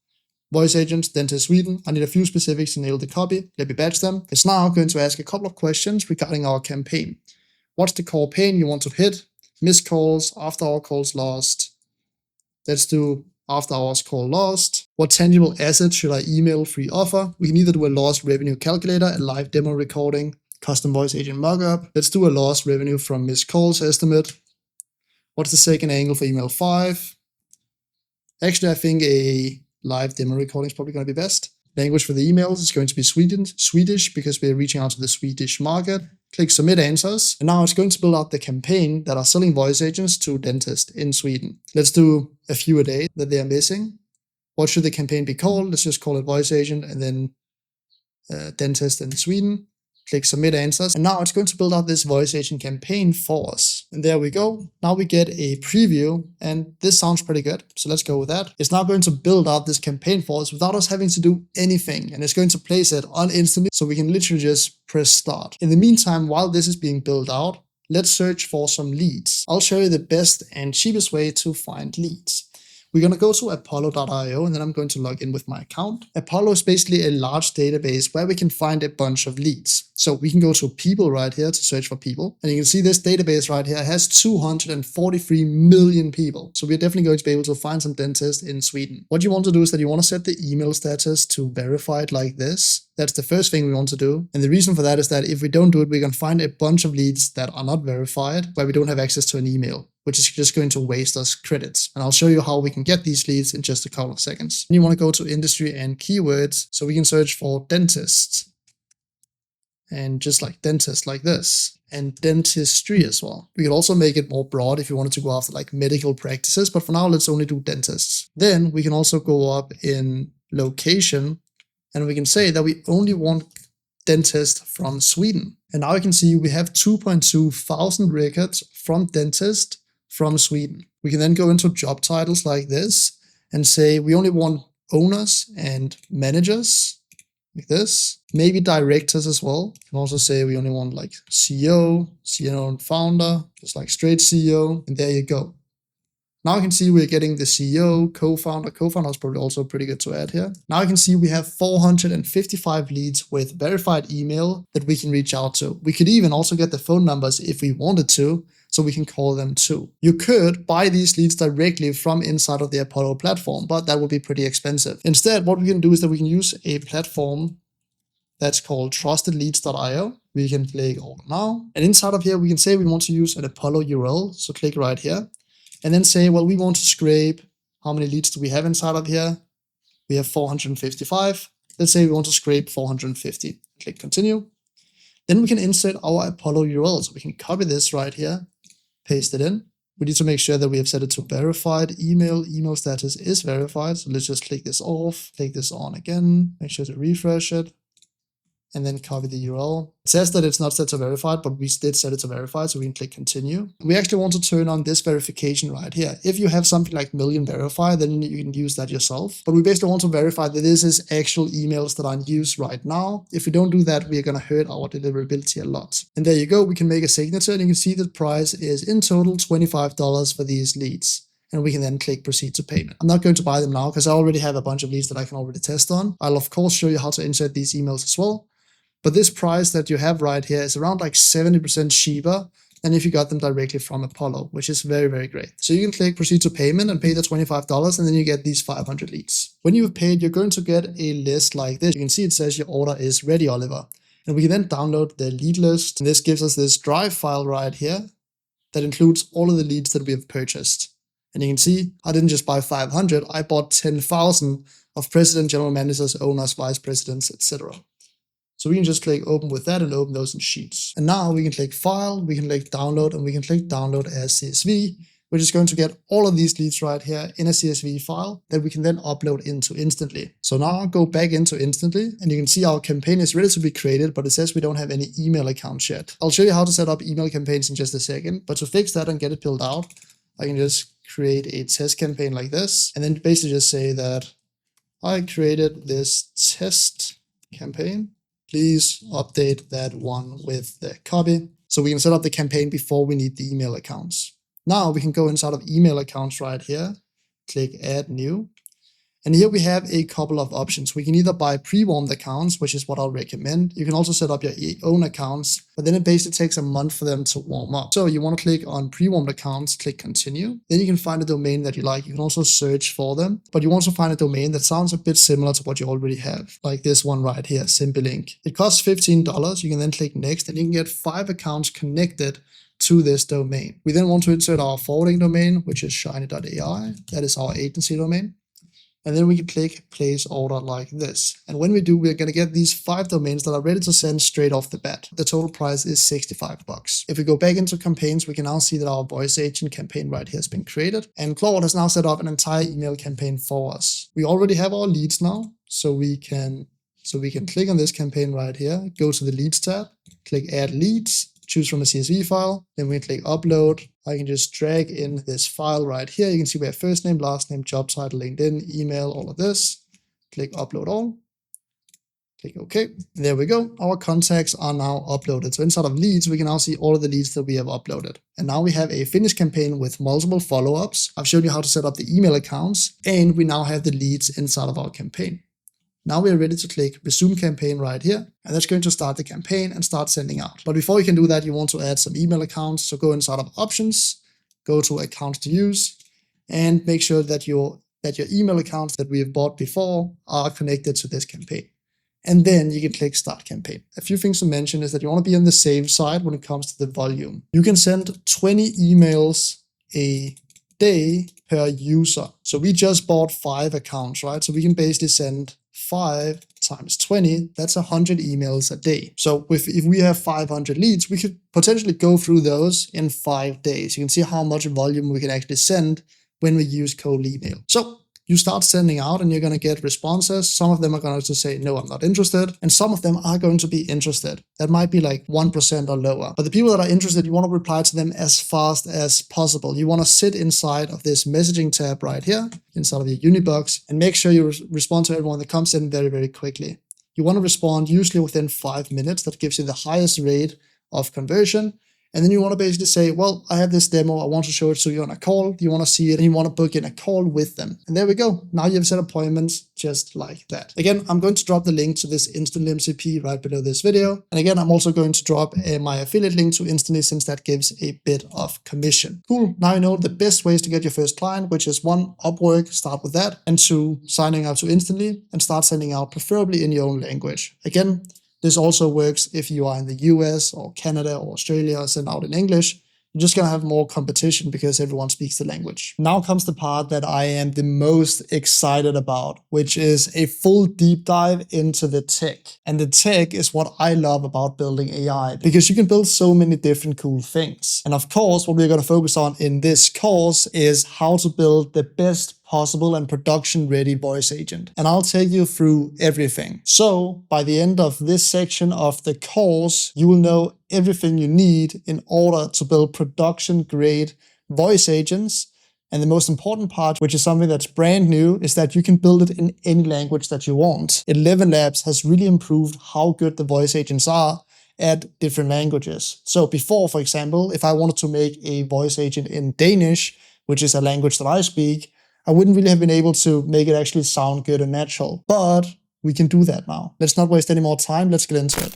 Voice agents, dentist Sweden. I need a few specifics to nail the copy. Let me batch them. It's now going to ask a couple of questions regarding our campaign. What's the core pain you want to hit? Missed calls, after hour calls lost. Let's do after hours call lost. What tangible assets should I email free offer? We can either do a lost revenue calculator, a live demo recording, custom voice agent mockup. Let's do a lost revenue from missed calls estimate. What's the second angle for email 5? Actually, I think a live demo recording is probably going to be best. Language for the emails is going to be Swedish because we're reaching out to the Swedish market. Click submit answers. And now it's going to build out the campaign that are selling voice agents to dentists in Sweden. Let's do a few a day that they are missing. What should the campaign be called? Let's just call it voice agent and then dentist in Sweden. Click submit answers. And now it's going to build out this voice agent campaign for us. And there we go. Now we get a preview and this sounds pretty good. So let's go with that. It's now going to build out this campaign for us without us having to do anything. And it's going to place it on Instantly so we can literally just press start. In the meantime, while this is being built out, let's search for some leads. I'll show you the best and cheapest way to find leads. We're going to go to apollo.io and then I'm going to log in with my account. Apollo is basically a large database where we can find a bunch of leads. So we can go to people right here to search for people. And you can see this database right here has 243 million people. So we're definitely going to be able to find some dentists in Sweden. What you want to do is that you want to set the email status to verified like this. That's the first thing we want to do. And the reason for that is that if we don't do it, we can find a bunch of leads that are not verified where we don't have access to an email, which is just going to waste us credits. And I'll show you how we can get these leads in just a couple of seconds. And you want to go to industry and keywords so we can search for dentist. And just like dentist like this. And dentistry as well. We could also make it more broad if you wanted to go after like medical practices, but for now let's only do dentists. Then we can also go up in location and we can say that we only want dentist from Sweden. And now you can see we have 2.2 thousand records from dentist from Sweden. We can then go into job titles like this and say we only want owners and managers like this, maybe directors as well. You can also say we only want like CEO and founder, just like straight CEO, and there you go. Now you can see we're getting the CEO, co-founder. Co-founder is probably also pretty good to add here. Now you can see we have 455 leads with verified email that we can reach out to. We could even also get the phone numbers if we wanted to. so we can call them too. You could buy these leads directly from inside of the Apollo platform, but that would be pretty expensive. Instead, what we can do is that we can use a platform that's called trustedleads.io. We can click order now. And inside of here, we can say we want to use an Apollo URL. So click right here and then say, well, we want to scrape. How many leads do we have inside of here? We have 455. Let's say we want to scrape 450. Click continue. Then we can insert our Apollo URL. So we can copy this right here, paste it in. We need to make sure that we have set it to verified email. Email status is verified. So let's just click this off, click this on again, make sure to refresh it, and then copy the URL. It says that it's not set to verified, but we did set it to verified, so we can click continue. We actually want to turn on this verification right here. If you have something like million verify, then you can use that yourself. But we basically want to verify that this is actual emails that are in use right now. If we don't do that, we are going to hurt our deliverability a lot. And there you go, we can make a signature, and you can see the price is in total $25 for these leads. And we can then click proceed to payment. I'm not going to buy them now because I already have a bunch of leads that I can already test on. I'll of course show you how to insert these emails as well. But this price that you have right here is around like 70% cheaper than if you got them directly from Apollo, which is very, very great. So you can click proceed to payment and pay the $25, and then you get these 500 leads. When you've paid, you're going to get a list like this. You can see it says your order is ready, Oliver. And we can then download the lead list. And this gives us this drive file right here that includes all of the leads that we have purchased. And you can see I didn't just buy 500, I bought 10,000 of president, general managers, owners, vice presidents, etc. So we can just click open with that and open those in Sheets. And now we can click file, we can click download, and we can click download as CSV, which is going to get all of these leads right here in a CSV file that we can then upload into Instantly. So now I'll go back into Instantly, and you can see our campaign is ready to be created, but it says we don't have any email accounts yet. I'll show you how to set up email campaigns in just a second, but to fix that and get it built out, I can just create a test campaign like this, and then basically just say that I created this test campaign. Please update that one with the copy. So we can set up the campaign before we need the email accounts. Now we can go inside of email accounts right here, click add new. And here we have a couple of options. We can either buy pre-warmed accounts, which is what I'll recommend. You can also set up your own accounts, but then it basically takes a month for them to warm up. So you want to click on pre-warmed accounts, click continue. Then you can find a domain that you like. You can also search for them, but you also find a domain that sounds a bit similar to what you already have, like this one right here, SimpleLink. It costs $15. You can then click next, and you can get 5 accounts connected to this domain. We then want to insert our forwarding domain, which is shiny.ai. That is our agency domain. And then we can click place order like this. And when we do, we're going to get these 5 domains that are ready to send straight off the bat. The total price is $65. If we go back into campaigns, we can now see that our voice agent campaign right here has been created. And Claude has now set up an entire email campaign for us. We already have our leads now, so we can click on this campaign right here, go to the leads tab, click add leads, choose from a CSV file, then we click upload. I can just drag in this file right here. You can see we have first name, last name, job title, LinkedIn, email, all of this. Click upload all. Click OK. There we go. Our contacts are now uploaded. So inside of leads, we can now see all of the leads that we have uploaded. And now we have a finished campaign with multiple follow-ups. I've shown you how to set up the email accounts, and we now have the leads inside of our campaign. Now we are ready to click resume campaign right here, and that's going to start the campaign and start sending out. But before you can do that, you want to add some email accounts. So go inside of options, go to accounts to use, and make sure that your email accounts that we have bought before are connected to this campaign. And then you can click start campaign. A few things to mention is that you want to be on the safe side when it comes to the volume. You can send 20 emails a day per user. So we just bought 5 accounts, right? So we can basically send 5 times 20, that's 100 emails a day. So if we have 500 leads, we could potentially go through those in 5 days. You can see how much volume we can actually send when we use cold email. So you start sending out and you're going to get responses. Some of them are going to say, no, I'm not interested. And some of them are going to be interested. That might be like 1% or lower. But the people that are interested, you want to reply to them as fast as possible. You want to sit inside of this messaging tab right here, inside of your Unibox, and make sure you respond to everyone that comes in very, very quickly. You want to respond usually within 5 minutes. That gives you the highest rate of conversion. And then you want to basically say, well, I have this demo. I want to show it to you on a call. You want to see it and you want to book in a call with them. And there we go. Now you have set appointments just like that. Again, I'm going to drop the link to this Instantly MCP right below this video. And again, I'm also going to drop my affiliate link to Instantly since that gives a bit of commission. Cool. Now you know the best ways to get your first client, which is 1, Upwork, start with that, and 2, signing up to Instantly and start sending out preferably in your own language. Again, this also works if you are in the US or Canada or Australia, send out in English. You're just gonna have more competition because everyone speaks the language. Now comes the part that I am the most excited about, which is a full deep dive into the tech. And the tech is what I love about building AI, because you can build so many different cool things. And of course, what we're gonna focus on in this course is how to build the best possible and production ready voice agent. And I'll take you through everything. So by the end of this section of the course, you will know everything you need in order to build production grade voice agents. And the most important part, which is something that's brand new, is that you can build it in any language that you want. 11 Labs has really improved how good the voice agents are at different languages. So before, for example, if I wanted to make a voice agent in Danish, which is a language that I speak, I wouldn't really have been able to make it actually sound good and natural. But we can do that now. Let's not waste any more time. Let's get into it.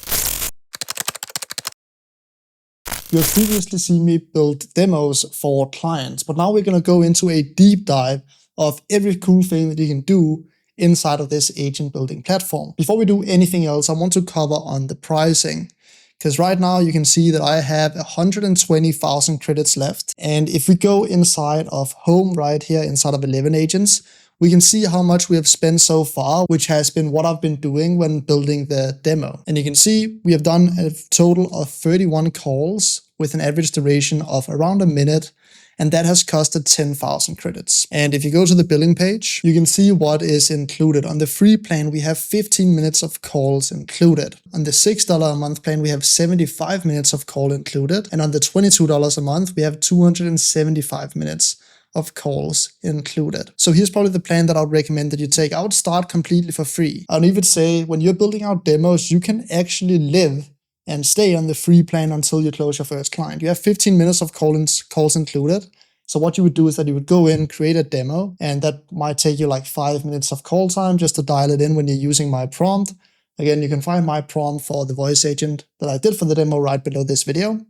You have previously seen me build demos for clients, but now we're going to go into a deep dive of every cool thing that you can do inside of this agent building platform. Before we do anything else, I want to cover on the pricing. Because right now you can see that I have 120,000 credits left. And if we go inside of home right here inside of 11 agents, we can see how much we have spent so far, which has been what I've been doing when building the demo. And you can see we have done a total of 31 calls with an average duration of around a minute. And that has costed 10,000 credits. And if you go to the billing page, you can see what is included. On the free plan, we have 15 minutes of calls included. On the $6 a month plan, we have 75 minutes of call included. And on the $22 a month, we have 275 minutes of calls included. So here's probably the plan that I would recommend that you take. I would start completely for free. I would even say when you're building out demos, you can actually live and stay on the free plan until you close your first client. You have 15 minutes of calls included. So what you would do is that you would go in, create a demo, and that might take you like 5 minutes of call time just to dial it in when you're using my prompt. Again, you can find my prompt for the voice agent that I did for the demo right below this video.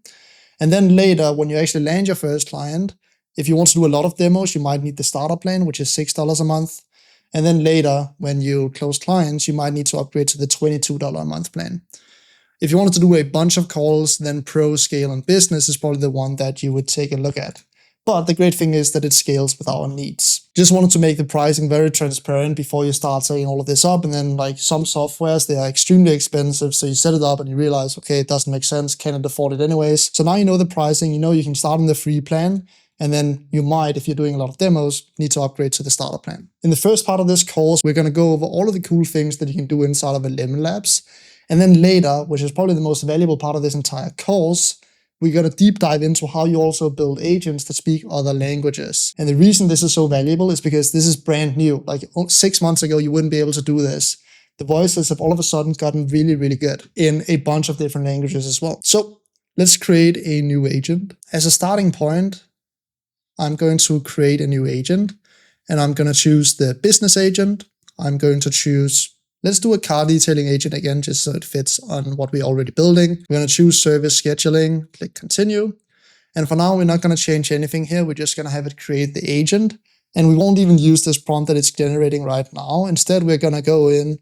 And then later, when you actually land your first client, if you want to do a lot of demos, you might need the starter plan, which is $6 a month. And then later, when you close clients, you might need to upgrade to the $22 a month plan. If you wanted to do a bunch of calls, then Pro, Scale, and Business is probably the one that you would take a look at. But the great thing is that it scales with our needs. Just wanted to make the pricing very transparent before you start setting all of this up. And then like some softwares, they are extremely expensive. So you set it up and you realize, okay, it doesn't make sense. Can't afford it anyways. So now you know the pricing, you know you can start on the free plan. And then you might, if you're doing a lot of demos, need to upgrade to the starter plan. In the first part of this course, we're going to go over all of the cool things that you can do inside of 11 Labs. And then later, which is probably the most valuable part of this entire course, we're going to deep dive into how you also build agents that speak other languages. And the reason this is so valuable is because this is brand new. Like 6 months ago, you wouldn't be able to do this. The voices have all of a sudden gotten really, really good in a bunch of different languages as well. So let's create a new agent. As a starting point, I'm going to create a new agent and I'm going to choose the business agent. I'm going to choose, let's do a car detailing agent again, just so it fits on what we're already building. We're going to choose service scheduling, click continue. And for now, we're not going to change anything here. We're just going to have it create the agent. And we won't even use this prompt that it's generating right now. Instead, we're going to go in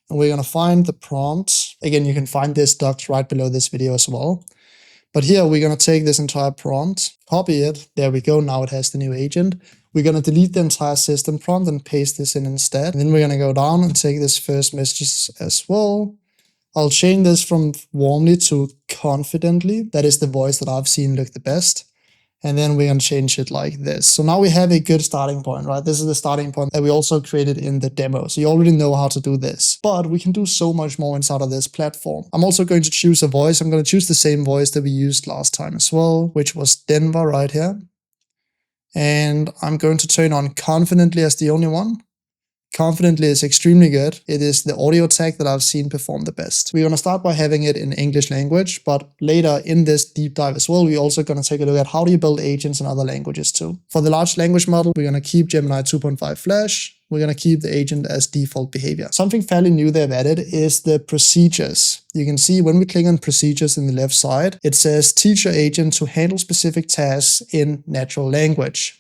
and we're going to find the prompts. Again, you can find this docs right below this video as well. But here we're going to take this entire prompt, copy it. There we go. Now it has the new agent. We're going to delete the entire system prompt and paste this in instead. And then we're going to go down and take this first message as well. I'll change this from warmly to confidently. That is the voice that I've seen look the best. And then we're going to change it like this. So now we have a good starting point, right? This is the starting point that we also created in the demo. So you already know how to do this, but we can do so much more inside of this platform. I'm also going to choose a voice. I'm going to choose the same voice that we used last time as well, which was Denver right here. And I'm going to turn on confidently as the only one. confidently is extremely good. It is the audio tag that I've seen perform the best. We're going to start by having it in English language, but later in this deep dive as well, we're also going to take a look at how do you build agents in other languages too. For the large language model, we're going to keep Gemini 2.5 Flash. We're going to keep the agent as default behavior. Something fairly new they've added is the procedures. You can see when we click on procedures in the left side, it says teach your agent to handle specific tasks in natural language.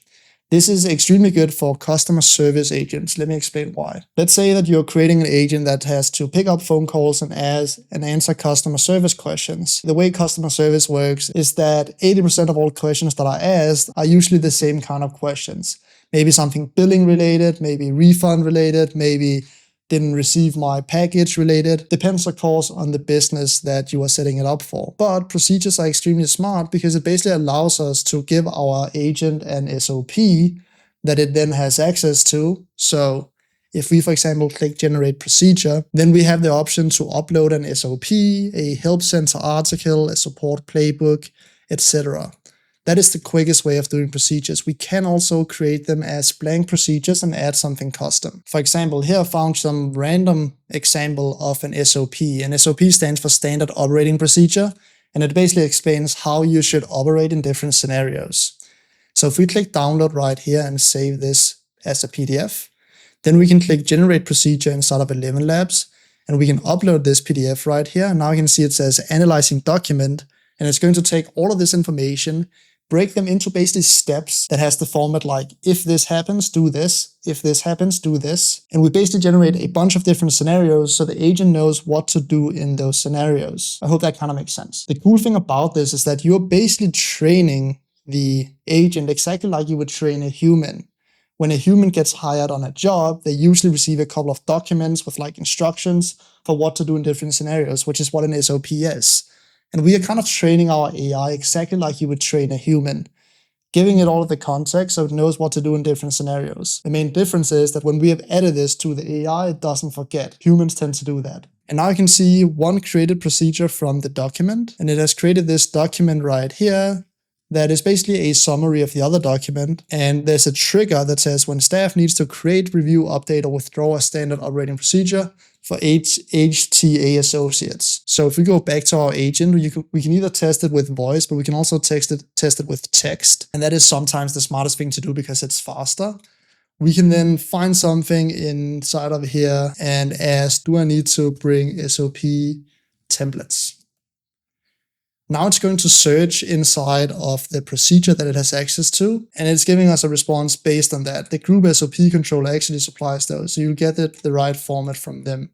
This is extremely good for customer service agents. Let me explain why. Let's say that you're creating an agent that has to pick up phone calls and answer customer service questions. The way customer service works is that 80% of all questions that are asked are usually the same kind of questions. Maybe something billing related, maybe refund related, maybe didn't receive my package related. Depends, of course, on the business that you are setting it up for. But procedures are extremely smart because it basically allows us to give our agent an SOP that it then has access to. So if we, for example, click generate procedure, then we have the option to upload an SOP, a help center article, a support playbook, etc. That is the quickest way of doing procedures. We can also create them as blank procedures and add something custom. For example, here I found some random example of an SOP. An SOP stands for Standard Operating Procedure, and it basically explains how you should operate in different scenarios. So if we click download right here and save this as a PDF, then we can click generate procedure inside of 11 Labs, and we can upload this PDF right here. And now you can see it says analyzing document, and it's going to take all of this information, break them into basically steps that has the format like, if this happens, do this. If this happens, do this. And we basically generate a bunch of different scenarios so the agent knows what to do in those scenarios. I hope that kind of makes sense. The cool thing about this is that you're basically training the agent exactly like you would train a human. When a human gets hired on a job, they usually receive a couple of documents with like instructions for what to do in different scenarios, which is what an SOP is. And we are kind of training our AI exactly like you would train a human, giving it all of the context so it knows what to do in different scenarios. The main difference is that when we have added this to the AI, it doesn't forget. Humans tend to do that. And now you can see one created procedure from the document, and it has created this document right here that is basically a summary of the other document. And there's a trigger that says when staff needs to create, review, update, or withdraw a standard operating procedure for HTA associates. So if we go back to our agent, we can either test it with voice, but we can also test it with text. And that is sometimes the smartest thing to do because it's faster. We can then find something inside of here and ask, do I need to bring SOP templates? Now it's going to search inside of the procedure that it has access to, and it's giving us a response based on that. The group SOP controller actually supplies those, so you'll get the right format from them.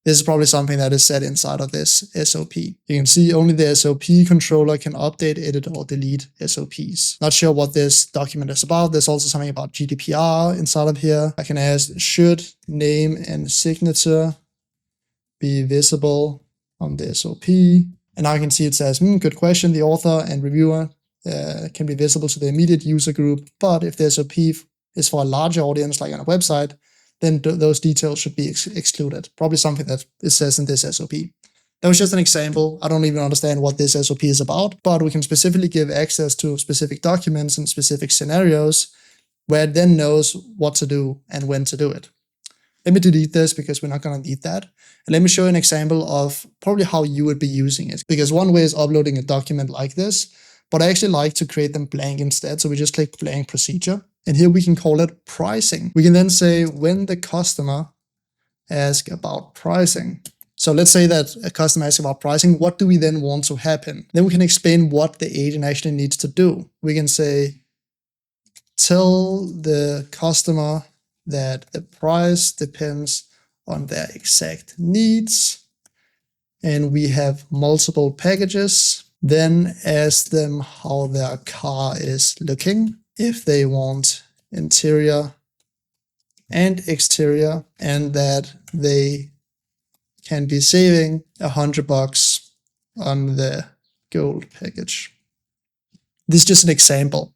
This is probably something that is set inside of this SOP. You can see only the SOP controller can update, edit, or delete SOPs. Not sure what this document is about. There's also something about GDPR inside of here. I can ask, should name and signature be visible on the SOP? And now you can see it says, good question, the author and reviewer can be visible to the immediate user group, but if the SOP is for a larger audience, like on a website, then those details should be excluded. Probably something that it says in this SOP. That was just an example. I don't even understand what this SOP is about, but we can specifically give access to specific documents and specific scenarios where it then knows what to do and when to do it. Let me delete this because we're not going to need that. And let me show you an example of probably how you would be using it. Because one way is uploading a document like this, but I actually like to create them blank instead. So we just click blank procedure. And here we can call it pricing. We can then say when the customer asks about pricing. So let's say that a customer asks about pricing, what do we then want to happen? Then we can explain what the agent actually needs to do. We can say, tell the customer that the price depends on their exact needs, and we have multiple packages. Then ask them how their car is looking, if they want interior and exterior, and that they can be saving $100 on the gold package. This is just an example.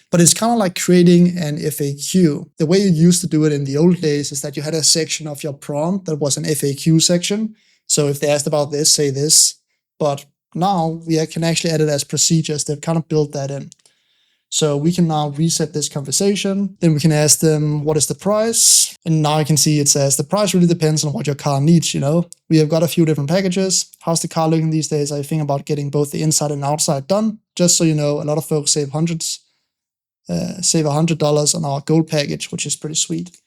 But it's kind of like creating an FAQ. The way you used to do it in the old days is that you had a section of your prompt that was an FAQ section. So if they asked about this, say this. But now we can actually add it as procedures. They've kind of built that in. So we can now reset this conversation. Then we can ask them, what is the price? And now you can see it says the price really depends on what your car needs, you know. We have got a few different packages. How's the car looking these days? I think about getting both the inside and outside done. Just so you know, a lot of folks save $100 on our gold package, which is pretty sweet.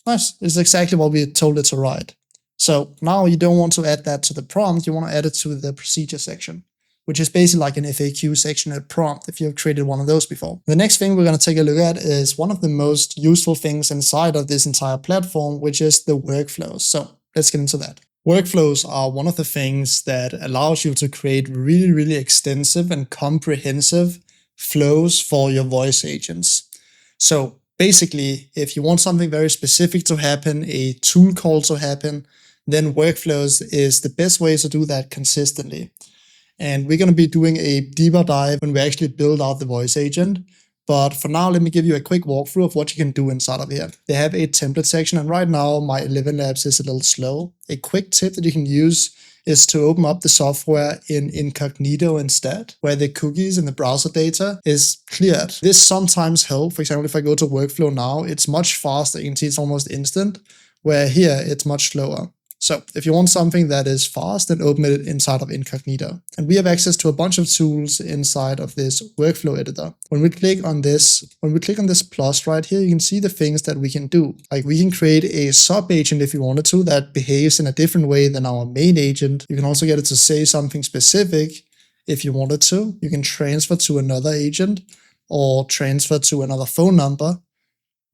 Nice. It's exactly what we told it to write. So now you don't want to add that to the prompt, you want to add it to the procedure section, which is basically like an FAQ section at prompt if you've created one of those before. The next thing we're going to take a look at is one of the most useful things inside of this entire platform, which is the workflows. So let's get into that. Workflows are one of the things that allows you to create really, really extensive and comprehensive flows for your voice agents. So basically, if you want something very specific to happen, a tool call to happen, then workflows is the best way to do that consistently. And we're going to be doing a deeper dive when we actually build out the voice agent. But for now, let me give you a quick walkthrough of what you can do inside of here. They have a template section, and right now my 11 Labs is a little slow. A quick tip that you can use is to open up the software in incognito instead, where the cookies and the browser data is cleared. This sometimes helps. For example, if I go to workflow now, it's much faster. You can see it's almost instant, where here it's much slower. So if you want something that is fast, then open it inside of incognito. And we have access to a bunch of tools inside of this workflow editor. When we click on this plus right here, you can see the things that we can do. Like we can create a sub agent if you wanted to that behaves in a different way than our main agent. You can also get it to say something specific if you wanted to. You can transfer to another agent or transfer to another phone number.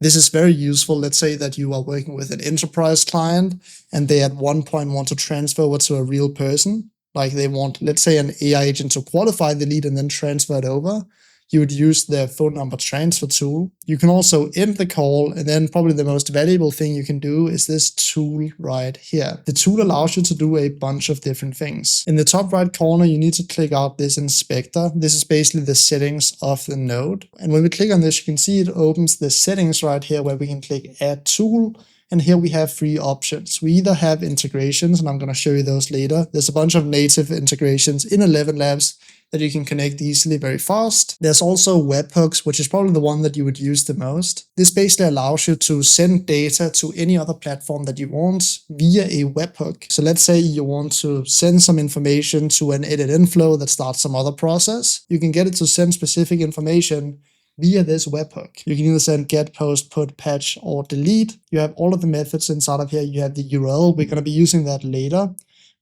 This is very useful. Let's say that you are working with an enterprise client and they at one point want to transfer over to a real person. Like they want, let's say, an AI agent to qualify the lead and then transfer it over. You would use the phone number transfer tool. You can also end the call, and then probably the most valuable thing you can do is this tool right here. The tool allows you to do a bunch of different things. In the top right corner, you need to click out this inspector. This is basically the settings of the node. And when we click on this, you can see it opens the settings right here where we can click add tool. And here we have 3 options. We either have integrations, and I'm going to show you those later. There's a bunch of native integrations in 11 Labs that you can connect easily very fast. There's also webhooks, which is probably the one that you would use the most. This basically allows you to send data to any other platform that you want via a webhook. So let's say you want to send some information to an edit inflow that starts some other process. You can get it to send specific information via this webhook. You can either send get, post, put, patch, or delete. You have all of the methods inside of here. You have the URL. We're going to be using that later.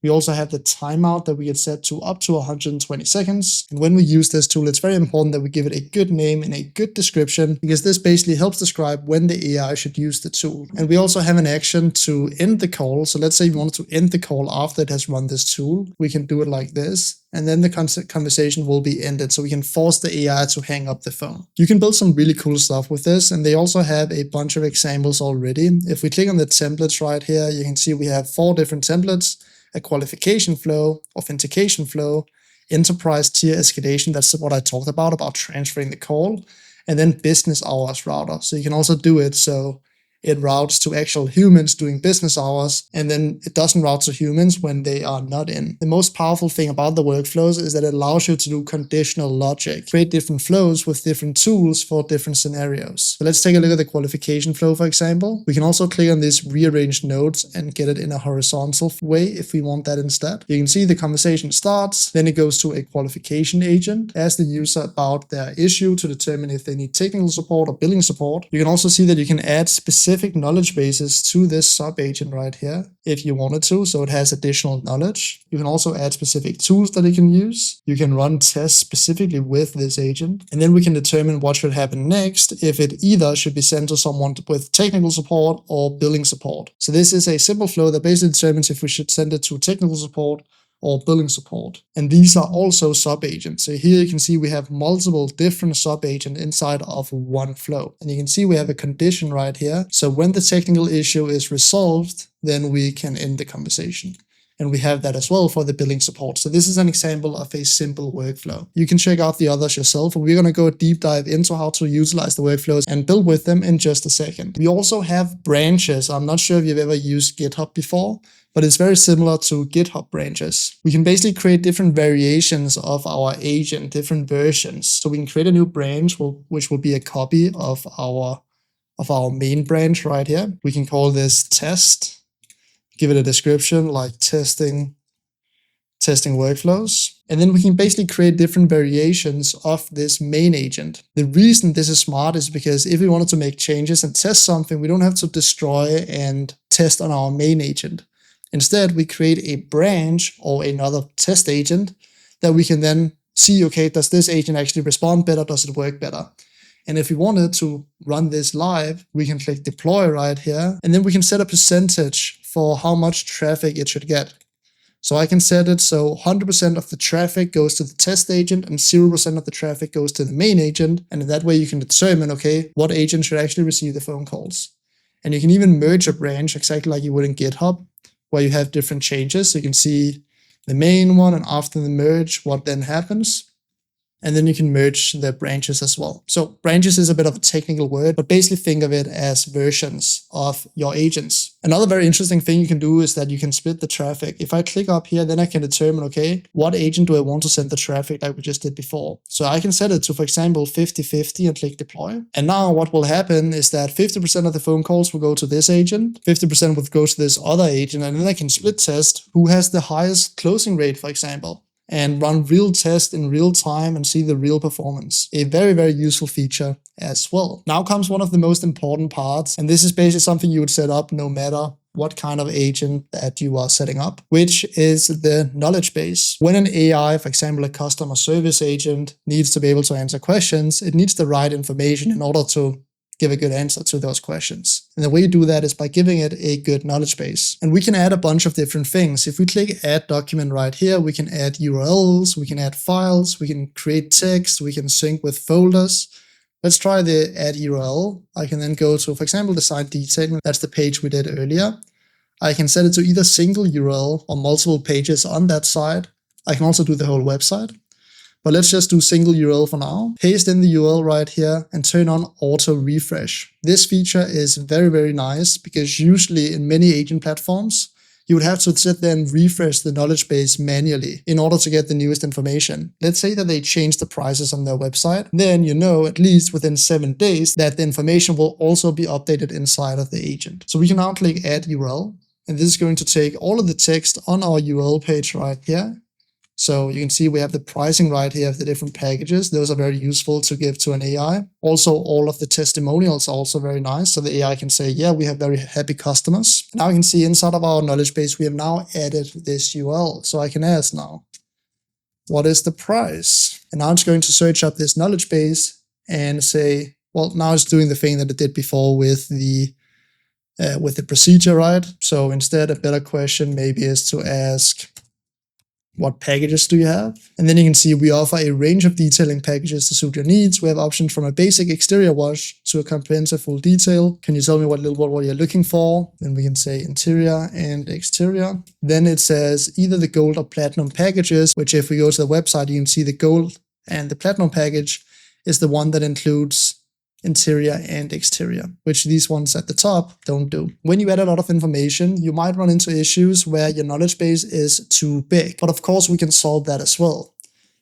We also have the timeout that we can set to up to 120 seconds. And when we use this tool, it's very important that we give it a good name and a good description, because this basically helps describe when the AI should use the tool. And we also have an action to end the call. So let's say you wanted to end the call after it has run this tool. We can do it like this. And then the conversation will be ended, so we can force the AI to hang up the phone. You can build some really cool stuff with this, and they also have a bunch of examples already. If we click on the templates right here, you can see we have 4 different templates: a qualification flow, authentication flow, enterprise tier escalation, that's what I talked about transferring the call, and then business hours router. So you can also do it so it routes to actual humans doing business hours, and then it doesn't route to humans when they are not in. The most powerful thing about the workflows is that it allows you to do conditional logic, create different flows with different tools for different scenarios. So let's take a look at the qualification flow, for example. We can also click on this rearrange nodes and get it in a horizontal way if we want that instead. You can see the conversation starts, then it goes to a qualification agent, asks the user about their issue to determine if they need technical support or billing support. You can also see that you can add specific knowledge bases to this sub agent right here if you wanted to, so it has additional knowledge. You can also add specific tools that it can use. You can run tests specifically with this agent, and then we can determine what should happen next, if it either should be sent to someone with technical support or billing support. So this is a simple flow that basically determines if we should send it to technical support or billing support. And these are also sub-agents. So here you can see we have multiple different sub-agents inside of one flow. And you can see we have a condition right here. So when the technical issue is resolved, then we can end the conversation. And we have that as well for the billing support. So this is an example of a simple workflow. You can check out the others yourself, and we're going to go a deep dive into how to utilize the workflows and build with them in just a second. We also have branches. I'm not sure if you've ever used GitHub before, but it's very similar to GitHub branches. We can basically create different variations of our agent, different versions. So we can create a new branch which will be a copy of our main branch right here. We can call this test, give it a description like testing workflows. And then we can basically create different variations of this main agent. The reason this is smart is because if we wanted to make changes and test something, we don't have to destroy and test on our main agent. Instead, we create a branch or another test agent that we can then see, okay, does this agent actually respond better? Does it work better? And if we wanted to run this live, we can click deploy right here, and then we can set a percentage for how much traffic it should get. So I can set it so 100% of the traffic goes to the test agent and 0% of the traffic goes to the main agent. And in that way you can determine, okay, what agent should actually receive the phone calls. And you can even merge a branch exactly like you would in GitHub, where you have different changes. So you can see the main one, and after the merge, what then happens. And then you can merge the branches as well. So branches is a bit of a technical word, but basically think of it as versions of your agents. Another very interesting thing you can do is that you can split the traffic. If I click up here, then I can determine, okay, what agent do I want to send the traffic like we just did before? So I can set it to, for example, 50-50 and click deploy. And now what will happen is that 50% of the phone calls will go to this agent, 50% will go to this other agent, and then I can split test who has the highest closing rate, for example, and run real tests in real time and see the real performance. A very, very useful feature as well. Now comes one of the most important parts, and this is basically something you would set up no matter what kind of agent that you are setting up, which is the knowledge base. When an AI, for example, a customer service agent, needs to be able to answer questions, it needs the right information in order to give a good answer to those questions. And the way you do that is by giving it a good knowledge base. And we can add a bunch of different things. If we click add document right here, we can add URLs, we can add files, we can create text, we can sync with folders. Let's try the add URL. I can then go to, for example, the site detailing. That's the page we did earlier. I can set it to either single URL or multiple pages on that site. I can also do the whole website. But let's just do single URL for now. Paste in the URL right here and turn on auto refresh. This feature is very, very nice because usually in many agent platforms, you would have to sit there and refresh the knowledge base manually in order to get the newest information. Let's say that they change the prices on their website. Then you know at least within 7 days that the information will also be updated inside of the agent. So we can now click add URL. And this is going to take all of the text on our URL page right here. So you can see we have the pricing right here of the different packages. Those are very useful to give to an AI. Also, all of the testimonials are also very nice. So the AI can say, yeah, we have very happy customers. Now you can see inside of our knowledge base, we have now added this URL. So I can ask now, what is the price? And now it's going to search up this knowledge base and say, well, now it's doing the thing that it did before with the procedure, right? So instead, a better question maybe is to ask, what packages do you have? And then you can see we offer a range of detailing packages to suit your needs. We have options from a basic exterior wash to a comprehensive full detail. Can you tell me what you're looking for? Then we can say interior and exterior. Then it says either the gold or platinum packages, which if we go to the website, you can see the gold and the platinum package is the one that includes interior and exterior, which these ones at the top don't do. When you add a lot of information, you might run into issues where your knowledge base is too big. But of course, we can solve that as well.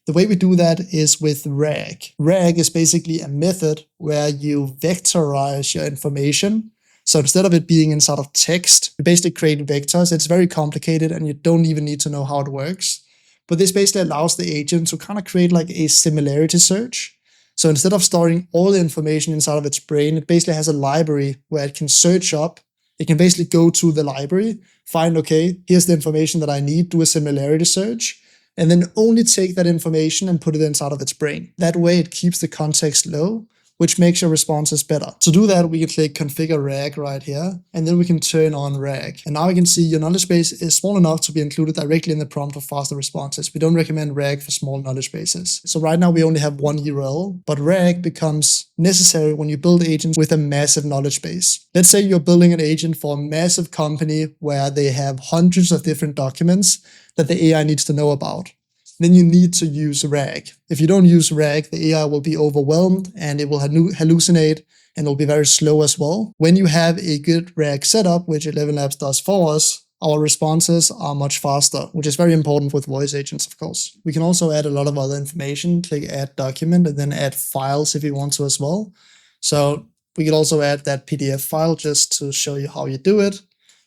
The way we do that is with RAG. RAG is basically a method where you vectorize your information. So instead of it being inside of text, you basically create vectors. It's very complicated and you don't even need to know how it works. But this basically allows the agent to kind of create like a similarity search. So instead of storing all the information inside of its brain, it basically has a library where it can search up. It can basically go to the library, find, okay, here's the information that I need, do a similarity search, and then only take that information and put it inside of its brain. That way it keeps the context low, which makes your responses better. To do that, we can click configure RAG right here, and then we can turn on RAG. And now we can see your knowledge base is small enough to be included directly in the prompt for faster responses. We don't recommend RAG for small knowledge bases. So right now we only have one URL, but RAG becomes necessary when you build agents with a massive knowledge base. Let's say you're building an agent for a massive company where they have hundreds of different documents that the AI needs to know about. Then you need to use RAG. If you don't use RAG, the AI will be overwhelmed and it will hallucinate and it'll be very slow as well. When you have a good RAG setup, which 11 Labs does for us, our responses are much faster, which is very important with voice agents, of course. We can also add a lot of other information, click add document, and then add files if you want to as well. So we could also add that PDF file just to show you how you do it.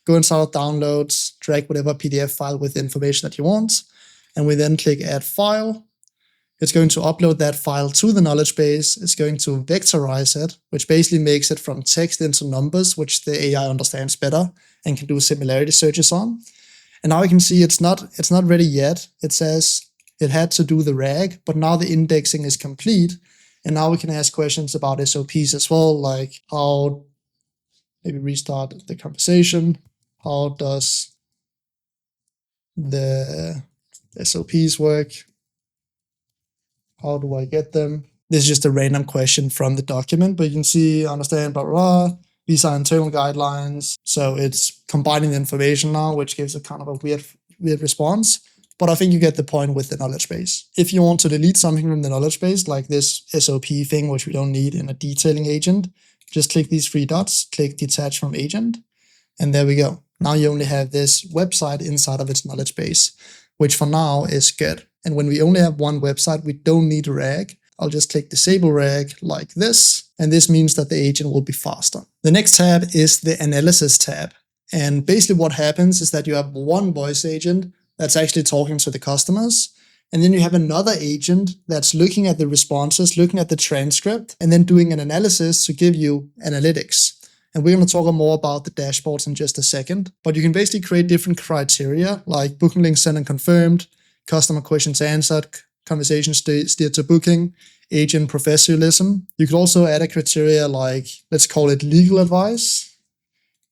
Go inside of downloads, drag whatever PDF file with the information that you want, and we then click add file. It's going to upload that file to the knowledge base. It's going to vectorize it, which basically makes it from text into numbers, which the AI understands better and can do similarity searches on. And now you can see it's not ready yet. It says it had to do the RAG, but now the indexing is complete. And now we can ask questions about SOPs as well, like how, maybe restart the conversation. How does the SOPs work? How do I get them? This is just a random question from the document, but you can see, understand, blah, blah, blah. These are internal guidelines. So it's combining the information now, which gives a kind of a weird response. But I think you get the point with the knowledge base. If you want to delete something from the knowledge base, like this SOP thing, which we don't need in a detailing agent, just click these three dots, click detach from agent, and there we go. Now you only have this website inside of its knowledge base, which for now is good. And when we only have one website, we don't need RAG. I'll just click disable RAG like this, and this means that the agent will be faster. The next tab is the analysis tab. And basically what happens is that you have one voice agent that's actually talking to the customers, and then you have another agent that's looking at the responses, looking at the transcript, and then doing an analysis to give you analytics. And we're going to talk more about the dashboards in just a second. But you can basically create different criteria, like booking links sent and confirmed, customer questions answered, conversation steered to booking, agent professionalism. You could also add a criteria like, let's call it legal advice,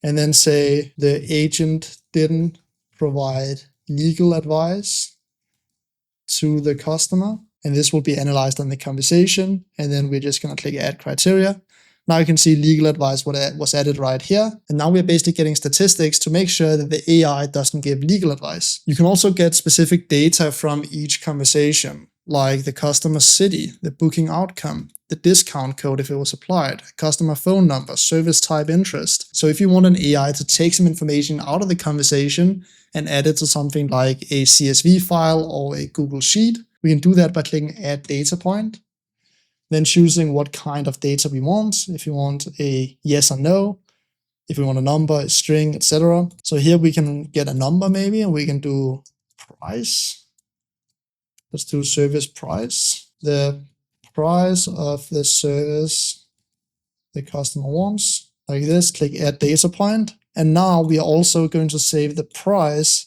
and then say the agent didn't provide legal advice to the customer. And this will be analyzed on the conversation. And then we're just going to click add criteria. Now you can see legal advice was added right here. And now we're basically getting statistics to make sure that the AI doesn't give legal advice. You can also get specific data from each conversation, like the customer city, the booking outcome, the discount code if it was applied, customer phone number, service type, interest. So if you want an AI to take some information out of the conversation and add it to something like a CSV file or a Google Sheet, we can do that by clicking add data point. Then choosing what kind of data we want. If you want a yes or no, if we want a number, a string, etc. So here we can get a number maybe, and we can do price. Let's do service price. The price of the service the customer wants, like this. Click add data point. And now we are also going to save the price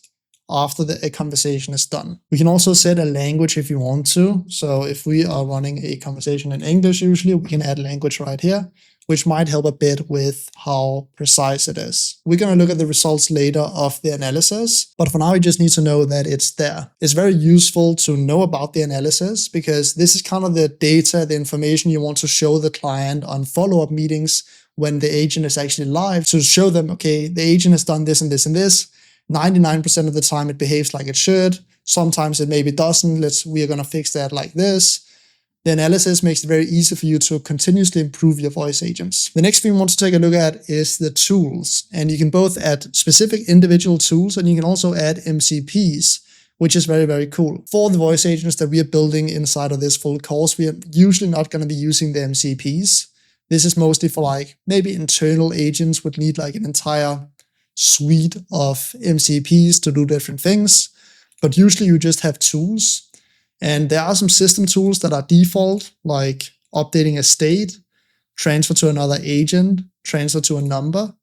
after a conversation is done. We can also set a language if you want to. So if we are running a conversation in English usually, we can add language right here, which might help a bit with how precise it is. We're going to look at the results later of the analysis, but for now you just need to know that it's there. It's very useful to know about the analysis because this is kind of the data, the information you want to show the client on follow-up meetings when the agent is actually live, to show them, okay, the agent has done this and this and this. 99% of the time it behaves like it should. Sometimes it maybe doesn't. We are going to fix that like this. The analysis makes it very easy for you to continuously improve your voice agents. The next thing we want to take a look at is the tools. And you can both add specific individual tools and you can also add MCPs, which is very, very cool. For the voice agents that we are building inside of this full course, we are usually not going to be using the MCPs. This is mostly for like maybe internal agents would need like an entire suite of MCPs to do different things, but usually you just have tools. And there are some system tools that are default, like updating a state, transfer to another agent, transfer to a number,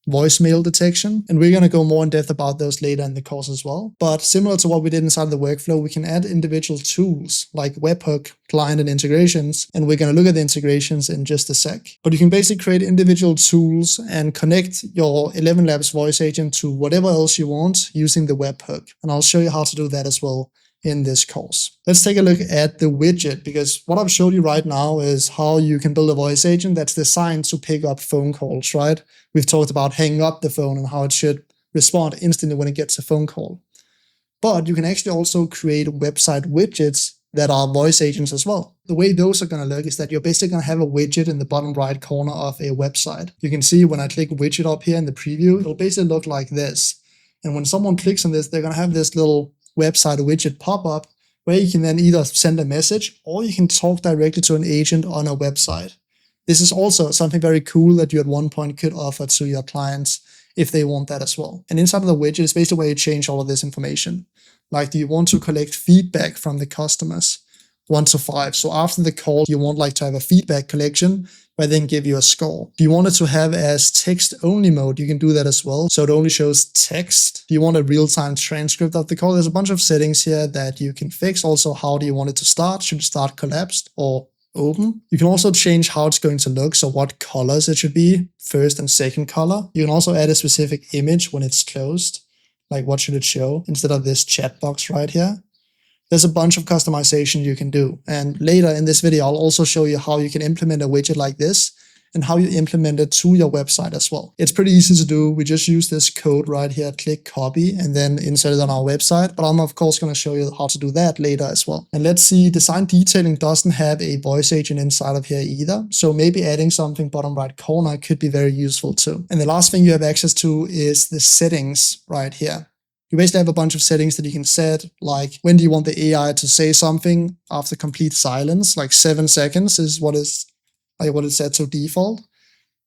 voicemail detection. And we're going to go more in depth about those later in the course as well. But similar to what we did inside the workflow, we can add individual tools like webhook, client, and integrations. And we're going to look at the integrations in just a sec. But you can basically create individual tools and connect your 11 Labs voice agent to whatever else you want using the webhook. And I'll show you how to do that as well in this course. Let's take a look at the widget, because what I've showed you right now is how you can build a voice agent that's designed to pick up phone calls, right? We've talked about hanging up the phone and how it should respond instantly when it gets a phone call. But you can actually also create website widgets that are voice agents as well. The way those are going to look is that you're basically going to have a widget in the bottom right corner of a website. You can see when I click widget up here in the preview, it'll basically look like this. And when someone clicks on this, they're going to have this little website widget pop up where you can then either send a message or you can talk directly to an agent on a website. This is also something very cool that you at one point could offer to your clients if they want that as well. And inside of the widget is basically where you change all of this information. Like, do you want to collect feedback from the customers? 1 to 5. So after the call, you want like to have a feedback collection where they can give you a score. Do you want it to have as text only mode? You can do that as well. So it only shows text. Do you want a real-time transcript of the call? There's a bunch of settings here that you can fix. Also, how do you want it to start? Should it start collapsed or open? You can also change how it's going to look. So what colors it should be, first and second color. You can also add a specific image when it's closed. Like, what should it show instead of this chat box right here? There's a bunch of customization you can do. And later in this video, I'll also show you how you can implement a widget like this and how you implement it to your website as well. It's pretty easy to do. We just use this code right here, click copy, and then insert it on our website. But I'm of course going to show you how to do that later as well. And let's see, design detailing doesn't have a voice agent inside of here either. So maybe adding something bottom right corner could be very useful too. And the last thing you have access to is the settings right here. You basically have a bunch of settings that you can set, like when do you want the AI to say something after complete silence, like 7 seconds is what is set to default.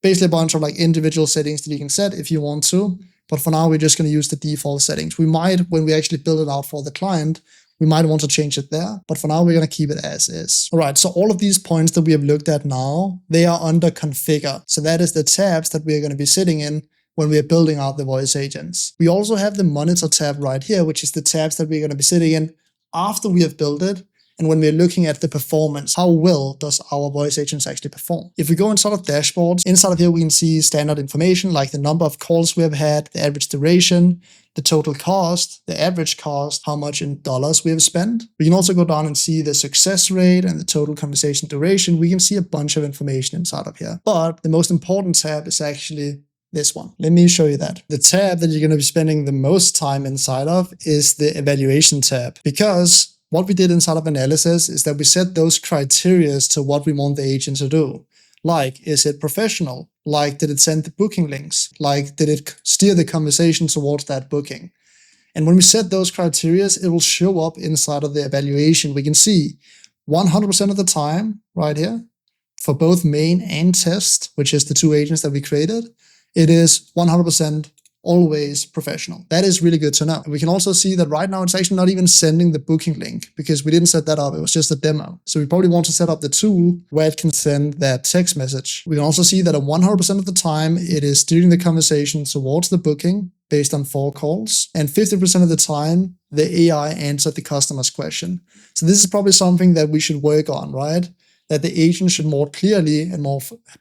Basically a bunch of like individual settings that you can set if you want to, but for now we're just going to use the default settings. We might, when we actually build it out for the client, we might want to change it there, but for now we're going to keep it as is. All right, so all of these points that we have looked at now, they are under configure. So that is the tabs that we're going to be sitting in when we are building out the voice agents. We also have the monitor tab right here, which is the tabs that we're going to be sitting in after we have built it. And when we're looking at the performance, how well does our voice agents actually perform? If we go inside of dashboards, inside of here we can see standard information like the number of calls we have had, the average duration, the total cost, the average cost, how much in dollars we have spent. We can also go down and see the success rate and the total conversation duration. We can see a bunch of information inside of here. But the most important tab is actually this one. Let me show you that. The tab that you're going to be spending the most time inside of is the evaluation tab, because what we did inside of analysis is that we set those criteria to what we want the agent to do. Like, is it professional? Like, did it send the booking links? Like, did it steer the conversation towards that booking? And when we set those criteria, it will show up inside of the evaluation. We can see 100% of the time right here for both main and test, which is the 2 agents that we created, it is 100% always professional. That is really good to know. We can also see that right now it's actually not even sending the booking link because we didn't set that up. It was just a demo. So we probably want to set up the tool where it can send that text message. We can also see that at 100% of the time, it is steering the conversation towards the booking based on 4 calls. And 50% of the time, the AI answered the customer's question. So this is probably something that we should work on, right? That the agent should more clearly and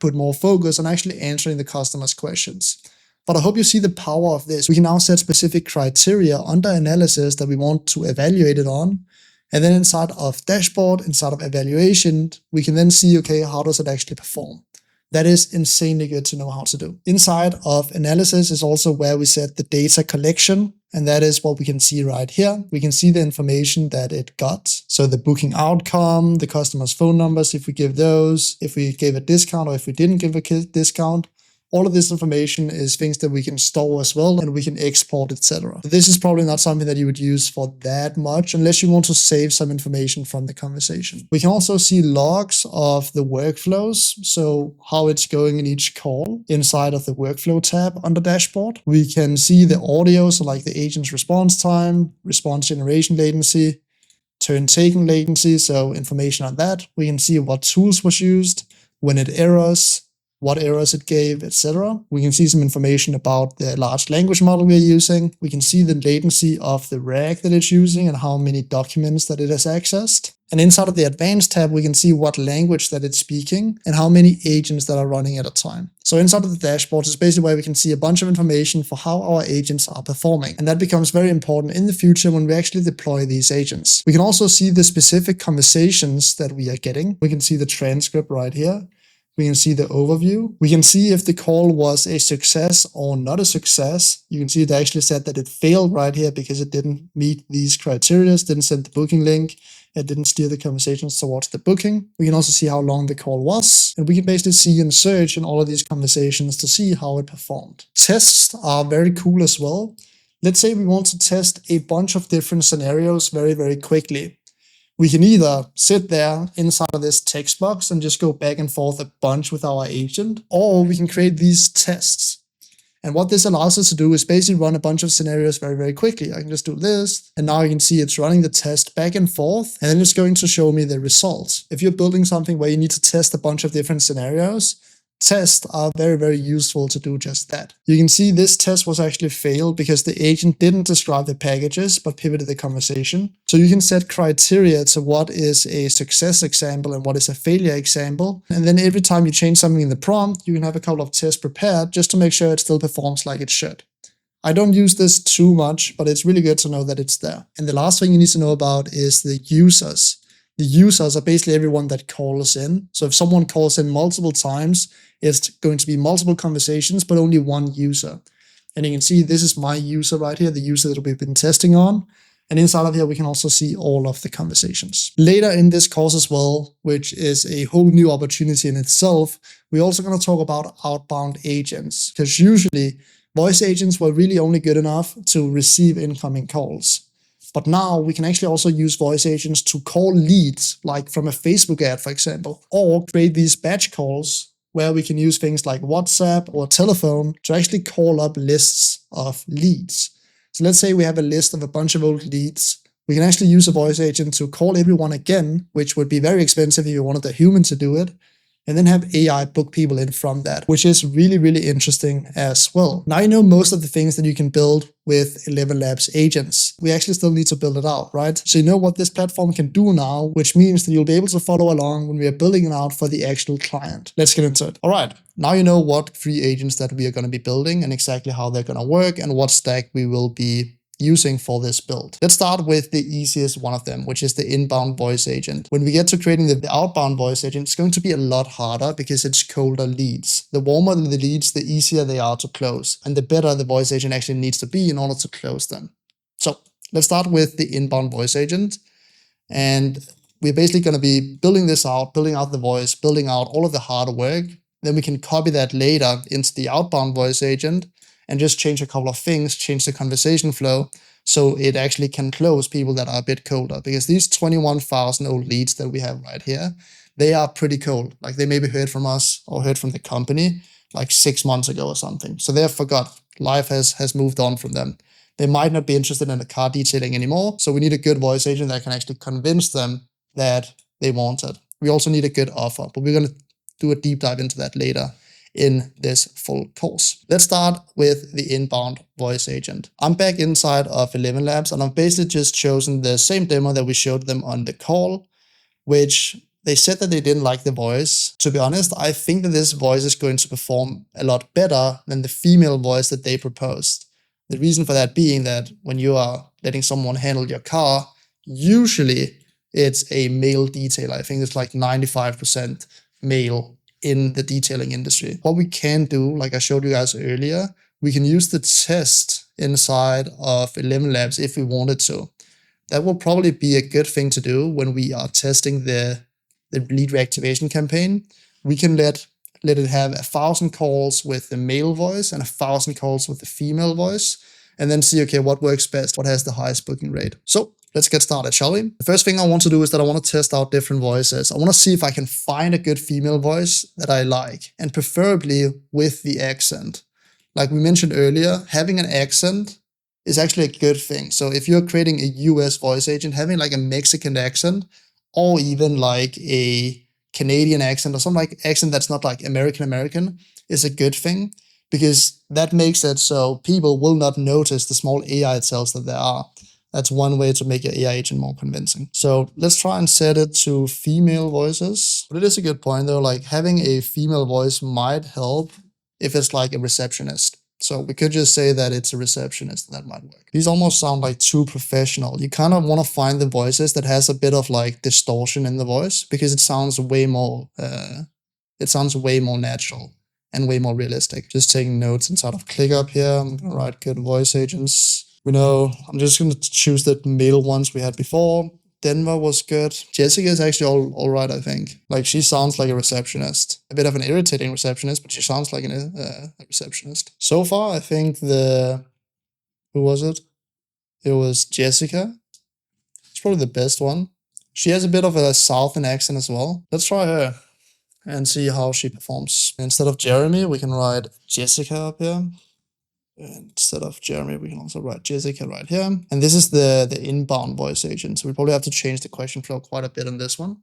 put more focus on actually answering the customer's questions. But I hope you see the power of this. We can now set specific criteria under analysis that we want to evaluate it on. And then inside of dashboard, inside of evaluation, we can then see, okay, how does it actually perform? That is insanely good to know how to do. Inside of analysis is also where we set the data collection. And that is what we can see right here. We can see the information that it got. So the booking outcome, the customer's phone numbers, if we give those, if we gave a discount or if we didn't give a discount. All of this information is things that we can store as well and we can export, etc. So this is probably not something that you would use for that much unless you want to save some information from the conversation. We can also see logs of the workflows, so how it's going in each call inside of the workflow tab under dashboard. We can see the audio, so like the agent's response time, response generation latency, turn taking latency, so information on that. We can see what tools was used, when it errors, what errors it gave, etc. We can see some information about the large language model we're using. We can see the latency of the RAG that it's using and how many documents that it has accessed. And inside of the advanced tab, we can see what language that it's speaking and how many agents that are running at a time. So inside of the dashboard is basically where we can see a bunch of information for how our agents are performing. And that becomes very important in the future when we actually deploy these agents. We can also see the specific conversations that we are getting. We can see the transcript right here. We can see the overview. We can see if the call was a success or not a success. You can see it actually said that it failed right here because it didn't meet these criteria, didn't send the booking link, it didn't steer the conversations towards the booking. We can also see how long the call was, and we can basically see and search in all of these conversations to see how it performed. Tests are very cool as well. Let's say we want to test a bunch of different scenarios very, very quickly. We can either sit there inside of this text box and just go back and forth a bunch with our agent, or we can create these tests. And what this allows us to do is basically run a bunch of scenarios very, very quickly. I can just do this, and now you can see it's running the test back and forth, and then it's going to show me the results. If you're building something where you need to test a bunch of different scenarios, tests are very, very useful to do just that. You can see this test was actually failed because the agent didn't describe the packages, but pivoted the conversation. So you can set criteria to what is a success example and what is a failure example. And then every time you change something in the prompt, you can have a couple of tests prepared just to make sure it still performs like it should. I don't use this too much, but it's really good to know that it's there. And the last thing you need to know about is the users. The users are basically everyone that calls in. So if someone calls in multiple times, it's going to be multiple conversations, but only one user. And you can see this is my user right here, the user that we've been testing on. And inside of here, we can also see all of the conversations. Later in this course as well, which is a whole new opportunity in itself, we're also going to talk about outbound agents, because usually voice agents were really only good enough to receive incoming calls. But now we can actually also use voice agents to call leads, like from a Facebook ad, for example, or create these batch calls where we can use things like WhatsApp or telephone to actually call up lists of leads. So let's say we have a list of a bunch of old leads. We can actually use a voice agent to call everyone again, which would be very expensive if you wanted a human to do it, and then have AI book people in from that, which is really, really interesting as well. Now you know most of the things that you can build with ElevenLabs agents. We actually still need to build it out, right? So you know what this platform can do now, which means that you'll be able to follow along when we are building it out for the actual client. Let's get into it. All right, now you know what free agents that we are going to be building and exactly how they're going to work and what stack we will be using for this build. Let's start with the easiest one of them, which is the inbound voice agent. When we get to creating the outbound voice agent, it's going to be a lot harder because it's colder leads. The warmer the leads, the easier they are to close, and the better the voice agent actually needs to be in order to close them. So let's start with the inbound voice agent. And we're basically going to be building this out, building out the voice, building out all of the hard work. Then we can copy that later into the outbound voice agent and just change a couple of things, change the conversation flow, so it actually can close people that are a bit colder. Because these 21,000 old leads that we have right here, they are pretty cold. Like they maybe heard from us or heard from the company like 6 months ago or something. So they have forgot. Life has moved on from them. They might not be interested in the car detailing anymore. So we need a good voice agent that can actually convince them that they want it. We also need a good offer, but we're going to do a deep dive into that later in this full course. Let's start with the inbound voice agent. I'm back inside of ElevenLabs and I've basically just chosen the same demo that we showed them on the call, which they said that they didn't like the voice. To be honest, I think that this voice is going to perform a lot better than the female voice that they proposed. The reason for that being that when you are letting someone handle your car, usually it's a male detailer. I think it's like 95% male in the detailing industry. What we can do, like I showed you guys earlier, we can use the test inside of ElevenLabs if we wanted to. That will probably be a good thing to do when we are testing the lead reactivation campaign. We can let it have 1,000 calls with the male voice and 1,000 calls with the female voice, and then see, okay, what works best, what has the highest booking rate. So let's get started, shall we? The first thing I want to do is that I want to test out different voices. I want to see if I can find a good female voice that I like, and preferably with the accent. Like we mentioned earlier, having an accent is actually a good thing. So if you're creating a US voice agent, having like a Mexican accent, or even like a Canadian accent or some like accent that's not like American is a good thing, because that makes it so people will not notice the small AI cells that there are. That's one way to make your AI agent more convincing. So let's try and set it to female voices. But it is a good point though, like having a female voice might help if it's like a receptionist. So we could just say that it's a receptionist, and that might work. These almost sound like too professional. You kind of want to find the voices that has a bit of like distortion in the voice, because it sounds way more natural and way more realistic. Just taking notes inside of ClickUp here. I'm gonna write good voice agents. We know, I'm just gonna choose the male ones we had before. Denver was good. Jessica is actually all right, I think. Like she sounds like a receptionist. A bit of an irritating receptionist, but she sounds like a receptionist. So far, I think the Who was it? It was Jessica. It's probably the best one. She has a bit of a southern accent as well. Let's try her and see how she performs. Instead of Jeremy, we can write Jessica up here. And instead of Jeremy, we can also write Jessica right here. And this is the inbound voice agent. So we probably have to change the question flow quite a bit on this one.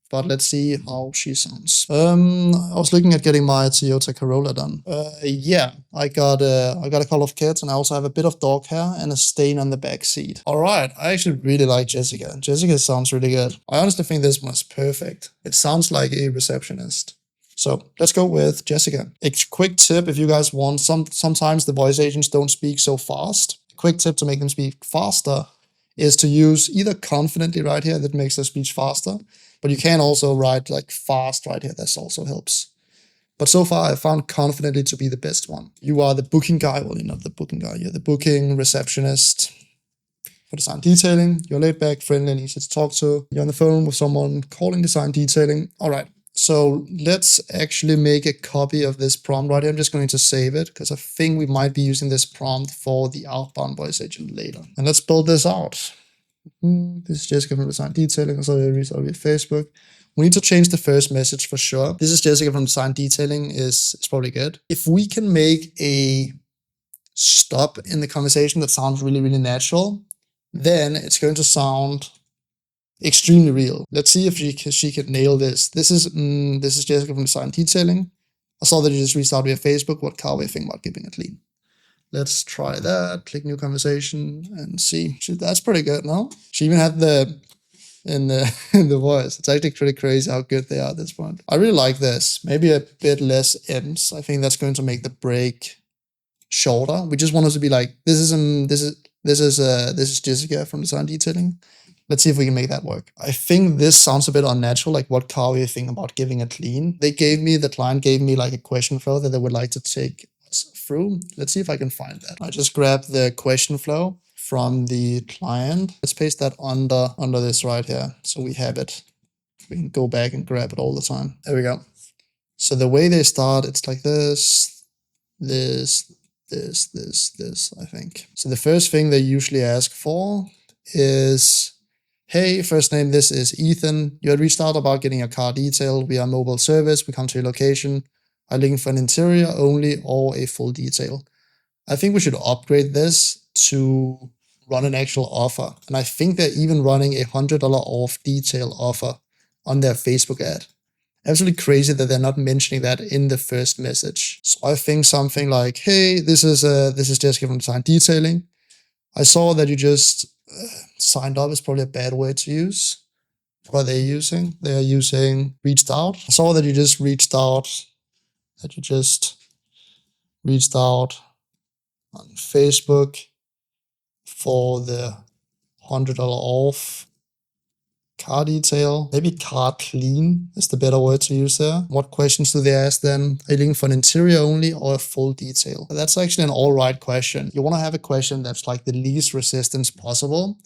But let's see how she sounds. I was looking at getting my Toyota Corolla done. Yeah, I got a couple of kids, and I also have a bit of dog hair and a stain on the back seat. All right, I actually really like Jessica. Jessica sounds really good. I honestly think this one is perfect. It sounds like a receptionist. So let's go with Jessica. A quick tip if you guys want, sometimes the voice agents don't speak so fast. Quick tip to make them speak faster is to use either confidently right here, that makes their speech faster, but you can also write like fast right here, this also helps. But so far I found confidently to be the best one. You are the booking guy, well you're not the booking guy, you're the booking receptionist for design detailing. You're laid back, friendly and easy to talk to. You're on the phone with someone calling design detailing. All right. So let's actually make a copy of this prompt right here. I'm just going to save it because I think we might be using this prompt for the outbound voice agent later. And let's build this out. This is Jessica from Design Detailing. So I reached out via Facebook. We need to change the first message for sure. This is Jessica from Design Detailing is probably good. If we can make a stop in the conversation that sounds really, really natural, then it's going to sound extremely real. Let's see if she can nail this. This is Jessica from Design Detailing. I saw that you just reached out via Facebook. What car we think about keeping it clean? Let's try that. Click new conversation and see. That's pretty good, no? She even had the in the voice. It's actually pretty crazy how good they are at this point. I really like this. Maybe a bit less M's. I think that's going to make the break shorter. We just want us to be like, this is Jessica from Design Detailing. Let's see if we can make that work. I think this sounds a bit unnatural, like what car we think about giving it clean. The client gave me like a question flow that they would like to take us through. Let's see if I can find that. I just grabbed the question flow from the client. Let's paste that under this right here. So we have it. We can go back and grab it all the time. There we go. So the way they start, it's like this, I think. So the first thing they usually ask for is, hey, first name, this is Ethan. You had reached out about getting your car detailed. We are mobile service. We come to your location. Are looking for an interior only or a full detail? I think we should upgrade this to run an actual offer. And I think they're even running a $100 off detail offer on their Facebook ad. Absolutely crazy that they're not mentioning that in the first message. So I think something like, hey, this is Jessica from Design Detailing. I saw that you just signed up is probably a bad word to use. What are they using? They are using reached out. I saw that you just reached out. On Facebook for the $100 off car detail. Maybe car clean is the better word to use there. What questions do they ask then? Are you looking for an interior only or a full detail? That's actually an all right question. You want to have a question that's like the least resistance possible.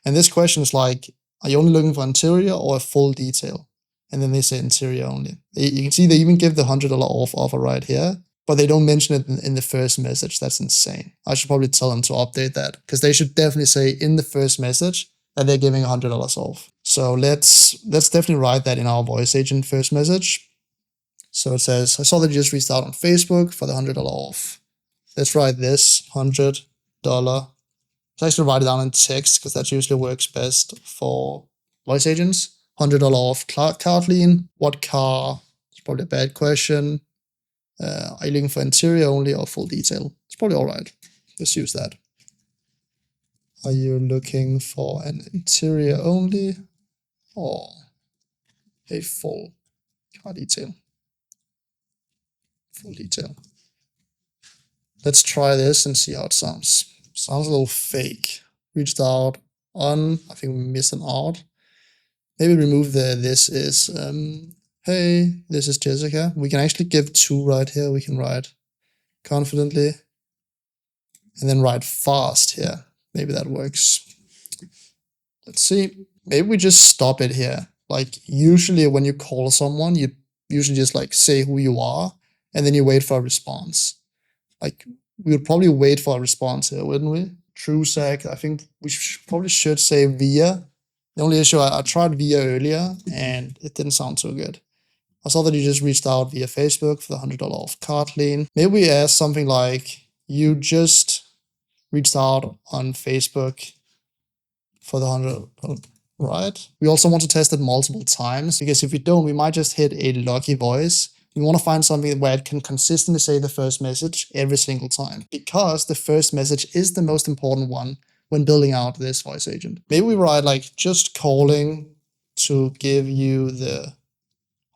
And this question is like, are you only looking for interior or a full detail? And then they say interior only. You can see they even give the $100 off offer right here, but they don't mention it in the first message. That's insane. I should probably tell them to update that because they should definitely say in the first message that they're giving $100 off. So let's definitely write that in our voice agent first message. So it says, I saw that you just reached out on Facebook for the $100 off. Let's write this $100. Let's actually write it down in text because that usually works best for voice agents. $100 off car clean. What car? It's probably a bad question. Are you looking for interior only or full detail? It's probably all right. Let's use that. Are you looking for an interior only or a full car detail? Full detail. Let's try this and see how it sounds. Sounds a little fake. Reached out on, I think we missed an out. Maybe remove the this is, hey, this is Jessica. We can actually give two right here. We can write confidently and then write fast here. Maybe that works. Let's see. Maybe we just stop it here. Like usually when you call someone, you usually just like say who you are and then you wait for a response. Like we would probably wait for a response here, wouldn't we? TrueSec. I think we probably should say Via. The only issue, I tried Via earlier and it didn't sound too good. I saw that you just reached out via Facebook for the $100 off cart lien. Maybe we ask something like, you just reached out on Facebook for the $100, right? We also want to test it multiple times, because if we don't, we might just hit a lucky voice. We want to find something where it can consistently say the first message every single time, because the first message is the most important one when building out this voice agent. Maybe we write like, just calling to give you the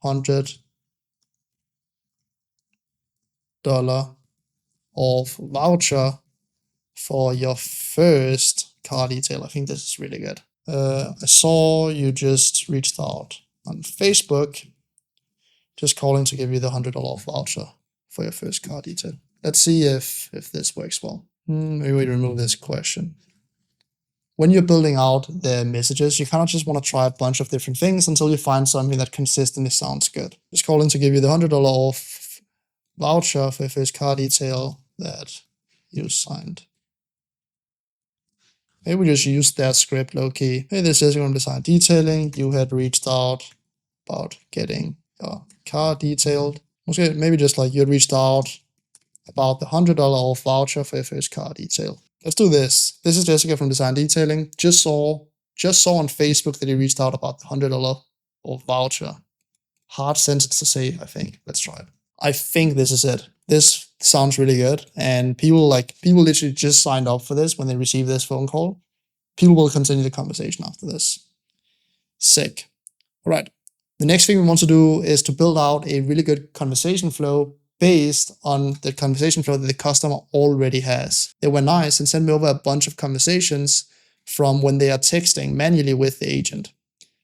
$100 off voucher for your first car detail. I think this is really good. I saw you just reached out on Facebook, just calling to give you the $100 off voucher for your first car detail. Let's see if this works well. Maybe we remove this question. When you're building out the messages, you kind of just want to try a bunch of different things until you find something that consistently sounds good. Just calling to give you the $100 off voucher for your first car detail that you signed. Maybe we just use that script low-key. Hey, this is from Design Detailing. You had reached out about getting your car detailed. Okay, maybe just like you had reached out about the $100 off voucher for your first car detail. Let's do this. This is Jessica from Design Detailing. Just saw on Facebook that he reached out about the $100 off voucher. Hard sentence to say, I think. Let's try it. I think this is it. This sounds really good. And people literally just signed up for this when they received this phone call. People will continue the conversation after this. Sick. All right. The next thing we want to do is to build out a really good conversation flow based on the conversation flow that the customer already has. They were nice and sent me over a bunch of conversations from when they are texting manually with the agent.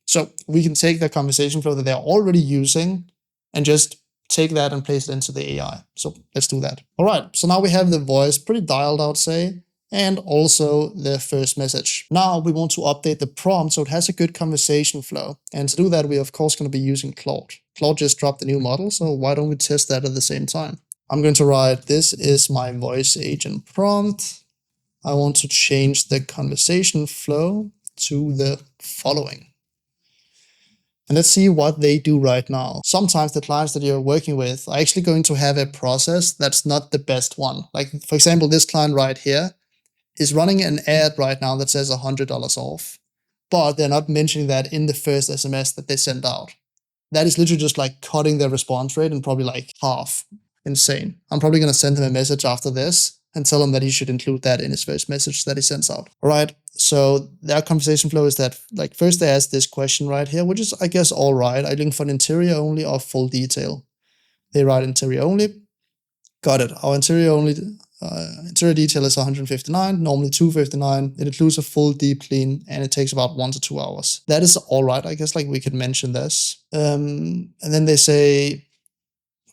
So we can take the conversation flow that they're already using and just take that and place it into the AI. So let's do that. All right, so now we have the voice pretty dialed, I would say, and also the first message. Now we want to update the prompt so it has a good conversation flow. And to do that, we're of course going to be using Claude. Claude just dropped a new model, so why don't we test that at the same time? I'm going to write, this is my voice agent prompt. I want to change the conversation flow to the following. And let's see what they do right now. Sometimes the clients that you're working with are actually going to have a process that's not the best one. Like, for example, this client right here is running an ad right now that says $100 off, but they're not mentioning that in the first SMS that they send out. That is literally just like cutting their response rate and probably like half. Insane. I'm probably going to send him a message after this and tell him that he should include that in his first message that he sends out. All right. So their conversation flow is that, like, first they ask this question right here, which is, I guess, all right. Are you looking for an interior only or full detail? They write interior only. Got it. Our interior detail is 159, normally 259. It includes a full deep clean and it takes about 1 to 2 hours. That is all right. I guess like we could mention this. And then they say,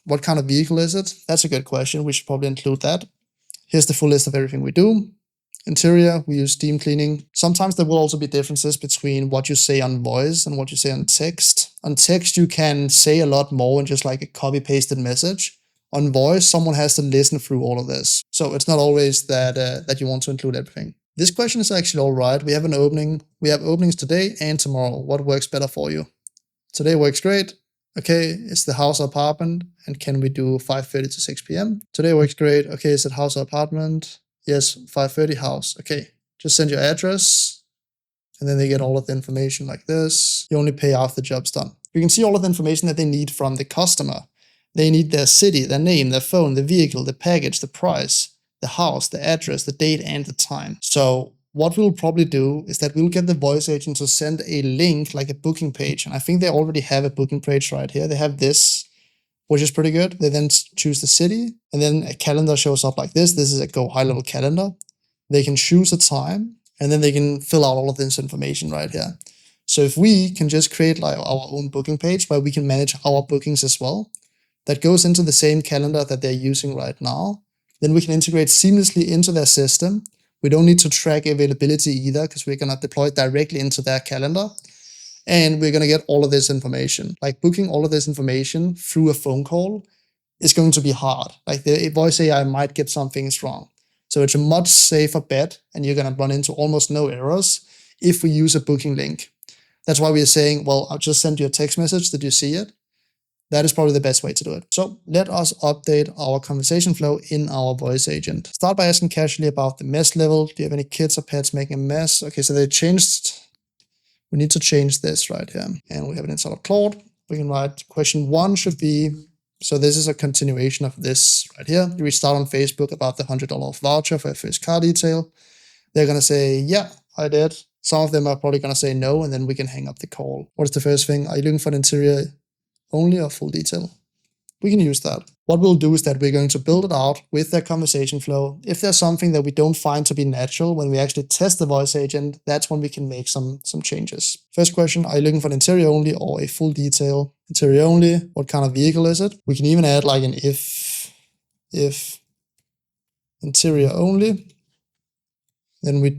what kind of vehicle is it? That's a good question. We should probably include that. Here's the full list of everything we do. Interior, we use steam cleaning. Sometimes there will also be differences between what you say on voice and what you say on text. On text, you can say a lot more in just like a copy-pasted message. On voice, someone has to listen through all of this. So it's not always that you want to include everything. This question is actually all right. We have an opening. We have openings today and tomorrow. What works better for you? Today works great. Okay, it's the house or apartment. And can we do 5:30 to 6 p.m.? Today works great. Okay, is it house or apartment? Yes, 5:30 house. Okay, just send your address. And then they get all of the information like this. You only pay after the job's done. You can see all of the information that they need from the customer. They need their city, their name, their phone, the vehicle, the package, the price, the house, the address, the date, and the time. So what we'll probably do is that we'll get the voice agent to send a link, like a booking page. And I think they already have a booking page right here. They have this, which is pretty good. They then choose the city, and then a calendar shows up like this. This is a Go high-level calendar. They can choose a time, and then they can fill out all of this information right here. So if we can just create like our own booking page where we can manage our bookings as well, that goes into the same calendar that they're using right now, then we can integrate seamlessly into their system. We don't need to track availability either because we're going to deploy it directly into their calendar. And we're going to get all of this information. Like booking all of this information through a phone call is going to be hard. Like the voice AI might get some things wrong. So it's a much safer bet, and you're going to run into almost no errors if we use a booking link. That's why we are saying, well, I'll just send you a text message. Did you see it? That is probably the best way to do it. So let us update our conversation flow in our voice agent. Start by asking casually about the mess level. Do you have any kids or pets making a mess? Okay, so they changed. We need to change this right here. And we have it inside of Claude. We can write question 1 should be, so this is a continuation of this right here. You reached out on Facebook about the $100 voucher for your first car detail. They're going to say, yeah, I did. Some of them are probably going to say no, and then we can hang up the call. What is the first thing? Are you looking for an interior only or full detail? We can use that. What we'll do is that we're going to build it out with that conversation flow. If there's something that we don't find to be natural when we actually test the voice agent, that's when we can make some changes. First question, are you looking for an interior only or a full detail? Interior only, what kind of vehicle is it? We can even add like an if interior only. Then we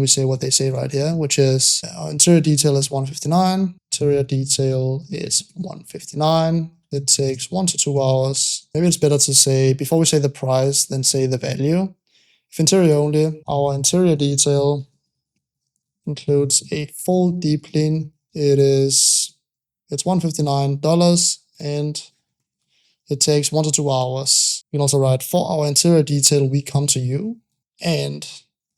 say what they say right here, which is our interior detail is $159. Interior detail is $159. It takes 1 to 2 hours. Maybe it's better to say, before we say the price, then say the value. If interior only, our interior detail includes a full deep clean. It's $159 and it takes 1 to 2 hours. You can also write, for our interior detail, we come to you, and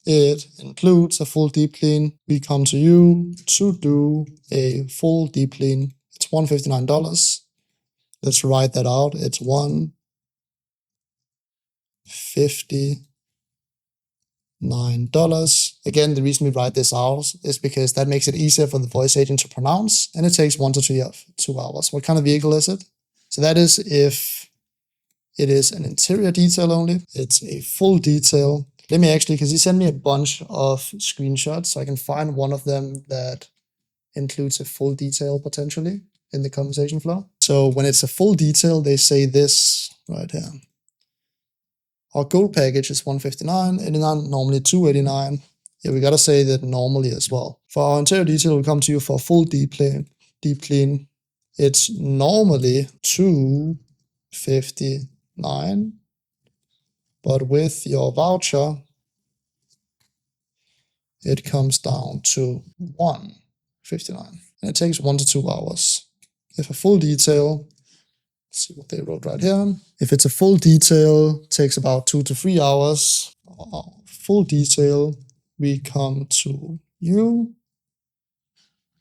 it includes a full deep clean. We come to you to do a full deep clean. It's $159. Let's write that out. It's $159. Again, the reason we write this out is because that makes it easier for the voice agent to pronounce, and it takes 1 to 2 hours. What kind of vehicle is it? So that is if it is an interior detail only. It's a full detail. Let me actually, because he sent me a bunch of screenshots, so I can find one of them that includes a full detail potentially in the conversation flow. So when it's a full detail, they say this right here. Our gold package is $159.89, normally $289. Yeah, we gotta say that normally as well. For our interior detail, we come to you for a full deep clean. It's normally $259, but with your voucher, it comes down to $159, and it takes 1 to 2 hours. If a full detail, let's see what they wrote right here. If it's a full detail, it takes about 2 to 3 hours. Full detail, we come to you.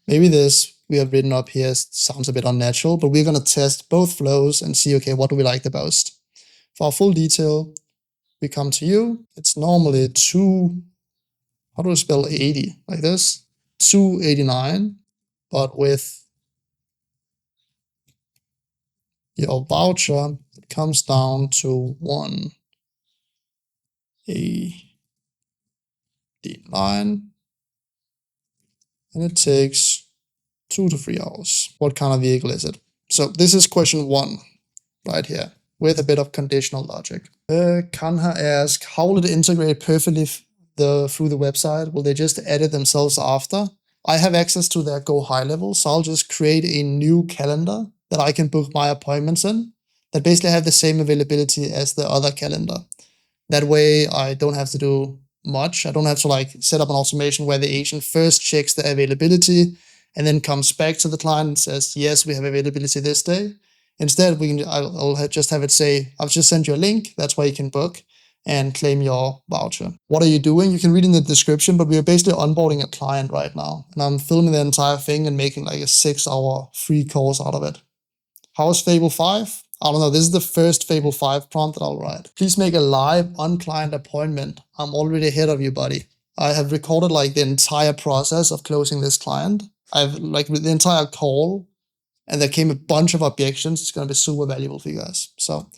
Maybe this we have written up here sounds a bit unnatural, but we're going to test both flows and see, okay, what do we like the most? For our full detail, we come to you. It's normally how do I spell 80? Like this, $289, but with your voucher, it comes down to $189, and it takes 2 to 3 hours. What kind of vehicle is it? So this is question 1 right here with a bit of conditional logic. Kanha asks, how will it integrate perfectly through the website? Will they just edit themselves after? I have access to their Go High level, so I'll just create a new calendar that I can book my appointments in that basically have the same availability as the other calendar. That way I don't have to do much. I don't have to like set up an automation where the agent first checks the availability and then comes back to the client and says, yes, we have availability this day. Instead, I'll just have it say, I've just sent you a link. That's where you can book and claim your voucher. What are you doing? You can read in the description, but we are basically onboarding a client right now. And I'm filming the entire thing and making like a 6-hour free course out of it. How is Fable 5? I don't know. This is the first Fable 5 prompt that I'll write. Please make a live on-client appointment. I'm already ahead of you, buddy. I have recorded like the entire process of closing this client. I've like the entire call, and there came a bunch of objections. It's going to be super valuable for you guys. So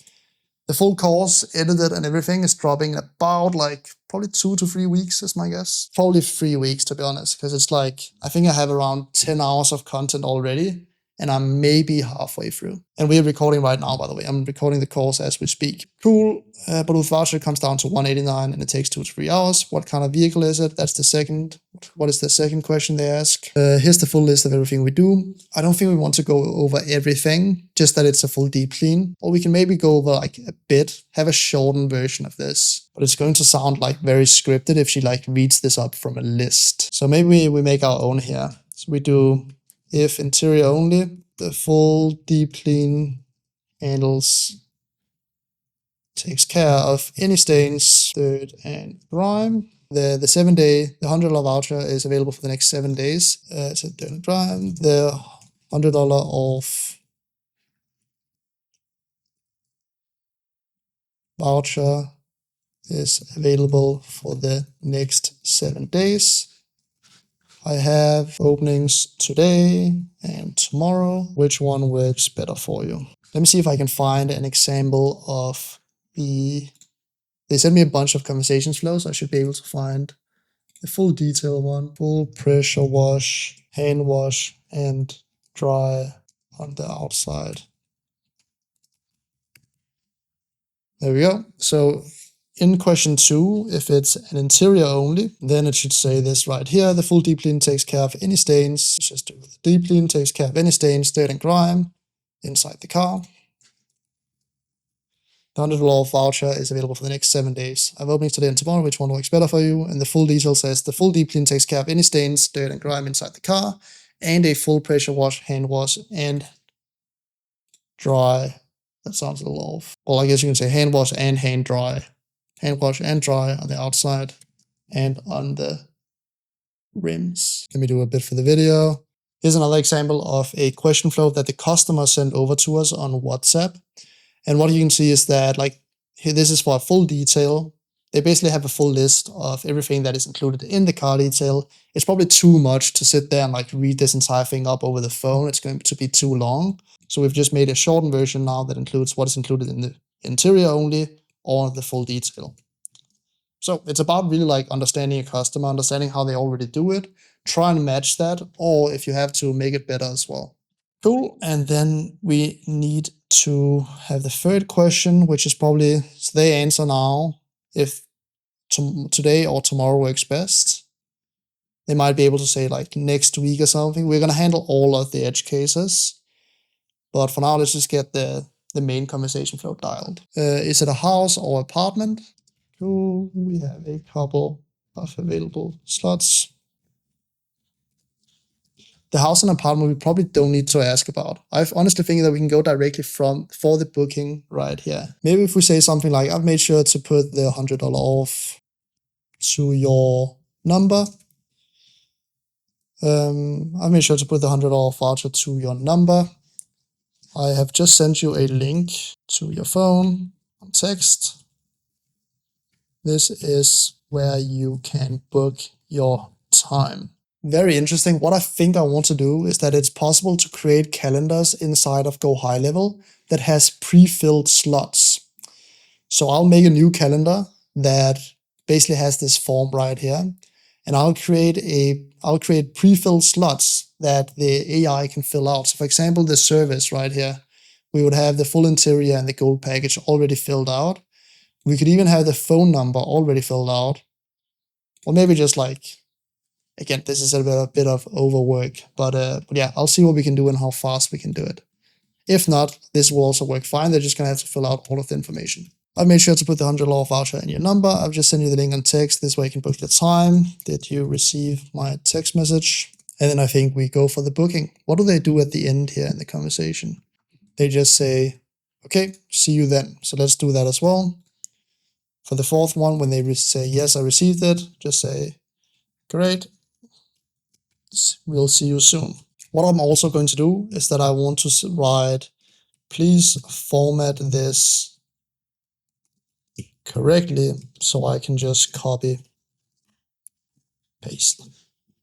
the full course, edited and everything, is dropping in about like probably 2 to 3 weeks is my guess. Probably 3 weeks to be honest, because it's like, I think I have around 10 hours of content already. and I'm maybe halfway through. And we're recording right now, by the way. I'm recording the course as we speak. Cool, but with voucher it comes down to $189 and it takes 2 to 3 hours. What kind of vehicle is it? That's the second. What is the second question they ask? Here's the full list of everything we do. I don't think we want to go over everything, just that it's a full deep clean. Or we can maybe go over like a bit, have a shortened version of this. But it's going to sound like very scripted if she like reads this up from a list. So maybe we make our own here. So we do if interior only, the full deep clean handles, takes care of any stains, dirt, and grime. The 7-day, the $100 voucher is available for the next 7 days. So dirt and grime. The $100 off voucher is available for the next 7 days. I have openings today and tomorrow. Which one works better for you? Let me see if I can find an example of the... They sent me a bunch of conversations flows. I should be able to find the full detail one. Full pressure wash, hand wash, and dry on the outside. There we go. So in question 2, if it's an interior only, then it should say this right here. The full deep clean takes care of any stains. Just do the deep clean takes care of any stains, dirt and grime inside the car. The $100 voucher is available for the next 7 days. I have openings today and tomorrow. Which one works better for you? And the full detail says the full deep clean takes care of any stains, dirt and grime inside the car, and a full pressure wash, hand wash, and dry. That sounds a little off. Well, I guess you can say hand wash and hand dry. Hand wash and dry on the outside and on the rims. Let me do a bit for the video. Here's another example of a question flow that the customer sent over to us on WhatsApp. And what you can see is that, like, here, this is for a full detail. They basically have a full list of everything that is included in the car detail. It's probably too much to sit there and like read this entire thing up over the phone. It's going to be too long. So we've just made a shortened version now that includes what is included in the interior only or the full detail. So it's about really like understanding your customer, understanding how they already do it, try and match that, or if you have to, make it better as well. Cool, and then we need to have the third question, which is probably, so they answer now if today or tomorrow works best. They might be able to say like next week or something. We're going to handle all of the edge cases. But for now, let's just get the main conversation flow dialed. Is it a house or apartment? Cool, we have a couple of available slots. The house and apartment we probably don't need to ask about. I've honestly think that we can go directly for the booking right here. Maybe if we say something like, I've made sure to put the $100 off to your number. I've made sure to put the $100 voucher to your number. I have just sent you a link to your phone on text. This is where you can book your time. Very interesting. What I think I want to do is that it's possible to create calendars inside of Go High Level that has pre-filled slots. So I'll make a new calendar that basically has this form right here. And I'll create pre-filled slots that the AI can fill out. So for example, the service right here, we would have the full interior and the gold package already filled out. We could even have the phone number already filled out. Or maybe just like, again, this is a bit of overwork, but yeah, I'll see what we can do and how fast we can do it. If not, this will also work fine. They're just gonna have to fill out all of the information. I've made sure to put the $100 voucher in your number. I've just sent you the link on text. This way you can book your time. Did you receive my text message? And then I think we go for the booking. What do they do at the end here in the conversation? They just say, okay, see you then. So let's do that as well. For the fourth one, when they say, yes, I received it, just say, great. We'll see you soon. What I'm also going to do is that I want to write, please format this correctly, so I can just copy, paste.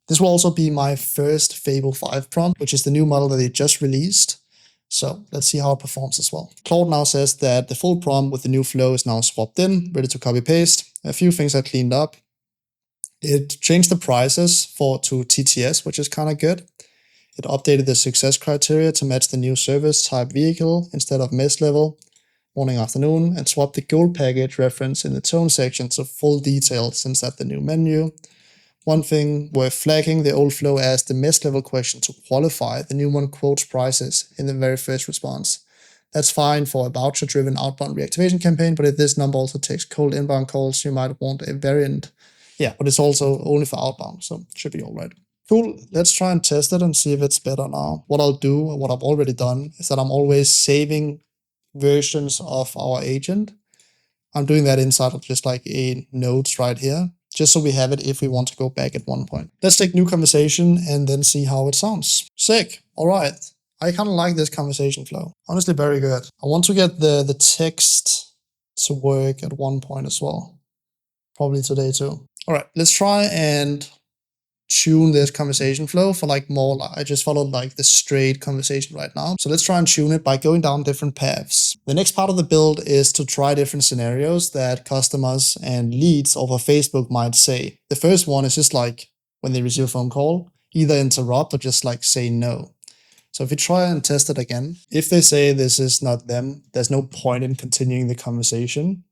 This will also be my first Fable 5 prompt, which is the new model that they just released. So let's see how it performs as well. Claude now says that the full prompt with the new flow is now swapped in, ready to copy paste. A few things I cleaned up. It changed the prices to TTS, which is kind of good. It updated the success criteria to match the new service type vehicle instead of mess level, morning, afternoon, and swapped the gold package reference in the tone section to full detail since at the new menu. One thing worth flagging, the old flow asked the mess level question to qualify. The new one quotes prices in the very first response. That's fine for a voucher-driven outbound reactivation campaign, but if this number also takes cold inbound calls, you might want a variant. Yeah, but it's also only for outbound, so it should be all right. Cool, let's try and test it and see if it's better now. What I'll do, what I've already done, is that I'm always saving versions of our agent. I'm doing that inside of just like a notes right here, just so we have it if we want to go back at one point. Let's take new conversation and then see how it sounds. Sick, all right. I kind of like this conversation flow. Honestly, very good. I want to get the text to work at one point as well. Probably today too. All right, let's try and tune this conversation flow for like more, I just followed like the straight conversation right now. So let's try and tune it by going down different paths. The next part of the build is to try different scenarios that customers and leads over Facebook might say. The first one is just like when they receive a phone call, either interrupt or just like say no. So if we try and test it again, if they say this is not them, there's no point in continuing the conversation.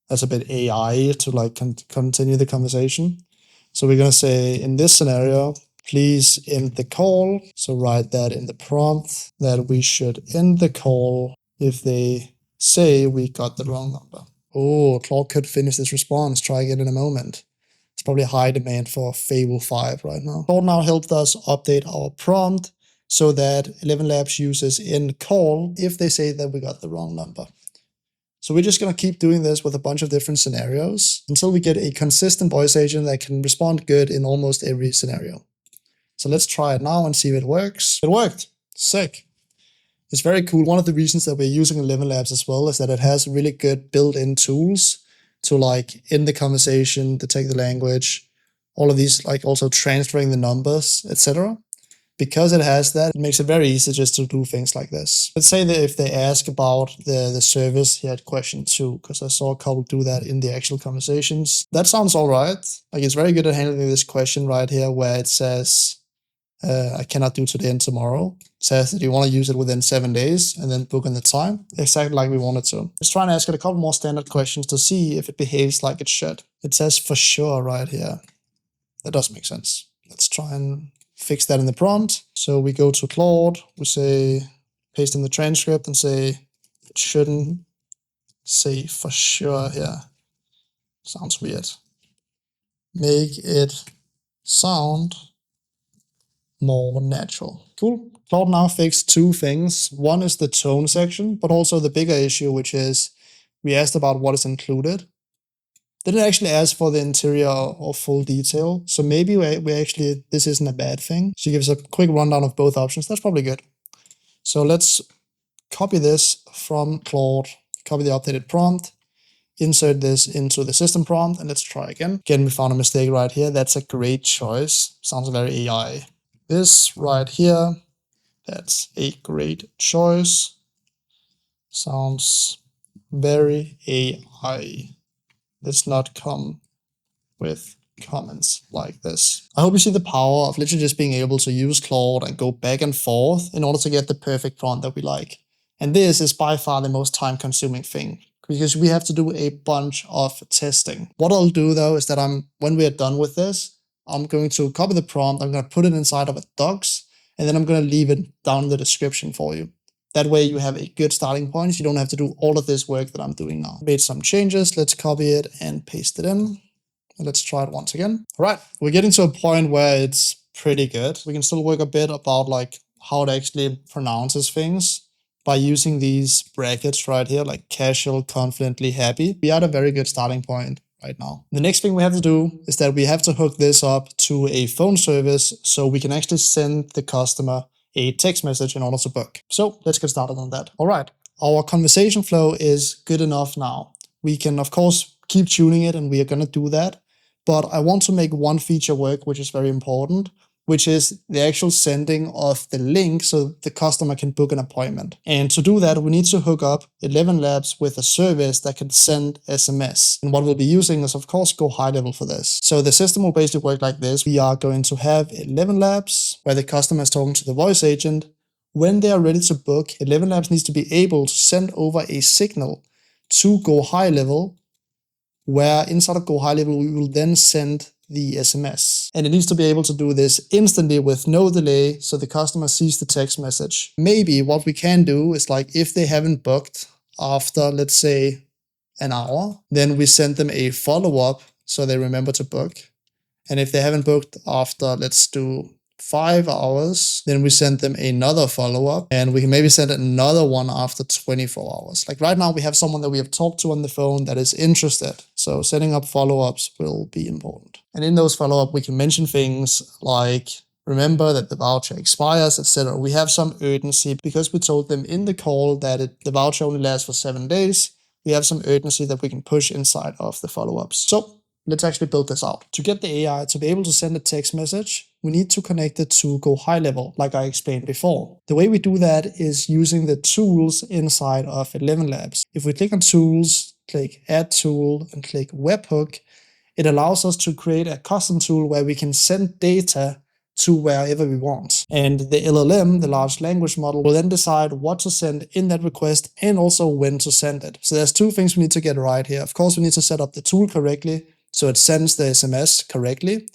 That's a bit AI to like continue the conversation. So we're going to say in this scenario, please end the call. So write that in the prompt that we should end the call if they say we got the wrong number. Oh, Claude could finish this response. Try again in a moment. It's probably high demand for Fable 5 right now. Claude now helped us update our prompt so that 11 Labs uses end call if they say that we got the wrong number. So we're just going to keep doing this with a bunch of different scenarios until we get a consistent voice agent that can respond good in almost every scenario. So let's try it now and see if it works. It worked. Sick. It's very cool. One of the reasons that we're using 11 Labs as well is that it has really good built-in tools to like end the conversation, detect the language, all of these, like also transferring the numbers, etc. Because it has that, it makes it very easy just to do things like this. Let's say that if they ask about the service here at question 2, because I saw a couple do that in the actual conversations. That sounds all right. Like it's very good at handling this question right here where it says, I cannot do today and tomorrow. It says that you want to use it within 7 days and then book in the time, exactly like we wanted to. Let's try and ask it a couple more standard questions to see if it behaves like it should. It says for sure right here. That does make sense. Let's try and fix that in the prompt. So we go to Claude, we say, paste in the transcript and say, it shouldn't say for sure here. Sounds weird. Make it sound more natural. Cool. Claude now fixed two things. One is the tone section, but also the bigger issue, which is we asked about what is included. Didn't actually ask for the interior or full detail. So maybe we actually, this isn't a bad thing. She gives a quick rundown of both options. That's probably good. So let's copy this from Claude, copy the updated prompt, insert this into the system prompt, and let's try again. Again, we found a mistake right here. That's a great choice. Sounds very AI. This right here, that's a great choice. Sounds very AI. Let's not come with comments like this. I hope you see the power of literally just being able to use Claude and go back and forth in order to get the perfect prompt that we like. And this is by far the most time-consuming thing because we have to do a bunch of testing. What I'll do though is that when we are done with this, I'm going to copy the prompt, I'm going to put it inside of a docs, and then I'm going to leave it down in the description for you. That way you have a good starting point. You don't have to do all of this work that I'm doing now. Made some changes. Let's copy it and paste it in. And let's try it once again. All right, we're getting to a point where it's pretty good. We can still work a bit about like how it actually pronounces things by using these brackets right here, like casual, confidently, happy. We are at a very good starting point right now. The next thing we have to do is that we have to hook this up to a phone service so we can actually send the customer a text message in order to book. So let's get started on that. All right, our conversation flow is good enough now. We can, of course, keep tuning it and we are going to do that. But I want to make one feature work, which is very important. which is the actual sending of the link so the customer can book an appointment. And to do that, we need to hook up 11 Labs with a service that can send SMS. And what we'll be using is, of course, Go High Level for this. So the system will basically work like this. We are going to have 11 Labs where the customer is talking to the voice agent. When they are ready to book, 11 Labs needs to be able to send over a signal to Go High Level, where inside of Go High Level, we will then send the SMS. And it needs to be able to do this instantly with no delay, so the customer sees the text message. Maybe what we can do is, like, if they haven't booked after, let's say, an hour, then we send them a follow-up so they remember to book. And if they haven't booked after, let's do 5 hours, then we send them another follow-up, and we can maybe send another one after 24 hours. Like right now, we have someone that we have talked to on the phone that is interested. So setting up follow-ups will be important. And in those follow-up, we can mention things like, remember that the voucher expires, etc. We have some urgency because we told them in the call that the voucher only lasts for 7 days. We have some urgency that we can push inside of the follow-ups. So let's actually build this out. To get the AI to be able to send a text message, we need to connect it to Go High Level, like I explained before. The way we do that is using the tools inside of 11 Labs. If we click on Tools, click Add Tool, and click Webhook, it allows us to create a custom tool where we can send data to wherever we want. And the LLM, the large language model, will then decide what to send in that request and also when to send it. So there's two things we need to get right here. Of course, we need to set up the tool correctly, so it sends the SMS correctly.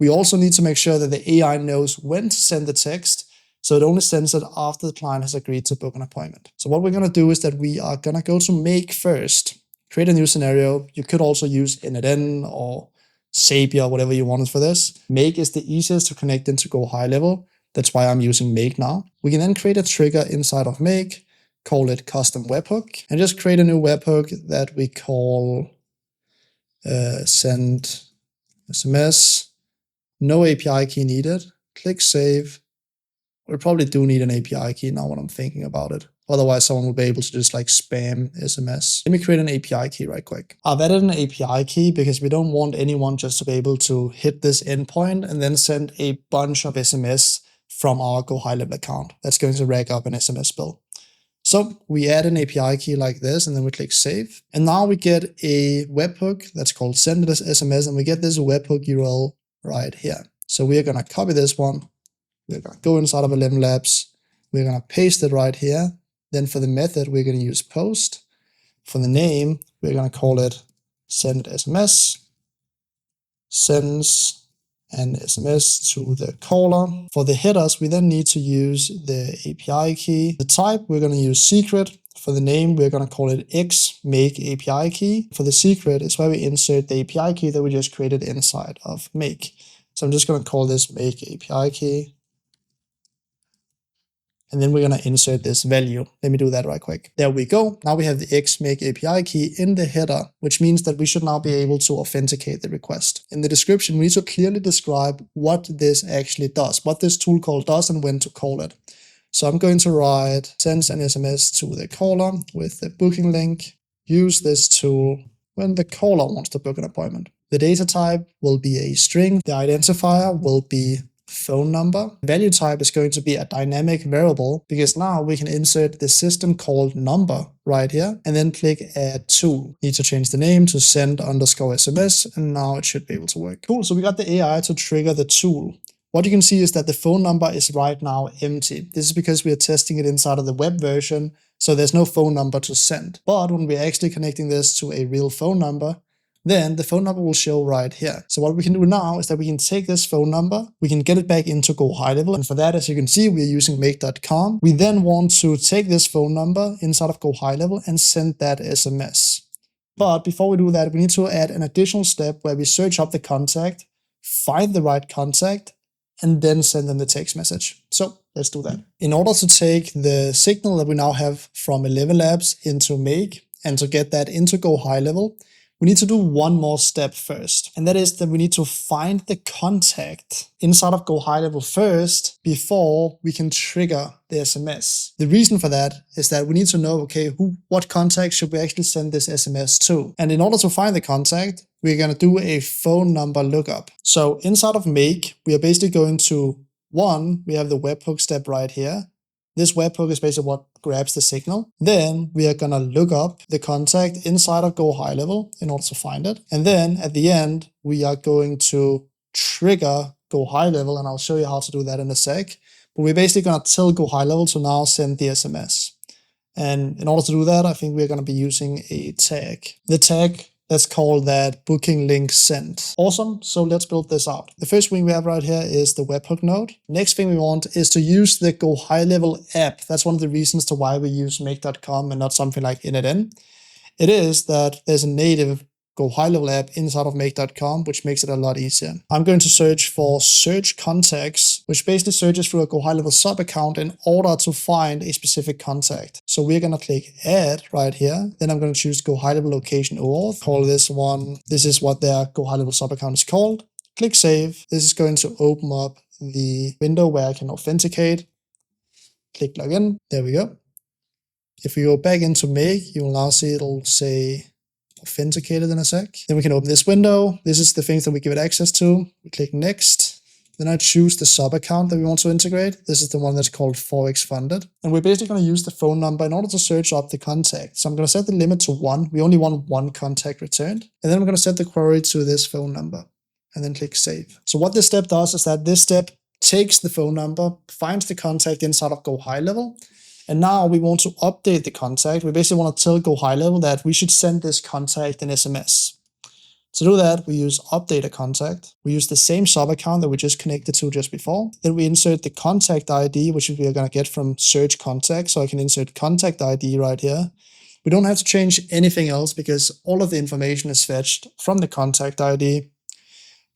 We also need to make sure that the AI knows when to send the text, so it only sends it after the client has agreed to book an appointment. So what we're going to do is that we are going to go to Make first, create a new scenario. You could also use NetN or Zapier, whatever you wanted for this. Make is the easiest to connect into Go High Level. That's why I'm using Make now. We can then create a trigger inside of Make, call it Custom Webhook, and just create a new webhook that we call send SMS. No API key needed. Click Save. We probably do need an API key now when I'm thinking about it. Otherwise, someone will be able to just like spam SMS. Let me create an API key right quick. I've added an API key because we don't want anyone just to be able to hit this endpoint and then send a bunch of SMS from our Go High Level account. That's going to rack up an SMS bill. So we add an API key like this, and then we click Save. And now we get a webhook that's called Send This SMS, and we get this webhook URL right here. So we are going to copy this one. We're going to go inside of 11 Labs. We're going to paste it right here. Then for the method, we're going to use post. For the name, we're going to call it Send SMS. Sends an SMS to the caller. For the headers, we then need to use the API key. The type, we're going to use secret. For the name, we're going to call it X make API key. For the secret, it's where we insert the API key that we just created inside of make. So I'm just going to call this make API key. And then we're going to insert this value. Let me do that right quick. There we go. Now we have the X make API key in the header, which means that we should now be able to authenticate the request. In the description, we need to clearly describe what this actually does, what this tool call does and when to call it. So I'm going to write sends an SMS to the caller with the booking link. Use this tool when the caller wants to book an appointment. The data type will be a string. The identifier will be phone number. The value type is going to be a dynamic variable because now we can insert the system called number right here and then click add tool. Need to change the name to send_SMS and now it should be able to work. Cool, so we got the AI to trigger the tool. What you can see is that the phone number is right now empty. This is because we are testing it inside of the web version, so there's no phone number to send. But when we're actually connecting this to a real phone number, then the phone number will show right here. So what we can do now is that we can take this phone number, we can get it back into Go High Level, and for that, as you can see, we're using make.com. We then want to take this phone number inside of Go High Level and send that SMS. But before we do that, we need to add an additional step where we search up the contact, find the right contact, and then send them the text message. So let's do that. In order to take the signal that we now have from 11 Labs into Make and to get that into Go High Level, we need to do one more step first. And that is that we need to find the contact inside of Go High Level first before we can trigger the SMS. The reason for that is that we need to know, okay, what contact should we actually send this SMS to? And in order to find the contact, we're going to do a phone number lookup. So inside of make, we are basically going to we have the webhook step right here. This webhook is basically what grabs the signal. Then we are going to look up the contact inside of Go High Level in order to find it. And then at the end, we are going to trigger Go High Level, and I'll show you how to do that in a sec. But we're basically going to tell Go High Level to now send the SMS. And in order to do that, I think we're going to be using a tag. The tag, let's call that booking link sent. Awesome, so let's build this out. The first thing we have right here is the webhook node. Next thing we want is to use the Go High Level app. That's one of the reasons to why we use make.com and not something like initn. It is that there's a native Go High Level app inside of make.com, which makes it a lot easier. I'm going to search for search contacts, which basically searches through a Go High Level sub account in order to find a specific contact. So we're going to click add right here. Then I'm going to choose Go High Level location OAuth. Call this one. This is what their Go High Level sub account is called. Click save. This is going to open up the window where I can authenticate. Click login. There we go. If we go back into make, you will now see it'll say authenticated in a sec. Then we can open this window. This is the things that we give it access to. We click next. Then I choose the sub account that we want to integrate. This is the one that's called Forex Funded. And we're basically going to use the phone number in order to search up the contact. So I'm going to set the limit to 1. We only want 1 contact returned. And then I'm going to set the query to this phone number and then click save. So what this step does is that this step takes the phone number, finds the contact inside of Go High Level. And now we want to update the contact. We basically want to tell Go High Level that we should send this contact an SMS. To do that, we use update a contact. We use the same sub account that we just connected to just before. Then we insert the contact ID, which we are going to get from search contact. So I can insert contact ID right here. We don't have to change anything else because all of the information is fetched from the contact ID.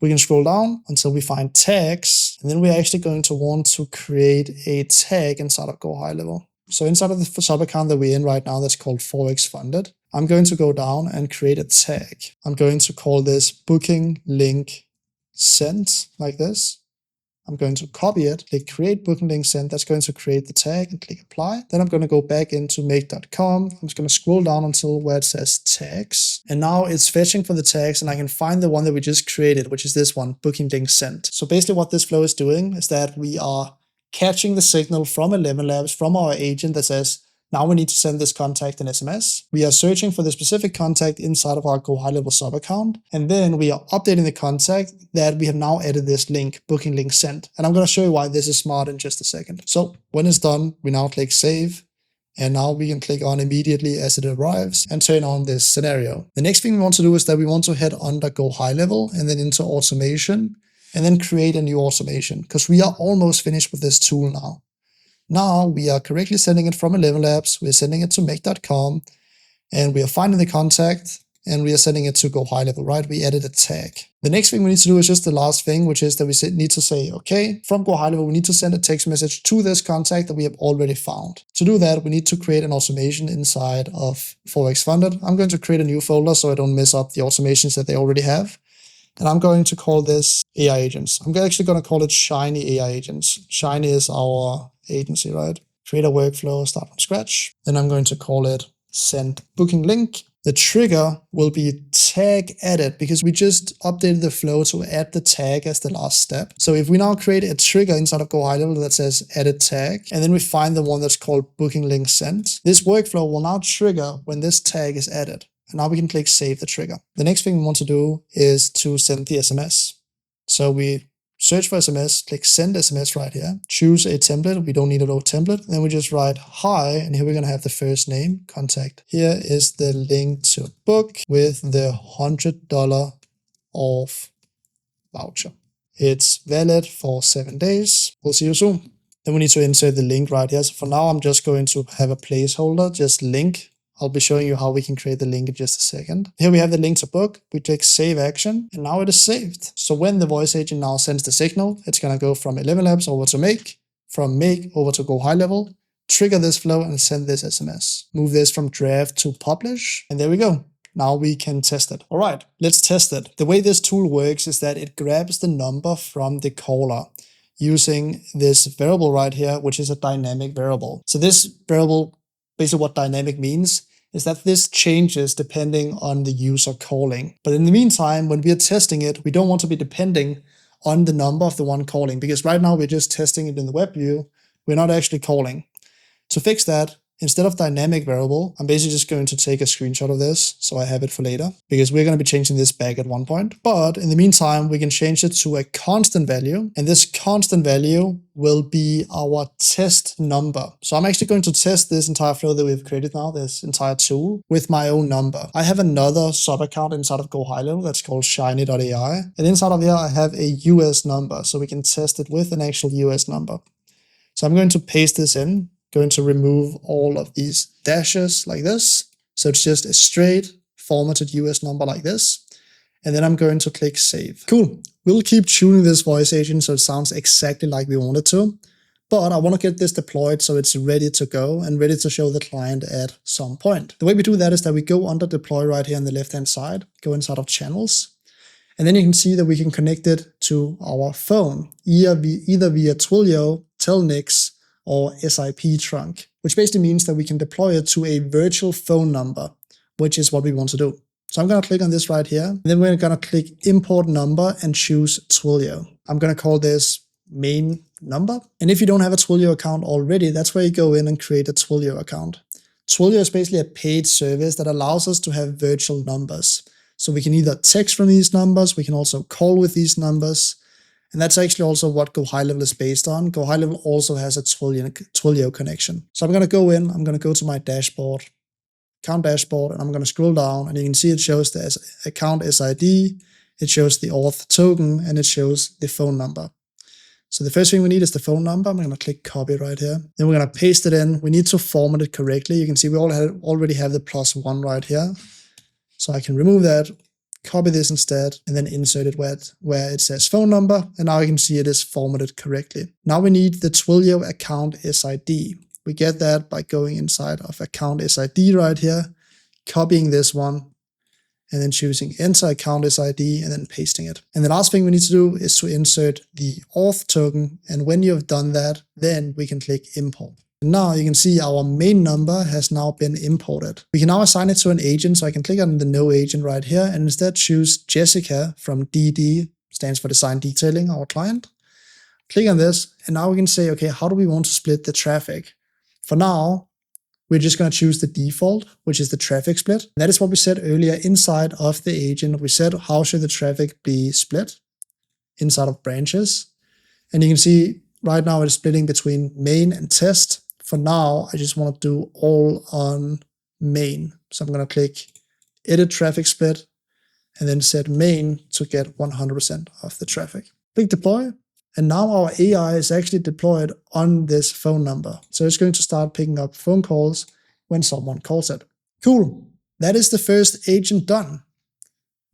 We can scroll down until we find tags. And then we're actually going to want to create a tag inside of Go High Level. So inside of the sub account that we're in right now, that's called Forex Funded, I'm going to go down and create a tag. I'm going to call this booking link sent, like this. I'm going to copy it, click create booking link sent. That's going to create the tag and click apply. Then I'm going to go back into make.com. I'm just going to scroll down until where it says tags. And now it's fetching for the tags and I can find the one that we just created, which is this one, booking link sent. So basically what this flow is doing is that we are catching the signal from 11 Labs, from our agent that says, now we need to send this contact an SMS. We are searching for the specific contact inside of our Go High Level sub account. And then we are updating the contact that we have now added this link, booking link sent. And I'm going to show you why this is smart in just a second. So when it's done, we now click save. And now we can click on immediately as it arrives and turn on this scenario. The next thing we want to do is that we want to head under Go High Level and then into automation. And then create a new automation because we are almost finished with this tool now. Now we are correctly sending it from 11 Labs, we're sending it to make.com, and we are finding the contact, and we are sending it to Go High Level, right? We added a tag. The next thing we need to do is just the last thing, which is that we need to say, okay, from Go High Level, we need to send a text message to this contact that we have already found. To do that, we need to create an automation inside of Forex Funded. I'm going to create a new folder so I don't mess up the automations that they already have. And I'm going to call this AI Agents. I'm actually going to call it Shiny AI Agents. Shiny is our agency, right? Create a workflow, start from scratch. Then I'm going to call it send booking link. The trigger will be tag added because we just updated the flow to add the tag as the last step. So if we now create a trigger inside of Go High Level that says edit tag, and then we find the one that's called booking link sent, this workflow will now trigger when this tag is added. And now we can click save the trigger. The next thing we want to do is to send the SMS. So we search for SMS, click send SMS right here, choose a template. We don't need a load template. Then we just write hi, and here we're going to have the first name, contact. Here is the link to book with the $100 off voucher. It's valid for 7 days. We'll see you soon. Then we need to insert the link right here. So for now, I'm just going to have a placeholder, just link. I'll be showing you how we can create the link in just a second. Here we have the link to book. We click save action and now it is saved. So when the voice agent now sends the signal, it's going to go from 11 Labs over to make, from make over to Go High Level, trigger this flow and send this SMS. Move this from draft to publish. And there we go. Now we can test it. All right, let's test it. The way this tool works is that it grabs the number from the caller using this variable right here, which is a dynamic variable. So this variable, basically what dynamic means, is that this changes depending on the user calling. But in the meantime, when we are testing it, we don't want to be depending on the number of the one calling, because right now we're just testing it in the web view. We're not actually calling. To fix that, instead of dynamic variable, I'm basically just going to take a screenshot of this so I have it for later, because we're going to be changing this back at one point. But in the meantime, we can change it to a constant value, and this constant value will be our test number. So I'm actually going to test this entire flow that we've created now, this entire tool, with my own number. I have another sub account inside of Go High Level that's called shiny.ai, and inside of here I have a US number, so we can test it with an actual US number. So I'm going to paste this in, going to remove all of these dashes like this. So it's just a straight formatted US number like this. And then I'm going to click save. Cool. We'll keep tuning this voice agent so it sounds exactly like we want it to. But I want to get this deployed so it's ready to go and ready to show the client at some point. The way we do that is that we go under deploy right here on the left hand side, go inside of channels. And then you can see that we can connect it to our phone, either via Twilio, Telnix, or SIP trunk, which basically means that we can deploy it to a virtual phone number, which is what we want to do. So I'm going to click on this right here, and then we're going to click import number and choose Twilio. I'm going to call this main number. And if you don't have a Twilio account already, that's where you go in and create a Twilio account. Twilio is basically a paid service that allows us to have virtual numbers. So we can either text from these numbers, we can also call with these numbers. And that's actually also what Go High Level is based on. Go High Level also has a Twilio connection. So I'm going to go in, I'm going to go to my dashboard, account dashboard, and I'm going to scroll down, and you can see it shows the account SID, it shows the auth token, and it shows the phone number. So the first thing we need is the phone number. I'm going to click copy right here. Then we're going to paste it in. We need to format it correctly. You can see we already have the +1 right here. So I can remove that, copy this instead, and then insert it where it says phone number. And now you can see it is formatted correctly. Now we need the Twilio account SID. We get that by going inside of account SID right here, copying this one, and then choosing enter account SID and then pasting it. And the last thing we need to do is to insert the auth token. And when you have done that, then we can click import. Now you can see our main number has now been imported. We can now assign it to an agent, so I can click on the no agent right here and instead choose Jessica from DD, stands for Design Detailing, our client. Click on this, and now we can say, okay, how do we want to split the traffic? For now, we're just going to choose the default, which is the traffic split. That is what we said earlier inside of the agent. We said, how should the traffic be split inside of branches? And you can see right now it's splitting between main and test. For now, I just want to do all on main. So I'm going to click edit traffic split and then set main to get 100% of the traffic. Click deploy. And now our AI is actually deployed on this phone number. So it's going to start picking up phone calls when someone calls it. Cool. That is the first agent done.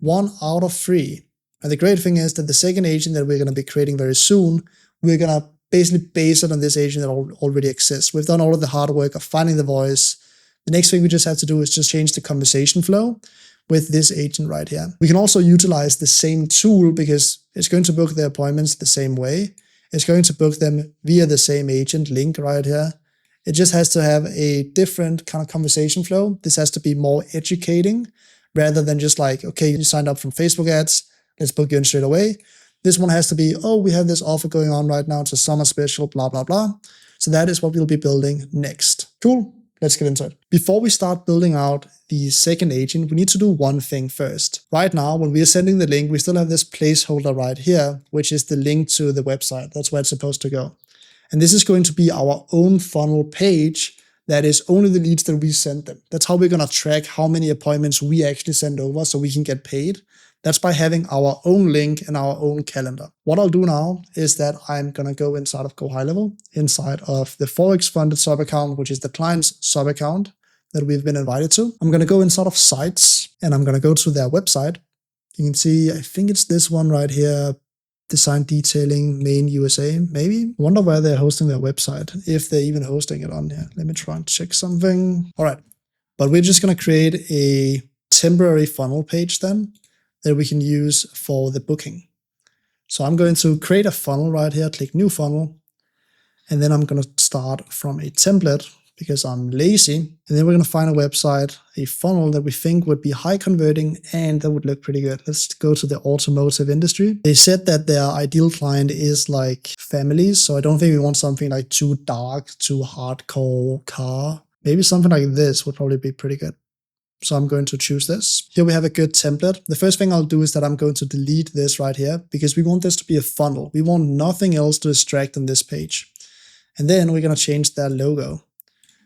1 out of 3. And the great thing is that the second agent that we're going to be creating very soon, we're going to basically base it on this agent that already exists. We've done all of the hard work of finding the voice. The next thing we just have to do is just change the conversation flow with this agent right here. We can also utilize the same tool because it's going to book the appointments the same way. It's going to book them via the same agent link right here. It just has to have a different kind of conversation flow. This has to be more educating rather than just like, okay, you signed up from Facebook ads, let's book you in straight away. This one has to be, oh, we have this offer going on right now. It's a summer special, blah, blah, blah. So that is what we'll be building next. Cool. Let's get into it. Before we start building out the second agent, we need to do one thing first. Right now, when we are sending the link, we still have this placeholder right here, which is the link to the website. That's where it's supposed to go. And this is going to be our own funnel page that is only the leads that we send them. That's how we're going to track how many appointments we actually send over so we can get paid. That's by having our own link and our own calendar. What I'll do now is that I'm going to go inside of Go High Level, inside of the Forex funded sub account, which is the client's sub account that we've been invited to. I'm going to go inside of sites and I'm going to go to their website. You can see, I think it's this one right here, Design Detailing Main USA, maybe. I wonder where they're hosting their website, if they're even hosting it on here. Let me try and check something. All right. But we're just going to create a temporary funnel page then that we can use for the booking. So I'm going to create a funnel right here, click new funnel, and then I'm going to start from a template because I'm lazy. And then we're going to find a website, a funnel that we think would be high converting and that would look pretty good. Let's go to the automotive industry. They said that their ideal client is like families. So I don't think we want something like too dark, too hardcore car. Maybe something like this would probably be pretty good. So I'm going to choose this. Here we have a good template. The first thing I'll do is that I'm going to delete this right here because we want this to be a funnel. We want nothing else to distract on this page. And then we're going to change their logo.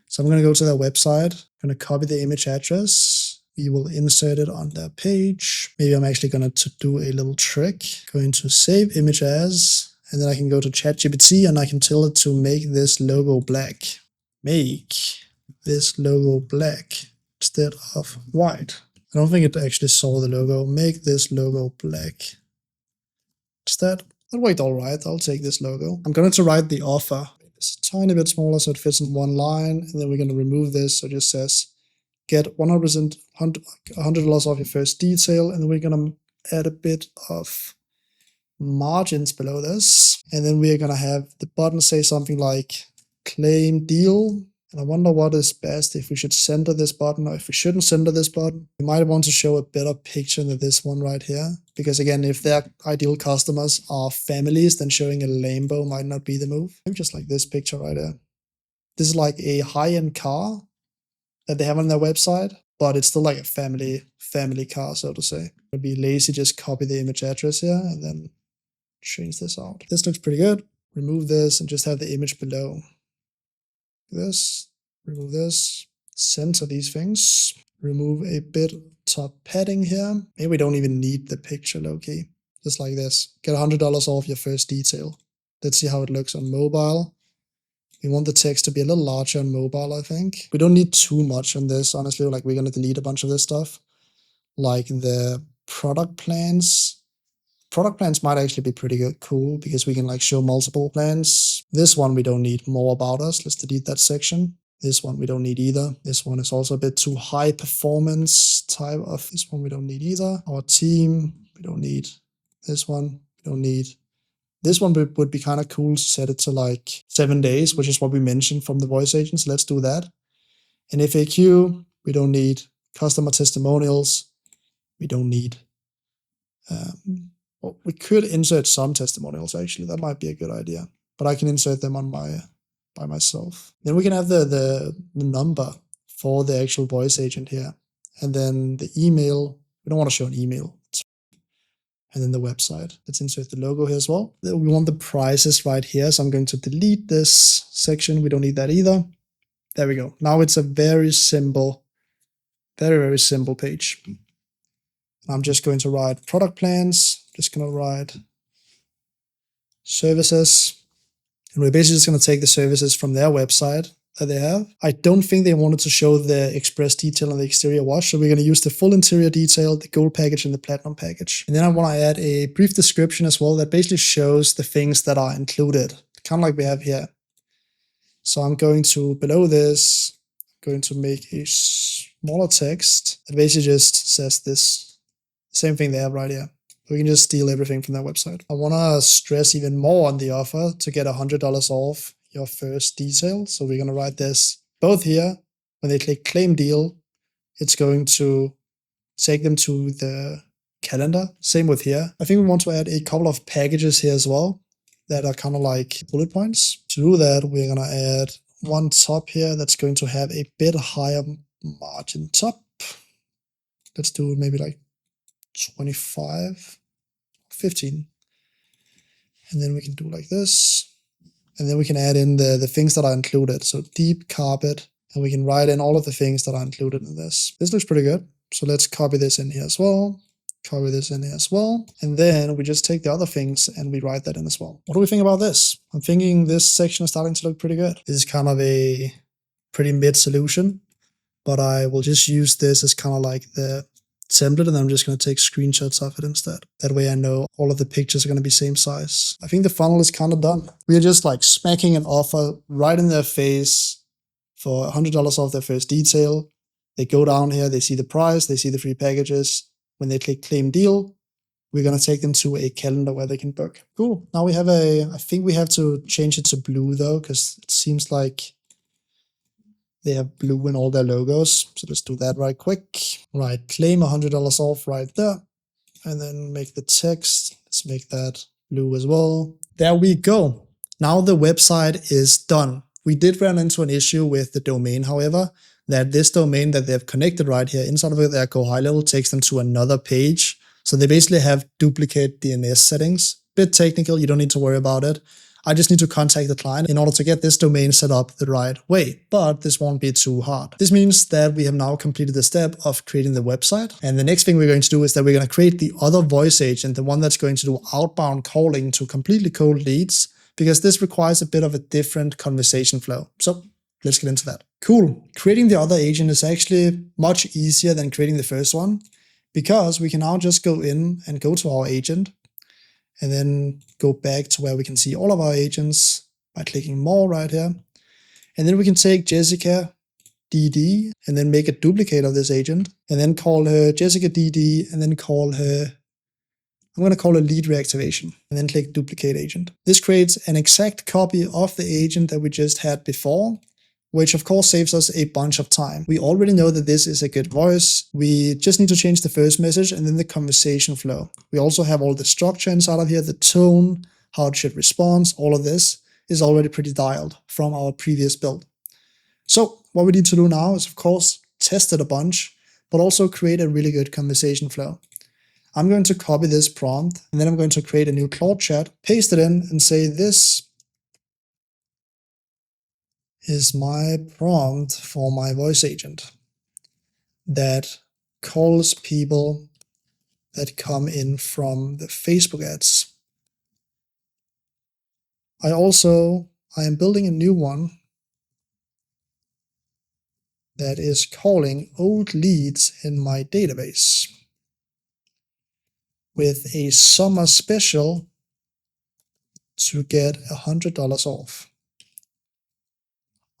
So I'm going to go to their website. I'm going to copy the image address. We will insert it on their page. Maybe I'm actually going to do a little trick. Going to save image as, and then I can go to ChatGPT and I can tell it to make this logo black. Make this logo black instead of white. I don't think it actually saw the logo. Make this logo black. Instead, that worked all right. I'll take this logo. I'm going to write the offer. It's a tiny bit smaller so it fits in one line. And then we're going to remove this. So it just says, get 100% $100 off your first detail. And then we're going to add a bit of margins below this. And then we're going to have the button say something like claim deal. And I wonder what is best, if we should center this button or if we shouldn't center this button. We might want to show a better picture than this one right here. Because again, if their ideal customers are families, then showing a Lambo might not be the move. Maybe just like this picture right here. This is like a high-end car that they have on their website, but it's still like a family car, so to say. It'd be lazy, just copy the image address here and then change this out. This looks pretty good. Remove this and just have the image below. This, remove this, center these things, remove a bit top padding here. Maybe we don't even need the picture low-key. Just like this. Get $100 off your first detail. Let's see how it looks on mobile. We want the text to be a little larger on mobile, I think. We don't need too much on this, honestly. Like, we're going to delete a bunch of this stuff. Like the product plans. Product plans might actually be pretty good, cool, because we can like show multiple plans. This one we don't need more about us. Let's delete that section. This one we don't need either. This one is also a bit too high performance type of. This one we don't need either. Our team, we don't need. This one we don't need. This one would be kind of cool to set it to like 7 days, which is what we mentioned from the voice agents. Let's do that. And FAQ, we don't need. Customer testimonials, we don't need. Well, we could insert some testimonials actually. That might be a good idea. But I can insert them on by myself. Then we can have the number for the actual voice agent here. And then the email. We don't want to show an email. And then the website. Let's insert the logo here as well. We want the prices right here. So I'm going to delete this section. We don't need that either. There we go. Now it's a very simple, very simple page. I'm just going to write product plans. Just going to write services. And we're basically just going to take the services from their website that they have. I don't think they wanted to show the express detail on the exterior wash. So we're going to use the full interior detail, the gold package, and the platinum package. And then I want to add a brief description as well that basically shows the things that are included, kind of like we have here. So I'm going to, below this, I'm going to make a smaller text that basically just says this same thing they have right here. We can just steal everything from their website. I want to stress even more on the offer to get $100 off your first detail. So we're going to write this both here. When they click claim deal, it's going to take them to the calendar. Same with here. I think we want to add a couple of packages here as well that are kind of like bullet points. To do that, we're going to add one top here that's going to have a bit higher margin top. Let's do maybe like 25, 15. And then we can do like this. And then we can add in the things that are included. So deep carpet, and we can write in all of the things that are included in this. This looks pretty good. So let's copy this in here as well. Copy this in here as well. And then we just take the other things and we write that in as well. What do we think about this? I'm thinking this section is starting to look pretty good. This is kind of a pretty mid solution, but I will just use this as kind of like the template, and I'm just going to take screenshots of it instead. That way I know all of the pictures are going to be same size. I think the funnel is kind of done. We are just like smacking an offer right in their face for $100 off their first detail. They go down here, they see the price, they see the free packages. When they click claim deal, we're going to take them to a calendar where they can book. Cool. Now we have I think we have to change it to blue though, because it seems like they have blue in all their logos. So let's do that right quick. Right, claim $100 off right there. And then make the text, let's make that blue as well. There we go. Now the website is done. We did run into an issue with the domain, however, that this domain that they've connected right here inside of their Go High Level takes them to another page. So they basically have duplicate DNS settings. Bit technical, you don't need to worry about it. I just need to contact the client in order to get this domain set up the right way, but this won't be too hard. This means that we have now completed the step of creating the website. And the next thing we're going to do is that we're going to create the other voice agent, the one that's going to do outbound calling to completely cold leads, because this requires a bit of a different conversation flow. So let's get into that. Cool. Creating the other agent is actually much easier than creating the first one, because we can now just go in and go to our agent and then go back to where we can see all of our agents by clicking more right here. And then we can take Jessica DD and then make a duplicate of this agent and then call her Jessica DD and then call her, I'm going to call her lead reactivation and then click duplicate agent. This creates an exact copy of the agent that we just had before, which of course saves us a bunch of time. We already know that this is a good voice. We just need to change the first message and then the conversation flow. We also have all the structure inside of here, the tone, how it should respond. All of this is already pretty dialed from our previous build. So what we need to do now is of course test it a bunch, but also create a really good conversation flow. I'm going to copy this prompt and then I'm going to create a new Claude chat, paste it in and say this is my prompt for my voice agent that calls people that come in from the Facebook ads. I am building a new one that is calling old leads in my database with a summer special to get $100 off.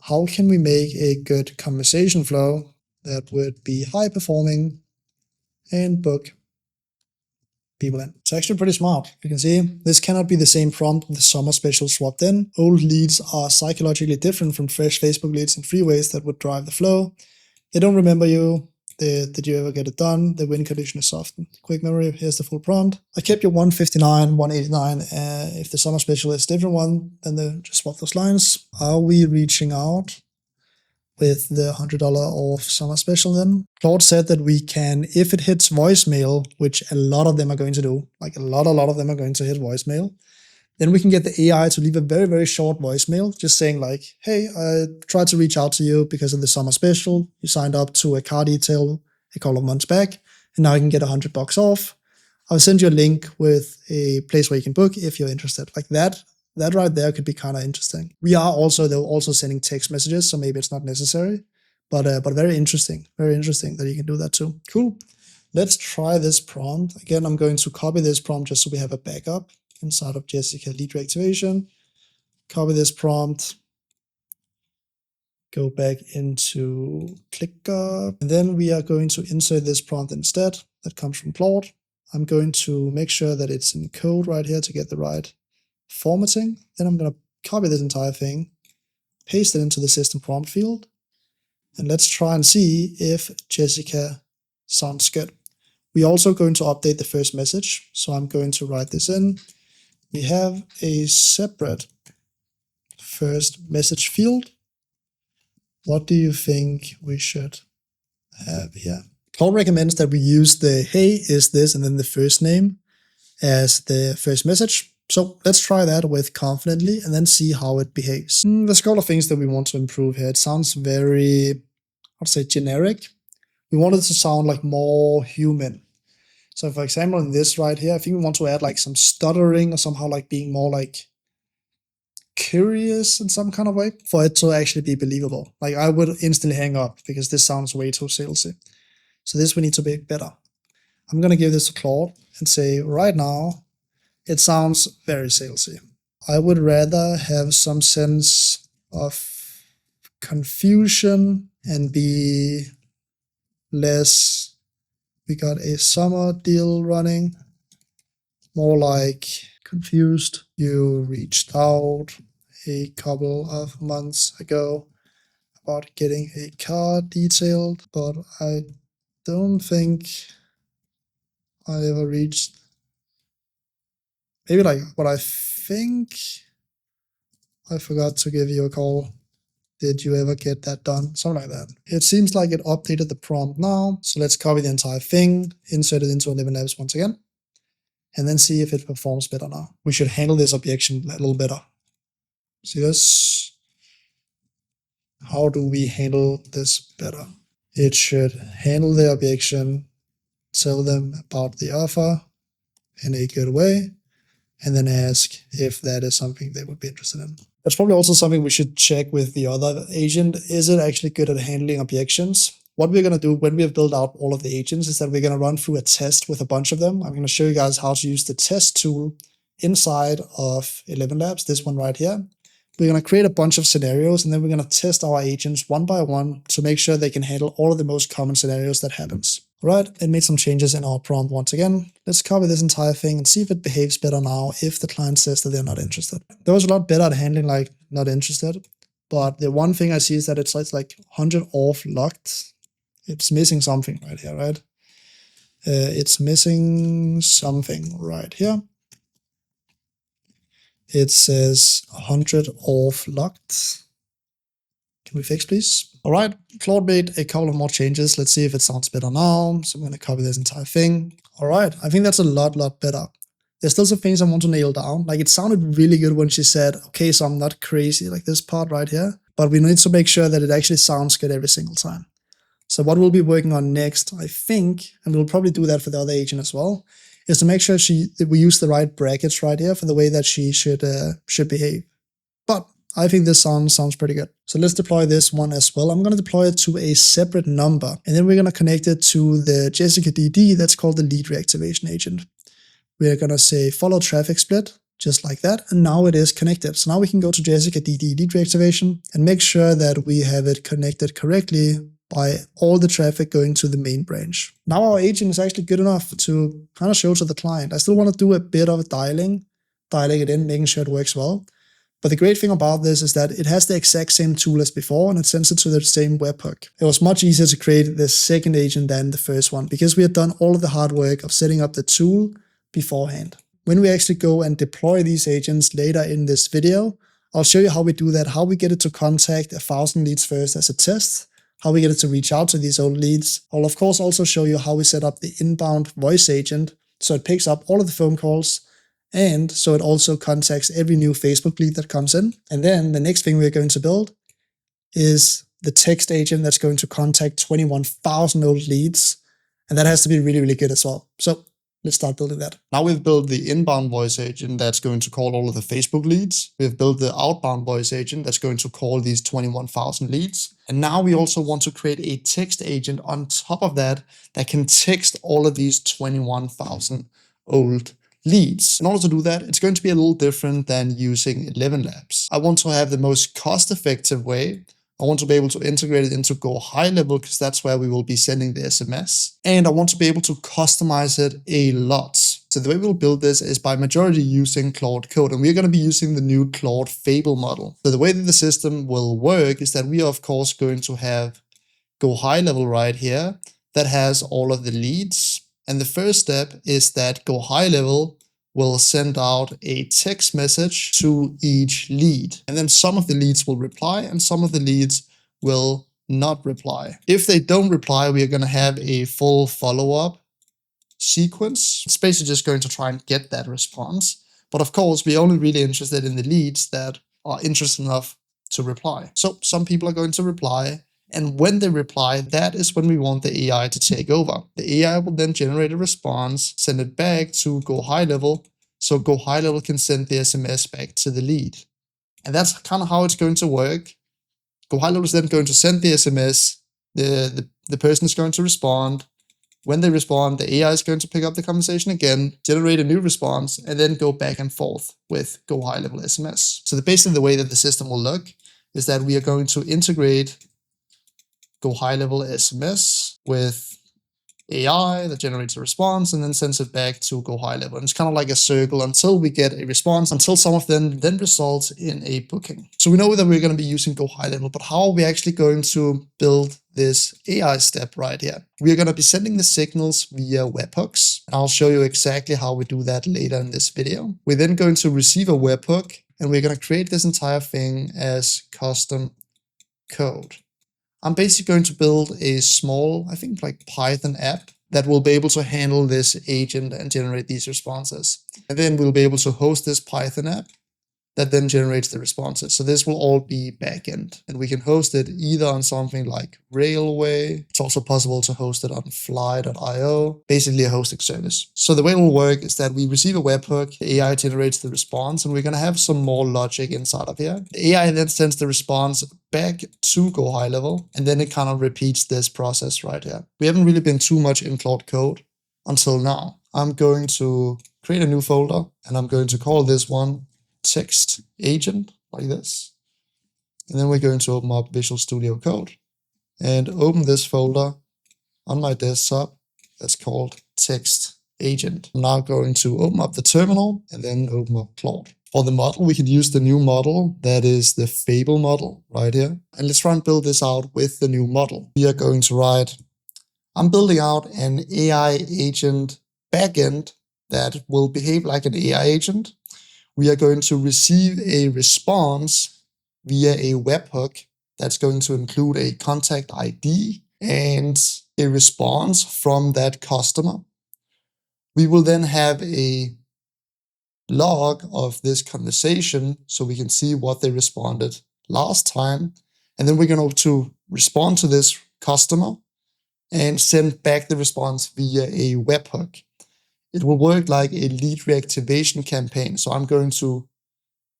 How can we make a good conversation flow that would be high performing and book people in? It's actually pretty smart. You can see this cannot be the same prompt with the summer special swapped in. Old leads are psychologically different from fresh Facebook leads in three ways that would drive the flow. They don't remember you. Did you ever get it done? The win condition is softened. Quick memory, here's the full prompt. I kept your 159, 189. If the summer special is a different one, then just swap those lines. Are we reaching out with the $100 off summer special then? Claude said that we can, if it hits voicemail, which a lot of them are going to do, like a lot of them are going to hit voicemail, then we can get the AI to leave a very, very short voicemail, just saying like, hey, I tried to reach out to you because of the summer special. You signed up to a car detail a couple of months back, and now you can get $100 off. I'll send you a link with a place where you can book if you're interested. Like that right there could be kind of interesting. We are also sending text messages, so maybe it's not necessary, but very interesting that you can do that too. Cool. Let's try this prompt. Again, I'm going to copy this prompt just so we have a backup inside of Jessica lead reactivation. Copy this prompt. Go back into ClickUp. And then we are going to insert this prompt instead that comes from Claude. I'm going to make sure that it's in code right here to get the right formatting. Then I'm going to copy this entire thing, paste it into the system prompt field. And let's try and see if Jessica sounds good. We're also going to update the first message. So I'm going to write this in. We have a separate first message field. What do you think we should have here? Claude recommends that we use the hey is this and then the first name as the first message. So let's try that with confidently and then see how it behaves. There's a couple of things that we want to improve here. It sounds very, I'd say generic. We want it to sound like more human. So for example, in this right here, I think we want to add like some stuttering or somehow like being more like curious in some kind of way for it to actually be believable. Like I would instantly hang up because this sounds way too salesy. So this we need to be better. I'm going to give this to Claude and say right now, it sounds very salesy. I would rather have some sense of confusion and be less we got a summer deal running. More like confused. You reached out a couple of months ago about getting a car detailed, but I don't think I ever reached. Maybe like, but I think I forgot to give you a call. Did you ever get that done? Something like that. It seems like it updated the prompt now. So let's copy the entire thing, insert it into 11 Labs once again, and then see if it performs better now. We should handle this objection a little better. See this? How do we handle this better? It should handle the objection, tell them about the offer in a good way, and then ask if that is something they would be interested in. That's probably also something we should check with the other agent. Is it actually good at handling objections? What we're going to do when we have built out all of the agents is that we're going to run through a test with a bunch of them. I'm going to show you guys how to use the test tool inside of 11 Labs, this one right here. We're going to create a bunch of scenarios, and then we're going to test our agents one by one to make sure they can handle all of the most common scenarios that happens. All right, it made some changes in our prompt once again. Let's copy this entire thing and see if it behaves better now if the client says that they're not interested. That was a lot better at handling like not interested, but the one thing I see is that it's like 100 off locked. It's missing something right here, right? It's missing something right here. It says 100 off locked. Can we fix, please? All right, Claude made a couple of more changes. Let's see if it sounds better now. So I'm going to copy this entire thing. All right, I think that's a lot better. There's still some things I want to nail down. Like, it sounded really good when she said, okay, so I'm not crazy, like this part right here. But we need to make sure that it actually sounds good every single time. So what we'll be working on next, I think, and we'll probably do that for the other agent as well, is to make sure that we use the right brackets right here for the way that she should behave. But I think this sounds pretty good. So let's deploy this one as well. I'm going to deploy it to a separate number, and then we're going to connect it to the Jessica DD that's called the lead reactivation agent. We're going to say follow traffic split, just like that, and now it is connected. So now we can go to Jessica DD lead reactivation and make sure that we have it connected correctly by all the traffic going to the main branch. Now our agent is actually good enough to kind of show to the client. I still want to do a bit of dialing it in, making sure it works well. But the great thing about this is that it has the exact same tool as before, and it sends it to the same webhook. It was much easier to create the second agent than the first one because we had done all of the hard work of setting up the tool beforehand. When we actually go and deploy these agents later in this video, I'll show you how we do that, how we get it to contact 1,000 leads first as a test, how we get it to reach out to these old leads. I'll of course also show you how we set up the inbound voice agent so it picks up all of the phone calls, and so it also contacts every new Facebook lead that comes in. And then the next thing we're going to build is the text agent that's going to contact 21,000 old leads. And that has to be really good as well. So let's start building that. Now we've built the inbound voice agent that's going to call all of the Facebook leads. We've built the outbound voice agent that's going to call these 21,000 leads. And now we also want to create a text agent on top of that can text all of these 21,000 old leads. In order to do that, it's going to be a little different than using 11 Labs. I want to have the most cost-effective way. I want to be able to integrate it into Go High Level because that's where we will be sending the SMS. And I want to be able to customize it a lot. So the way we'll build this is by majority using Claude Code, and we're going to be using the new Claude Fable model. So the way that the system will work is that we are of course going to have Go High Level right here that has all of the leads. And the first step is that Go High Level will send out a text message to each lead. And then some of the leads will reply and some of the leads will not reply. If they don't reply, we are going to have a full follow-up sequence. It's basically just going to try and get that response. But of course, we're only really interested in the leads that are interested enough to reply. So some people are going to reply. And when they reply, that is when we want the AI to take over. The AI will then generate a response, send it back to Go High Level, so Go High Level can send the SMS back to the lead. And that's kind of how it's going to work. Go High Level is then going to send the SMS, the person is going to respond. When they respond, the AI is going to pick up the conversation again, generate a new response, and then go back and forth with Go High Level SMS. So basically the way that the system will look is that we are going to integrate Go High Level SMS with AI that generates a response and then sends it back to go high level. And it's kind of like a circle until we get a response, until some of them then results in a booking. So we know that we're going to be using go high level, but how are we actually going to build this AI step right here? We are going to be sending the signals via webhooks. And I'll show you exactly how we do that later in this video. We're then going to receive a webhook, and we're going to create this entire thing as custom code. I'm basically going to build a small, I think like Python app that will be able to handle this agent and generate these responses. And then we'll be able to host this Python app that then generates the responses. So this will all be backend, and we can host it either on something like Railway. It's also possible to host it on fly.io, basically a hosting service. So the way it will work is that we receive a webhook, the AI generates the response, and we're going to have some more logic inside of here. The AI then sends the response back to go high level, and then it kind of repeats this process right here. We haven't really been too much in Claude Code until now. I'm going to create a new folder, and I'm going to call this one text agent, like this. And then we're going to open up Visual Studio Code and open this folder on my desktop that's called text agent. I'm now going to open up the terminal and then open up Claude. For the model, we can use the new model that is the Fable model right here. And let's try and build this out with the new model. We are going to write, I'm building out an AI agent backend that will behave like an AI agent. We are going to receive a response via a webhook that's going to include a contact ID and a response from that customer. We will then have a log of this conversation so we can see what they responded last time. And then we're going to respond to this customer and send back the response via a webhook. It will work like a lead reactivation campaign. So I'm going to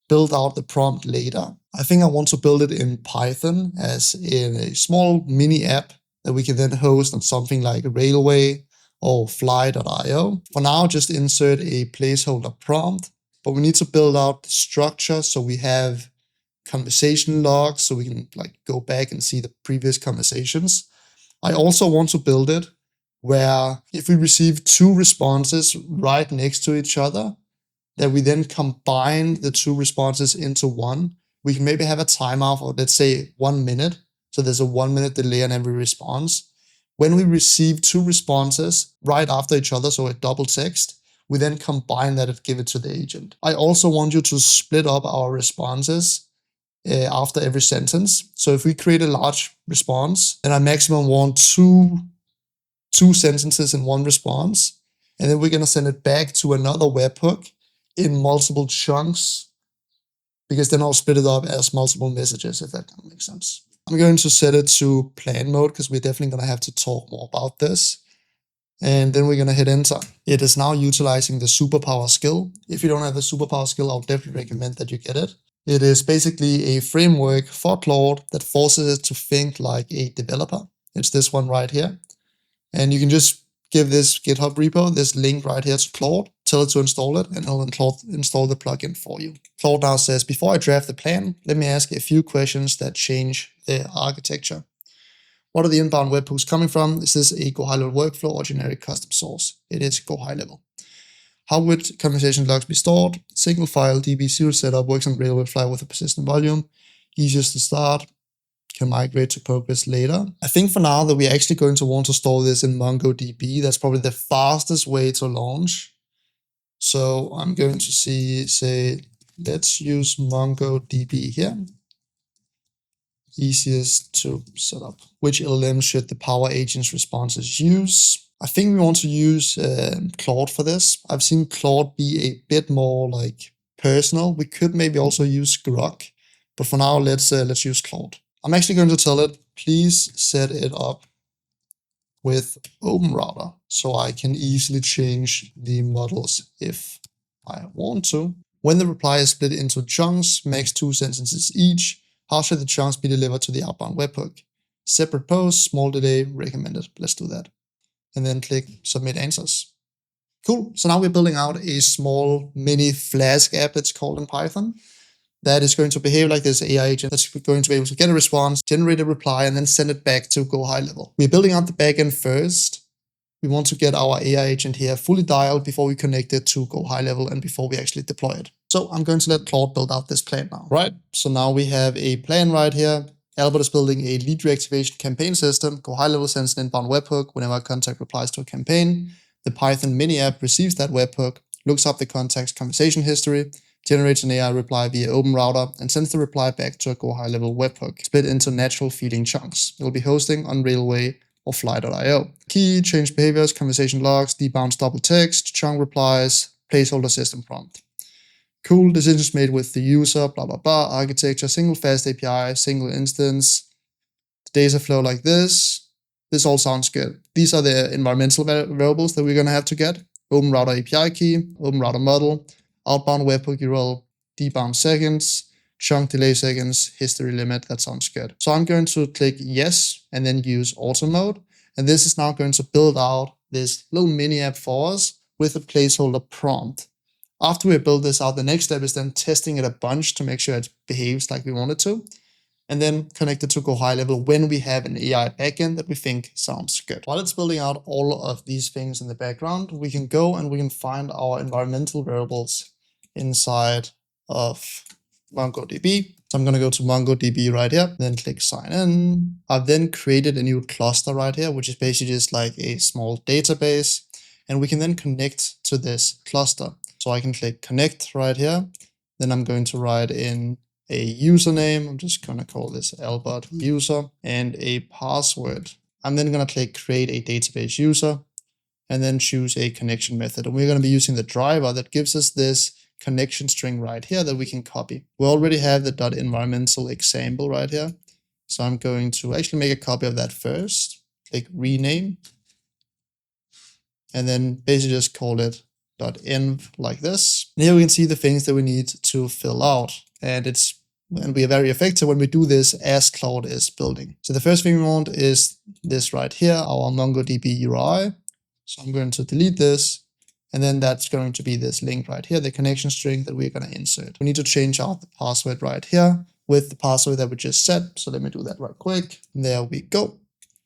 build out the prompt later. I think I want to build it in Python as in a small mini app that we can then host on something like Railway or fly.io. For now, just insert a placeholder prompt, but we need to build out the structure so we have conversation logs so we can like go back and see the previous conversations. I also want to build it where if we receive two responses right next to each other, that we then combine the two responses into one. We can maybe have a timeout of, let's say, 1 minute. So there's a 1 minute delay on every response. When we receive two responses right after each other, so a double text, we then combine that and give it to the agent. I also want you to split up our responses after every sentence. So if we create a large response, then I maximum want two sentences in one response, and then we're going to send it back to another webhook in multiple chunks, because then I'll split it up as multiple messages, if that kind of makes sense. I'm going to set it to plan mode because we're definitely going to have to talk more about this. And then we're going to hit enter. It is now utilizing the superpower skill. If you don't have the superpower skill, I'll definitely recommend that you get it. It is basically a framework for Claude that forces it to think like a developer. It's this one right here. And you can just give this GitHub repo, this link right here to Claude, tell it to install it, and it'll install the plugin for you. Claude now says, before I draft the plan, let me ask a few questions that change the architecture. What are the inbound webhooks coming from? Is this a go high level workflow or generic custom source? It is go high level. How would conversation logs be stored? Single file DB0 setup works on Railway Fly with a persistent volume. Easiest to start. Can migrate to Progress later. I think for now that we're actually going to want to store this in MongoDB. That's probably the fastest way to launch. So I'm going to say, let's use MongoDB here. Easiest to set up. Which LLM should the Power Agent's responses use? I think we want to use Claude for this. I've seen Claude be a bit more like personal. We could maybe also use Grok, but for now, let's use Claude. I'm actually going to tell it, please set it up with OpenRouter so I can easily change the models if I want to. When the reply is split into chunks, max 2 sentences each, how should the chunks be delivered to the outbound webhook? Separate posts, small delay, recommended. Let's do that. And then click submit answers. Cool. So now we're building out a small mini Flask app, it's called in Python. that is going to behave like this AI agent that's going to be able to get a response, generate a reply, and then send it back to Go High Level. We're building out the backend first. We want to get our AI agent here fully dialed before we connect it to Go High Level and before we actually deploy it. So I'm going to let Claude build out this plan now. Right, so now we have a plan right here. Albert is building a lead reactivation campaign system. Go High Level sends an inbound webhook whenever a contact replies to a campaign. The Python mini app receives that webhook, looks up the contact's conversation history, generates an AI reply via OpenRouter, and sends the reply back to a Go High Level webhook, split into natural feeding chunks. It will be hosting on Railway or Fly.io. Key, change behaviors, conversation logs, debounce double text, chunk replies, placeholder system prompt. Cool, decisions made with the user, blah, blah, blah, architecture, single fast API, single instance, data flow like this. This all sounds good. These are the environmental variables that we're going to have to get. OpenRouter API key, OpenRouter model, outbound webhook URL, debound seconds, chunk delay seconds, history limit. That sounds good. So I'm going to click yes and then use auto mode. And this is now going to build out this little mini app for us with a placeholder prompt. After we build this out, the next step is then testing it a bunch to make sure it behaves like we want it to, and then connect it to Go High Level when we have an AI backend that we think sounds good. While it's building out all of these things in the background, we can go and we can find our environmental variables inside of MongoDB. So I'm going to go to MongoDB right here, then click sign in. I've then created a new cluster right here, which is basically just like a small database, and we can then connect to this cluster. So I can click connect right here. Then I'm going to write in a username. I'm just going to call this Albert user and a password. I'm then going to click create a database user and then choose a connection method. And we're going to be using the driver that gives us this connection string right here that we can copy. We already have the .environmental example right here. So I'm going to actually make a copy of that first. Click rename. And then basically just call it .env like this. And here we can see the things that we need to fill out. And we are very effective when we do this as Claude is building. So the first thing we want is this right here, our MongoDB URI. So I'm going to delete this. And then that's going to be this link right here, the connection string that we're going to insert. We need to change out the password right here with the password that we just set. So let me do that right quick. And there we go.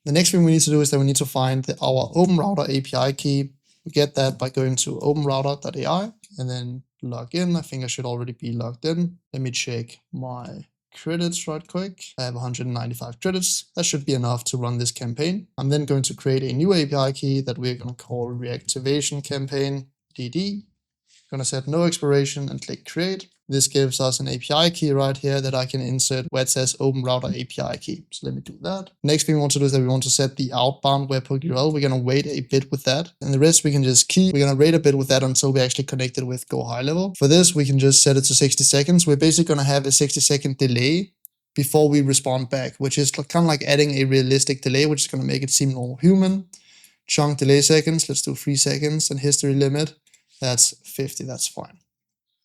The next thing we need to do is that we need to find our OpenRouter API key. We get that by going to openrouter.ai and then log in. I think I should already be logged in. Let me check my credits right quick. I have 195 credits. That should be enough to run this campaign. I'm then going to create a new API key that we're going to call Reactivation Campaign DD. I'm going to set no expiration and click create. This gives us an API key right here that I can insert where it says OpenRouter API key. So let me do that. Next thing we want to do is that we want to set the outbound webhook URL. We're going to wait a bit with that. And the rest we can just keep. We're going to wait a bit with that until we actually connect it with Go High Level. For this, we can just set it to 60 seconds. We're basically going to have a 60-second delay before we respond back, which is kind of like adding a realistic delay, which is going to make it seem more human. Chunk delay seconds. Let's do 3 seconds. And history limit. That's 50. That's fine.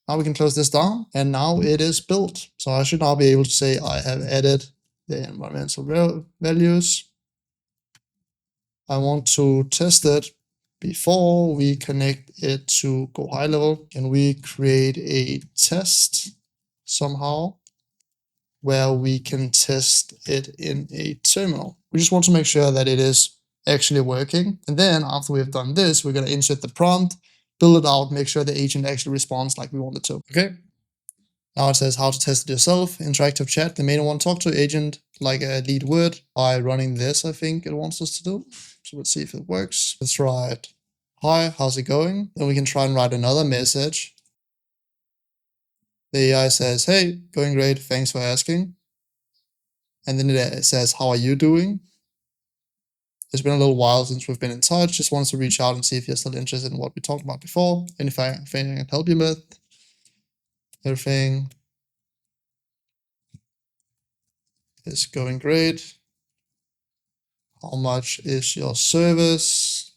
Now we can close this down, and now it is built. So I should now be able to say I have added the environmental values. I want to test it before we connect it to Go High Level. Can we create a test somehow where we can test it in a terminal? We just want to make sure that it is actually working. And then after we've done this, we're going to insert the prompt, build it out, make sure the agent actually responds like we want it to. Okay. Now it says how to test it yourself. Interactive chat. The main one, talk to agent like a lead word by running this, I think it wants us to do. So let's see if it works. Let's write, hi, how's it going? Then we can try and write another message. The AI says, hey, going great. Thanks for asking. And then it says, how are you doing? It's been a little while since we've been in touch. Just wanted to reach out and see if you're still interested in what we talked about before. And if anything I can help you with. Everything is going great. How much is your service?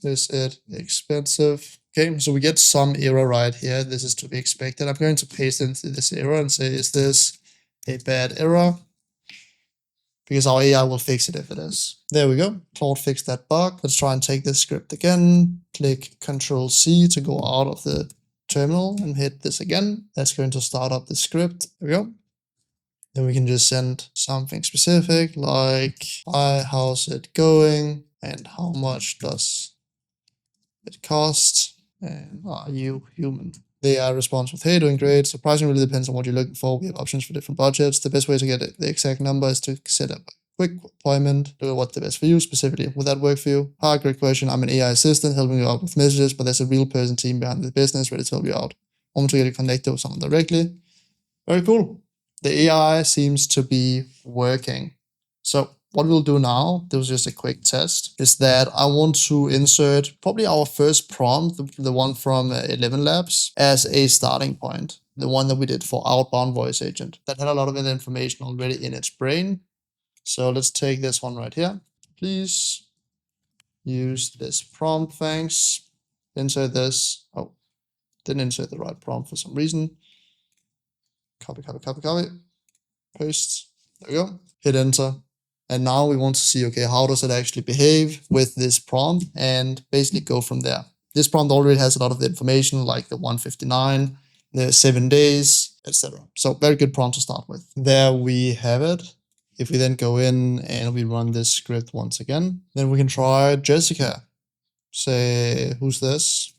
Is it expensive? Okay, so we get some error right here. This is to be expected. I'm going to paste into this error and say, is this a bad error? Because our AI will fix it if it is. There we go. Claude fixed that bug. Let's try and take this script again. Click Control C to go out of the terminal and hit this again. That's going to start up the script. There we go. Then we can just send something specific like, hi, how's it going? And how much does it cost? And are you human? The AI response with, hey, doing great. Surprisingly really depends on what you're looking for. We have options for different budgets. The best way to get the exact number is to set up a quick appointment. Do what's the best for you specifically. Would that work for you? Ah, great question. I'm an AI assistant helping you out with messages, but there's a real person team behind the business ready to help you out. I want to get you connected with someone directly. Very cool. The AI seems to be working. So what we'll do now, this was just a quick test, is that I want to insert probably our first prompt, the one from 11 Labs, as a starting point. The one that we did for outbound voice agent. That had a lot of information already in its brain. So let's take this one right here. Please use this prompt, thanks. Insert this. Oh, didn't insert the right prompt for some reason. Copy, copy, copy, copy. Paste. There we go. Hit enter. And now we want to see, okay, how does it actually behave with this prompt and basically go from there. This prompt already has a lot of the information like the 159, the 7 days, etc. So very good prompt to start with. There we have it. If we then go in and we run this script once again, then we can try Jessica. Say, who's this?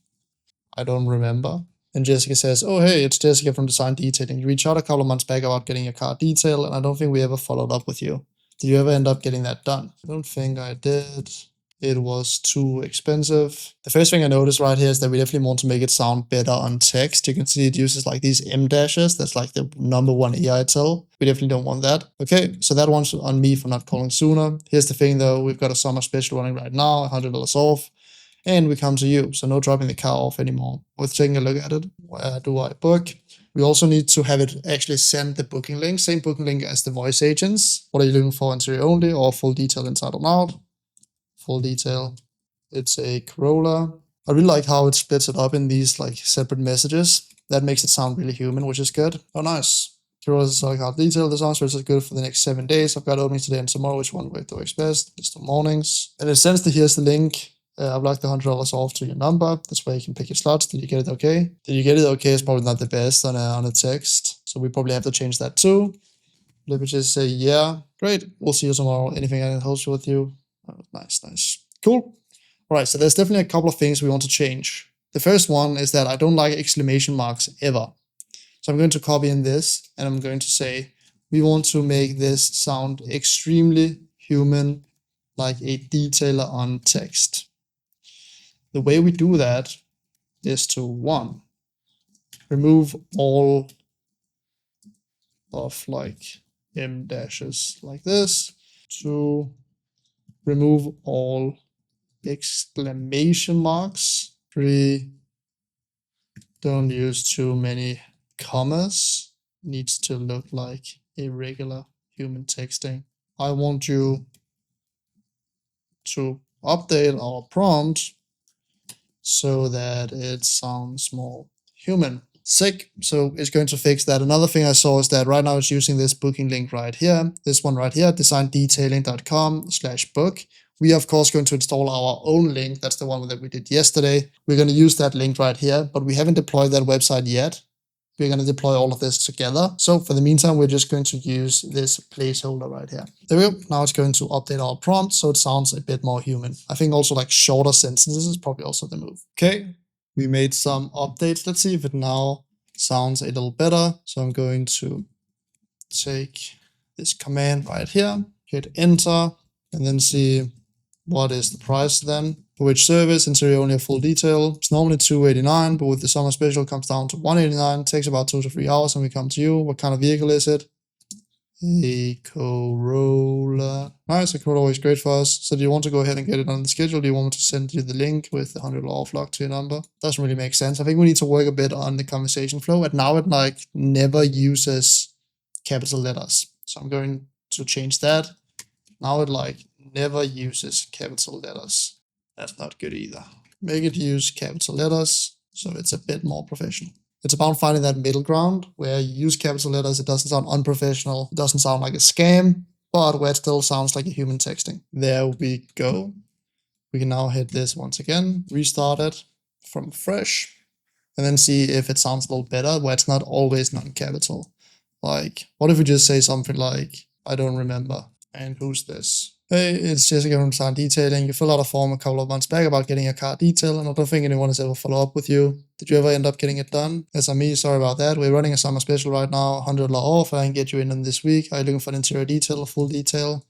I don't remember. And Jessica says, oh, hey, it's Jessica from Design Detailing. You reached out a couple of months back about getting your car detailed, and I don't think we ever followed up with you. Did you ever end up getting that done? I don't think I did. It was too expensive. The first thing I noticed right here is that we definitely want to make it sound better on text. You can see it uses like these M dashes. That's like the #1 AI tool. We definitely don't want that. Okay, so that one's on me for not calling sooner. Here's the thing though, we've got a summer special running right now, $100 off. And we come to you, so no dropping the car off anymore. Worth taking a look at it. Where do I book? We also need to have it actually send the booking link, same booking link as the voice agents. What are you looking for, interior only or full detail inside or out? Full detail. It's a Corolla. I really like how it splits it up in these like separate messages. That makes it sound really human, which is good. Oh, nice. Corolla's like how detailed. This answer is good for the next 7 days. I've got openings today and tomorrow. Which one works best? It's the mornings. And it sends the here's the link. I've like the $100 off to your number. That's where you can pick your slots. Did you get it okay? Did you get it okay is probably not the best on a text. So we probably have to change that too. Let me just say, yeah, great. We'll see you tomorrow. Anything I can help you with you? Oh, nice, nice. Cool. All right, so there's definitely a couple of things we want to change. The first one is that I don't like exclamation marks ever. So I'm going to copy in this and I'm going to say, we want to make this sound extremely human, like a detailer on text. The way we do that is to 1, remove all of like M dashes like this. 2, remove all exclamation marks. 3, don't use too many commas. Needs to look like a regular human texting. I want you to update our prompt so that it sounds more human. Sick. So it's going to fix that. Another thing I saw is that right now it's using this booking link right here. This one right here, designdetailing.com/book. We are of course going to install our own link. That's the one that we did yesterday. We're going to use that link right here, but we haven't deployed that website yet. We're going to deploy all of this together. So for the meantime, we're just going to use this placeholder right here. There we go. Now it's going to update our prompt so it sounds a bit more human. I think also like shorter sentences is probably also the move. Okay, we made some updates. Let's see if it now sounds a little better. So I'm going to take this command right here, hit enter, and then see what is the price then. For which service, interior only a full detail. It's normally $289, but with the summer special it comes down to $189. Takes about 2 to 3 hours and we come to you. What kind of vehicle is it? A Corolla. Nice, a Corolla is great for us. So do you want to go ahead and get it on the schedule? Do you want me to send you the link with the $100 off lock to your number? Doesn't really make sense. I think we need to work a bit on the conversation flow. And now it like never uses capital letters. So I'm going to change that. Now it like never uses capital letters. That's not good either. Make it use capital letters so it's a bit more professional. It's about finding that middle ground where you use capital letters, it doesn't sound unprofessional, it doesn't sound like a scam, but where it still sounds like a human texting. There we go. We can now hit this once again, restart it from fresh. and then see if it sounds a little better where it's not always non-capital. Like, what if we just say something like, I don't remember, and who's this? Hey, it's Jessica from Design Detailing. You filled out a form a couple of months back about getting a car detailed, and I don't think anyone has ever followed up with you. Did you ever end up getting it done? Yes, I'm me. Sorry about that. We're running a summer special right now, $100 off. I can get you in this week. Are you looking for an interior detail, full detail?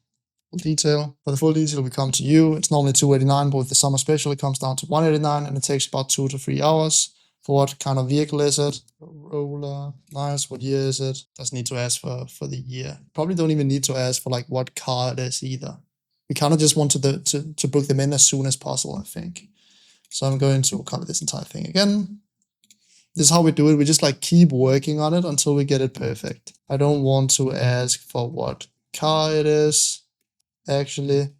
Full detail. For the full detail, we come to you. It's normally $289, but with the summer special, it comes down to $189, and it takes about 2 to 3 hours. For what kind of vehicle is it? Roller. Nice. What year is it? Doesn't need to ask for the year. Probably don't even need to ask for like what car it is either. We kind of just want to book them in as soon as possible, I think. So I'm going to copy this entire thing again. This is how we do it. We just like keep working on it until we get it perfect. I don't want to ask for what car it is. Actually,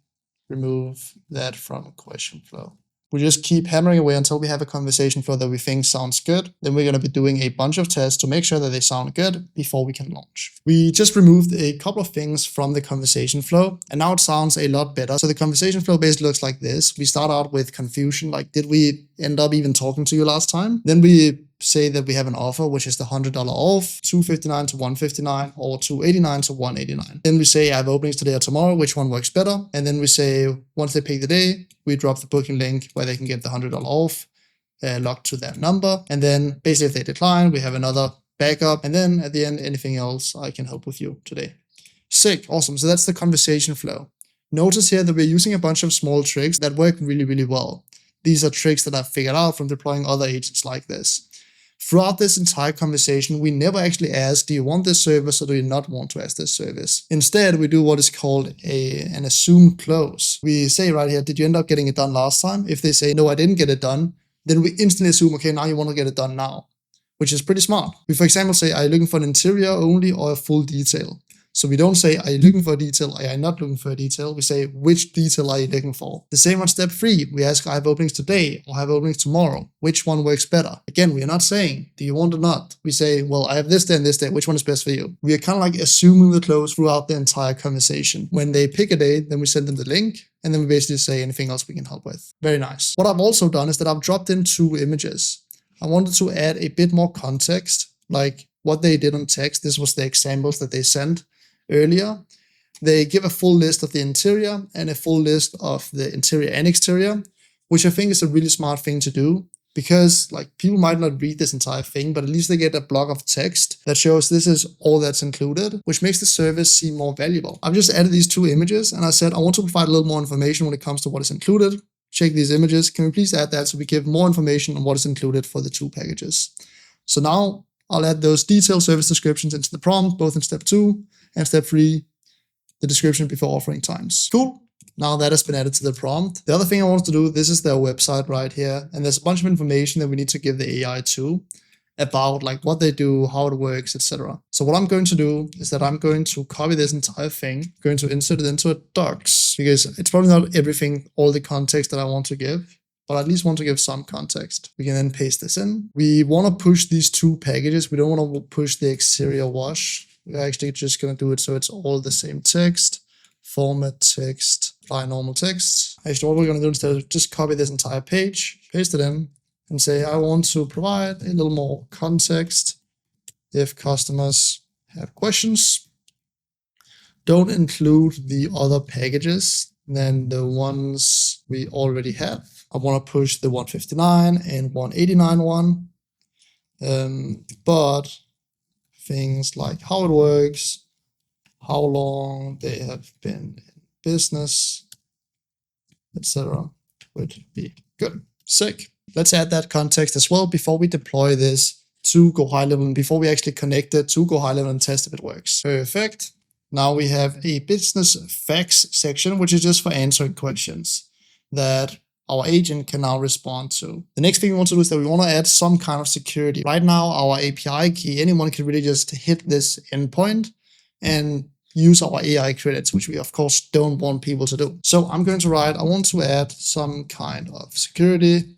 remove that from question flow. We just keep hammering away until we have a conversation flow that we think sounds good. Then we're going to be doing a bunch of tests to make sure that they sound good before we can launch. We just removed a couple of things from the conversation flow, and now it sounds a lot better. So the conversation flow basically looks like this. We start out with confusion, like did we end up even talking to you last time? Then we say that we have an offer, which is the $100 off, $259 to $159, or $289 to $189. Then we say I have openings today or tomorrow, which one works better? And then we say once they pick the day, we drop the booking link where they can get the $100 off locked to that number. And then basically if they decline, we have another backup. And then at the end, anything else I can help with you today. Sick, awesome. So that's the conversation flow. Notice here that we're using a bunch of small tricks that work really, really well. These are tricks that I've figured out from deploying other agents like this. Throughout this entire conversation, we never actually ask, do you want this service or do you not want to ask this service? Instead, we do what is called an assumed close. We say right here, did you end up getting it done last time? If they say, no, I didn't get it done, then we instantly assume, okay, now you want to get it done now, which is pretty smart. We, for example, say, are you looking for an interior only or a full detail? So we don't say, are you looking for a detail? Are you not looking for a detail? We say, which detail are you looking for? The same on step 3. We ask, I have openings today or I have openings tomorrow. Which one works better? Again, we are not saying, do you want or not? We say, well, I have this day and this day. Which one is best for you? We are kind of like assuming the close throughout the entire conversation. When they pick a day, then we send them the link. And then we basically say anything else we can help with. Very nice. What I've also done is that I've dropped in 2 images. I wanted to add a bit more context, like what they did on text. This was the examples that they sent earlier. They give a full list of the interior and a full list of the interior and exterior, which I think is a really smart thing to do because like people might not read this entire thing, but at least they get a block of text that shows this is all that's included, which makes the service seem more valuable. I've just added these 2 images and I said, I want to provide a little more information when it comes to what is included. Check these images. Can we please add that so we give more information on what is included for the 2 packages? So now I'll add those detailed service descriptions into the prompt, both in step 2 and step 3, the description before offering times. Cool. Now that has been added to the prompt. The other thing I want to do, this is their website right here. And there's a bunch of information that we need to give the AI to about like what they do, how it works, etc. So what I'm going to do is that I'm going to copy this entire thing, going to insert it into a docs because it's probably not everything, all the context that I want to give, but I at least want to give some context. We can then paste this in. We want to push these 2 packages. We don't want to push the exterior wash. We're actually just going to do it so it's all the same text. Format text, apply normal text. Actually, what we're going to do instead is just copy this entire page, paste it in, and say, I want to provide a little more context. If customers have questions, don't include the other packages than the ones we already have. I want to push the 159 and 189 one, but things like how it works, how long they have been in business, etc. would be good. Sick. Let's add that context as well before we deploy this to Go High Level and before we actually connect it to Go High Level and test if it works. Perfect. Now we have a business facts section, which is just for answering questions that our agent can now respond to. The next thing we want to do is that we want to add some kind of security. Right now, our API key, anyone can really just hit this endpoint and use our AI credits, which we of course don't want people to do. So I'm going to write, I want to add some kind of security,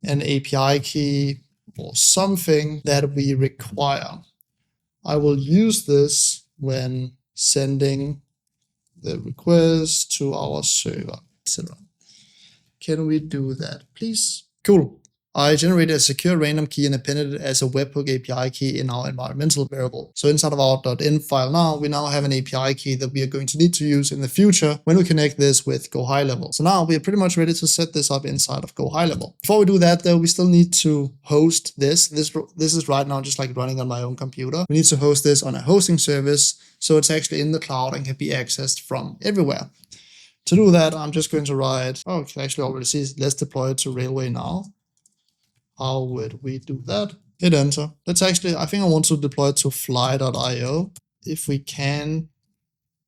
an API key, or something that we require. I will use this when sending the request to our server, etc. Can we do that, please? Cool. I generated a secure random key and appended it as a webhook API key in our environmental variable. So inside of our .env file now, we now have an API key that we are going to need to use in the future when we connect this with Go High Level. So now we are pretty much ready to set this up inside of Go High Level. Before we do that though, we still need to host this. This is right now just like running on my own computer. We need to host this on a hosting service so it's actually in the cloud and can be accessed from everywhere. To do that, I'm just going to write, you can actually already see, let's deploy it to Railway now. How would we do that? Hit enter. Let's actually, I think I want to deploy it to fly.io. If we can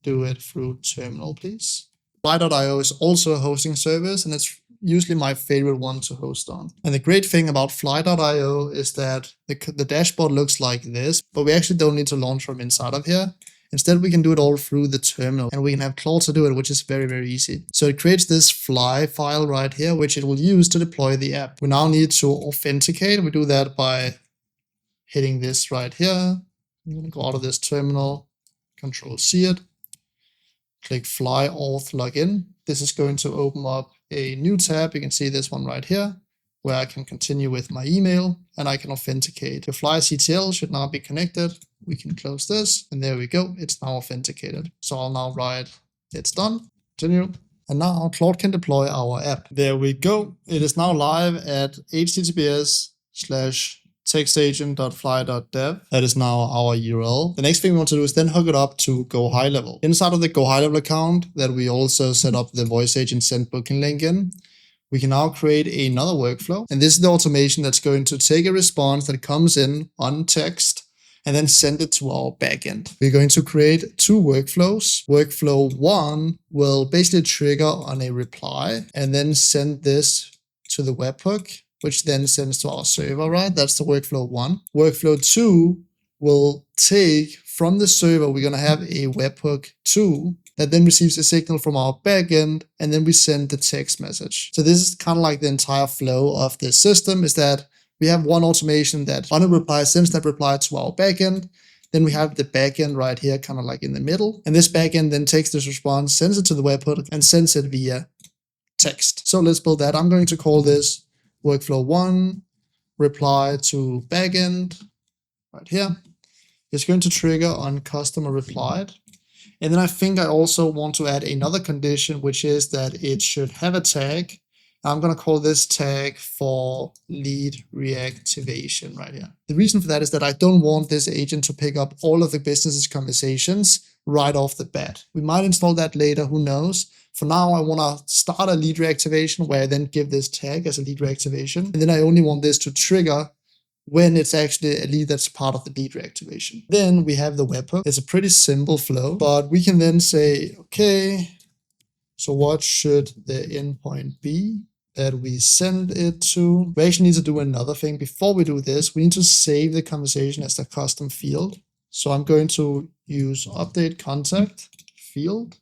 do it through terminal, please. Fly.io is also a hosting service, and it's usually my favorite one to host on. And the great thing about fly.io is that the dashboard looks like this, but we actually don't need to launch from inside of here. Instead, we can do it all through the terminal, and we can have Claude to do it, which is very, very easy. So it creates this fly file right here, which it will use to deploy the app. We now need to authenticate. We do that by hitting this right here. I'm going to go out of this terminal, Control-C it, click fly auth login. This is going to open up a new tab. You can see this one right here, where I can continue with my email and I can authenticate. The fly CTL should now be connected. We can close this, and there we go. It's now authenticated. So I'll now write, it's done, continue. And now Claude can deploy our app. There we go. It is now live at https:/textagent.fly.dev. That is now our URL. The next thing we want to do is then hook it up to Go High Level. Inside of the Go High Level account that we also set up the voice agent send booking link in, we can now create another workflow. And this is the automation that's going to take a response that comes in on text and then send it to our backend. We're going to create two workflows. Workflow 1 will basically trigger on a reply and then send this to the webhook, which then sends to our server, right? That's the workflow 1. Workflow 2 will take from the server, we're going to have a webhook 2 that then receives a signal from our backend, and then we send the text message. So this is kind of like the entire flow of this system, is that we have one automation that on a reply sends that reply to our backend. Then we have the backend right here, kind of like in the middle. And this backend then takes this response, sends it to the webhook, and sends it via text. So let's build that. I'm going to call this workflow 1 reply to backend right here. It's going to trigger on customer replied. And then I think I also want to add another condition, which is that it should have a tag. I'm going to call this tag for lead reactivation right here. The reason for that is that I don't want this agent to pick up all of the business's conversations right off the bat. We might install that later, who knows. For now, I want to start a lead reactivation where I then give this tag as a lead reactivation. And then I only want this to trigger when it's actually a lead that's part of the lead reactivation. Then we have the webhook. It's a pretty simple flow, but we can then say, okay, so what should the endpoint be that we send it to? We actually need to do another thing. Before we do this, we need to save the conversation as the custom field. So I'm going to use update contact field.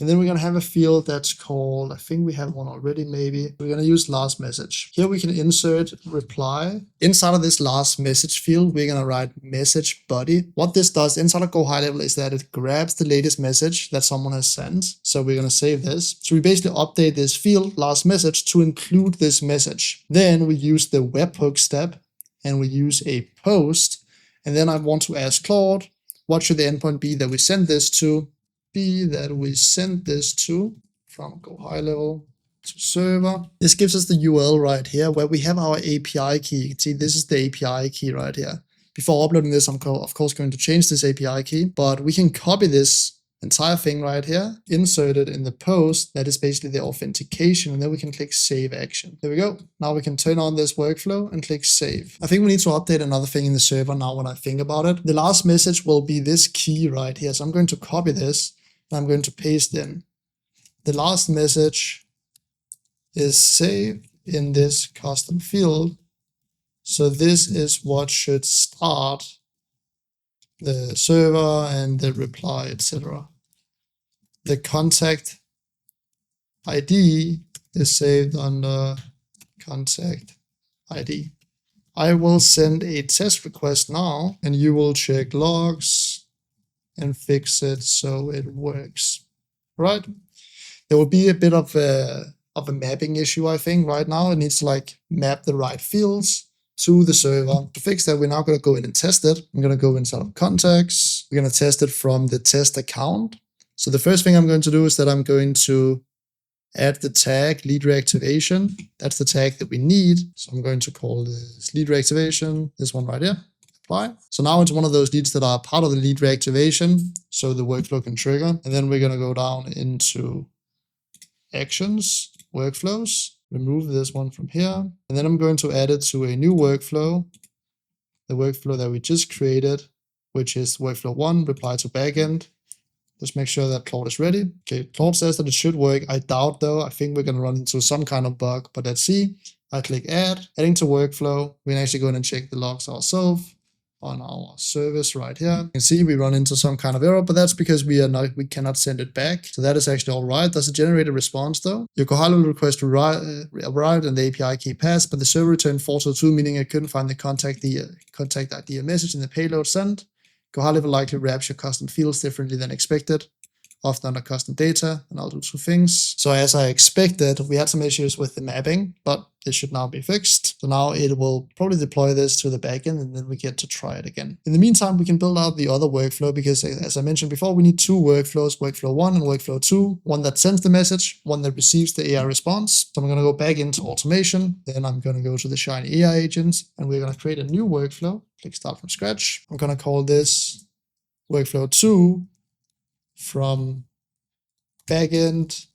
And then we're going to have a field that's called, I think we have one already maybe. We're going to use last message. Here we can insert reply. Inside of this last message field, we're going to write message body. What this does inside of Go High Level is that it grabs the latest message that someone has sent. So we're going to save this. So we basically update this field, last message, to include this message. Then we use the webhook step and we use a post. And then I want to ask Claude, what should the endpoint be that we send this to? Be that we send this to from Go High Level to server. This gives us the URL right here where we have our API key. You can see this is the API key right here. Before uploading this, I'm of course going to change this API key, but we can copy this entire thing right here, insert it in the post. That is basically the authentication, and then we can click save action. There we go. Now we can turn on this workflow and click save. I think we need to update another thing in the server now when I think about it. The last message will be this key right here. So I'm going to copy this. I'm going to paste in. The last message is saved in this custom field. So this is what should start the server and the reply, etc. The contact ID is saved under contact ID. I will send a test request now, and you will check logs and fix it so it works. Right? There will be a bit of of a mapping issue, I think, right now. It needs to like map the right fields to the server. To fix that, we're now going to go in and test it. I'm going to go inside of contacts. We're going to test it from the test account. So the first thing I'm going to do is that I'm going to add the tag lead reactivation. That's the tag that we need. So I'm going to call this lead reactivation, this one right here, apply. So now it's one of those leads that are part of the lead reactivation, so the workflow can trigger. And then we're going to go down into actions, workflows, remove this one from here. And then I'm going to add it to a new workflow, the workflow that we just created, which is workflow 1, reply to backend. Just make sure that Claude is ready. Okay, Claude says that it should work. I doubt though. I think we're going to run into some kind of bug, but let's see. I click add, adding to workflow. We can actually go in and check the logs ourselves on our service right here. You can see we run into some kind of error, but that's because we cannot send it back. So that is actually all right. Does it generate a response though? Your go high level request arrived and the API key passed, but the server returned 402, meaning it couldn't find the contact ID message in the payload sent. Go high level likely wraps your custom fields differently than expected, often under custom data, and I'll do two things. So as I expected, we had some issues with the mapping, but this should now be fixed. So now it will probably deploy this to the backend, and then we get to try it again. In the meantime, we can build out the other workflow because, as I mentioned before, we need two workflows, workflow 1 and workflow 2. One that sends the message, one that receives the AI response. So I'm going to go back into automation. Then I'm going to go to the Shiny AI agents, and we're going to create a new workflow. Click start from scratch. I'm going to call this workflow 2 from backend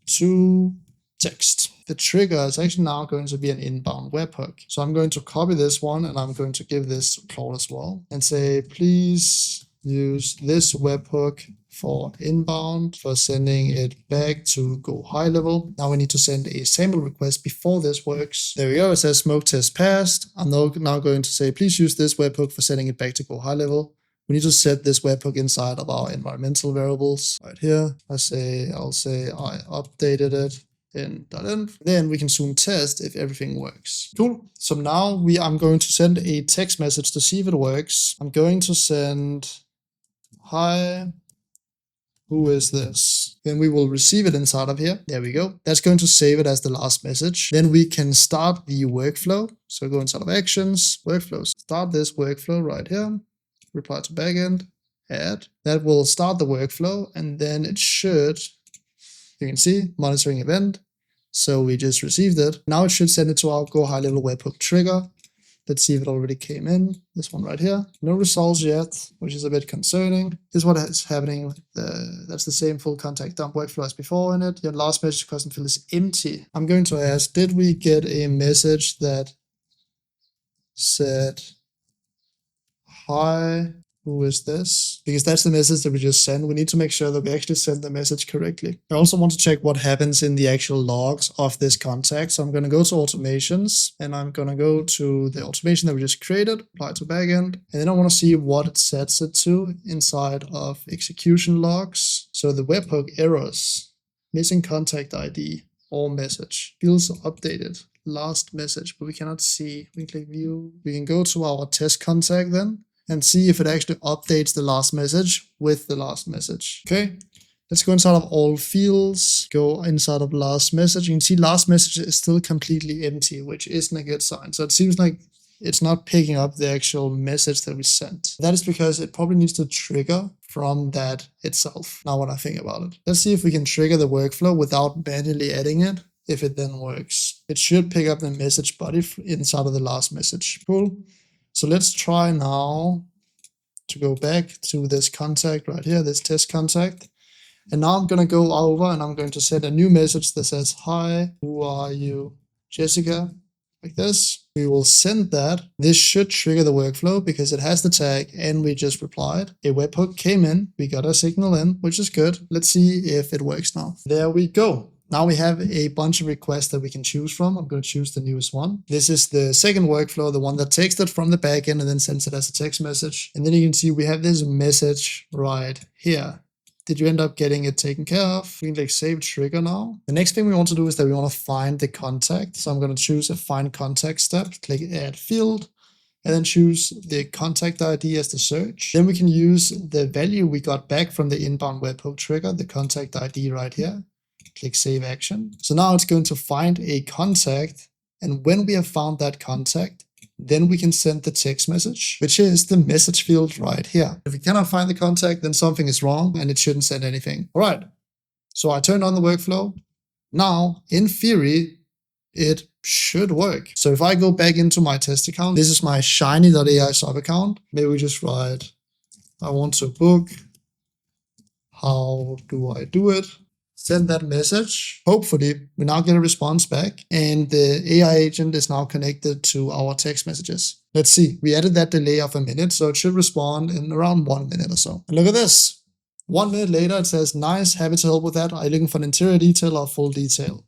to text. The trigger is actually now going to be an inbound webhook. So I'm going to copy this one and I'm going to give this to Claude as well and say, please use this webhook for inbound, for sending it back to go high level. Now we need to send a sample request before this works. There we go. It says smoke test passed. I'm now going to say, please use this webhook for sending it back to go high level. We need to set this webhook inside of our environmental variables right here. I'll say I updated it in .env. Then we can soon test if everything works. Cool. So now I'm going to send a text message to see if it works. I'm going to send, hi, who is this? Then we will receive it inside of here. There we go. That's going to save it as the last message. Then we can start the workflow. So go inside of actions, workflows. Start this workflow right here. Reply to backend, add. That will start the workflow, and then it should, you can see, monitoring event. So we just received it. Now it should send it to our go high level webhook trigger. Let's see if it already came in. This one right here. No results yet, which is a bit concerning. This is what is happening. That's the same full contact dump workflow as before in it. Your last message custom field is empty. I'm going to ask, did we get a message that said, hi, who is this? Because that's the message that we just sent. We need to make sure that we actually send the message correctly. I also want to check what happens in the actual logs of this contact. So I'm going to go to automations and I'm going to go to the automation that we just created, apply to backend. And then I want to see what it sets it to inside of execution logs. So the webhook errors, missing contact ID or message, fields updated, last message, but we cannot see. We can click view. We can go to our test contact then and see if it actually updates the last message with the last message. Okay, let's go inside of all fields, go inside of last message. You can see last message is still completely empty, which isn't a good sign. So it seems like it's not picking up the actual message that we sent. That is because it probably needs to trigger from that itself. Now when I think about it, let's see if we can trigger the workflow without manually adding it. If it then works, it should pick up the message body inside of the last message. Cool. So let's try now to go back to this contact right here, this test contact. And now I'm going to go over and I'm going to send a new message that says, hi, who are you? Jessica, like this. We will send that. This should trigger the workflow because it has the tag and we just replied. A webhook came in, we got a signal in, which is good. Let's see if it works now. There we go. Now we have a bunch of requests that we can choose from. I'm going to choose the newest one. This is the second workflow, the one that takes it from the backend and then sends it as a text message. And then you can see we have this message right here. Did you end up getting it taken care of? We can click save trigger now. The next thing we want to do is that we want to find the contact. So I'm going to choose a find contact step, click add field, and then choose the contact ID as the search. Then we can use the value we got back from the inbound webhook trigger, the contact ID right here. click Save Action. So now it's going to find a contact, and when we have found that contact, then we can send the text message, which is the message field right here. If we cannot find the contact, then something is wrong and it shouldn't send anything. All right, so I turned on the workflow. Now, in theory, it should work. So if I go back into my test account, this is my shiny.ai sub account. Maybe we just write, I want to book. How do I do it? Send that message. Hopefully, we now get a response back, and the AI agent is now connected to our text messages. Let's see. We added that delay of a minute, so it should respond in around 1 minute or so. And look at this. 1 minute later, it says, nice, happy to help with that. Are you looking for an interior detail or full detail?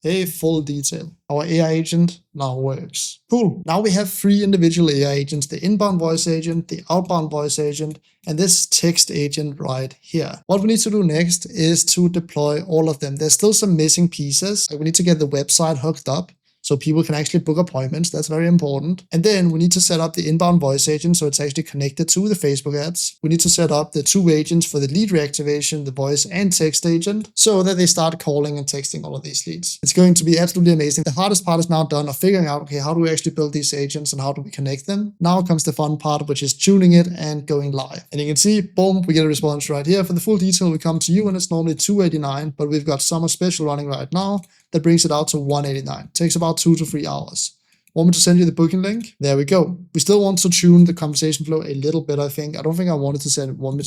Hey, full detail. Our AI agent now works. Cool. Now we have 3 individual AI agents, the inbound voice agent, the outbound voice agent, and this text agent right here. What we need to do next is to deploy all of them. There's still some missing pieces. We need to get the website hooked up so people can actually book appointments. That's very important. And then we need to set up the inbound voice agent so it's actually connected to the Facebook ads. We need to set up the 2 agents for the lead reactivation, the voice and text agent, so that they start calling and texting all of these leads. It's going to be absolutely amazing. The hardest part is now done of figuring out, okay, how do we actually build these agents and how do we connect them? Now comes the fun part, which is tuning it and going live. And you can see, boom, we get a response right here. For the full detail, we come to you and it's normally $289, but we've got summer special running right now that brings it out to $189. It takes about 2 to 3 hours. Want me to send you the booking link? There we go. We still want to tune the conversation flow a little bit, I think. I don't think I want me to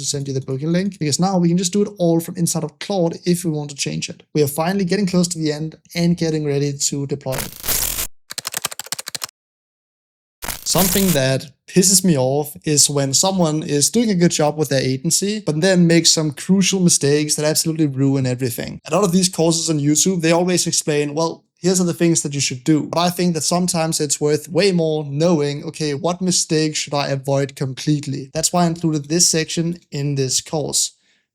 send you the booking link, because now we can just do it all from inside of Claude if we want to change it. We are finally getting close to the end and getting ready to deploy it. Something that pisses me off is when someone is doing a good job with their agency, but then makes some crucial mistakes that absolutely ruin everything. A lot of these courses on YouTube, they always explain, well, here's are the things that you should do. But I think that sometimes it's worth way more knowing, okay, what mistakes should I avoid completely? That's why I included this section in this course.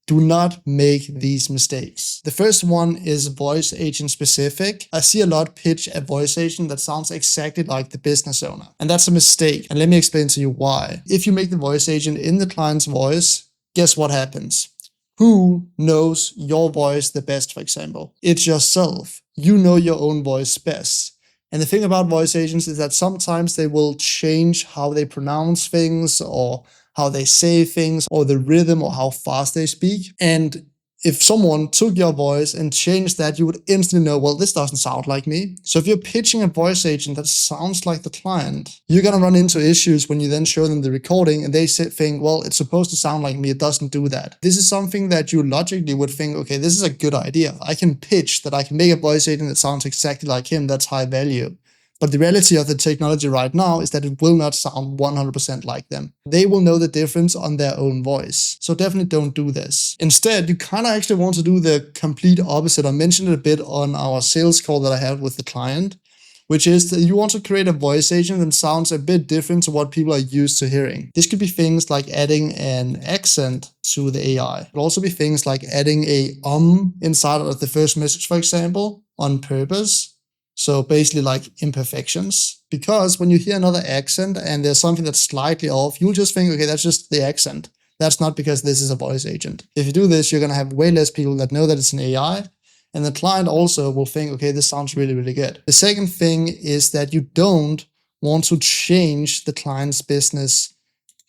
Do not make these mistakes. The first one is voice agent specific. I see a lot pitch a voice agent that sounds exactly like the business owner. And that's a mistake. And let me explain to you why. If you make the voice agent in the client's voice, guess what happens? Who knows your voice the best, for example? It's yourself. You know your own voice best. And the thing about voice agents is that sometimes they will change how they pronounce things or how they say things or the rhythm or how fast they speak. And if someone took your voice and changed that, you would instantly know, well, this doesn't sound like me. So if you're pitching a voice agent that sounds like the client, you're going to run into issues when you then show them the recording and they think, well, it's supposed to sound like me. It doesn't do that. This is something that you logically would think, okay, this is a good idea. I can pitch that I can make a voice agent that sounds exactly like him. That's high value. But the reality of the technology right now is that it will not sound 100% like them. They will know the difference on their own voice. So definitely don't do this. Instead, you kind of actually want to do the complete opposite. I mentioned it a bit on our sales call that I had with the client, which is that you want to create a voice agent that sounds a bit different to what people are used to hearing. This could be things like adding an accent to the AI. It could also be things like adding a inside of the first message, for example, on purpose. So basically like imperfections, because when you hear another accent and there's something that's slightly off, you'll just think, okay, that's just the accent. That's not because this is a voice agent. If you do this, you're going to have way less people that know that it's an AI. And the client also will think, okay, this sounds really, really good. The second thing is that you don't want to change the client's business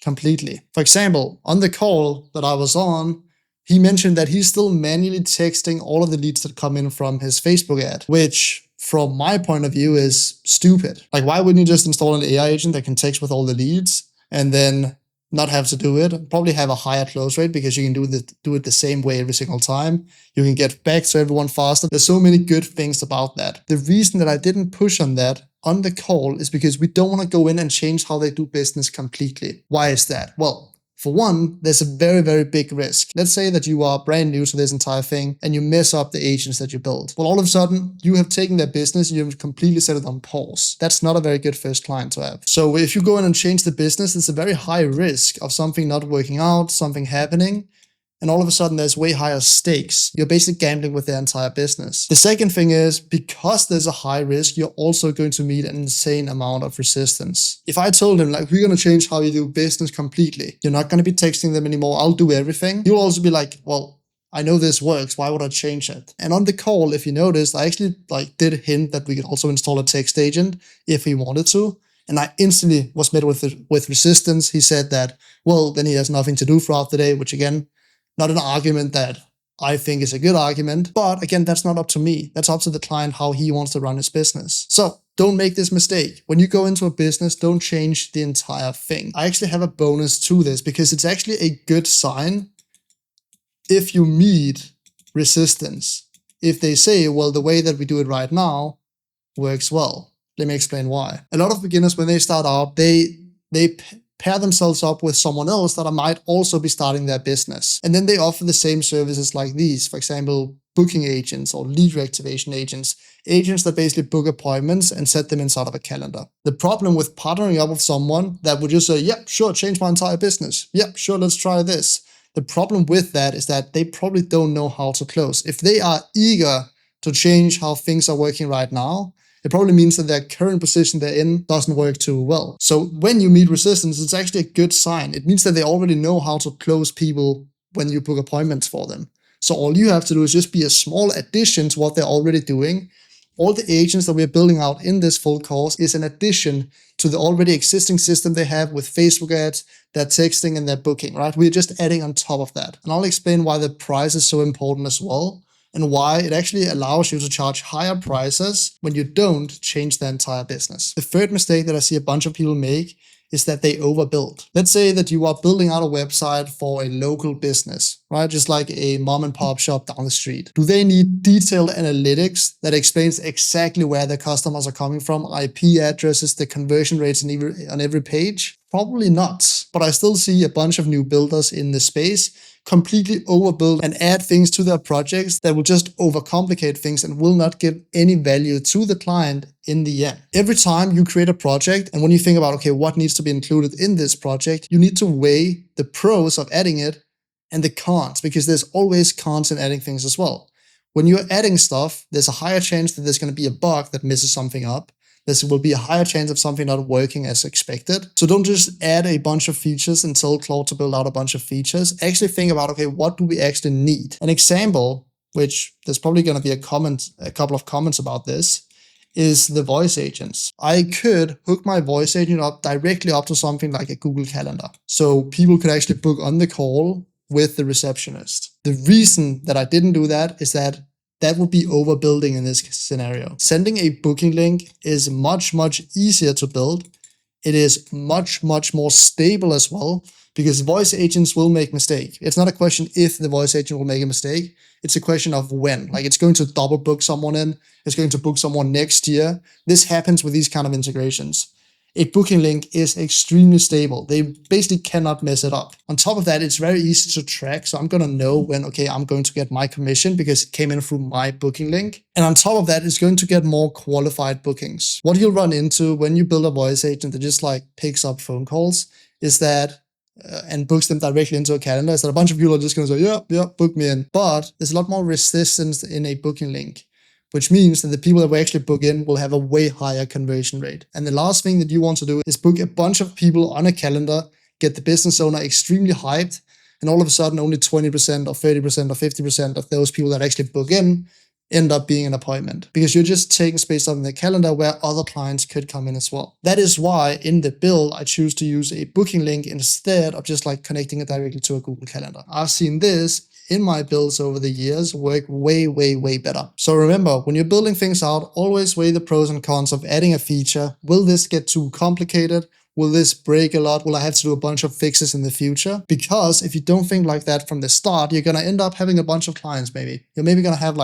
completely. For example, on the call that I was on, he mentioned that he's still manually texting all of the leads that come in from his Facebook ad, which from my point of view is stupid. Like, why wouldn't you just install an AI agent that can text with all the leads and then not have to do it? Probably have a higher close rate because you can do it the same way every single time. You can get back to everyone faster. There's so many good things about that. The reason that I didn't push on that on the call is because we don't want to go in and change how they do business completely. Why is that? Well, for one, there's a very, very big risk. Let's say that you are brand new to this entire thing and you mess up the agents that you build. Well, all of a sudden, you have taken their business and you've completely set it on pause. That's not a very good first client to have. So if you go in and change the business, it's a very high risk of something not working out, something happening. And all of a sudden there's way higher stakes. You're basically gambling with their entire business. The second thing is, because there's a high risk, you're also going to meet an insane amount of resistance. If I told him, like, we're going to change how you do business completely, you're not going to be texting them anymore, I'll do everything, you'll also be like, well, I know this works. Why would I change it? And on the call, if you noticed, I actually did hint that we could also install a text agent if we wanted to. And I instantly was met with resistance. He said that, well, then he has nothing to do throughout the day, which again, not an argument that I think is a good argument. But again, that's not up to me. That's up to the client how he wants to run his business. So don't make this mistake. When you go into a business, don't change the entire thing. I actually have a bonus to this because it's actually a good sign if you meet resistance. If they say, well, the way that we do it right now works well. Let me explain why. A lot of beginners, when they start out, they pair themselves up with someone else that might also be starting their business. And then they offer the same services like these. For example, booking agents or lead reactivation agents. Agents that basically book appointments and set them inside of a calendar. The problem with partnering up with someone that would just say, yep, sure, change my entire business. Yep, sure, let's try this. The problem with that is that they probably don't know how to close. If they are eager to change how things are working right now, it probably means that their current position they're in doesn't work too well. So when you meet resistance, it's actually a good sign. It means that they already know how to close people when you book appointments for them. So all you have to do is just be a small addition to what they're already doing. All the agents that we're building out in this full course is an addition to the already existing system they have with Facebook ads, their texting, and their booking, right? We're just adding on top of that. And I'll explain why the price is so important as well, and why it actually allows you to charge higher prices when you don't change the entire business. The third mistake that I see a bunch of people make is that they overbuild. Let's say that you are building out a website for a local business, right? Just like a mom and pop shop down the street. Do they need detailed analytics that explains exactly where their customers are coming from, IP addresses, the conversion rates on every page? Probably not. But I still see a bunch of new builders in the space completely overbuild and add things to their projects that will just overcomplicate things and will not give any value to the client in the end. Every time you create a project, and when you think about, okay, what needs to be included in this project, you need to weigh the pros of adding it and the cons, because there's always cons in adding things as well. When you're adding stuff, there's a higher chance that there's going to be a bug that messes something up. There will be a higher chance of something not working as expected. So don't just add a bunch of features and tell Claude to build out a bunch of features. Actually think about, okay, what do we actually need? An example, which there's probably going to be a couple of comments about this, is the voice agents. I could hook my voice agent up directly up to something like a Google Calendar. So people could actually book on the call with the receptionist. The reason that I didn't do that is that would be overbuilding in this scenario. Sending a booking link is much, much easier to build. It is much, much more stable as well, because voice agents will make mistakes. It's not a question if the voice agent will make a mistake. It's a question of when. Like, it's going to double book someone in. It's going to book someone next year. This happens with these kind of integrations. A booking link is extremely stable. They basically cannot mess it up. On top of that, it's very easy to track. So I'm going to know when, okay, I'm going to get my commission because it came in through my booking link. And on top of that, it's going to get more qualified bookings. What you'll run into when you build a voice agent that just picks up phone calls is that and books them directly into a calendar, is that a bunch of people are just going to say, yeah, book me in. But there's a lot more resistance in a booking link, which means that the people that we actually book in will have a way higher conversion rate. And the last thing that you want to do is book a bunch of people on a calendar, get the business owner extremely hyped, and all of a sudden only 20% or 30% or 50% of those people that actually book in end up being an appointment, because you're just taking space up in the calendar where other clients could come in as well. That is why in the build, I choose to use a booking link instead of just connecting it directly to a Google Calendar. I've seen this in my builds over the years work way, way, way better. So remember, when you're building things out, always weigh the pros and cons of adding a feature. Will this get too complicated? Will this break a lot? Will I have to do a bunch of fixes in the future? Because if you don't think like that from the start, you're going to end up having a bunch of clients maybe. You're maybe going to have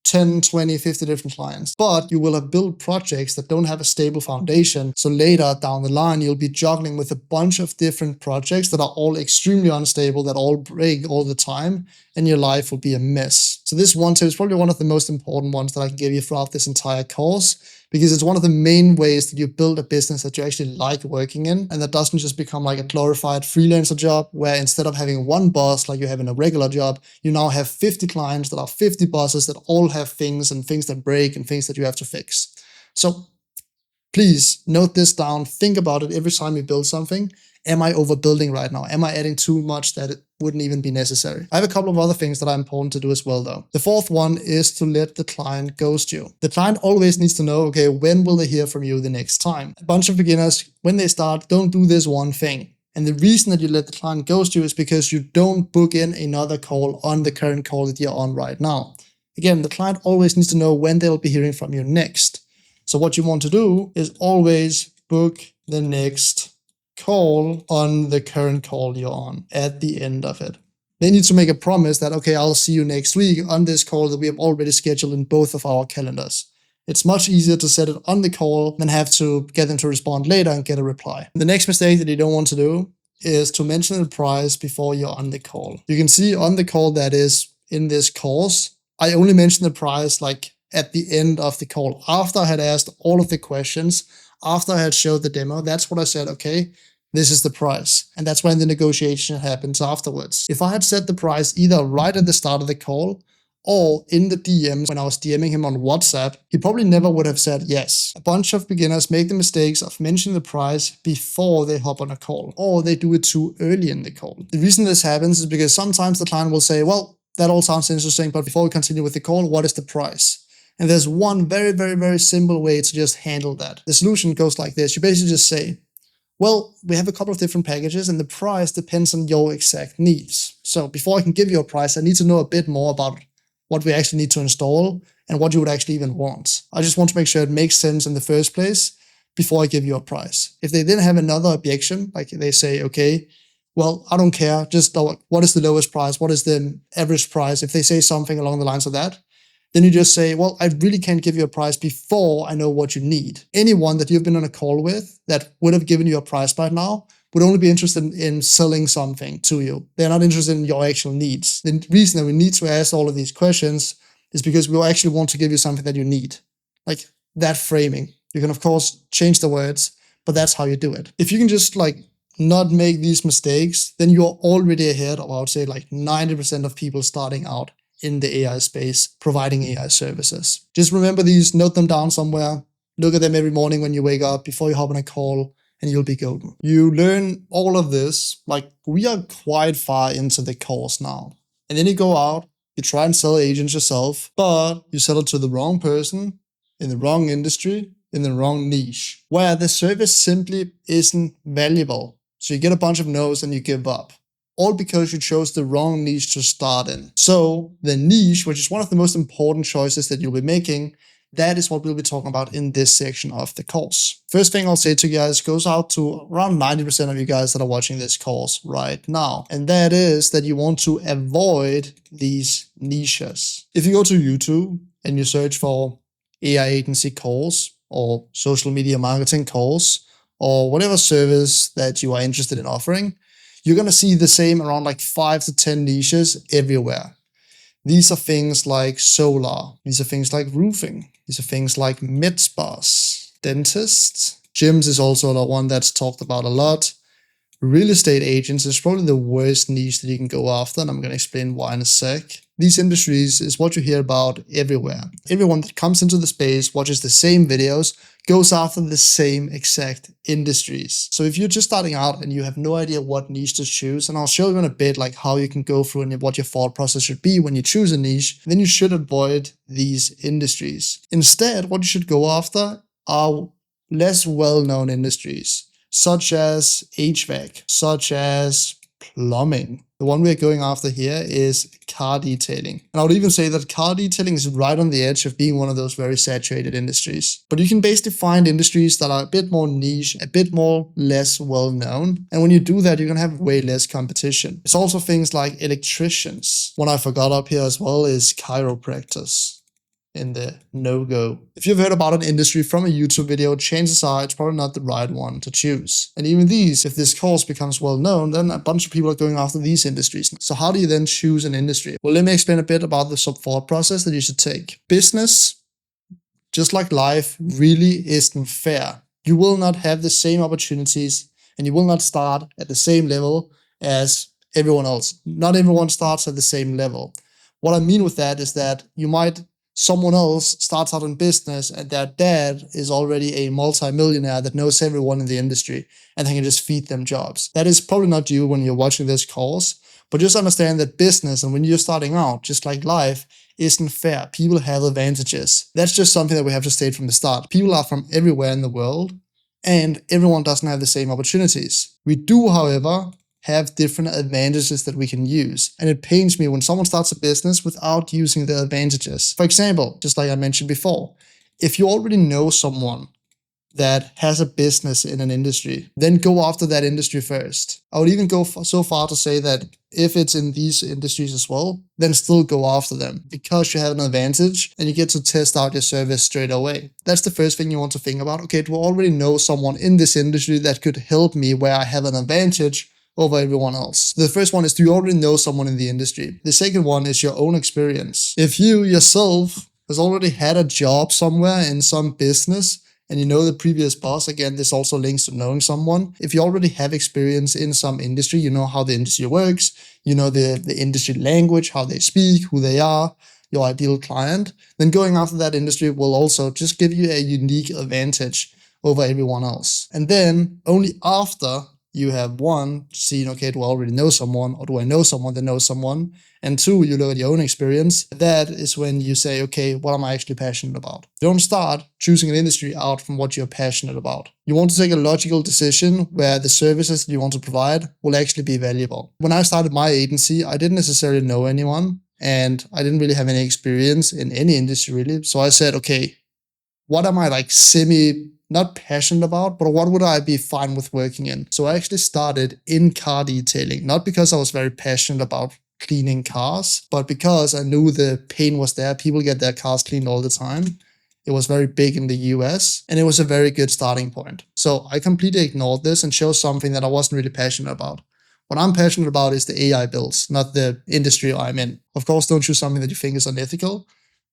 10, 20, 50 different clients, but you will have built projects that don't have a stable foundation. So later down the line, you'll be juggling with a bunch of different projects that are all extremely unstable, that all break all the time, and your life will be a mess. So this one tip is probably one of the most important ones that I can give you throughout this entire course, because it's one of the main ways that you build a business that you actually like working in, and that doesn't just become like a glorified freelancer job where instead of having one boss like you have in a regular job, you now have 50 clients that are 50 bosses that all have things that break and things that you have to fix. So please note this down, think about it every time you build something, Am I overbuilding right now? Am I adding too much that it wouldn't even be necessary? I have a couple of other things that are important to do as well though. The fourth one is to let the client ghost you. The client always needs to know, okay, when will they hear from you the next time? A bunch of beginners, when they start, don't do this one thing. And the reason that you let the client ghost you is because you don't book in another call on the current call that you're on right now. Again, the client always needs to know when they'll be hearing from you next. So what you want to do is always book the next call on the current call you're on at the end of it. They need to make a promise that, okay, I'll see you next week on this call that we have already scheduled in both of our calendars. It's much easier to set it on the call than have to get them to respond later and get a reply. The next mistake that you don't want to do is to mention the price before you're on the call. You can see on the call that is in this course, I only mentioned the price like at the end of the call. After I had asked all of the questions, after I had showed the demo, that's what I said, okay, this is the price. And that's when the negotiation happens afterwards. If I had set the price either right at the start of the call or in the DMs when I was DMing him on WhatsApp, he probably never would have said yes. A bunch of beginners make the mistakes of mentioning the price before they hop on a call, or they do it too early in the call. The reason this happens is because sometimes the client will say, well, that all sounds interesting, but before we continue with the call, what is the price? And there's one very, very, very simple way to just handle that. The solution goes like this. You basically just say, well, we have a couple of different packages and the price depends on your exact needs. So before I can give you a price, I need to know a bit more about what we actually need to install and what you would actually even want. I just want to make sure it makes sense in the first place before I give you a price. If they then have another objection, like they say, okay, well, I don't care, just what is the lowest price? What is the average price? If they say something along the lines of that, then you just say, well, I really can't give you a price before I know what you need. Anyone that you've been on a call with that would have given you a price by now would only be interested in selling something to you. They're not interested in your actual needs. The reason that we need to ask all of these questions is because we actually want to give you something that you need. Like that framing. You can, of course, change the words, but that's how you do it. If you can just not make these mistakes, then you're already ahead of, I would say, 90% of people starting out in the AI space, providing AI services. Just remember these, note them down somewhere, look at them every morning when you wake up, before you hop on a call, and you'll be golden. You learn all of this, we are quite far into the course now. And then you go out, you try and sell agents yourself, but you sell it to the wrong person, in the wrong industry, in the wrong niche, where the service simply isn't valuable. So you get a bunch of no's and you give up. All because you chose the wrong niche to start in. So the niche, which is one of the most important choices that you'll be making, that is what we'll be talking about in this section of the course. First thing I'll say to you guys goes out to around 90% of you guys that are watching this course right now. And that is that you want to avoid these niches. If you go to YouTube and you search for AI agency course or social media marketing course or whatever service that you are interested in offering, you're going to see the same around 5 to 10 niches everywhere. These are things like solar. These are things like roofing. These are things like med spas, dentists. Gyms is also the one that's talked about a lot. Real estate agents is probably the worst niche that you can go after, and I'm going to explain why in a sec. These industries is what you hear about everywhere. Everyone that comes into the space, watches the same videos, goes after the same exact industries. So if you're just starting out and you have no idea what niche to choose, and I'll show you in a bit how you can go through and what your thought process should be when you choose a niche, then you should avoid these industries. Instead, what you should go after are less well-known industries, such as HVAC, such as plumbing. The one we're going after here is car detailing. And I would even say that car detailing is right on the edge of being one of those very saturated industries. But you can basically find industries that are a bit more niche, a bit more less well known. And when you do that, you're going to have way less competition. It's also things like electricians. One I forgot up here as well is chiropractors. In the no-go. If you've heard about an industry from a YouTube video, chances are it's probably not the right one to choose. And even these, if this course becomes well known, then a bunch of people are going after these industries. So how do you then choose an industry? Well, let me explain a bit about the thought process that you should take. Business, just like life, really isn't fair. You will not have the same opportunities and you will not start at the same level as everyone else. Not everyone starts at the same level. What I mean with that is that you might someone else starts out in business and their dad is already a multi-millionaire that knows everyone in the industry and they can just feed them jobs. That is probably not you when you're watching this course, but just understand that business and when you're starting out, just like life, isn't fair. People have advantages. That's just something that we have to state from the start. People are from everywhere in the world and everyone doesn't have the same opportunities. We do, however, have different advantages that we can use. And it pains me when someone starts a business without using the advantages. For example, just like I mentioned before, if you already know someone that has a business in an industry, then go after that industry first. I would even go so far to say that if it's in these industries as well, then still go after them because you have an advantage and you get to test out your service straight away. That's the first thing you want to think about. Okay, do I already know someone in this industry that could help me where I have an advantage over everyone else? The first one is, do you already know someone in the industry? The second one is your own experience. If you yourself has already had a job somewhere in some business, and you know the previous boss, again, this also links to knowing someone. If you already have experience in some industry, you know how the industry works, you know the industry language, how they speak, who they are, your ideal client, then going after that industry will also just give you a unique advantage over everyone else. And then only after you have one, seen, okay, do I already know someone, or do I know someone that knows someone? And two, you look at your own experience. That is when you say, okay, what am I actually passionate about? Don't start choosing an industry out from what you're passionate about. You want to take a logical decision where the services that you want to provide will actually be valuable. When I started my agency, I didn't necessarily know anyone and I didn't really have any experience in any industry really. So I said, okay, what am I like not passionate about, but what would I be fine with working in? So I actually started in car detailing, not because I was very passionate about cleaning cars, but because I knew the pain was there. People get their cars cleaned all the time. It was very big in the US and it was a very good starting point. So I completely ignored this and chose something that I wasn't really passionate about. What I'm passionate about is the AI builds, not the industry I'm in. Of course, don't choose something that you think is unethical.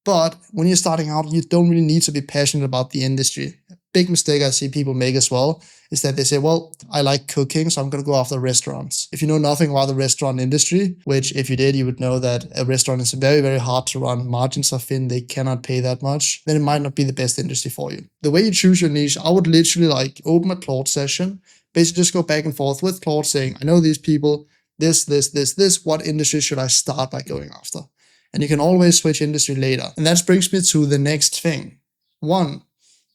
But when you're starting out, you don't really need to be passionate about the industry. A big mistake I see people make as well is that they say, well, I like cooking, so I'm going to go after restaurants. If you know nothing about the restaurant industry, which if you did, you would know that a restaurant is very, very hard to run. Margins are thin, they cannot pay that much. Then it might not be the best industry for you. The way you choose your niche, I would literally like open a Claude session, basically just go back and forth with Claude saying, I know these people, this, what industry should I start by going after? And you can always switch industry later. And that brings me to the next thing. One,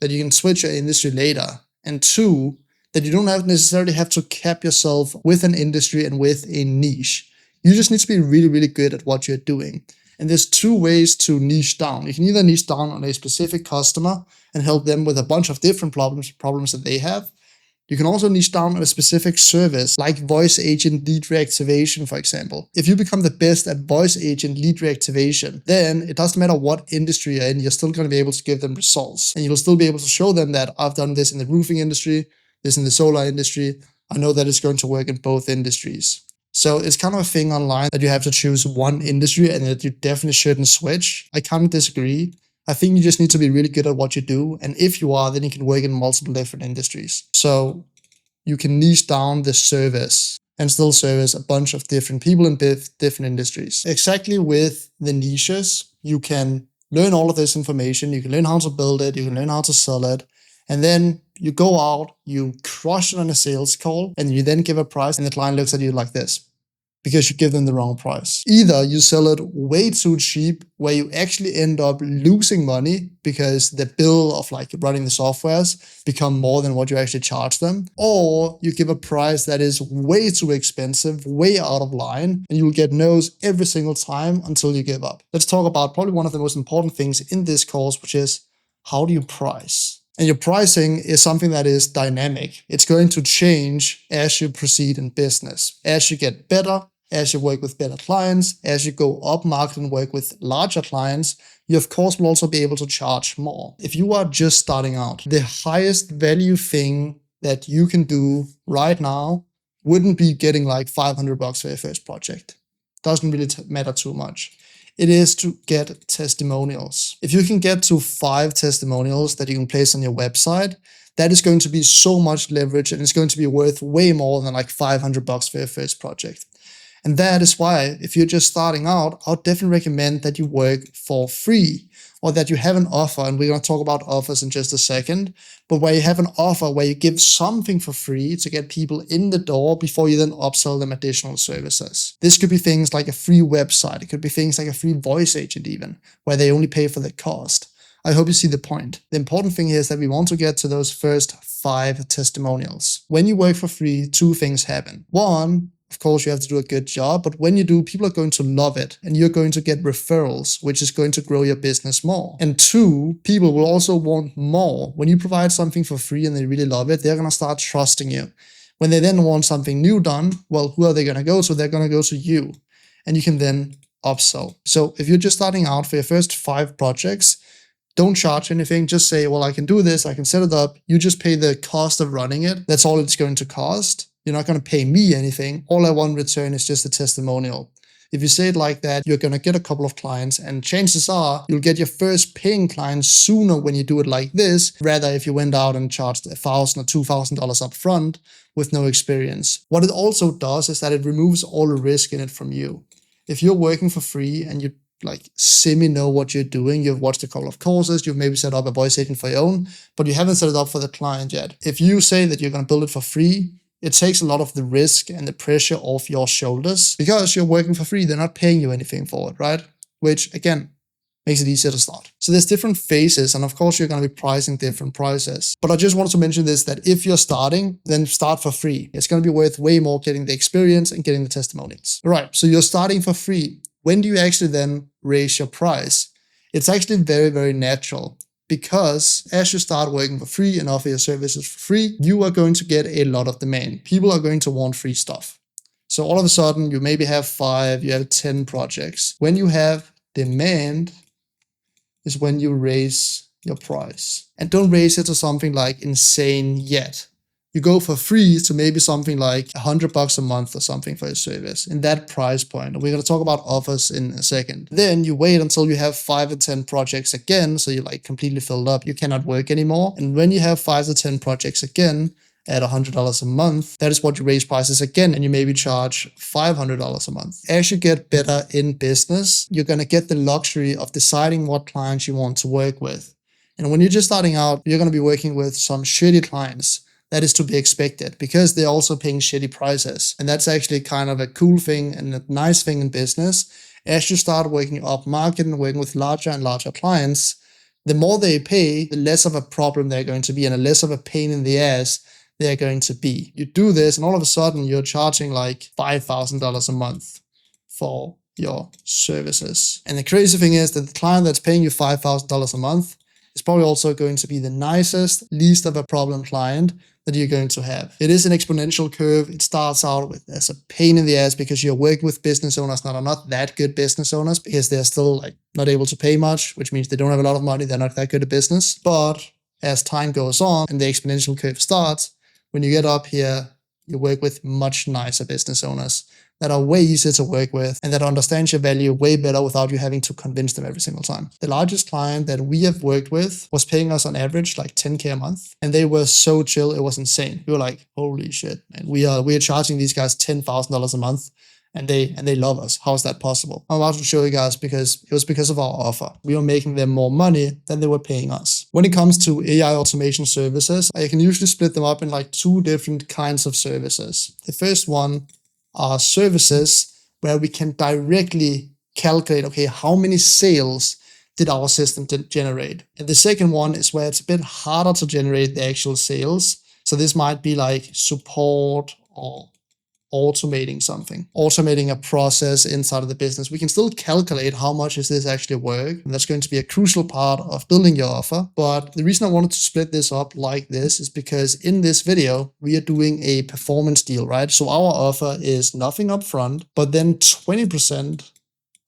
that you can switch your industry later. And two, that you don't necessarily have to cap yourself with an industry and with a niche. You just need to be really, really good at what you're doing. And there's two ways to niche down. You can either niche down on a specific customer and help them with a bunch of different problems that they have. You can also niche down on a specific service like voice agent lead reactivation, for example. If you become the best at voice agent lead reactivation, then it doesn't matter what industry you're in, you're still going to be able to give them results. And you'll still be able to show them that I've done this in the roofing industry, this in the solar industry. I know that it's going to work in both industries. So it's kind of a thing online that you have to choose one industry and that you definitely shouldn't switch. I can't disagree. I think you just need to be really good at what you do. And if you are, then you can work in multiple different industries. So you can niche down the service and still service a bunch of different people in different industries. Exactly with the niches, you can learn all of this information. You can learn how to build it. You can learn how to sell it. And then you go out, you crush it on a sales call, and you then give a price and the client looks at you like this, because you give them the wrong price. Either you sell it way too cheap where you actually end up losing money because the bill of like running the softwares become more than what you actually charge them, or you give a price that is way too expensive, way out of line, and you will get no's every single time until you give up. Let's talk about probably one of the most important things in this course, which is how do you price? And your pricing is something that is dynamic. It's going to change as you proceed in business. As you get better, as you work with better clients, as you go up market and work with larger clients, you of course will also be able to charge more. If you are just starting out, the highest value thing that you can do right now wouldn't be getting like $500 for your first project. Doesn't really matter too much. It is to get testimonials. If you can get to 5 testimonials that you can place on your website, that is going to be so much leverage and it's going to be worth way more than like $500 for your first project. And that is why if you're just starting out, I would definitely recommend that you work for free. or that you have an offer, and we're going to talk about offers in just a second, but where you have an offer where you give something for free to get people in the door before you then upsell them additional services. This could be things like a free website. It could be things like a free voice agent even, where they only pay for the cost. I hope you see the point. The important thing here is that we want to get to those first 5 testimonials. When you work for free, 2 things happen. One, of course, you have to do a good job, but when you do, people are going to love it and you're going to get referrals, which is going to grow your business more. And 2, people will also want more. When you provide something for free and they really love it, they're going to start trusting you. When they then want something new done, well, who are they going to go to? They're going to go to you, and you can then upsell. So if you're just starting out for your first 5 projects, don't charge anything. Just say, well, I can do this. I can set it up. You just pay the cost of running it. That's all it's going to cost. You're not going to pay me anything. All I want in return is just a testimonial. If you say it like that, you're going to get a couple of clients, and chances are you'll get your first paying client sooner when you do it like this, rather if you went out and charged $1,000 or $2,000 up front with no experience. What it also does is that it removes all the risk in it from you. If you're working for free and you semi know what you're doing, you've watched a couple of courses, you've maybe set up a voice agent for your own, but you haven't set it up for the client yet. If you say that you're going to build it for free, it takes a lot of the risk and the pressure off your shoulders because you're working for free. They're not paying you anything for it, right? Which again, makes it easier to start. So there's different phases, and of course you're going to be pricing different prices. But I just wanted to mention this, that if you're starting, then start for free. It's going to be worth way more getting the experience and getting the testimonials. All right, so you're starting for free. When do you actually then raise your price? It's actually very, very natural, because as you start working for free and offer your services for free, you are going to get a lot of demand. People are going to want free stuff. So all of a sudden, you maybe have 5, you have 10 projects. When you have demand is when you raise your price. And don't raise it to something like insane yet. You go for free to maybe something like $100 a month or something for a service in that price point. And we're going to talk about offers in a second. Then you wait until you have 5 or 10 projects again. So you're completely filled up. You cannot work anymore. And when you have 5 to 10 projects again at $100 a month, that is what you raise prices again. And you maybe charge $500 a month. As you get better in business, you're going to get the luxury of deciding what clients you want to work with. And when you're just starting out, you're going to be working with some shitty clients. That is to be expected because they're also paying shitty prices. And that's actually kind of a cool thing and a nice thing in business. As you start working up market and working with larger and larger clients, the more they pay, the less of a problem they're going to be and the less of a pain in the ass they're going to be. You do this and all of a sudden you're charging like $5,000 a month for your services. And the crazy thing is that the client that's paying you $5,000 a month is probably also going to be the nicest, least of a problem client that you're going to have. It is an exponential curve. It starts out with as a pain in the ass because you're working with business owners that are not that good business owners because they're still not able to pay much, which means they don't have a lot of money. They're not that good at business. But as time goes on and the exponential curve starts, when you get up here, you work with much nicer business owners that are way easier to work with and that understand your value way better without you having to convince them every single time. The largest client that we have worked with was paying us on average like $10K a month, and they were so chill, it was insane. We were like, holy shit, man. We are charging these guys $10,000 a month and they love us. How is that possible? I'm about to show you guys because it was because of our offer. We were making them more money than they were paying us. When it comes to AI automation services, I can usually split them up in 2 different kinds of services. The first one are services where we can directly calculate, okay, how many sales did our system generate? And the second one is where it's a bit harder to generate the actual sales. So this might be like support or automating something, automating a process inside of the business. We can still calculate how much is this actually work, and that's going to be a crucial part of building your offer. But the reason I wanted to split this up like this is because in this video, we are doing a performance deal, right? So our offer is nothing up front, but then 20%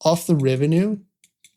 of the revenue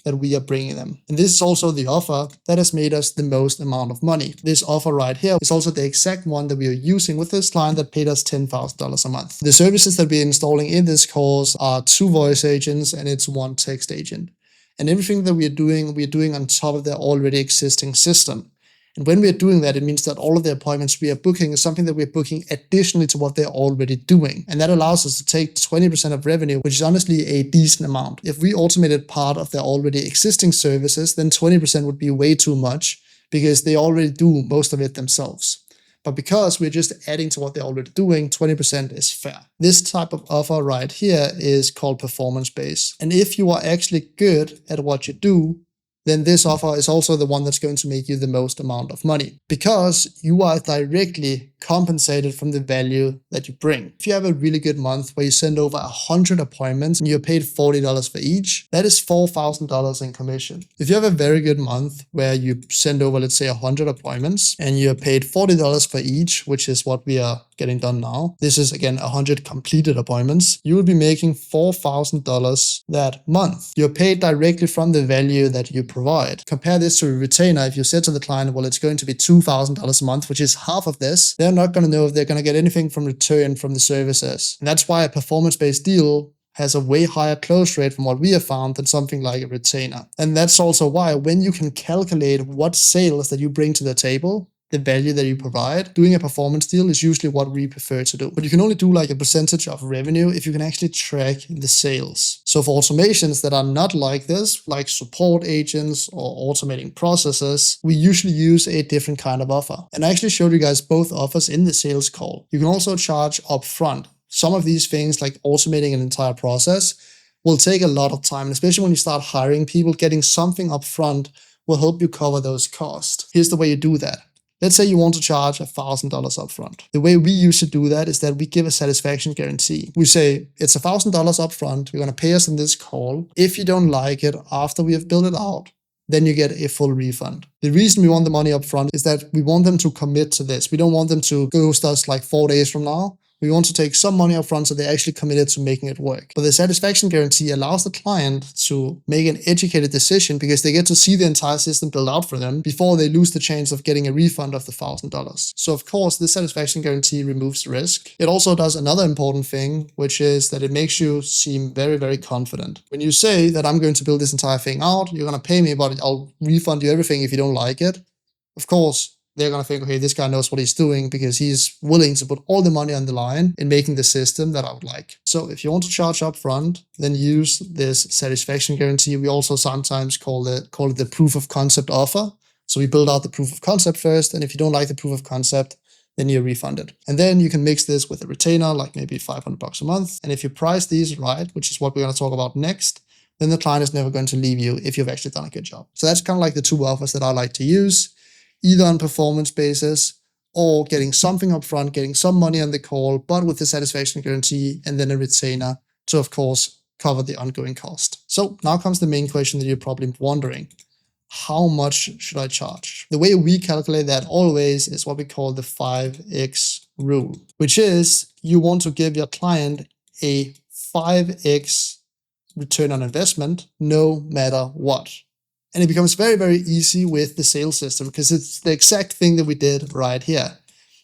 that we are bringing them. And this is also the offer that has made us the most amount of money. This offer right here is also the exact one that we are using with this client that paid us $10,000 a month. The services that we're installing in this course are 2 voice agents and it's 1 text agent. And everything that we're doing on top of their already existing system. And when we're doing that, it means that all of the appointments we are booking is something that we're booking additionally to what they're already doing. And that allows us to take 20% of revenue, which is honestly a decent amount. If we automated part of their already existing services, then 20% would be way too much because they already do most of it themselves. But because we're just adding to what they're already doing, 20% is fair. This type of offer right here is called performance-based. And if you are actually good at what you do, then this offer is also the one that's going to make you the most amount of money because you are directly compensated from the value that you bring. If you have a really good month where you send over 100 appointments and you're paid $40 for each, that is $4,000 in commission. If you have a very good month where you send over, let's say 100 appointments and you're paid $40 for each, which is what we are getting done now. This is again 100 completed appointments. You will be making $4,000 that month. You're paid directly from the value that you provide. Compare this to a retainer. If you said to the client, well, it's going to be $2,000 a month, which is half of this, they're not going to know if they're going to get anything from return from the services. And that's why a performance-based deal has a way higher close rate from what we have found than something like a retainer. And that's also why when you can calculate what sales that you bring to the table, the value that you provide, doing a performance deal is usually what we prefer to do. But you can only do like a percentage of revenue if you can actually track the sales. So for automations that are not like this, like support agents or automating processes, we usually use a different kind of offer. And I actually showed you guys both offers in the sales call. You can also charge upfront. Some of these things like automating an entire process will take a lot of time, especially when you start hiring people. Getting something upfront will help you cover those costs. Here's the way you do that. Let's say you want to charge $1,000 upfront. The way we usually do that is that we give a satisfaction guarantee. We say it's $1,000 upfront. You're going to pay us in this call. If you don't like it after we have built it out, then you get a full refund. The reason we want the money upfront is that we want them to commit to this. We don't want them to ghost us like 4 days from now. We want to take some money up front so they're actually committed to making it work. But the satisfaction guarantee allows the client to make an educated decision because they get to see the entire system built out for them before they lose the chance of getting a refund of the $1,000. So of course, this satisfaction guarantee removes risk. It also does another important thing, which is that it makes you seem very, very confident. When you say that I'm going to build this entire thing out, you're going to pay me, but I'll refund you everything if you don't like it. Of course, they're going to think, okay, this guy knows what he's doing because he's willing to put all the money on the line in making the system that I would like. So if you want to charge up front, then use this satisfaction guarantee. We also sometimes call it the proof of concept offer. So we build out the proof of concept first. And if you don't like the proof of concept, then you're refunded. And then you can mix this with a retainer, like maybe $500 a month. And if you price these right, which is what we're going to talk about next, then the client is never going to leave you if you've actually done a good job. So that's kind of like the two offers that I like to use, either on performance basis or getting something up front, getting some money on the call, but with the satisfaction guarantee and then a retainer to, of course, cover the ongoing cost. So now comes the main question that you're probably wondering. How much should I charge? The way we calculate that always is what we call the 5x rule, which is you want to give your client a 5x return on investment no matter what. And it becomes very, very easy with the sales system because it's the exact thing that we did right here.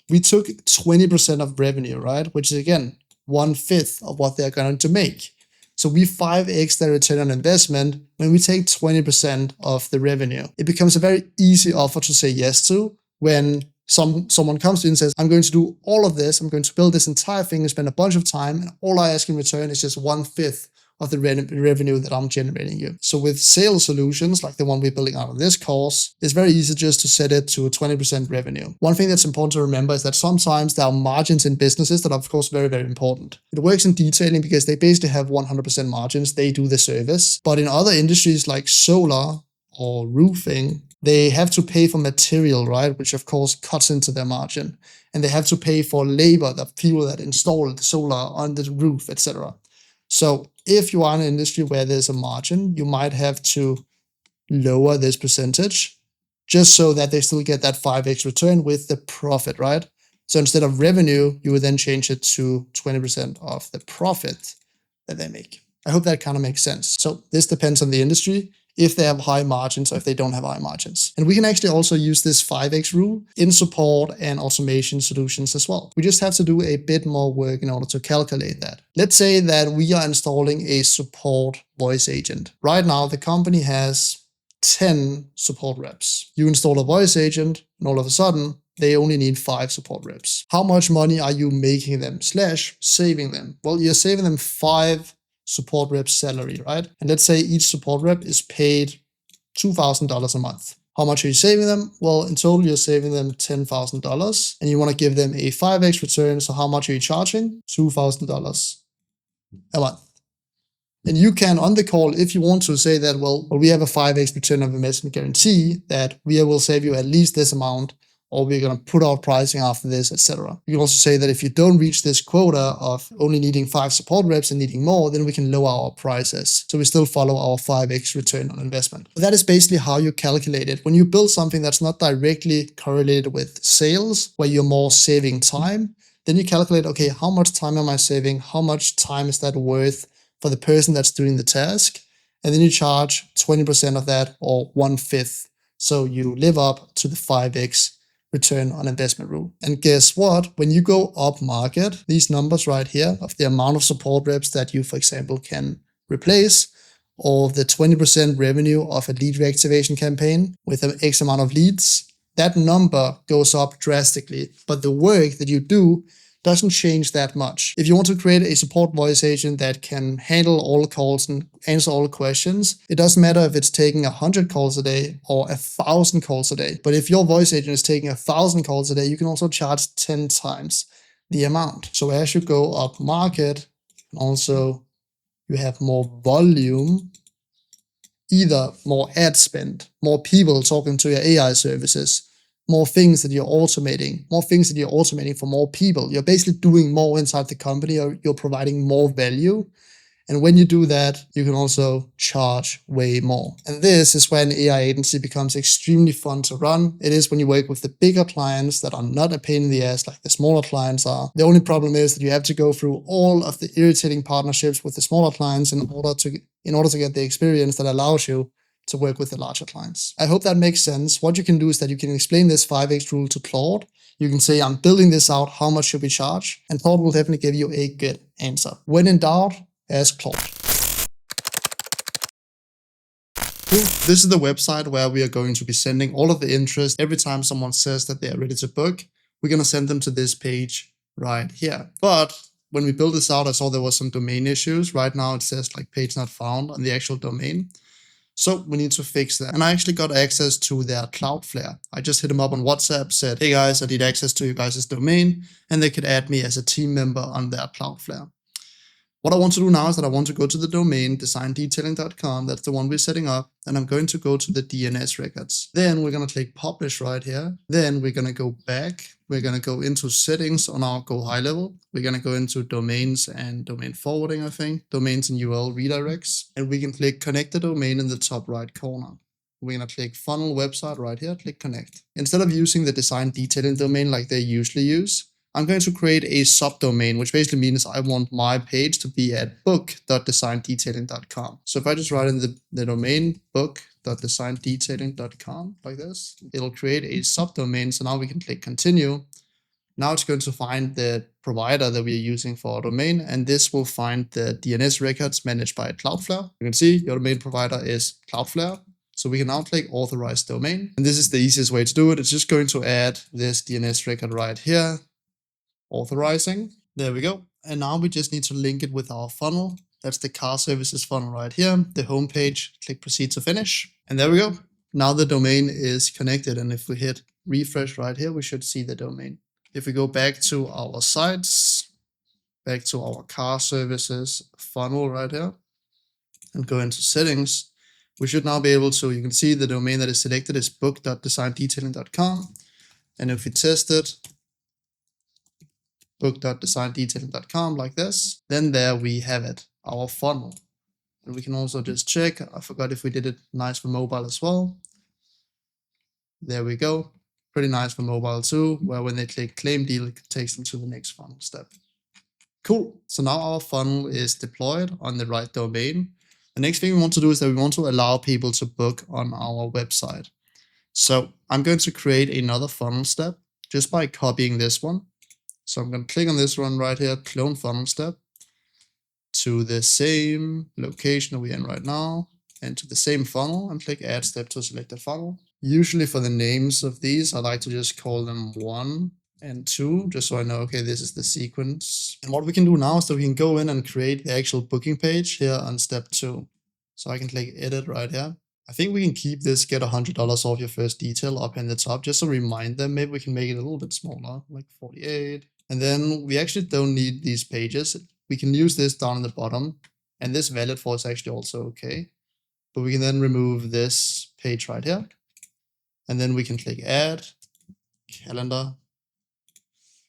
We took 20% of revenue, right? Which is again, 1/5 of what they're going to make. So we 5x their return on investment when we take 20% of the revenue. It becomes a very easy offer to say yes to when someone comes to you and says, I'm going to do all of this. I'm going to build this entire thing and spend a bunch of time. And all I ask in return is just 1/5 of the revenue that I'm generating you. So with sales solutions, like the one we're building out of this course, it's very easy just to set it to 20% revenue. One thing that's important to remember is that sometimes there are margins in businesses that are, of course, very, very important. It works in detailing because they basically have 100% margins. They do the service. But in other industries like solar or roofing, they have to pay for material, right? Which of course cuts into their margin. And they have to pay for labor, the people that install the solar on the roof, etc. So if you are in an industry where there's a margin, you might have to lower this percentage just so that they still get that 5x return with the profit, right? So instead of revenue, you would then change it to 20% of the profit that they make. I hope that kind of makes sense. So this depends on the industry, if they have high margins or if they don't have high margins. And we can actually also use this 5x rule in support and automation solutions as well. We just have to do a bit more work in order to calculate that. Let's say that we are installing a support voice agent. Right now, the company has 10 support reps. You install a voice agent, and all of a sudden, they only need 5 support reps. How much money are you making them / saving them? Well, you're saving them 5 support reps salary, right? And let's say each support rep is paid $2,000 a month. How much are you saving them? Well, in total, you're saving them $10,000 and you want to give them a 5x return. So how much are you charging? $2,000 a month. And you can, on the call, if you want to, say that, well, we have a 5x return of investment guarantee that we will save you at least this amount, or we're going to put out pricing after this, etc. You can also say that if you don't reach this quota of only needing 5 support reps and needing more, then we can lower our prices. So we still follow our 5x return on investment. But that is basically how you calculate it. When you build something that's not directly correlated with sales, where you're more saving time, then you calculate, okay, how much time am I saving? How much time is that worth for the person that's doing the task? And then you charge 20% of that, or 1/5. So you live up to the 5x return on investment rule. And guess what? When you go up market, these numbers right here of the amount of support reps that you, for example, can replace, or the 20% revenue of a lead reactivation campaign with an X amount of leads, that number goes up drastically. But the work that you do doesn't change that much. If you want to create a support voice agent that can handle all calls and answer all questions, it doesn't matter if it's taking 100 calls a day or 1,000 calls a day. But if your voice agent is taking 1,000 calls a day, you can also charge 10 times the amount. So as you go up market, also you have more volume, either more ad spend, more people talking to your AI services, more things that you're automating for more people. You're basically doing more inside the company, or you're providing more value. And when you do that, you can also charge way more. And this is when AI agency becomes extremely fun to run. It is when you work with the bigger clients that are not a pain in the ass like the smaller clients are. The only problem is that you have to go through all of the irritating partnerships with the smaller clients in order to get the experience that allows you to work with the larger clients. I hope that makes sense. What you can do is that you can explain this 5x rule to Claude. You can say, I'm building this out, how much should we charge? And Claude will definitely give you a good answer. When in doubt, ask Claude. Cool. This is the website where we are going to be sending all of the interest. Every time someone says that they are ready to book, we're going to send them to this page right here. But when we built this out, I saw there was some domain issues. Right now it says like page not found on the actual domain. So we need to fix that. And I actually got access to their Cloudflare. I just hit them up on WhatsApp, said, hey guys, I need access to you guys' domain. And they could add me as a team member on their Cloudflare. What I want to do now is that I want to go to the domain designdetailing.com. That's the one we're setting up. And I'm going to go to the DNS records. Then we're going to click publish right here. Then we're going to go back. We're going to go into settings on our Go High level. We're going to go into domains and domain forwarding, I think. Domains and URL redirects. And we can click connect the domain in the top right corner. We're going to click funnel website right here, click connect. Instead of using the design detailing domain like they usually use, I'm going to create a subdomain, which basically means I want my page to be at book.designdetailing.com. So if I just write in the domain book.designdetailing.com like this, it'll create a subdomain. So now we can click continue. Now it's going to find the provider that we are using for our domain, and this will find the DNS records managed by Cloudflare. You can see your domain provider is Cloudflare. So we can now click authorize domain. And this is the easiest way to do it. It's just going to add this DNS record right here. Authorizing. There we go. And now we just need to link it with our funnel. That's the car services funnel right here. The home page, click proceed to finish. And there we go. Now the domain is connected. And if we hit refresh right here, we should see the domain. If we go back to our sites, back to our car services funnel right here, and go into settings, we should now be able to, you can see the domain that is selected is book.designdetailing.com. And if we test it, book.designdetailing.com like this, then there we have it, our funnel. And we can also just check, I forgot if we did it nice for mobile as well. There we go, pretty nice for mobile too, where when they click claim deal, it takes them to the next funnel step. Cool, so now our funnel is deployed on the right domain. The next thing we want to do is that we want to allow people to book on our website. So I'm going to create another funnel step just by copying this one. So I'm going to click on this one right here, clone funnel step, to the same location we're in right now. into the same funnel and click add step to selected funnel. Usually for the names of these, I like to just call them 1 and 2, just so I know, okay, this is the sequence. And what we can do now is that we can go in and create the actual booking page here on step 2. So I can click edit right here. I think we can keep this get $100 off your first detail up in the top, just to remind them. Maybe we can make it a little bit smaller, like 48. And then we actually don't need these pages. We can use this down in the bottom, and this valid for is actually also okay. But we can then remove this page right here. And then we can click add, calendar,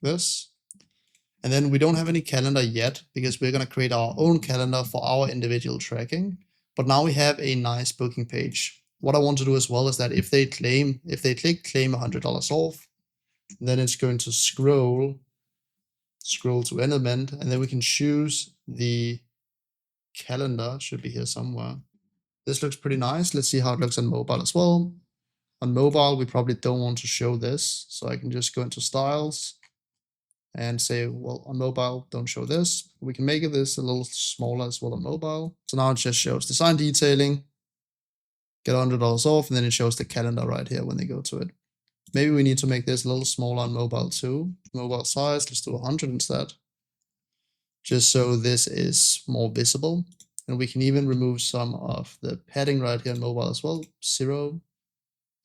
this. And then we don't have any calendar yet because we're going to create our own calendar for our individual tracking. But now we have a nice booking page. What I want to do as well is that if they click claim $100 off, then it's going to scroll to element, and then we can choose the calendar, should be here somewhere. This looks pretty nice. Let's see how it looks on mobile as well. On mobile, we probably don't want to show this. So I can just go into styles and say, well, on mobile, don't show this. We can make this a little smaller as well on mobile. So now it just shows design detailing, get $100 off, and then it shows the calendar right here when they go to it. Maybe we need to make this a little smaller on mobile too. Mobile size, let's do 100 instead. Just so this is more visible. And we can even remove some of the padding right here on mobile as well, 0.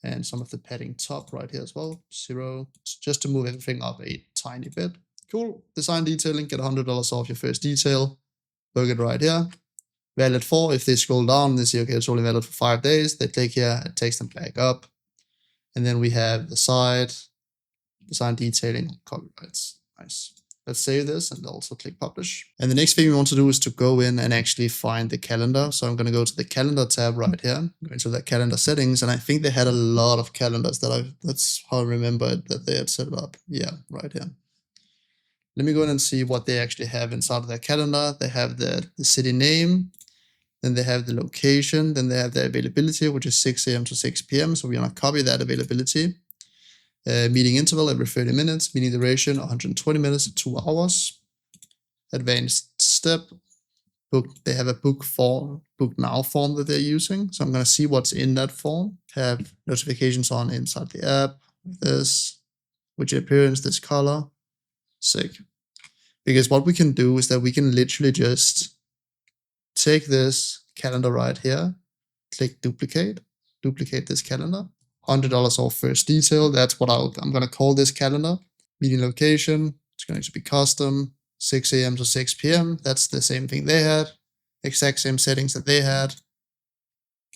And some of the padding top right here as well, 0. Just to move everything up a tiny bit. Cool. Design detailing, get $100 off your first detail. Book it right here. Valid for, if they scroll down, they see, okay, it's only valid for 5 days. They click here, it takes them back up. And then we have the side, design detailing, copyrights. Nice. Let's save this and also click publish. And the next thing we want to do is to go in and actually find the calendar. So I'm going to go to the calendar tab right here, go into the calendar settings. And I think they had a lot of calendars that's how I remember that they had set it up. Yeah, right here. Let me go in and see what they actually have inside of their calendar. They have the city name, then they have the location, then they have the availability, which is 6 a.m. to 6 p.m. So we're going to copy that availability. Meeting interval every 30 minutes, meeting duration 120 minutes to 2 hours. Advanced step, book. They have a book now form that they're using. So I'm going to see what's in that form. Have notifications on inside the app. This, which appearance, this color. Sick. Because what we can do is that we can literally just take this calendar right here, click duplicate this calendar. $100 off first detail. That's what I'm going to call this calendar. Meeting location. It's going to be custom. 6 a.m. to 6 p.m. That's the same thing they had. Exact same settings that they had.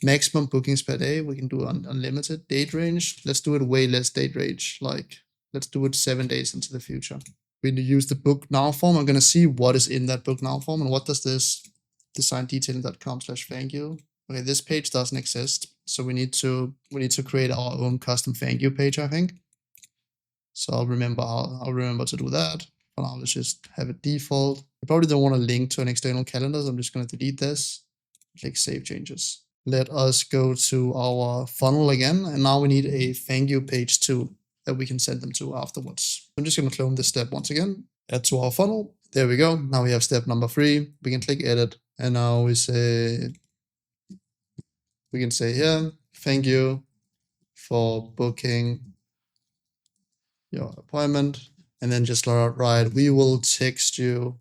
Maximum bookings per day. We can do unlimited. Date range. Let's do it way less date range. Like, let's do it 7 days into the future. We use the book now form. I'm going to see what is in that book now form and what does this designdetailing.com/thank you. Okay, this page doesn't exist, so we need to create our own custom thank you page, I think. So I'll remember to do that. For now, let's just have it default. I probably don't want to link to an external calendar, so I'm just going to delete this. Click save changes. Let us go to our funnel again, and now we need a thank you page too that we can send them to afterwards. I'm just going to clone this step once again. Add to our funnel. There we go. Now we have step number 3. We can click edit, and now we can say here, thank you for booking your appointment. And then just write, we will text you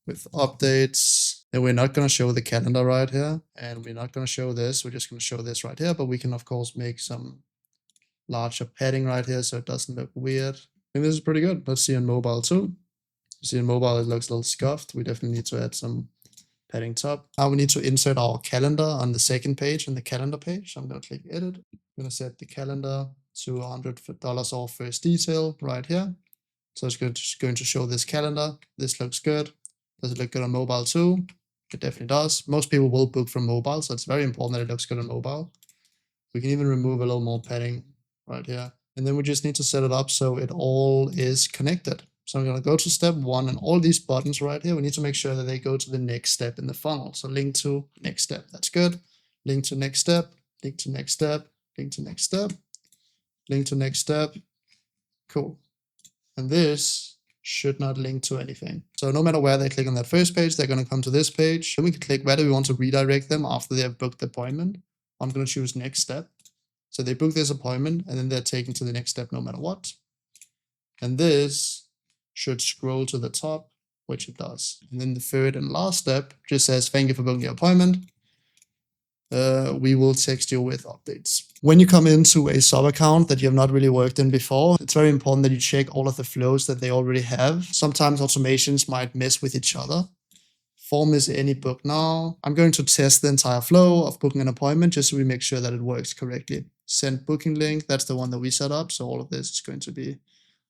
with updates. And we're not going to show the calendar right here. And we're not going to show this. We're just going to show this right here. But we can, of course, make some larger padding right here so it doesn't look weird. I think this is pretty good. Let's see on mobile too. You see on mobile, it looks a little scuffed. We definitely need to add some padding top. Now we need to insert our calendar on the second page, on the calendar page. So I'm going to click edit. I'm going to set the calendar to $100 off first detail right here. So it's going to show this calendar. This looks good. Does it look good on mobile too? It definitely does. Most people will book from mobile, so it's very important that it looks good on mobile. We can even remove a little more padding right here. And then we just need to set it up so it all is connected. So I'm going to go to step 1, and all these buttons right here, we need to make sure that they go to the next step in the funnel. So link to next step. That's good. Link to next step, link to next step, link to next step, link to next step. Cool. And this should not link to anything. So no matter where they click on that first page, they're going to come to this page. Then we can click where do we want to redirect them after they have booked the appointment. I'm going to choose next step. So they book this appointment and then they're taken to the next step no matter what. And this should scroll to the top, which it does. And then the third and last step just says, thank you for booking your appointment. We will text you with updates. When you come into a sub account that you have not really worked in before, it's very important that you check all of the flows that they already have. Sometimes automations might mess with each other. Form is any book now. I'm going to test the entire flow of booking an appointment just so we make sure that it works correctly. Send booking link, that's the one that we set up. So all of this is going to be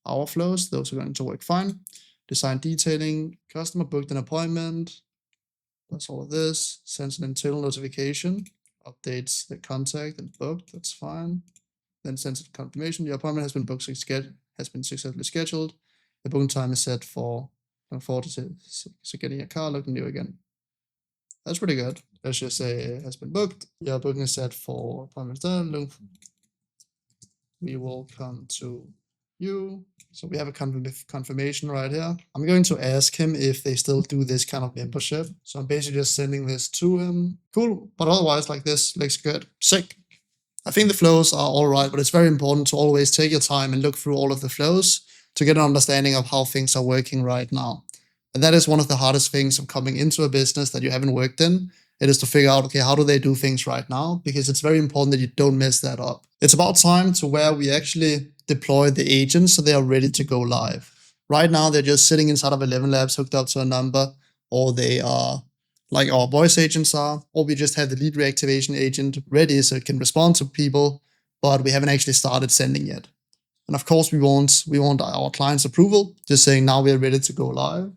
our flows. Those are going to work fine. Design detailing, customer booked an appointment. That's all of this. Sends an internal notification, updates the contact and booked. That's fine. Then sends a confirmation. Your appointment has been booked, has been successfully scheduled. The booking time is set for 4 to 6. So getting a car, looking new again. That's pretty good. Let's just say it has been booked. Your booking is set for appointment done. We will come to you. So we have a confirmation right here. I'm going to ask him if they still do this kind of membership. So I'm basically just sending this to him. Cool. But otherwise, like this looks good. Sick. I think the flows are all right, but it's very important to always take your time and look through all of the flows to get an understanding of how things are working right now. And that is one of the hardest things of coming into a business that you haven't worked in. It is to figure out, okay, how do they do things right now? Because it's very important that you don't mess that up. It's about time to where we actually deploy the agents so they are ready to go live. Right now, they're just sitting inside of 11 Labs hooked up to a number, or they are like our voice agents are, or we just have the lead reactivation agent ready so it can respond to people, but we haven't actually started sending yet. And of course, we want our client's approval, just saying now we're ready to go live.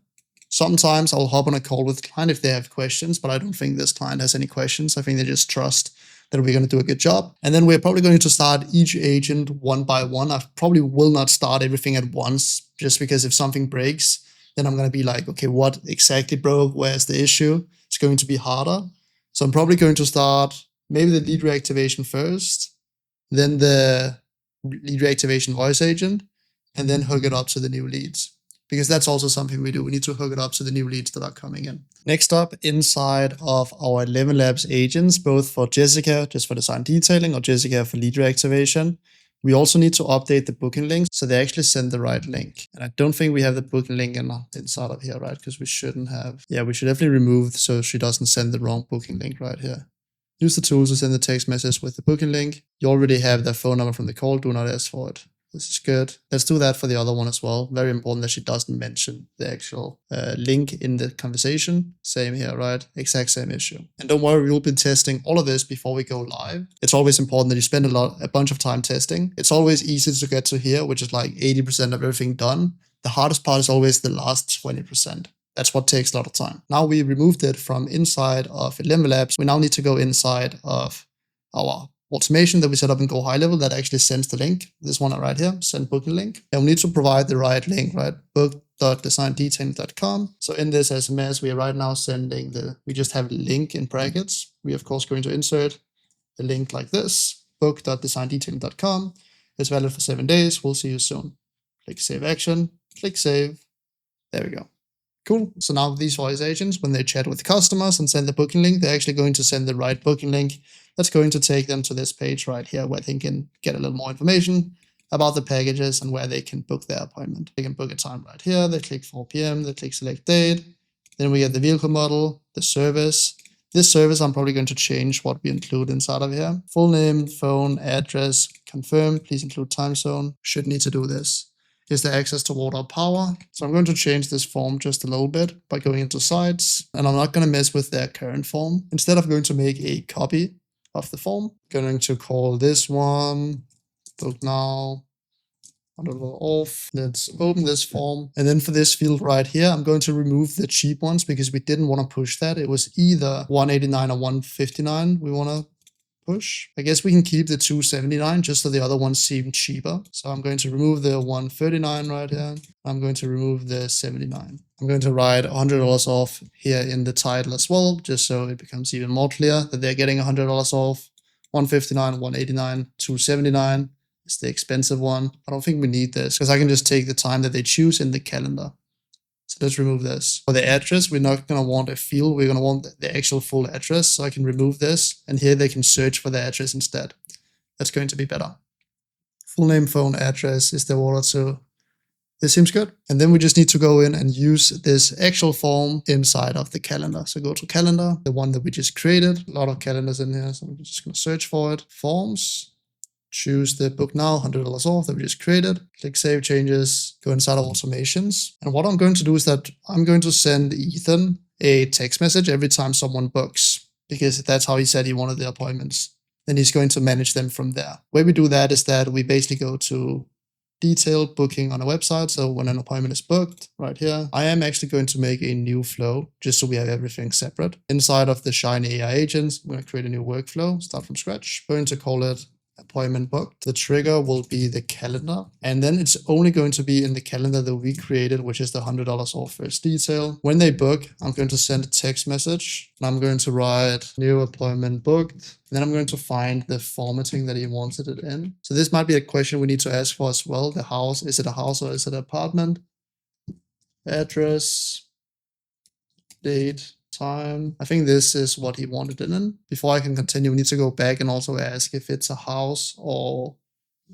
Sometimes I'll hop on a call with the client if they have questions, but I don't think this client has any questions. I think they just trust that we're going to do a good job. And then we're probably going to start each agent one by one. I probably will not start everything at once, just because if something breaks, then I'm going to be like, okay, what exactly broke? Where's the issue? It's going to be harder. So I'm probably going to start maybe the lead reactivation first, then the lead reactivation voice agent, and then hook it up to the new leads. Because that's also something we do. We need to hook it up to the new leads that are coming in. Next up, inside of our 11 Labs agents, both for Jessica, just for design detailing, or Jessica for lead reactivation, we also need to update the booking links so they actually send the right link. And I don't think we have the booking link inside of here, right? Because we shouldn't have. Yeah, we should definitely remove so she doesn't send the wrong booking link right here. Use the tools to send the text message with the booking link. You already have their phone number from the call. Do not ask for it. This is good. Let's do that for the other one as well. Very important that she doesn't mention the actual link in the conversation. Same here, right? Exact same issue. And don't worry, we'll be testing all of this before we go live. It's always important that you spend a bunch of time testing. It's always easy to get to here, which is like 80% of everything done. The hardest part is always the last 20%. That's what takes a lot of time. Now we removed it from inside of 11 Labs. We now need to go inside of our automation that we set up in Go High Level that actually sends the link. This one right here, send booking link. And we need to provide the right link, right? book.designdetailing.com. So in this SMS, we are right now sending we just have a link in brackets. We of course going to insert a link like this, book.designdetailing.com. It's valid for 7 days. We'll see you soon. Click save action, click save. There we go. Cool. So now these voice agents, when they chat with customers and send the booking link, they're actually going to send the right booking link. That's going to take them to this page right here where they can get a little more information about the packages and where they can book their appointment. They can book a time right here. They click 4 p.m. They click select date. Then we get the vehicle model, the service. This service, I'm probably going to change what we include inside of here. Full name, phone, address, confirm. Please include time zone. Should need to do this. Is there access to water or power? So I'm going to change this form just a little bit by going into sites, and I'm not going to mess with their current form. Instead, I'm going to make a copy of the form. Going to call this one book now. Off. Let's open this form. And then for this field right here, I'm going to remove the cheap ones because we didn't want to push that. It was either 189 or 159 we want to push. I guess we can keep the 279 just so the other ones seem cheaper. So I'm going to remove the 139 right here. I'm going to remove the 79. I'm going to write $100 off here in the title as well, just so it becomes even more clear that they're getting $100 off. 159, 189, 279, It's the expensive one. I don't think we need this because I can just take the time that they choose in the calendar. So let's remove this. For the address, we're not going to want a field. We're going to want the actual full address. So I can remove this. And here they can search for the address instead. That's going to be better. Full name, phone, address is the order to. This seems good. And then we just need to go in and use this actual form inside of the calendar. So go to calendar, the one that we just created. A lot of calendars in here. So I'm just going to search for it. Forms. Choose the book now, $100 off that we just created. Click save changes, go inside of automations. And what I'm going to do is that I'm going to send Ethan a text message every time someone books, because that's how he said he wanted the appointments. Then he's going to manage them from there. The way we do that is that we basically go to detailed booking on a website. So when an appointment is booked right here, I am actually going to make a new flow just so we have everything separate. Inside of the Shiny AI agents, I'm going to create a new workflow, start from scratch. I'm going to call it appointment booked. The trigger will be the calendar, and then it's only going to be in the calendar that we created, which is the $100 off first detail. When they book, I'm going to send a text message, and I'm going to write new appointment booked. Then I'm going to find the formatting that he wanted it in. So this might be a question we need to ask for as well. The house, is it a house or is it an apartment? Address, date, time. I think this is what he wanted it in. Before I can continue, we need to go back and also ask if it's a house or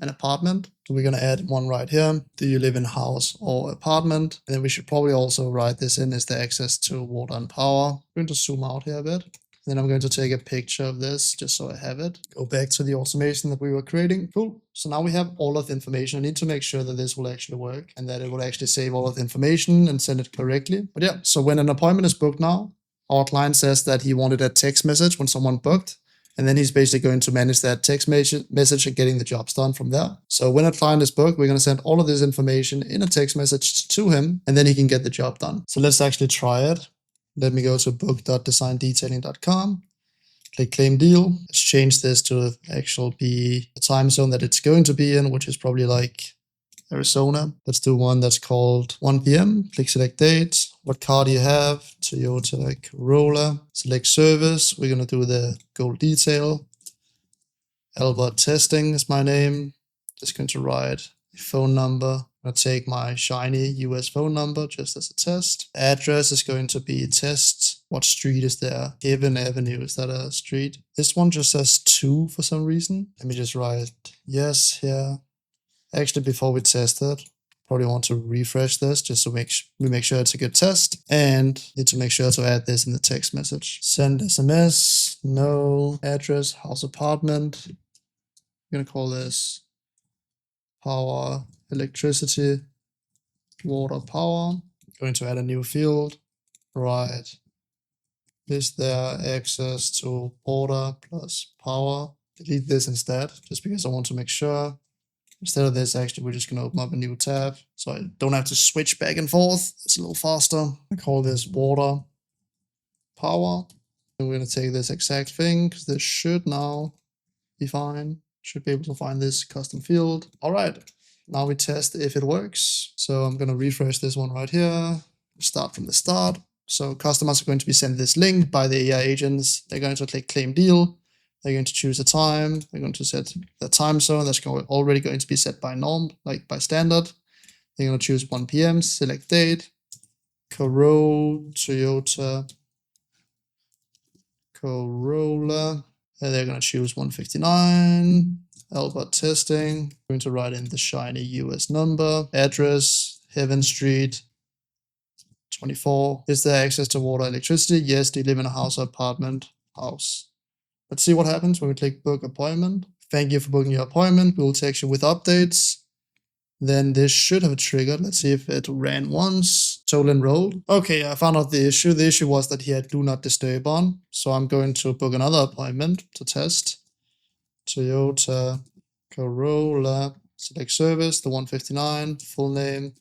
an apartment. So we're going to add one right here. Do you live in a house or apartment? And then we should probably also write this in as the access to water and power. I'm going to zoom out here a bit. Then I'm going to take a picture of this just so I have it. Go back to the automation that we were creating. Cool. So now we have all of the information. I need to make sure that this will actually work and that it will actually save all of the information and send it correctly. But yeah, so when an appointment is booked now, our client says that he wanted a text message when someone booked, and then he's basically going to manage that text message and getting the jobs done from there. So when a client is booked, we're going to send all of this information in a text message to him, and then he can get the job done. So let's actually try it. Let me go to book.designdetailing.com, click claim deal. Let's change this to actual be the time zone that it's going to be in, which is probably like Arizona. Let's do one that's called 1 p.m. Click select date. What car do you have? Toyota Corolla. Select service. We're going to do the gold detail. Albert Testing is my name. Just going to write a phone number. I'm going to take my shiny US phone number just as a test. Address is going to be test. What street is there? Haven Avenue. Is that a street? This one just says 2 for some reason. Let me just write yes here. Actually, before we test it, probably want to refresh this just to we make sure it's a good test, and need to make sure to add this in the text message. Send SMS, no, address, house, apartment. I'm going to call this power, electricity, water, power. Going to add a new field. Right. Is there access to water plus power? Delete this instead, just because I want to make sure. Instead of this, actually, we're just going to open up a new tab so I don't have to switch back and forth. It's a little faster. I call this water, power. And we're going to take this exact thing because this should now be fine. Should be able to find this custom field. All right. Now we test if it works. So I'm going to refresh this one right here. Start from the start. So customers are going to be sent this link by the AI agents. They're going to click claim deal. They're going to choose a time. They're going to set the time zone that's already going to be set by norm, like by standard. They're going to choose 1 p.m., select date, Toyota Corolla. And they're going to choose 159, Albert Testing. Going to write in the shiny US number, address, Heaven Street, 24. Is there access to water, electricity? Yes. Do you live in a house or apartment? House. Let's see what happens when we click book appointment. Thank you for booking your appointment. We will text you with updates. Then this should have triggered. Let's see if it ran once. Total enrolled. Okay, I found out the issue. The issue was that he had do not disturb on. So I'm going to book another appointment to test. Toyota Corolla. Select service, the 159, full name.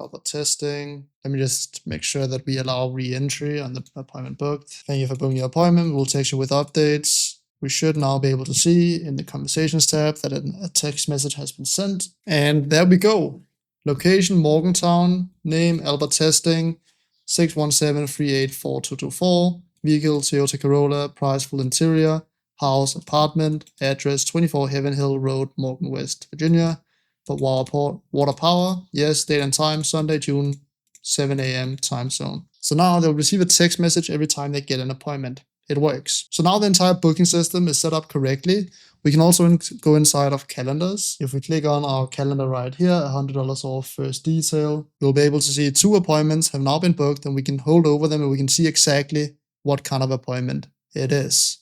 Albert Testing. Let me just make sure that we allow re-entry on the appointment booked. Thank you for booking your appointment. We'll text you with updates. We should now be able to see in the conversations tab that a text message has been sent. And there we go. Location, Morgantown. Name, Albert Testing. 617-384-224. Vehicle, Toyota Corolla. Price, full interior. house, apartment, address 24 Heaven Hill Road, Morgan, West Virginia. For water power, yes, date and time, Sunday, June, 7 a.m. time zone. So now they'll receive a text message every time they get an appointment. It works. So now the entire booking system is set up correctly. We can also go inside of calendars. If we click on our calendar right here, $100 off first detail, you'll be able to see 2 appointments have now been booked, and we can hold over them and we can see exactly what kind of appointment it is.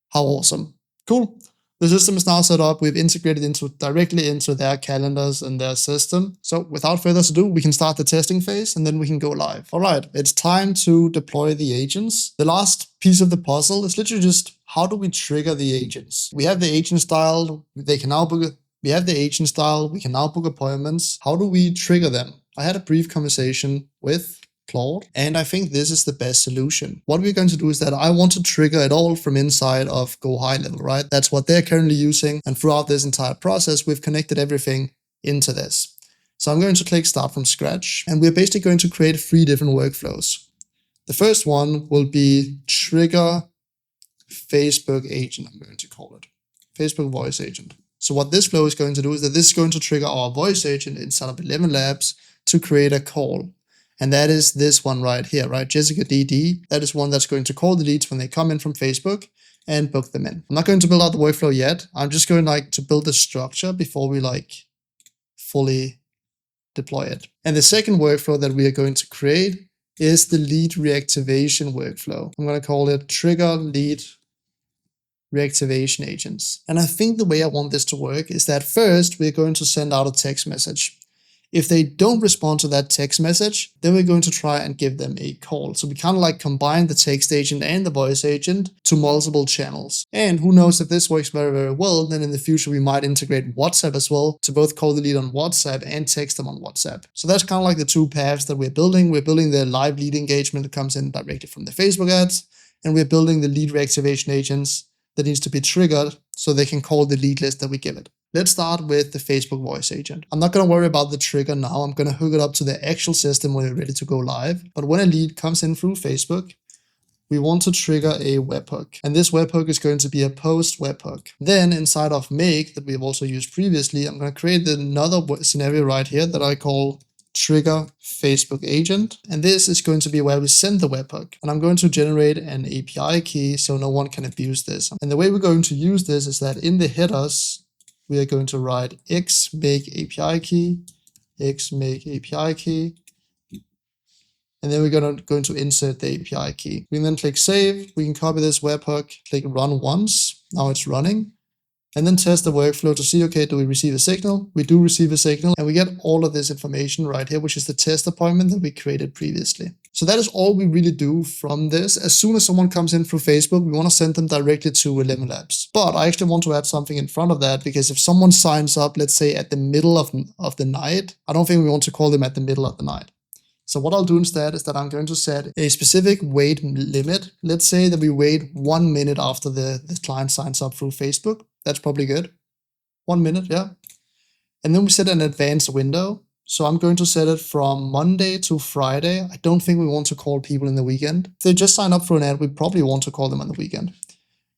How awesome. Cool. The system is now set up. We've integrated directly into their calendars and their system. So without further ado, we can start the testing phase and then we can go live. All right, it's time to deploy the agents. The last piece of the puzzle is literally just how do we trigger the agents? We have the agent style. They can now book. We have the agent style. We can now book appointments. How do we trigger them? I had a brief conversation with Claude, and I think this is the best solution. What we're going to do is that I want to trigger it all from inside of Go High Level, right? That's what they're currently using, and throughout this entire process, we've connected everything into this. So I'm going to click Start from Scratch, and we're basically going to create 3 different workflows. The first one will be Trigger Facebook Agent, I'm going to call it. Facebook Voice Agent. So what this flow is going to do is that this is going to trigger our voice agent inside of 11 Labs to create a call. And that is this one right here, right? Jessica DD. That is one that's going to call the leads when they come in from Facebook and book them in. I'm not going to build out the workflow yet. I'm just going to build the structure before we fully deploy it. And the second workflow that we are going to create is the lead reactivation workflow. I'm going to call it Trigger Lead Reactivation Agents. And I think the way I want this to work is that first we're going to send out a text message. If they don't respond to that text message, then we're going to try and give them a call. So we kind of combine the text agent and the voice agent to multiple channels. And who knows, if this works very, very well, then in the future we might integrate WhatsApp as well to both call the lead on WhatsApp and text them on WhatsApp. So that's kind of the 2 paths that we're building. We're building the live lead engagement that comes in directly from the Facebook ads, and we're building the lead reactivation agents that needs to be triggered so they can call the lead list that we give it. Let's start with the Facebook voice agent. I'm not going to worry about the trigger now. I'm going to hook it up to the actual system when we're ready to go live. But when a lead comes in through Facebook, we want to trigger a webhook. And this webhook is going to be a post webhook. Then inside of make that we've also used previously, I'm going to create another scenario right here that I call Trigger Facebook Agent. And this is going to be where we send the webhook. And I'm going to generate an API key so no one can abuse this. And the way we're going to use this is that in the headers, we are going to write x make API key, x make API key, and then we're going to insert the API key. We can then click save. We can copy this webhook, click run once. Now it's running. And then test the workflow to see, okay, do we receive a signal? We do receive a signal, and we get all of this information right here, which is the test appointment that we created previously. So that is all we really do from this. As soon as someone comes in through Facebook, we want to send them directly to 11 Labs. But I actually want to add something in front of that, because if someone signs up, let's say at the middle of the night, I don't think we want to call them at the middle of the night. So what I'll do instead is that I'm going to set a specific wait limit. Let's say that we wait 1 minute after the client signs up through Facebook. That's probably good. 1 minute, yeah. And then we set an advanced window. So I'm going to set it from Monday to Friday. I don't think we want to call people in the weekend. If they just sign up for an ad, we probably want to call them on the weekend.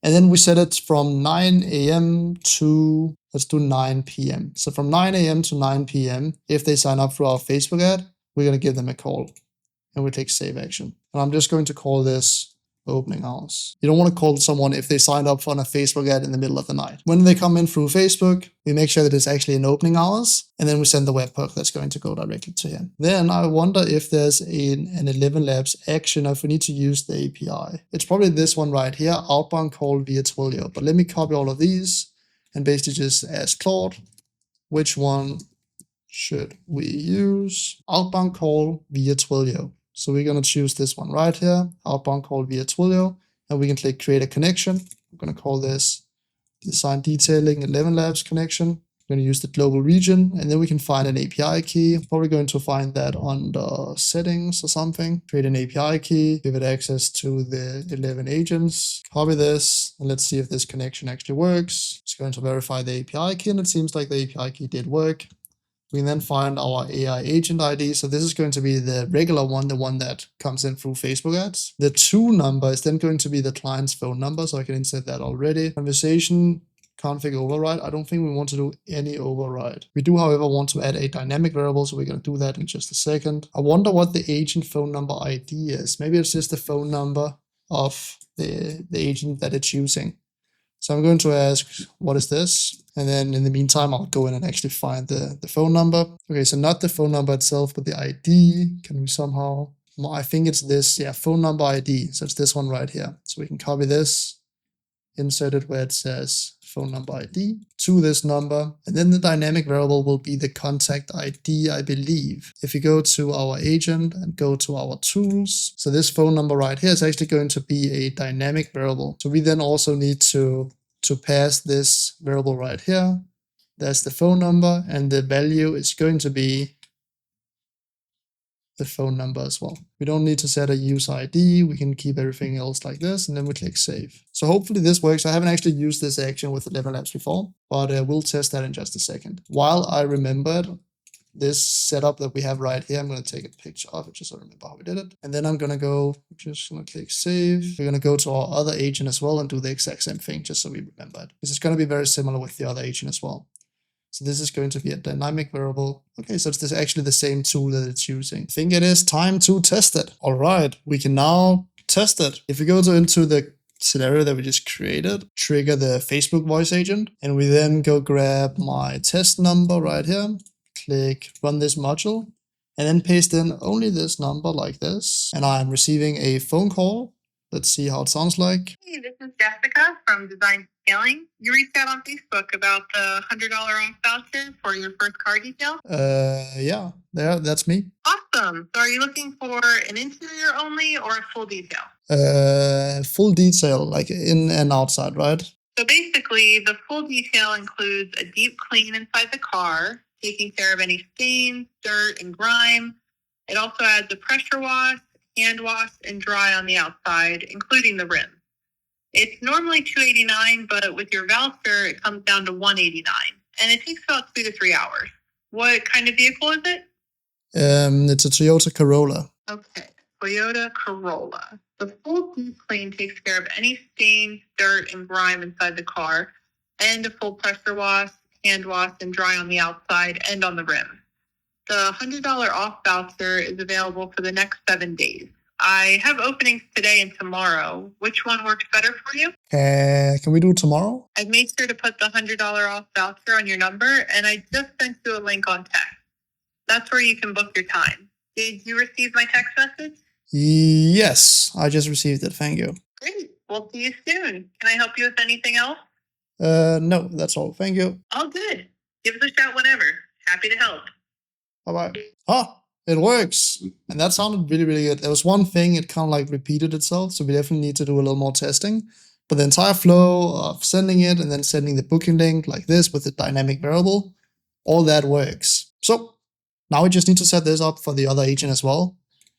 And then we set it from 9 a.m. to, let's do 9 p.m. So from 9 a.m. to 9 p.m., if they sign up for our Facebook ad, we're going to give them a call. And we click save action. And I'm just going to call this opening hours. You don't want to call someone if they signed up for a Facebook ad in the middle of the night. When they come in through Facebook, we make sure that it's actually an opening hours, and then we send the webhook that's going to go directly to him. Then I wonder if there's an 11 Labs action, if we need to use the API. It's probably this one right here, outbound call via Twilio. But let me copy all of these and basically just ask Claude, which one should we use? Outbound call via Twilio. So we're going to choose this one right here, outbound call via Twilio, and we can click create a connection. I'm going to call this design detailing 11 Labs connection. I'm going to use the global region, and then we can find an API key. I'm probably going to find that under settings or something. Create an API key, give it access to the 11 agents, copy this, and let's see if this connection actually works. It's going to verify the API key, and it seems like the API key did work. We can then find our AI agent ID. So this is going to be the regular one, the one that comes in through Facebook ads. The to number is then going to be the client's phone number. So I can insert that already. Conversation config override. I don't think we want to do any override. We do, however, want to add a dynamic variable. So we're going to do that in just a second. I wonder what the agent phone number ID is. Maybe it's just the phone number of the agent that it's using. So I'm going to ask, what is this? And then in the meantime, I'll go in and actually find the phone number. Okay, so not the phone number itself, but the ID. Can we somehow, I think it's this, yeah, phone number ID. So it's this one right here. So we can copy this, insert it where it says phone number ID to this number. And then the dynamic variable will be the contact ID, I believe. If you go to our agent and go to our tools, so this phone number right here is actually going to be a dynamic variable. So we then also need to pass this variable right here. That's the phone number, and the value is going to be the phone number as well. We don't need to set a user ID. We can keep everything else like this, and then we click save. So hopefully this works. I haven't actually used this action with 11 Labs before, but we'll test that in just a second. While I remembered this setup that we have right here, I'm going to take a picture of it just so I remember how we did it. And then I'm going to go, just going to click save. We're going to go to our other agent as well and do the exact same thing just so we remember it. This is going to be very similar with the other agent as well. So this is going to be a dynamic variable. Okay, so it's actually the same tool that it's using. I think it is time to test it. All right, we can now test it. If we go into the scenario that we just created, trigger the Facebook voice agent, and we then go grab my test number right here, click run this module, and then paste in only this number like this. And I'm receiving a phone call. Let's see how it sounds like. Hey, this is Jessica from Design Scaling. You reached out on Facebook about the $100 off voucher for your first car detail? Yeah, that's me. Awesome. So are you looking for an interior only or a full detail? Full detail, like in and outside, right? So basically, the full detail includes a deep clean inside the car, taking care of any stains, dirt, and grime. It also adds a pressure wash, hand wash, and dry on the outside, including the rim. It's normally $289, but with your voucher, it comes down to $189, and it takes about 2 to 3 hours. What kind of vehicle is it? It's a Toyota Corolla. Okay, Toyota Corolla. The full deep clean takes care of any stains, dirt, and grime inside the car, and a full pressure wash, hand wash, and dry on the outside and on the rim. The $100 off voucher is available for the next 7 days. I have openings today and tomorrow. Which one works better for you? Can we do tomorrow? I've made sure to put the $100 off voucher on your number, and I just sent you a link on text. That's where you can book your time. Did you receive my text message? Yes, I just received it. Thank you. Great. We'll see you soon. Can I help you with anything else? No, that's all. Thank you. All good. Give us a shout whenever. Happy to help. Bye-bye. Ah, it works. And that sounded really, really good. There was one thing, it kind of like repeated itself, so we definitely need to do a little more testing. But the entire flow of sending it and then sending the booking link like this with the dynamic variable, all that works. So now we just need to set this up for the other agent as well.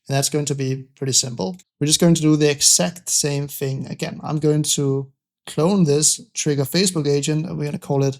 And that's going to be pretty simple. We're just going to do the exact same thing again. I'm going to clone this trigger Facebook agent, and we're going to call it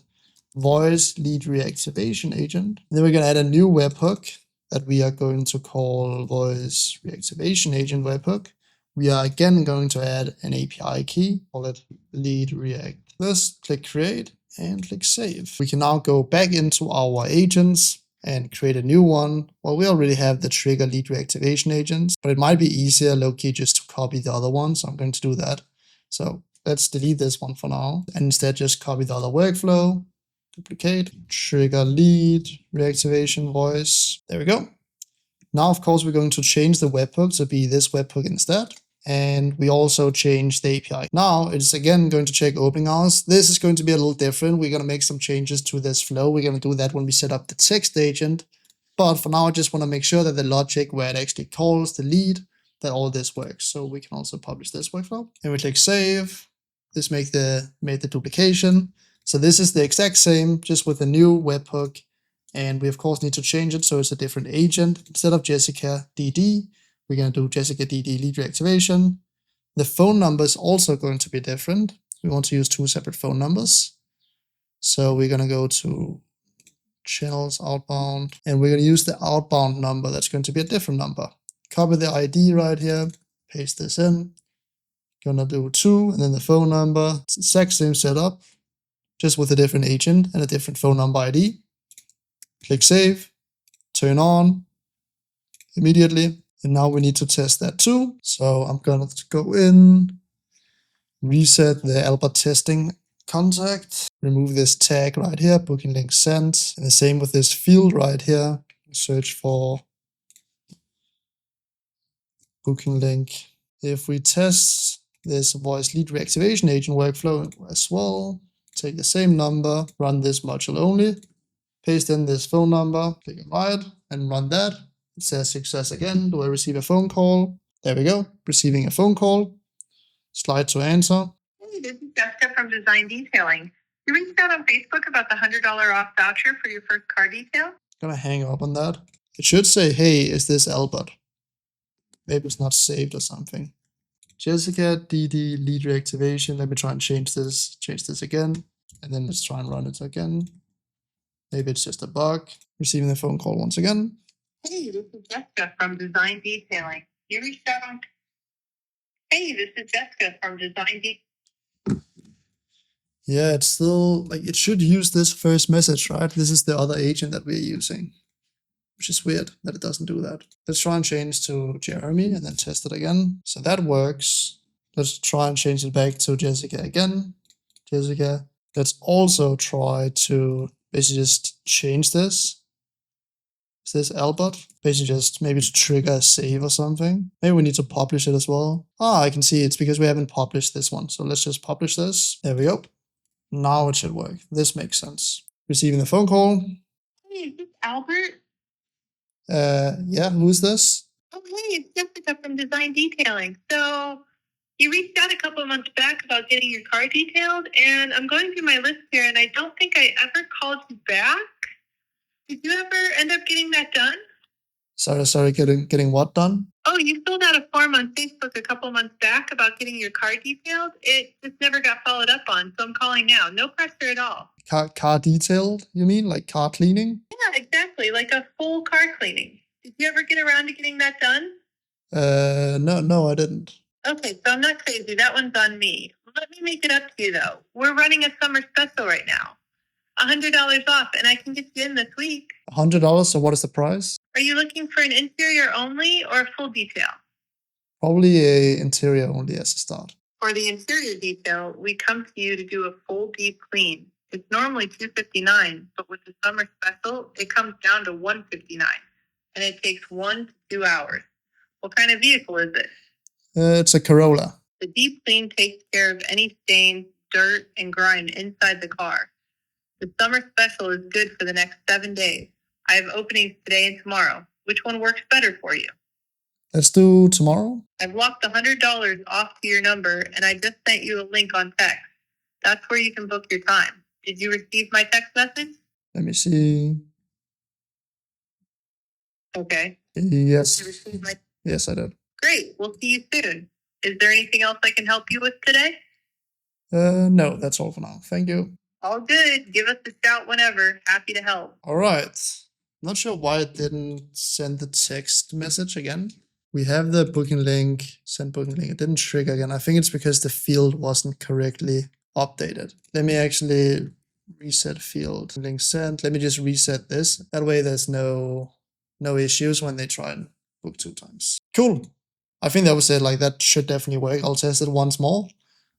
voice lead reactivation agent. And then we're going to add a new webhook that we are going to call voice reactivation agent webhook. We are again going to add an API key, call it lead react. This, click create and click save. We can now go back into our agents and create a new one. Well, we already have the trigger lead reactivation agents, but it might be easier low-key just to copy the other one. So I'm going to do that. So let's delete this one for now and instead just copy the other workflow, duplicate, trigger lead reactivation voice. There we go. Now, of course, we're going to change the webhook to be this webhook instead. And we also change the API. Now it's again going to check opening hours. This is going to be a little different. We're going to make some changes to this flow. We're going to do that when we set up the text agent. But for now, I just want to make sure that the logic where it actually calls the lead, that all this works. So we can also publish this workflow. And we click save. This made the duplication. So this is the exact same, just with a new webhook. And we of course need to change it so it's a different agent. Instead of Jessica DD, we're going to do Jessica DD lead reactivation. The phone number is also going to be different. We want to use 2 separate phone numbers. So we're going to go to channels outbound, and we're going to use the outbound number. That's going to be a different number. Copy the ID right here, paste this in. Gonna do 2 and then the phone number. It's the exact same setup, just with a different agent and a different phone number ID. Click save, turn on immediately. And now we need to test that too. So I'm gonna go in, reset the Albert testing contact, remove this tag right here, booking link sent, and the same with this field right here. Search for booking link. If we test this voice lead reactivation agent workflow as well, take the same number, run this module only, paste in this phone number, click right, and run that. It says success again. Do I receive a phone call? There we go, receiving a phone call. Slide to answer. Hey, this is Jessica from Design Detailing. You reached out on Facebook about the $100 off voucher for your first car detail? Gonna hang up on that. It should say, hey, is this Albert? Maybe it's not saved or something. Jessica, DD, lead reactivation. Let me try and change this again. And then let's try and run it again. Maybe it's just a bug. Receiving the phone call once again. Hey, this is Jessica from Design Detailing. You reached out on... Hey, this is Jessica from Design Detailing. Yeah, it's still, like, it should use this first message, right? This is the other agent that we're using. Which is weird that it doesn't do that. Let's try and change to Jeremy and then test it again. So that works. Let's try and change it back to Jessica again. Jessica. Let's also try to basically just change this. Is this Albert? Basically just maybe to trigger a save or something. Maybe we need to publish it as well. Ah, I can see it's because we haven't published this one. So let's just publish this. There we go. Now it should work. This makes sense. Receiving the phone call. Hey, is this Albert? Yeah, who's this? Oh, hey, it's Jessica from Design Detailing. So you reached out a couple of months back about getting your car detailed, and I'm going through my list here, and I don't think I ever called you back. Did you ever end up getting that done? Sorry, getting what done? Oh, you filled out a form on Facebook a couple months back about getting your car detailed. It just never got followed up on, so I'm calling now. No pressure at all. Car detailed, you mean? Like car cleaning? Yeah, exactly. Like a full car cleaning. Did you ever get around to getting that done? No, I didn't. Okay, so I'm not crazy. That one's on me. Let me make it up to you, though. We're running a summer special right now. $100 off, and I can get you in this week. $100, so what is the price? Are you looking for an interior only or full detail? Probably a interior only as a start. For the interior detail, we come to you to do a full deep clean. It's normally $259, but with the summer special, it comes down to $159, and it takes 1 to 2 hours. What kind of vehicle is it? It's a Corolla. The deep clean takes care of any stains, dirt, and grime inside the car. The summer special is good for the next 7 days. I have openings today and tomorrow. Which one works better for you? Let's do tomorrow. I've locked $100 off to your number, and I just sent you a link on text. That's where you can book your time. Did you receive my text message? Let me see. Okay. Yes. You received my... Yes, I did. Great. We'll see you soon. Is there anything else I can help you with today? No, that's all for now. Thank you. All good. Give us a shout whenever. Happy to help. All right. Not sure why it didn't send the text message again. We have the booking link, send booking link. It didn't trigger again. I think it's because the field wasn't correctly updated. Let me actually reset field link sent. Let me just reset this. That way there's no issues when they try and book 2 times. Cool. I think that was it. Like that should definitely work. I'll test it once more.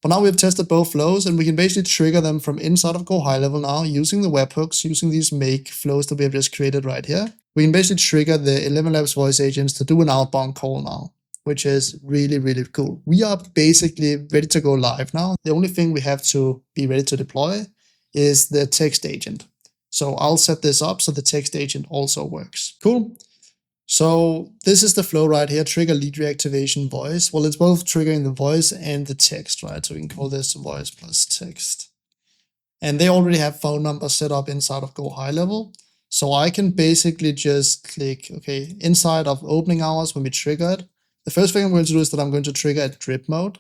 But now we've tested both flows and we can basically trigger them from inside of Go High Level now using the webhooks, using these make flows that we have just created right here. We can basically trigger the 11 Labs voice agents to do an outbound call now, which is really, really cool. We are basically ready to go live now. The only thing we have to be ready to deploy is the text agent. So I'll set this up so the text agent also works. Cool. So this is the flow right here, trigger lead reactivation voice. Well, it's both triggering the voice and the text, right? So we can call this voice plus text. And they already have phone numbers set up inside of Go High Level. So I can basically just click, okay, inside of opening hours when we trigger it. The first thing I'm going to do is that I'm going to trigger a drip mode.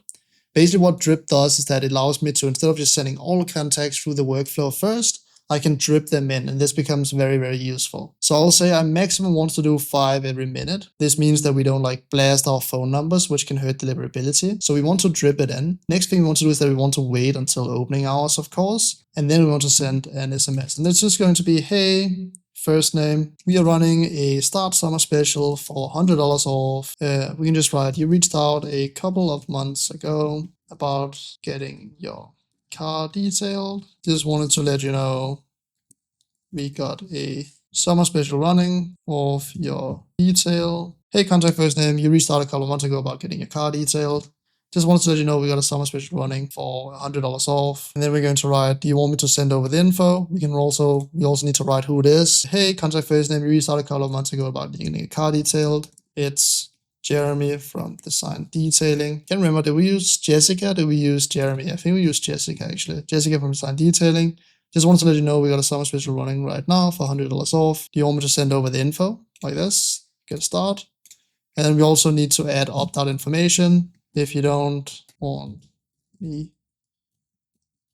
Basically what drip does is that it allows me to, instead of just sending all contacts through the workflow first, I can drip them in, and this becomes very, very useful. So I'll say I maximum want to do 5 every minute. This means that we don't like blast our phone numbers, which can hurt deliverability. So we want to drip it in. Next thing we want to do is that we want to wait until opening hours, of course, and then we want to send an SMS. And it's just going to be, hey, first name, we are running a start summer special for $100 off. We can just write, you reached out a couple of months ago about getting your car detailed. Just wanted to let you know we got a summer special running of your detail. Hey, contact first name, you reached out a couple of months ago about getting your car detailed. Just wanted to let you know we got a summer special running for $100 off. And then we're going to write, do you want me to send over the info? We also need to write who it is. Hey, contact first name, you reached out a couple of months ago about getting a car detailed. It's Jeremy from Design Detailing. Can't remember, did we use Jessica? Did we use Jeremy? I think we used Jessica actually. Jessica from Design Detailing. Just wanted to let you know we got a summer special running right now for $100 off. Do you want me to send over the info? Like this. Get a start. And then we also need to add opt-out information. If you don't want me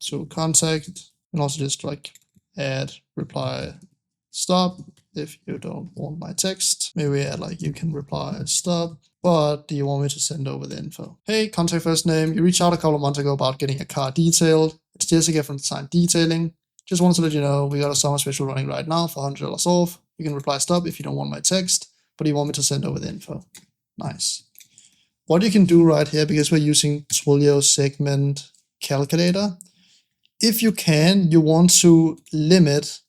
to contact, and also just like add reply stop. If you don't want my text, maybe add like you can reply stop, but do you want me to send over the info? Hey, contact first name, you reached out a couple of months ago about getting a car detailed. It's Jessica from Design Detailing. Just wanted to let you know we got a summer special running right now for $100 off. You can reply stop if you don't want my text, but do you want me to send over the info? Nice. What you can do right here, because we're using Twilio segment calculator, if you can, you want to limit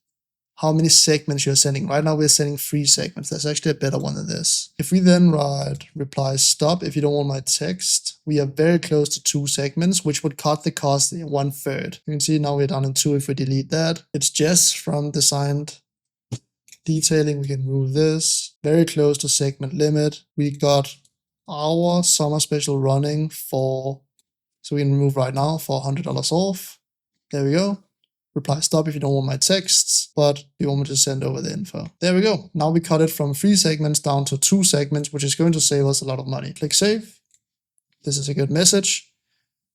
how many segments you're sending. Right now we're sending 3 segments. There's actually a better one than this. If we then write reply stop if you don't want my text, we are very close to 2 segments, which would cut the cost in 1/3. You can see now we're down in 2 if we delete that. It's Jess from Design Detailing. We can move this. Very close to segment limit. We got our summer special running for, so we can remove right now for $100 off. There we go. Reply stop if you don't want my texts, but you want me to send over the info. There we go. Now we cut it from 3 segments down to 2 segments, which is going to save us a lot of money. Click save. This is a good message.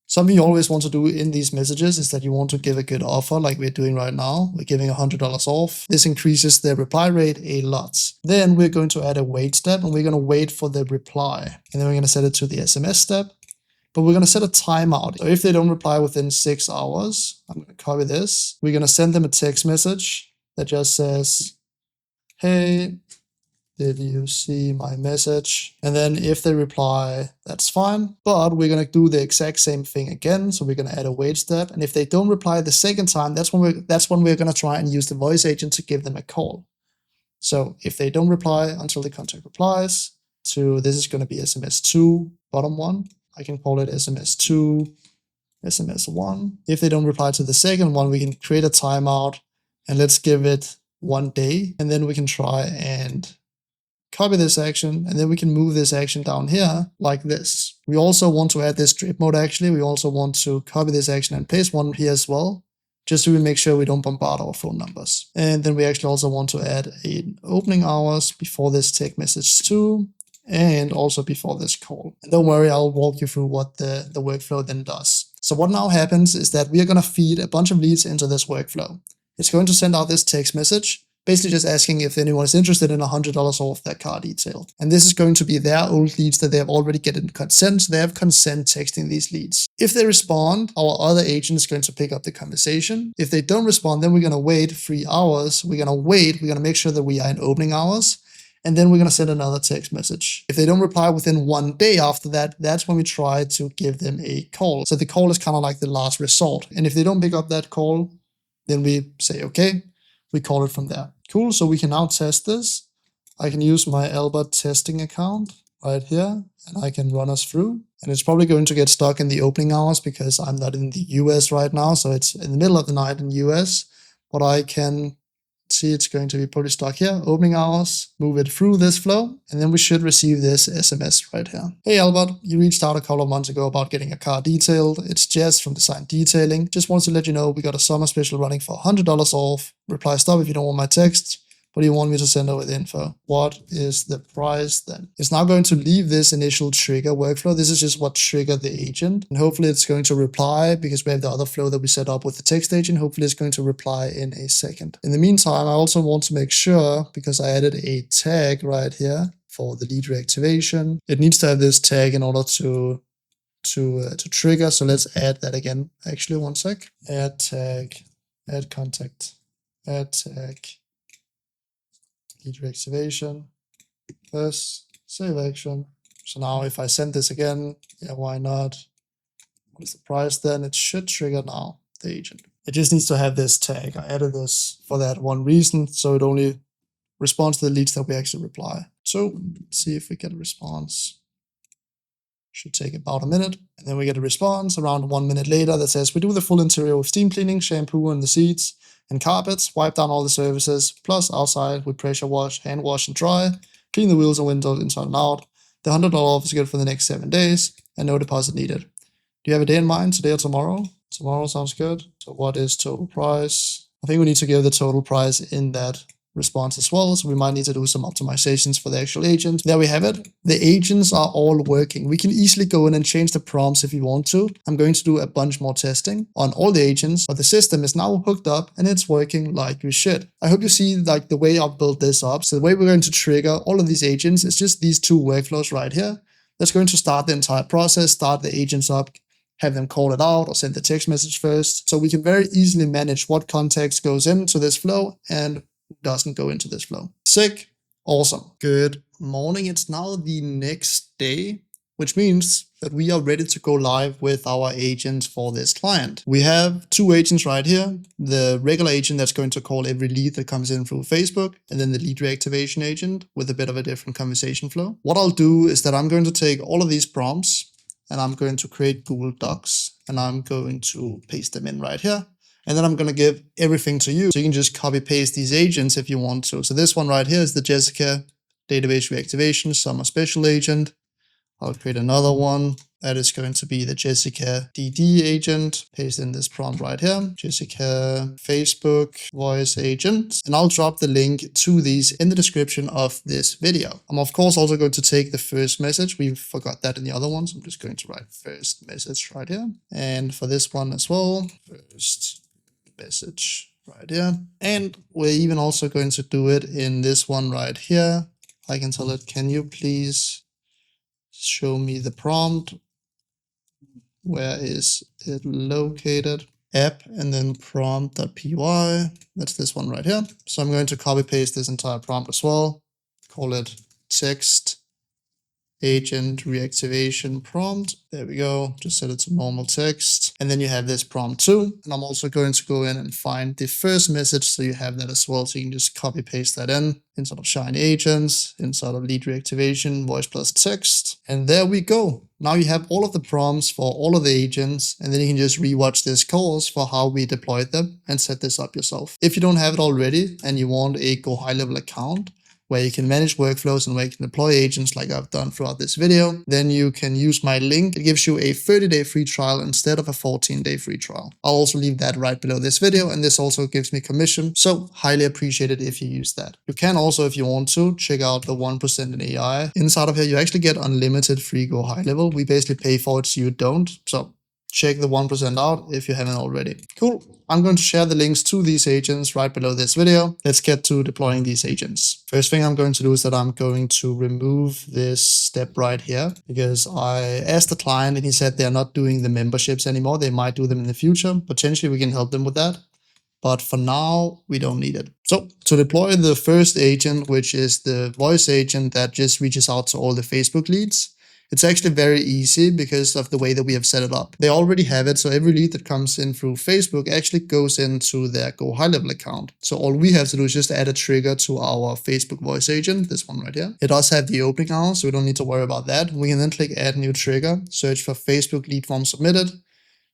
Something you always want to do in these messages is that you want to give a good offer like we're doing right now. We're giving $100 off. This increases the reply rate a lot. Then we're going to add a wait step, and we're going to wait for the reply. And then we're going to set it to the SMS step. But we're going to set a timeout. So if they don't reply within 6 hours, I'm going to copy this. We're going to send them a text message that just says, hey, did you see my message? And then if they reply, that's fine. But we're going to do the exact same thing again. So we're going to add a wait step. And if they don't reply the second time, that's when we're going to try and use the voice agent to give them a call. So if they don't reply until the contact replies to, this is going to be SMS 2, bottom one. I can call it SMS 2, SMS 1. If they don't reply to the second one, we can create a timeout and let's give it 1 day. And then we can try and copy this action, and then we can move this action down here like this. We also want to add this drip mode actually. We also want to copy this action and paste one here as well, just so we make sure we don't bombard our phone numbers. And then we actually also want to add an opening hours before this text message too, and also before this call. And don't worry, I'll walk you through what the workflow then does. So what now happens is that we are going to feed a bunch of leads into this workflow. It's going to send out this text message, basically just asking if anyone is interested in $100 off their car detail. And this is going to be their old leads that they have already gotten consent. So they have consent texting these leads. If they respond, our other agent is going to pick up the conversation. If they don't respond, then we're going to wait 3 hours. We're going to make sure that we are in opening hours. And then we're going to send another text message. If they don't reply within 1 day after that, that's when we try to give them a call. So the call is kind of like the last resort. And if they don't pick up that call, then we say, okay, we call it from there. Cool, so we can now test this. I can use my Albert testing account right here, and I can run us through. And it's probably going to get stuck in the opening hours because I'm not in the US right now, so it's in the middle of the night in the US. But I can see it's going to be probably stuck here, opening hours, move it through this flow, and then we should receive this SMS right here. Hey Albert, you reached out a couple of months ago about getting a car detailed. It's Jess from Design Detailing. Just wanted to let you know we got a summer special running for $100 off. Reply stop if you don't want my text, but you want me to send over the info. What is the price then? It's now going to leave this initial trigger workflow. This is just what triggered the agent. And hopefully it's going to reply because we have the other flow that we set up with the text agent. Hopefully it's going to reply in a second. In the meantime, I also want to make sure, because I added a tag right here for the lead reactivation, it needs to have this tag in order to trigger. So let's add that again. Actually, one sec. Add tag, add contact, add tag, lead reactivation, plus save action. So now if I send this again, yeah, why not? What is the price then? It should trigger now, the agent. It just needs to have this tag. I added this for that one reason, so it only responds to the leads that we actually reply. So let's see if we get a response. Should take about a minute, and then we get a response around 1 minute later that says we do the full interior with steam cleaning, shampoo on the seats and carpets, wipe down all the surfaces, plus outside with pressure wash, hand wash and dry, clean the wheels and windows inside and out. The $100 off is good for the next 7 days and no deposit needed. Do you have a day in mind, today or tomorrow? Tomorrow sounds good. So what is total price? I think we need to give the total price in that response as well, so we might need to do some optimizations for the actual agent. There we have it. The agents are all working. We can easily go in and change the prompts if you want to. I'm going to do a bunch more testing on all the agents, but the system is now hooked up and it's working like we should. I hope you see like the way I've built this up. So the way we're going to trigger all of these agents is just these two workflows right here. That's going to start the entire process, start the agents up, have them call it out or send the text message first. So we can very easily manage what context goes into this flow and doesn't go into this flow. Sick. Awesome. Good morning. It's now the next day, which means that we are ready to go live with our agents for this client. We have two agents right here. The regular agent that's going to call every lead that comes in through Facebook, and then the lead reactivation agent with a bit of a different conversation flow. What I'll do is that I'm going to take all of these prompts and I'm going to create Google Docs and I'm going to paste them in right here. And then I'm going to give everything to you. So you can just copy paste these agents if you want to. So this one right here is the Jessica database reactivation summer special agent. I'll create another one. That is going to be the Jessica DD agent. Paste in this prompt right here. Jessica Facebook voice agent. And I'll drop the link to these in the description of this video. I'm of course also going to take the first message. We forgot that in the other ones. I'm just going to write first message right here. And for this one as well, first message right here. And we're even also going to do it in this one right here. I can tell it, can you please show me the prompt? Where is it located? App and then prompt.py. That's this one right here. So I'm going to copy paste this entire prompt as well. Call it text agent reactivation prompt. There we go. Just set it to normal text. And then you have this prompt too. And I'm also going to go in and find the first message. So you have that as well. So you can just copy paste that in inside of Shine Agents, inside of lead reactivation, voice plus text. And there we go. Now you have all of the prompts for all of the agents. And then you can just rewatch this course for how we deployed them and set this up yourself. If you don't have it already and you want a Go High Level account, where you can manage workflows and where you can deploy agents like I've done throughout this video, then you can use my link. It gives you a 30-day free trial instead of a 14-day free trial. I'll also leave that right below this video, and this also gives me commission, so highly appreciated if you use that. You can also, if you want to, check out the 1% in AI. Inside of here, you actually get unlimited free Go High Level. We basically pay for it so you don't. So check the 1% out if you haven't already. Cool. I'm going to share the links to these agents right below this video. Let's get to deploying these agents. First thing I'm going to do is that I'm going to remove this step right here because I asked the client and he said they're not doing the memberships anymore. They might do them in the future. Potentially we can help them with that. But for now, we don't need it. So to deploy the first agent, which is the voice agent that just reaches out to all the Facebook leads, it's actually very easy because of the way that we have set it up. They already have it, so every lead that comes in through Facebook actually goes into their Go High Level account. So all we have to do is just add a trigger to our Facebook voice agent, this one right here. It does have the opening hours, so we don't need to worry about that. We can then click Add New Trigger, search for Facebook lead form submitted.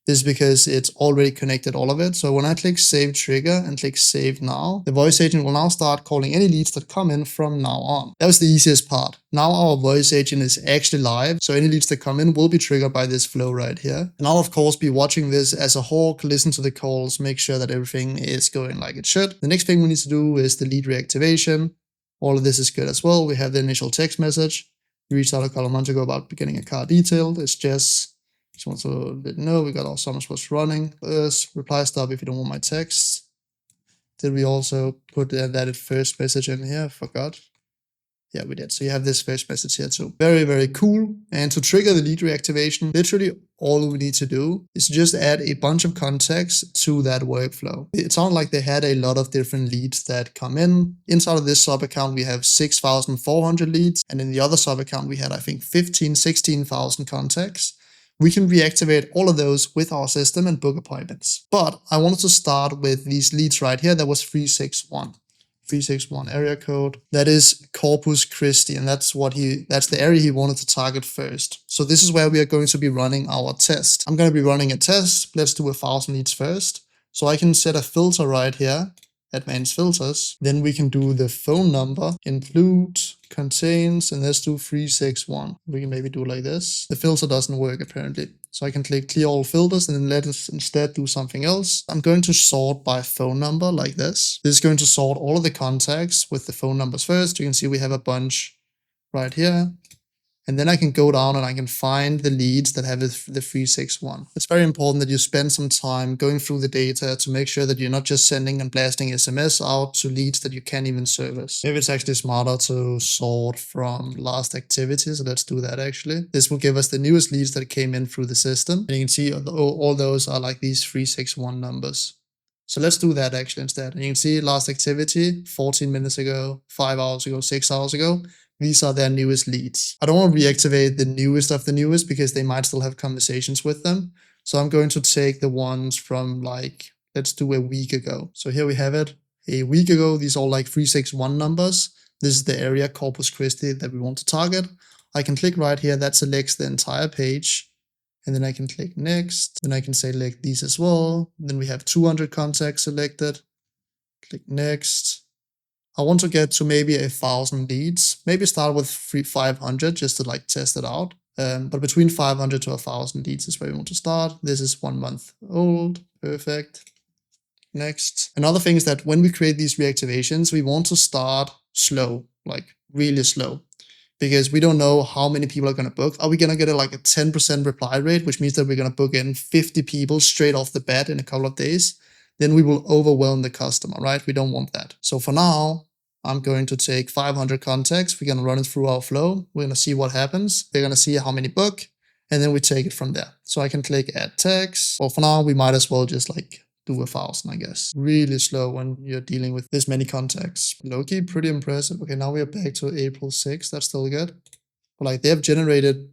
This is because it's already connected all of it. So when I click save trigger and click save now, the voice agent will now start calling any leads that come in from now on. That was the easiest part. Now our voice agent is actually live. So any leads that come in will be triggered by this flow right here. And I'll of course be watching this as a hawk, listen to the calls, make sure that everything is going like it should. The next thing we need to do is the lead reactivation. All of this is good as well. We have the initial text message. We reached out a couple of months ago about getting a car detailed. It's just want to let you know we got our summer sports running. This reply stop if you don't want my text. Did we also put that first message in here? Forgot. Yeah, we did. So you have this first message here too. Very, very cool. And to trigger the lead reactivation, literally all we need to do is just add a bunch of context to that workflow. It sounded like they had a lot of different leads that come in. Inside of this sub account, we have 6,400 leads. And in the other sub account, we had, I think, 16,000 contacts. We can reactivate all of those with our system and book appointments. But I wanted to start with these leads right here. That was 361. 361 area code. That is Corpus Christi, and that's the area he wanted to target first. So this is where we are going to be running our test. I'm going to be running a test. Let's do 1,000 leads first. So I can set a filter right here, advanced filters. Then we can do the phone number, include, contains, and let's do 361. We can maybe do like this. The filter doesn't work apparently. So I can click clear all filters and then let us instead do something else. I'm going to sort by phone number like this. This is going to sort all of the contacts with the phone numbers first. You can see we have a bunch right here. And then I can go down and I can find the leads that have the 361. It's very important that you spend some time going through the data to make sure that you're not just sending and blasting SMS out to leads that you can't even service. Maybe it's actually smarter to sort from last activity. So let's do that actually. This will give us the newest leads that came in through the system. And you can see all those are like these 361 numbers. So let's do that actually instead. And you can see last activity 14 minutes ago, 5 hours ago, 6 hours ago. These are their newest leads. I don't want to reactivate the newest of the newest because they might still have conversations with them. So I'm going to take the ones from like, let's do a week ago. So here we have it. A week ago, these are all like 361 numbers. This is the area Corpus Christi that we want to target. I can click right here. That selects the entire page. And then I can click next. Then I can select these as well. Then we have 200 contacts selected. Click next. I want to get to maybe 1,000 leads. Maybe start with 500 just to like test it out. But between 500 to 1,000 leads is where we want to start. This is 1 month old. Perfect. Next. Another thing is that when we create these reactivations, we want to start slow, like really slow, because we don't know how many people are going to book. Are we going to get like a 10% reply rate, which means that we're going to book in 50 people straight off the bat in a couple of days? Then we will overwhelm the customer, right? We don't want that. So for now, I'm going to take 500 contacts. We're going to run it through our flow. We're going to see what happens. They're going to see how many book, and then we take it from there. So I can click add tags. Well, for now, we might as well just like do 1,000, I guess. Really slow when you're dealing with this many contacts. Low-key, pretty impressive. Okay, now we are back to April 6th. That's still good. But like they have generated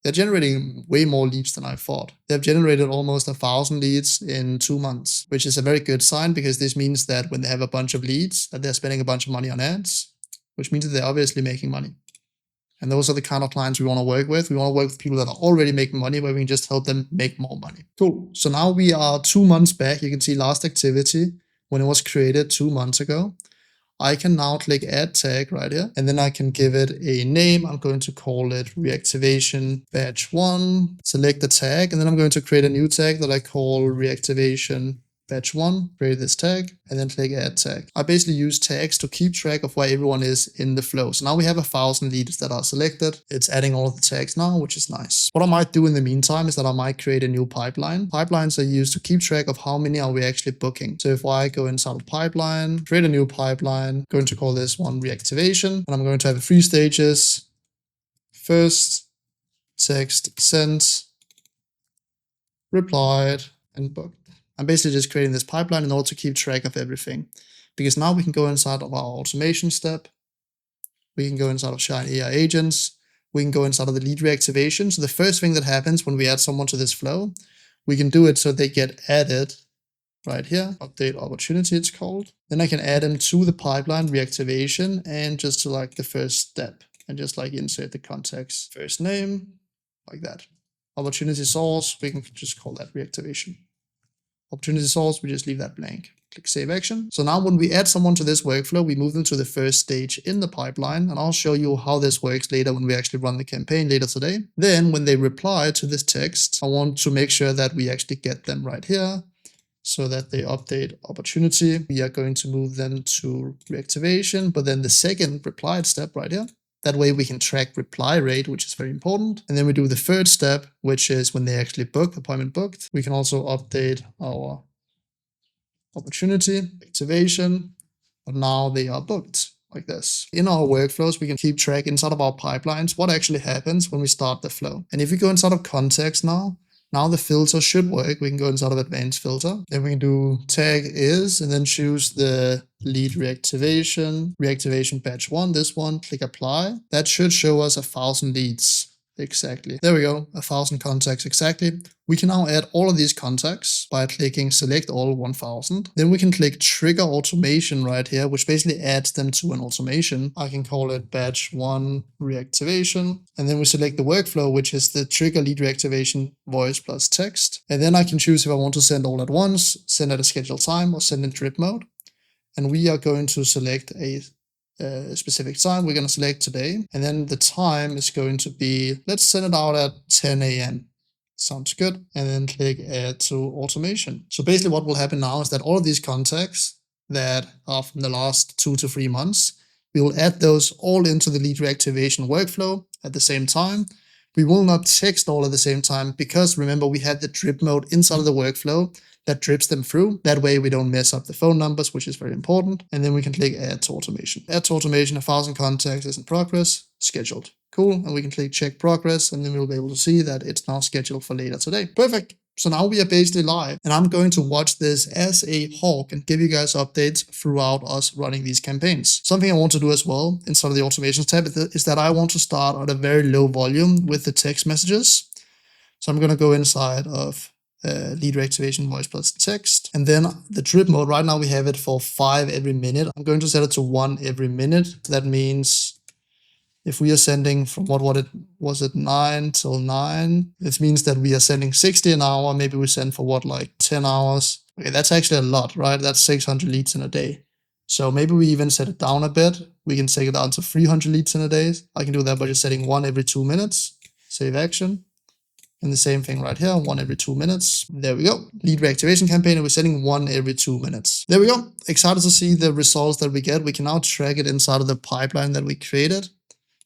they're generating way more leads than I thought. They've generated almost 1,000 leads in 2 months, which is a very good sign because this means that when they have a bunch of leads, that they're spending a bunch of money on ads, which means that they're obviously making money. And those are the kind of clients we want to work with. We want to work with people that are already making money where we can just help them make more money. Cool. So now we are 2 months back. You can see last activity when it was created 2 months ago. I can now click add tag right here, and then I can give it a name. I'm going to call it reactivation batch 1, select the tag, and then I'm going to create a new tag that I call reactivation batch 1, create this tag, and then click add tag. I basically use tags to keep track of where everyone is in the flow. So now we have 1,000 leads that are selected. It's adding all of the tags now, which is nice. What I might do in the meantime is that I might create a new pipeline. Pipelines are used to keep track of how many are we actually booking. So if I go inside of pipeline, create a new pipeline, I'm going to call this one reactivation, and I'm going to have 3 stages. First, text sent, replied, and booked. I'm basically just creating this pipeline in order to keep track of everything. Because now we can go inside of our automation step. We can go inside of Shine AI agents. We can go inside of the lead reactivation. So the first thing that happens when we add someone to this flow, we can do it so they get added right here. Update opportunity it's called. Then I can add them to the pipeline reactivation and just to like the first step and just like insert the contact's first name like that. opportunity source, we can just call that reactivation. Opportunity source, we just leave that blank. Click save action. So now when we add someone to this workflow, we move them to the first stage in the pipeline, and I'll show you how this works later when we actually run the campaign later today. Then when they reply to this text, I want to make sure that we actually get them right here so that they update opportunity. We are going to move them to reactivation, but then the second replied step right here. That way we can track reply rate, which is very important. And then we do the third step, which is when they actually book, appointment booked. We can also update our opportunity, activation, but now they are booked like this. In our workflows, we can keep track inside of our pipelines what actually happens when we start the flow. And if we go inside of context now the filter should work. We can go inside of advanced filter. Then we can do tag is and then choose the lead reactivation batch 1, this one, click apply. That should show us 1,000 leads. Exactly. There we go. 1,000 contacts exactly. We can now add all of these contacts by clicking select all 1,000. Then we can click trigger automation right here, which basically adds them to an automation. I can call it batch 1 reactivation. And then we select the workflow, which is the trigger lead reactivation voice plus text. And then I can choose if I want to send all at once, send at a scheduled time, or send in drip mode. And we are going to select a specific time. We're going to select today, and then the time is going to be, let's send it out at 10 a.m. Sounds good. And then click add to automation. So basically what will happen now is that all of these contacts that are from the last 2 to 3 months, we will add those all into the lead reactivation workflow at the same time. We will not text all at the same time because remember we had the drip mode inside of the workflow that drips them through. That way we don't mess up the phone numbers, which is very important. And then we can click add to automation. Add to automation, 1,000 contacts is in progress, scheduled. Cool. And we can click check progress, and then we'll be able to see that it's now scheduled for later today. Perfect. So now we are basically live, and I'm going to watch this as a hawk and give you guys updates throughout us running these campaigns. Something I want to do as well inside of the automations tab is that I want to start at a very low volume with the text messages. So I'm going to go inside of lead reactivation voice plus text, and then the drip mode. Right now we have it for 5 every minute. I'm going to set it to 1 every minute. That means if we are sending from was it 9 till 9, it means that we are sending 60 an hour. Maybe we send for like 10 hours. Okay, that's actually a lot, right? That's 600 leads in a day. So maybe we even set it down a bit. We can take it down to 300 leads in a day. I can do that by just setting 1 every 2 minutes. Save action. And the same thing right here, 1 every 2 minutes. There we go. Lead reactivation campaign, and we're setting 1 every 2 minutes. There we go. Excited to see the results that we get. We can now track it inside of the pipeline that we created.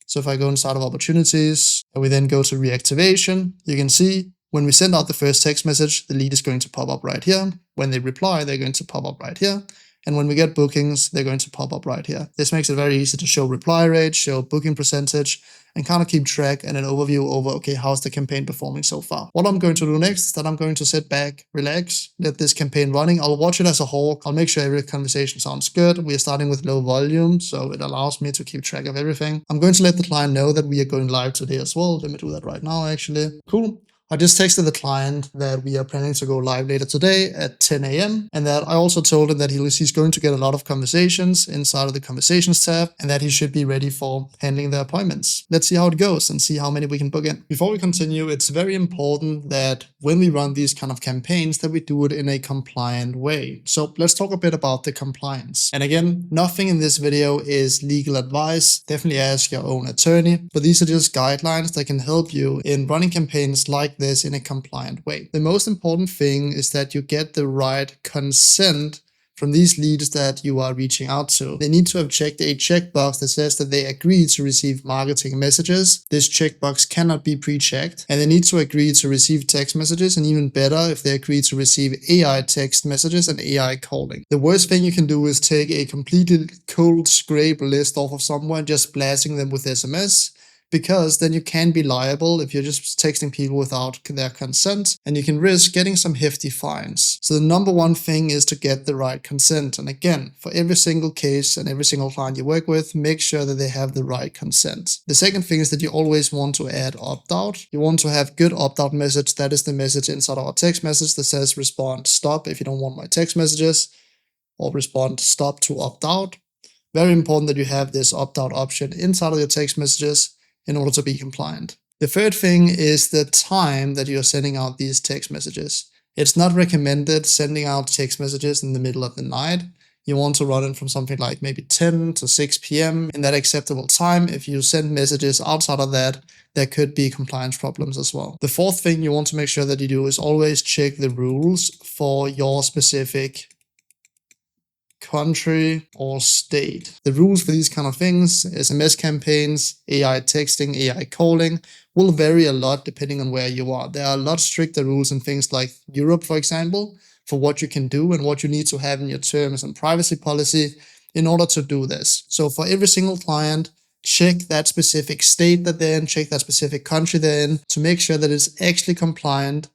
So if I go inside of opportunities, and we then go to reactivation, you can see when we send out the first text message, the lead is going to pop up right here. When they reply, they're going to pop up right here. And when we get bookings, they're going to pop up right here. This makes it very easy to show reply rate, show booking percentage, and kind of keep track and an overview over, okay, how's the campaign performing so far. What I'm going to do next is that I'm going to sit back, relax, let this campaign running. I'll watch it as a whole. I'll make sure every conversation sounds good. We are starting with low volume, so it allows me to keep track of everything. I'm going to let the client know that we are going live today as well. Let me do that right now, actually. Cool. I just texted the client that we are planning to go live later today at 10 a.m. and that I also told him that he's going to get a lot of conversations inside of the conversations tab and that he should be ready for handling the appointments. Let's see how it goes and see how many we can book in. Before we continue, it's very important that when we run these kind of campaigns that we do it in a compliant way. So let's talk a bit about the compliance. And again, nothing in this video is legal advice. Definitely ask your own attorney, but these are just guidelines that can help you in running campaigns like this in a compliant way. The most important thing is that you get the right consent from these leads that you are reaching out to. They need to have checked a checkbox that says that they agree to receive marketing messages. This checkbox cannot be pre-checked, and they need to agree to receive text messages, and even better if they agree to receive AI text messages and AI calling. The worst thing you can do is take a completely cold scrape list off of someone, just blasting them with SMS, because then you can be liable if you're just texting people without their consent, and you can risk getting some hefty fines. So the number one thing is to get the right consent. And again, for every single case and every single client you work with, make sure that they have the right consent. The second thing is that you always want to add opt-out. You want to have good opt-out message. That is the message inside our text message that says respond stop if you don't want my text messages, or respond stop to opt out. Very important that you have this opt-out option inside of your text messages in order to be compliant. The third thing is the time that you're sending out these text messages. It's not recommended sending out text messages in the middle of the night. You want to run it from something like maybe 10 to 6 p.m. in that acceptable time. If you send messages outside of that, there could be compliance problems as well. The fourth thing you want to make sure that you do is always check the rules for your specific country or state. The rules for these kind of things, SMS campaigns, AI texting, AI calling, will vary a lot depending on where you are. There are a lot stricter rules in things like Europe, for example, for what you can do and what you need to have in your terms and privacy policy in order to do this. So for every single client, check that specific state that they're in, check that specific country they're in to make sure that it's actually compliant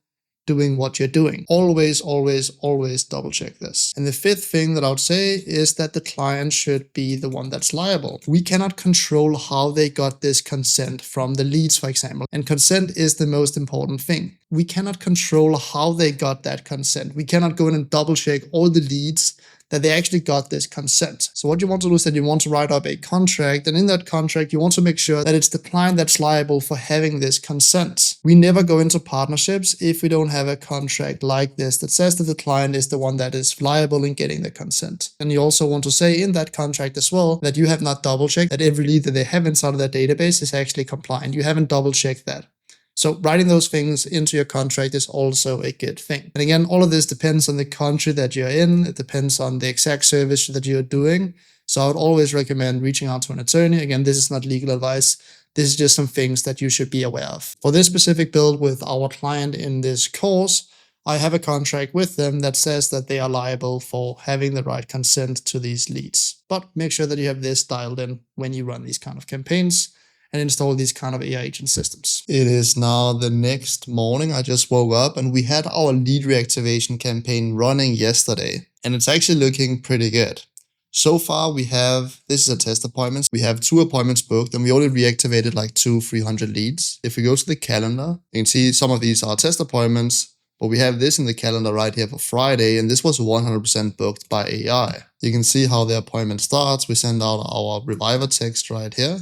doing what you're doing. Always, always, always double check this. And the fifth thing that I would say is that the client should be the one that's liable. We cannot control how they got this consent from the leads, for example. And consent is the most important thing. We cannot control how they got that consent. We cannot go in and double check all the leads that they actually got this consent. So what you want to do is that you want to write up a contract, and in that contract you want to make sure that it's the client that's liable for having this consent. We never go into partnerships if we don't have a contract like this that says that the client is the one that is liable in getting the consent. And you also want to say in that contract as well that you have not double checked that every lead that they have inside of that database is actually compliant. You haven't double checked that. So writing those things into your contract is also a good thing. And again, all of this depends on the country that you're in. It depends on the exact service that you're doing. So I would always recommend reaching out to an attorney. Again, this is not legal advice. This is just some things that you should be aware of. For this specific build with our client in this course, I have a contract with them that says that they are liable for having the right consent to these leads. But make sure that you have this dialed in when you run these kind of campaigns and install these kind of AI agent systems. It is now the next morning. I just woke up and we had our lead reactivation campaign running yesterday, and it's actually looking pretty good. So far we have, this is a test appointments, we have 2 appointments booked and we already reactivated like 200-300 leads. If we go to the calendar, you can see some of these are test appointments, but we have this in the calendar right here for Friday, and this was 100% booked by AI. You can see how the appointment starts. We send out our reviver text right here.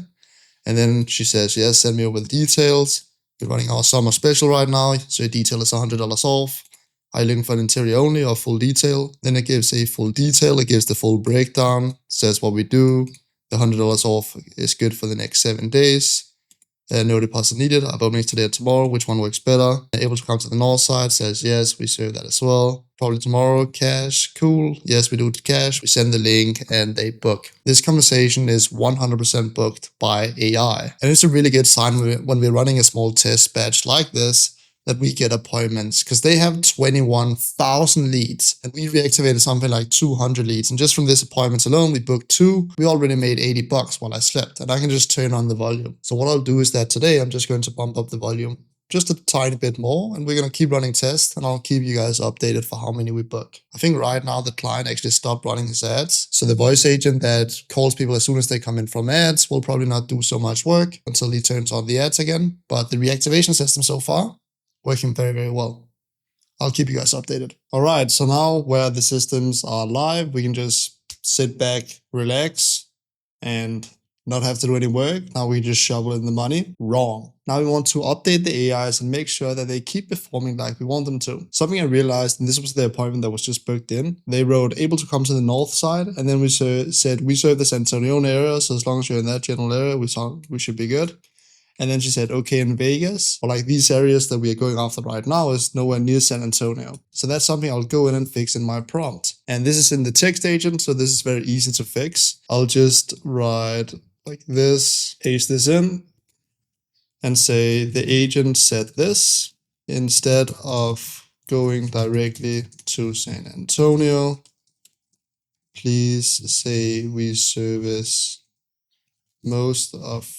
And then she says, yes, send me over the details. We're running our summer special right now, so your detail is $100 off. Are you looking for an interior only or full detail? Then it gives a full detail, it gives the full breakdown, says what we do. The $100 off is good for the next 7 days. No deposit needed. I've openings today or tomorrow. Which one works better? Able to come to the north side. Says yes, we serve that as well. Probably tomorrow. Cash. Cool. Yes, we do it cash. We send the link and they book. This conversation is 100% booked by AI. And it's a really good sign when we're running a small test batch like this that we get appointments, because they have 21,000 leads and we reactivated something like 200 leads. And just from this appointment alone, we booked 2. We already made $80 while I slept, and I can just turn on the volume. So what I'll do is that today I'm just going to bump up the volume just a tiny bit more, and we're going to keep running tests, and I'll keep you guys updated for how many we book. I think right now the client actually stopped running his ads. So the voice agent that calls people as soon as they come in from ads will probably not do so much work until he turns on the ads again. But the reactivation system so far, working very, very well. I'll keep you guys updated. All right, so now where the systems are live, we can just sit back, relax, and not have to do any work. Now we just shovel in the money. Wrong. Now we want to update the AIs and make sure that they keep performing like we want them to. Something I realized, and this was the appointment that was just booked in, they wrote able to come to the north side, and then we said we serve the San Antonio area, so as long as you're in that general area, we should be good. And then she said, okay, in Vegas, or like these areas that we are going after right now is nowhere near San Antonio. So that's something I'll go in and fix in my prompt. And this is in the text agent, so this is very easy to fix. I'll just write like this, paste this in, and say the agent said this. Instead of going directly to San Antonio, please say we service most of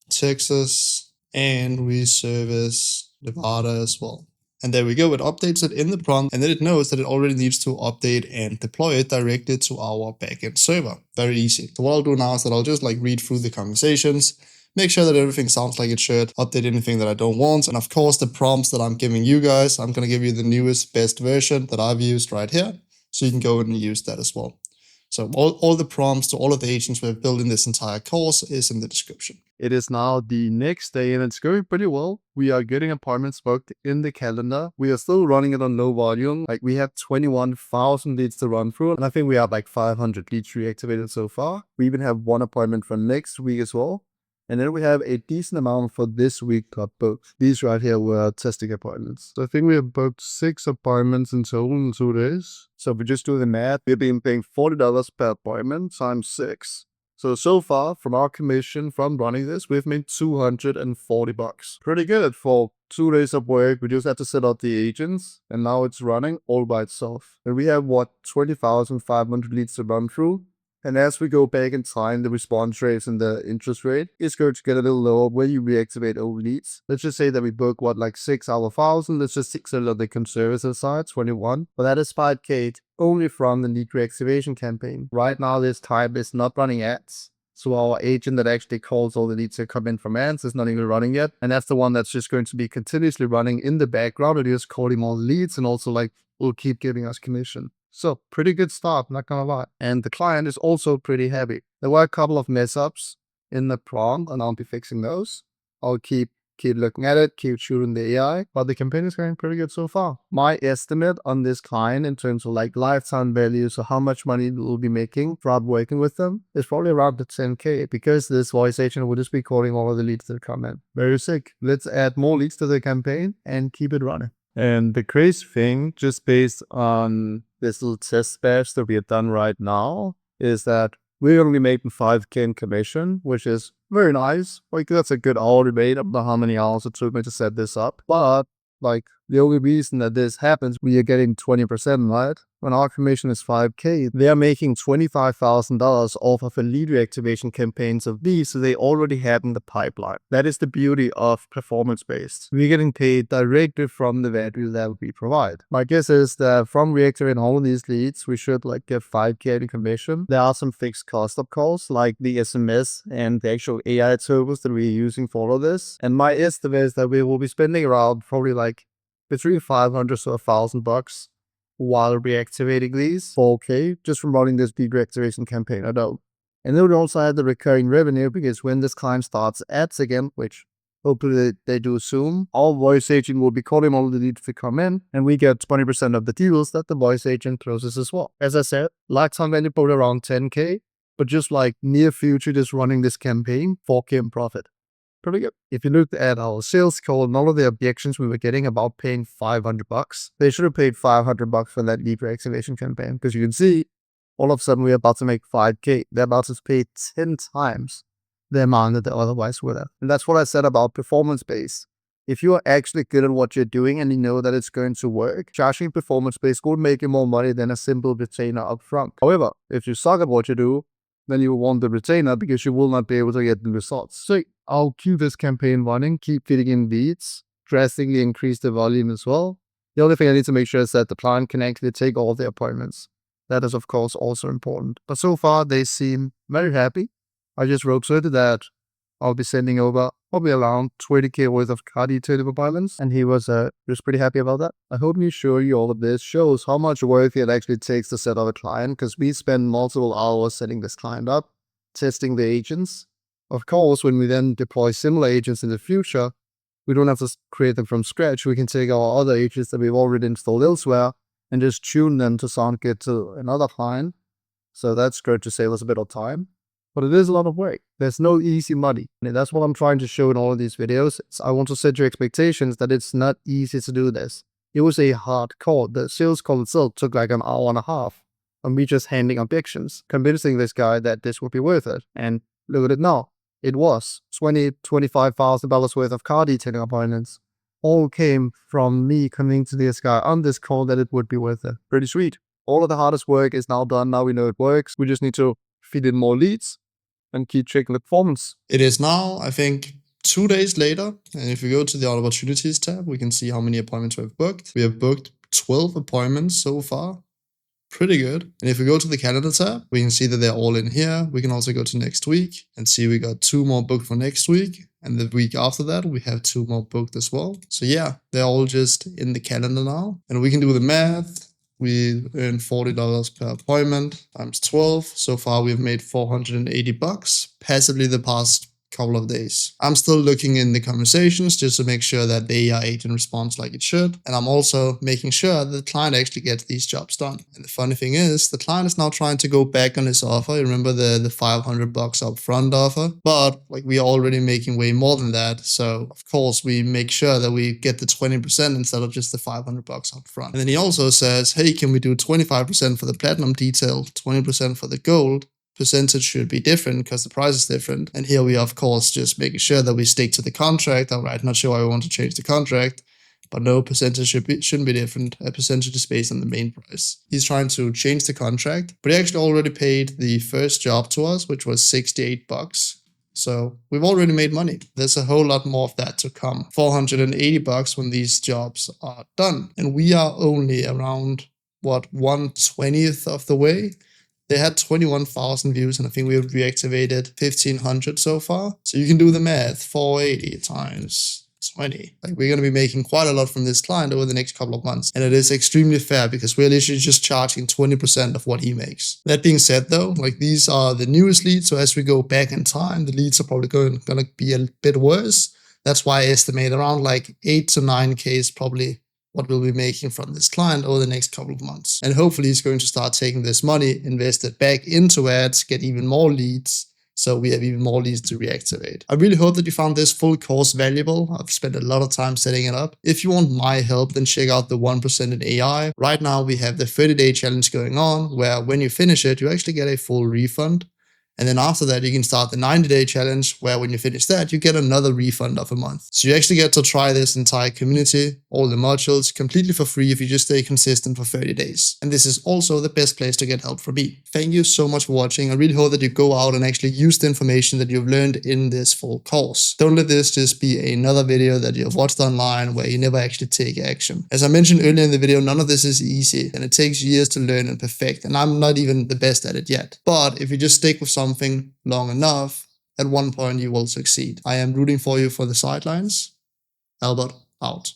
Texas, and we service Nevada as well. And there we go, it updates it in the prompt, and then it knows that it already needs to update and deploy it directly to our backend server. Very easy. So what I'll do now is that I'll just like read through the conversations, make sure that everything sounds like it should, update anything that I don't want. And of course, the prompts that I'm giving you guys, I'm going to give you the newest, best version that I've used right here. So you can go and use that as well. So all the prompts to all of the agents we've built in this entire course is in the description. It is now the next day and it's going pretty well. We are getting appointments booked in the calendar. We are still running it on low volume. Like we have 21,000 leads to run through. And I think we have like 500 leads reactivated so far. We even have one appointment for next week as well. And then we have a decent amount for this week got booked. These right here were testing appointments. So I think we have booked 6 appointments in total in 2 days. So if we just do the math, we've been paying $40 per appointment times 6. So far from our commission from running this, we've made $240. Pretty good for 2 days of work. We just had to set up the agents and now it's running all by itself. And we have 20,500 leads to run through. And as we go back in time, the response rates and the interest rate is going to get a little lower when you reactivate old leads. Let's just say that we book like 6 out of 1,000. Let's just 6 on the conservative side, 21. But that is 5K only from the lead reactivation campaign. Right now, this type is not running ads. So our agent that actually calls all the leads that come in from ads is not even running yet. And that's the one that's just going to be continuously running in the background. It is calling all the leads and also like will keep giving us commission. So pretty good start, not gonna lie. And the client is also pretty happy. There were a couple of mess ups in the prompt and I'll be fixing those. I'll keep looking at it, keep shooting the AI, but the campaign is going pretty good so far. My estimate on this client in terms of like lifetime value, so how much money we'll be making from working with them, is probably around the 10K because this voice agent will just be calling all of the leads that come in. Very sick. Let's add more leads to the campaign and keep it running. And the crazy thing, just based on this little test batch that we have done right now, is that we're only making 5K in commission, which is very nice. Like that's a good hourly rate. I don't know how many hours it took me to set this up. But like the only reason that this happens, we are getting 20%, right? When our commission is 5K, they are making $25,000 off of a lead reactivation campaigns of these, so they already have in the pipeline. That is the beauty of performance-based. We're getting paid directly from the value that we provide. My guess is that from reactivating all of these leads, we should like get 5K in commission. There are some fixed cost of calls, like the SMS and the actual AI tools that we're using for all of this. And my estimate is that we will be spending around probably like between $500 to $1,000 while reactivating these 4K just from running this lead reactivation campaign alone. And then we also have the recurring revenue because when this client starts ads again, which hopefully they do soon, our voice agent will be calling all the leads to come in and we get 20% of the deals that the voice agent closes as well. As I said, lifetime value probably around 10K, but just like near future, just running this campaign, 4K in profit. Pretty good. If you looked at our sales call and all of the objections we were getting about paying $500, they should have paid $500 for that lead reactivation campaign because you can see all of a sudden we're about to make 5K. They're about to pay 10 times the amount that they otherwise would have. And that's what I said about performance-based. If you are actually good at what you're doing and you know that it's going to work, charging performance-based will make you more money than a simple retainer upfront. However, if you suck at what you do, then you will want the retainer because you will not be able to get the results. So I'll keep this campaign running, keep feeding in leads, drastically increase the volume as well. The only thing I need to make sure is that the client can actually take all the appointments. That is, of course, also important. But so far, they seem very happy. I just wrote to that I'll be sending over probably around 20K worth of car detailing appointments. And he was just pretty happy about that. I hope me show you all of this shows how much work it actually takes to set up a client because we spend multiple hours setting this client up, testing the agents. Of course, when we then deploy similar agents in the future, we don't have to create them from scratch. We can take our other agents that we've already installed elsewhere and just tune them to sound good to another client. So that's going to save us a bit of time. But it is a lot of work. There's no easy money. And that's what I'm trying to show in all of these videos. I want to set your expectations that it's not easy to do this. It was a hard call. The sales call itself took like an hour and a half of me just handing objections, convincing this guy that this would be worth it. And look at it now. It was $25,000 worth of car detailing appointments. All came from me convincing this guy on this call that it would be worth it. Pretty sweet. All of the hardest work is now done. Now we know it works. We just need to feed in more leads and keep checking the performance. It is now, I think, 2 days later. And if we go to the opportunities tab, we can see how many appointments we have booked. We have booked 12 appointments so far. Pretty good. And if we go to the calendar tab, we can see that they're all in here. We can also go to next week and see we got 2 more booked for next week. And the week after that, we have 2 more booked as well. So yeah, they're all just in the calendar now. And we can do the math. We earn $40 per appointment times 12. So far, we've made $480 passively the past couple of days. I'm still looking in the conversations just to make sure that the AI agent responds like it should. And I'm also making sure that the client actually gets these jobs done. And the funny thing is, the client is now trying to go back on his offer. You remember the $500 upfront offer? But like, we are already making way more than that. So of course we make sure that we get the 20% instead of just the $500 upfront. And then he also says, hey, can we do 25% for the platinum detail, 20% for the gold? Percentage should be different because the price is different. And here we are, of course, just making sure that we stick to the contract. All right, not sure why we want to change the contract, but no, percentage shouldn't be different. A percentage is based on the main price. He's trying to change the contract, but he actually already paid the first job to us, which was $68. So we've already made money. There's a whole lot more of that to come. $480 when these jobs are done. And we are only around, what, 1/20th of the way? They had 21,000 views, and I think we've reactivated 1,500 so far. So you can do the math, 480 times 20. Like, we're going to be making quite a lot from this client over the next couple of months. And it is extremely fair because we're literally just charging 20% of what he makes. That being said though, like, these are the newest leads. So as we go back in time, the leads are probably going to be a bit worse. That's why I estimate around like 8 to 9K is probably what we'll be making from this client over the next couple of months. And hopefully he's going to start taking this money, invest it back into ads, get even more leads, so we have even more leads to reactivate. I really hope that you found this full course valuable. I've spent a lot of time setting it up. If you want my help, then check out the 1% in AI. Right now we have the 30-day challenge going on, where when you finish it, you actually get a full refund. And then after that, you can start the 90-day challenge, where when you finish that, you get another refund of a month. So you actually get to try this entire community, all the modules, completely for free if you just stay consistent for 30 days. And this is also the best place to get help from me. Thank you so much for watching. I really hope that you go out and actually use the information that you've learned in this full course. Don't let this just be another video that you've watched online where you never actually take action. As I mentioned earlier in the video, none of this is easy, and it takes years to learn and perfect. And I'm not even the best at it yet. But if you just stick with something long enough, at one point you will succeed. I am rooting for you for the sidelines. Albert out.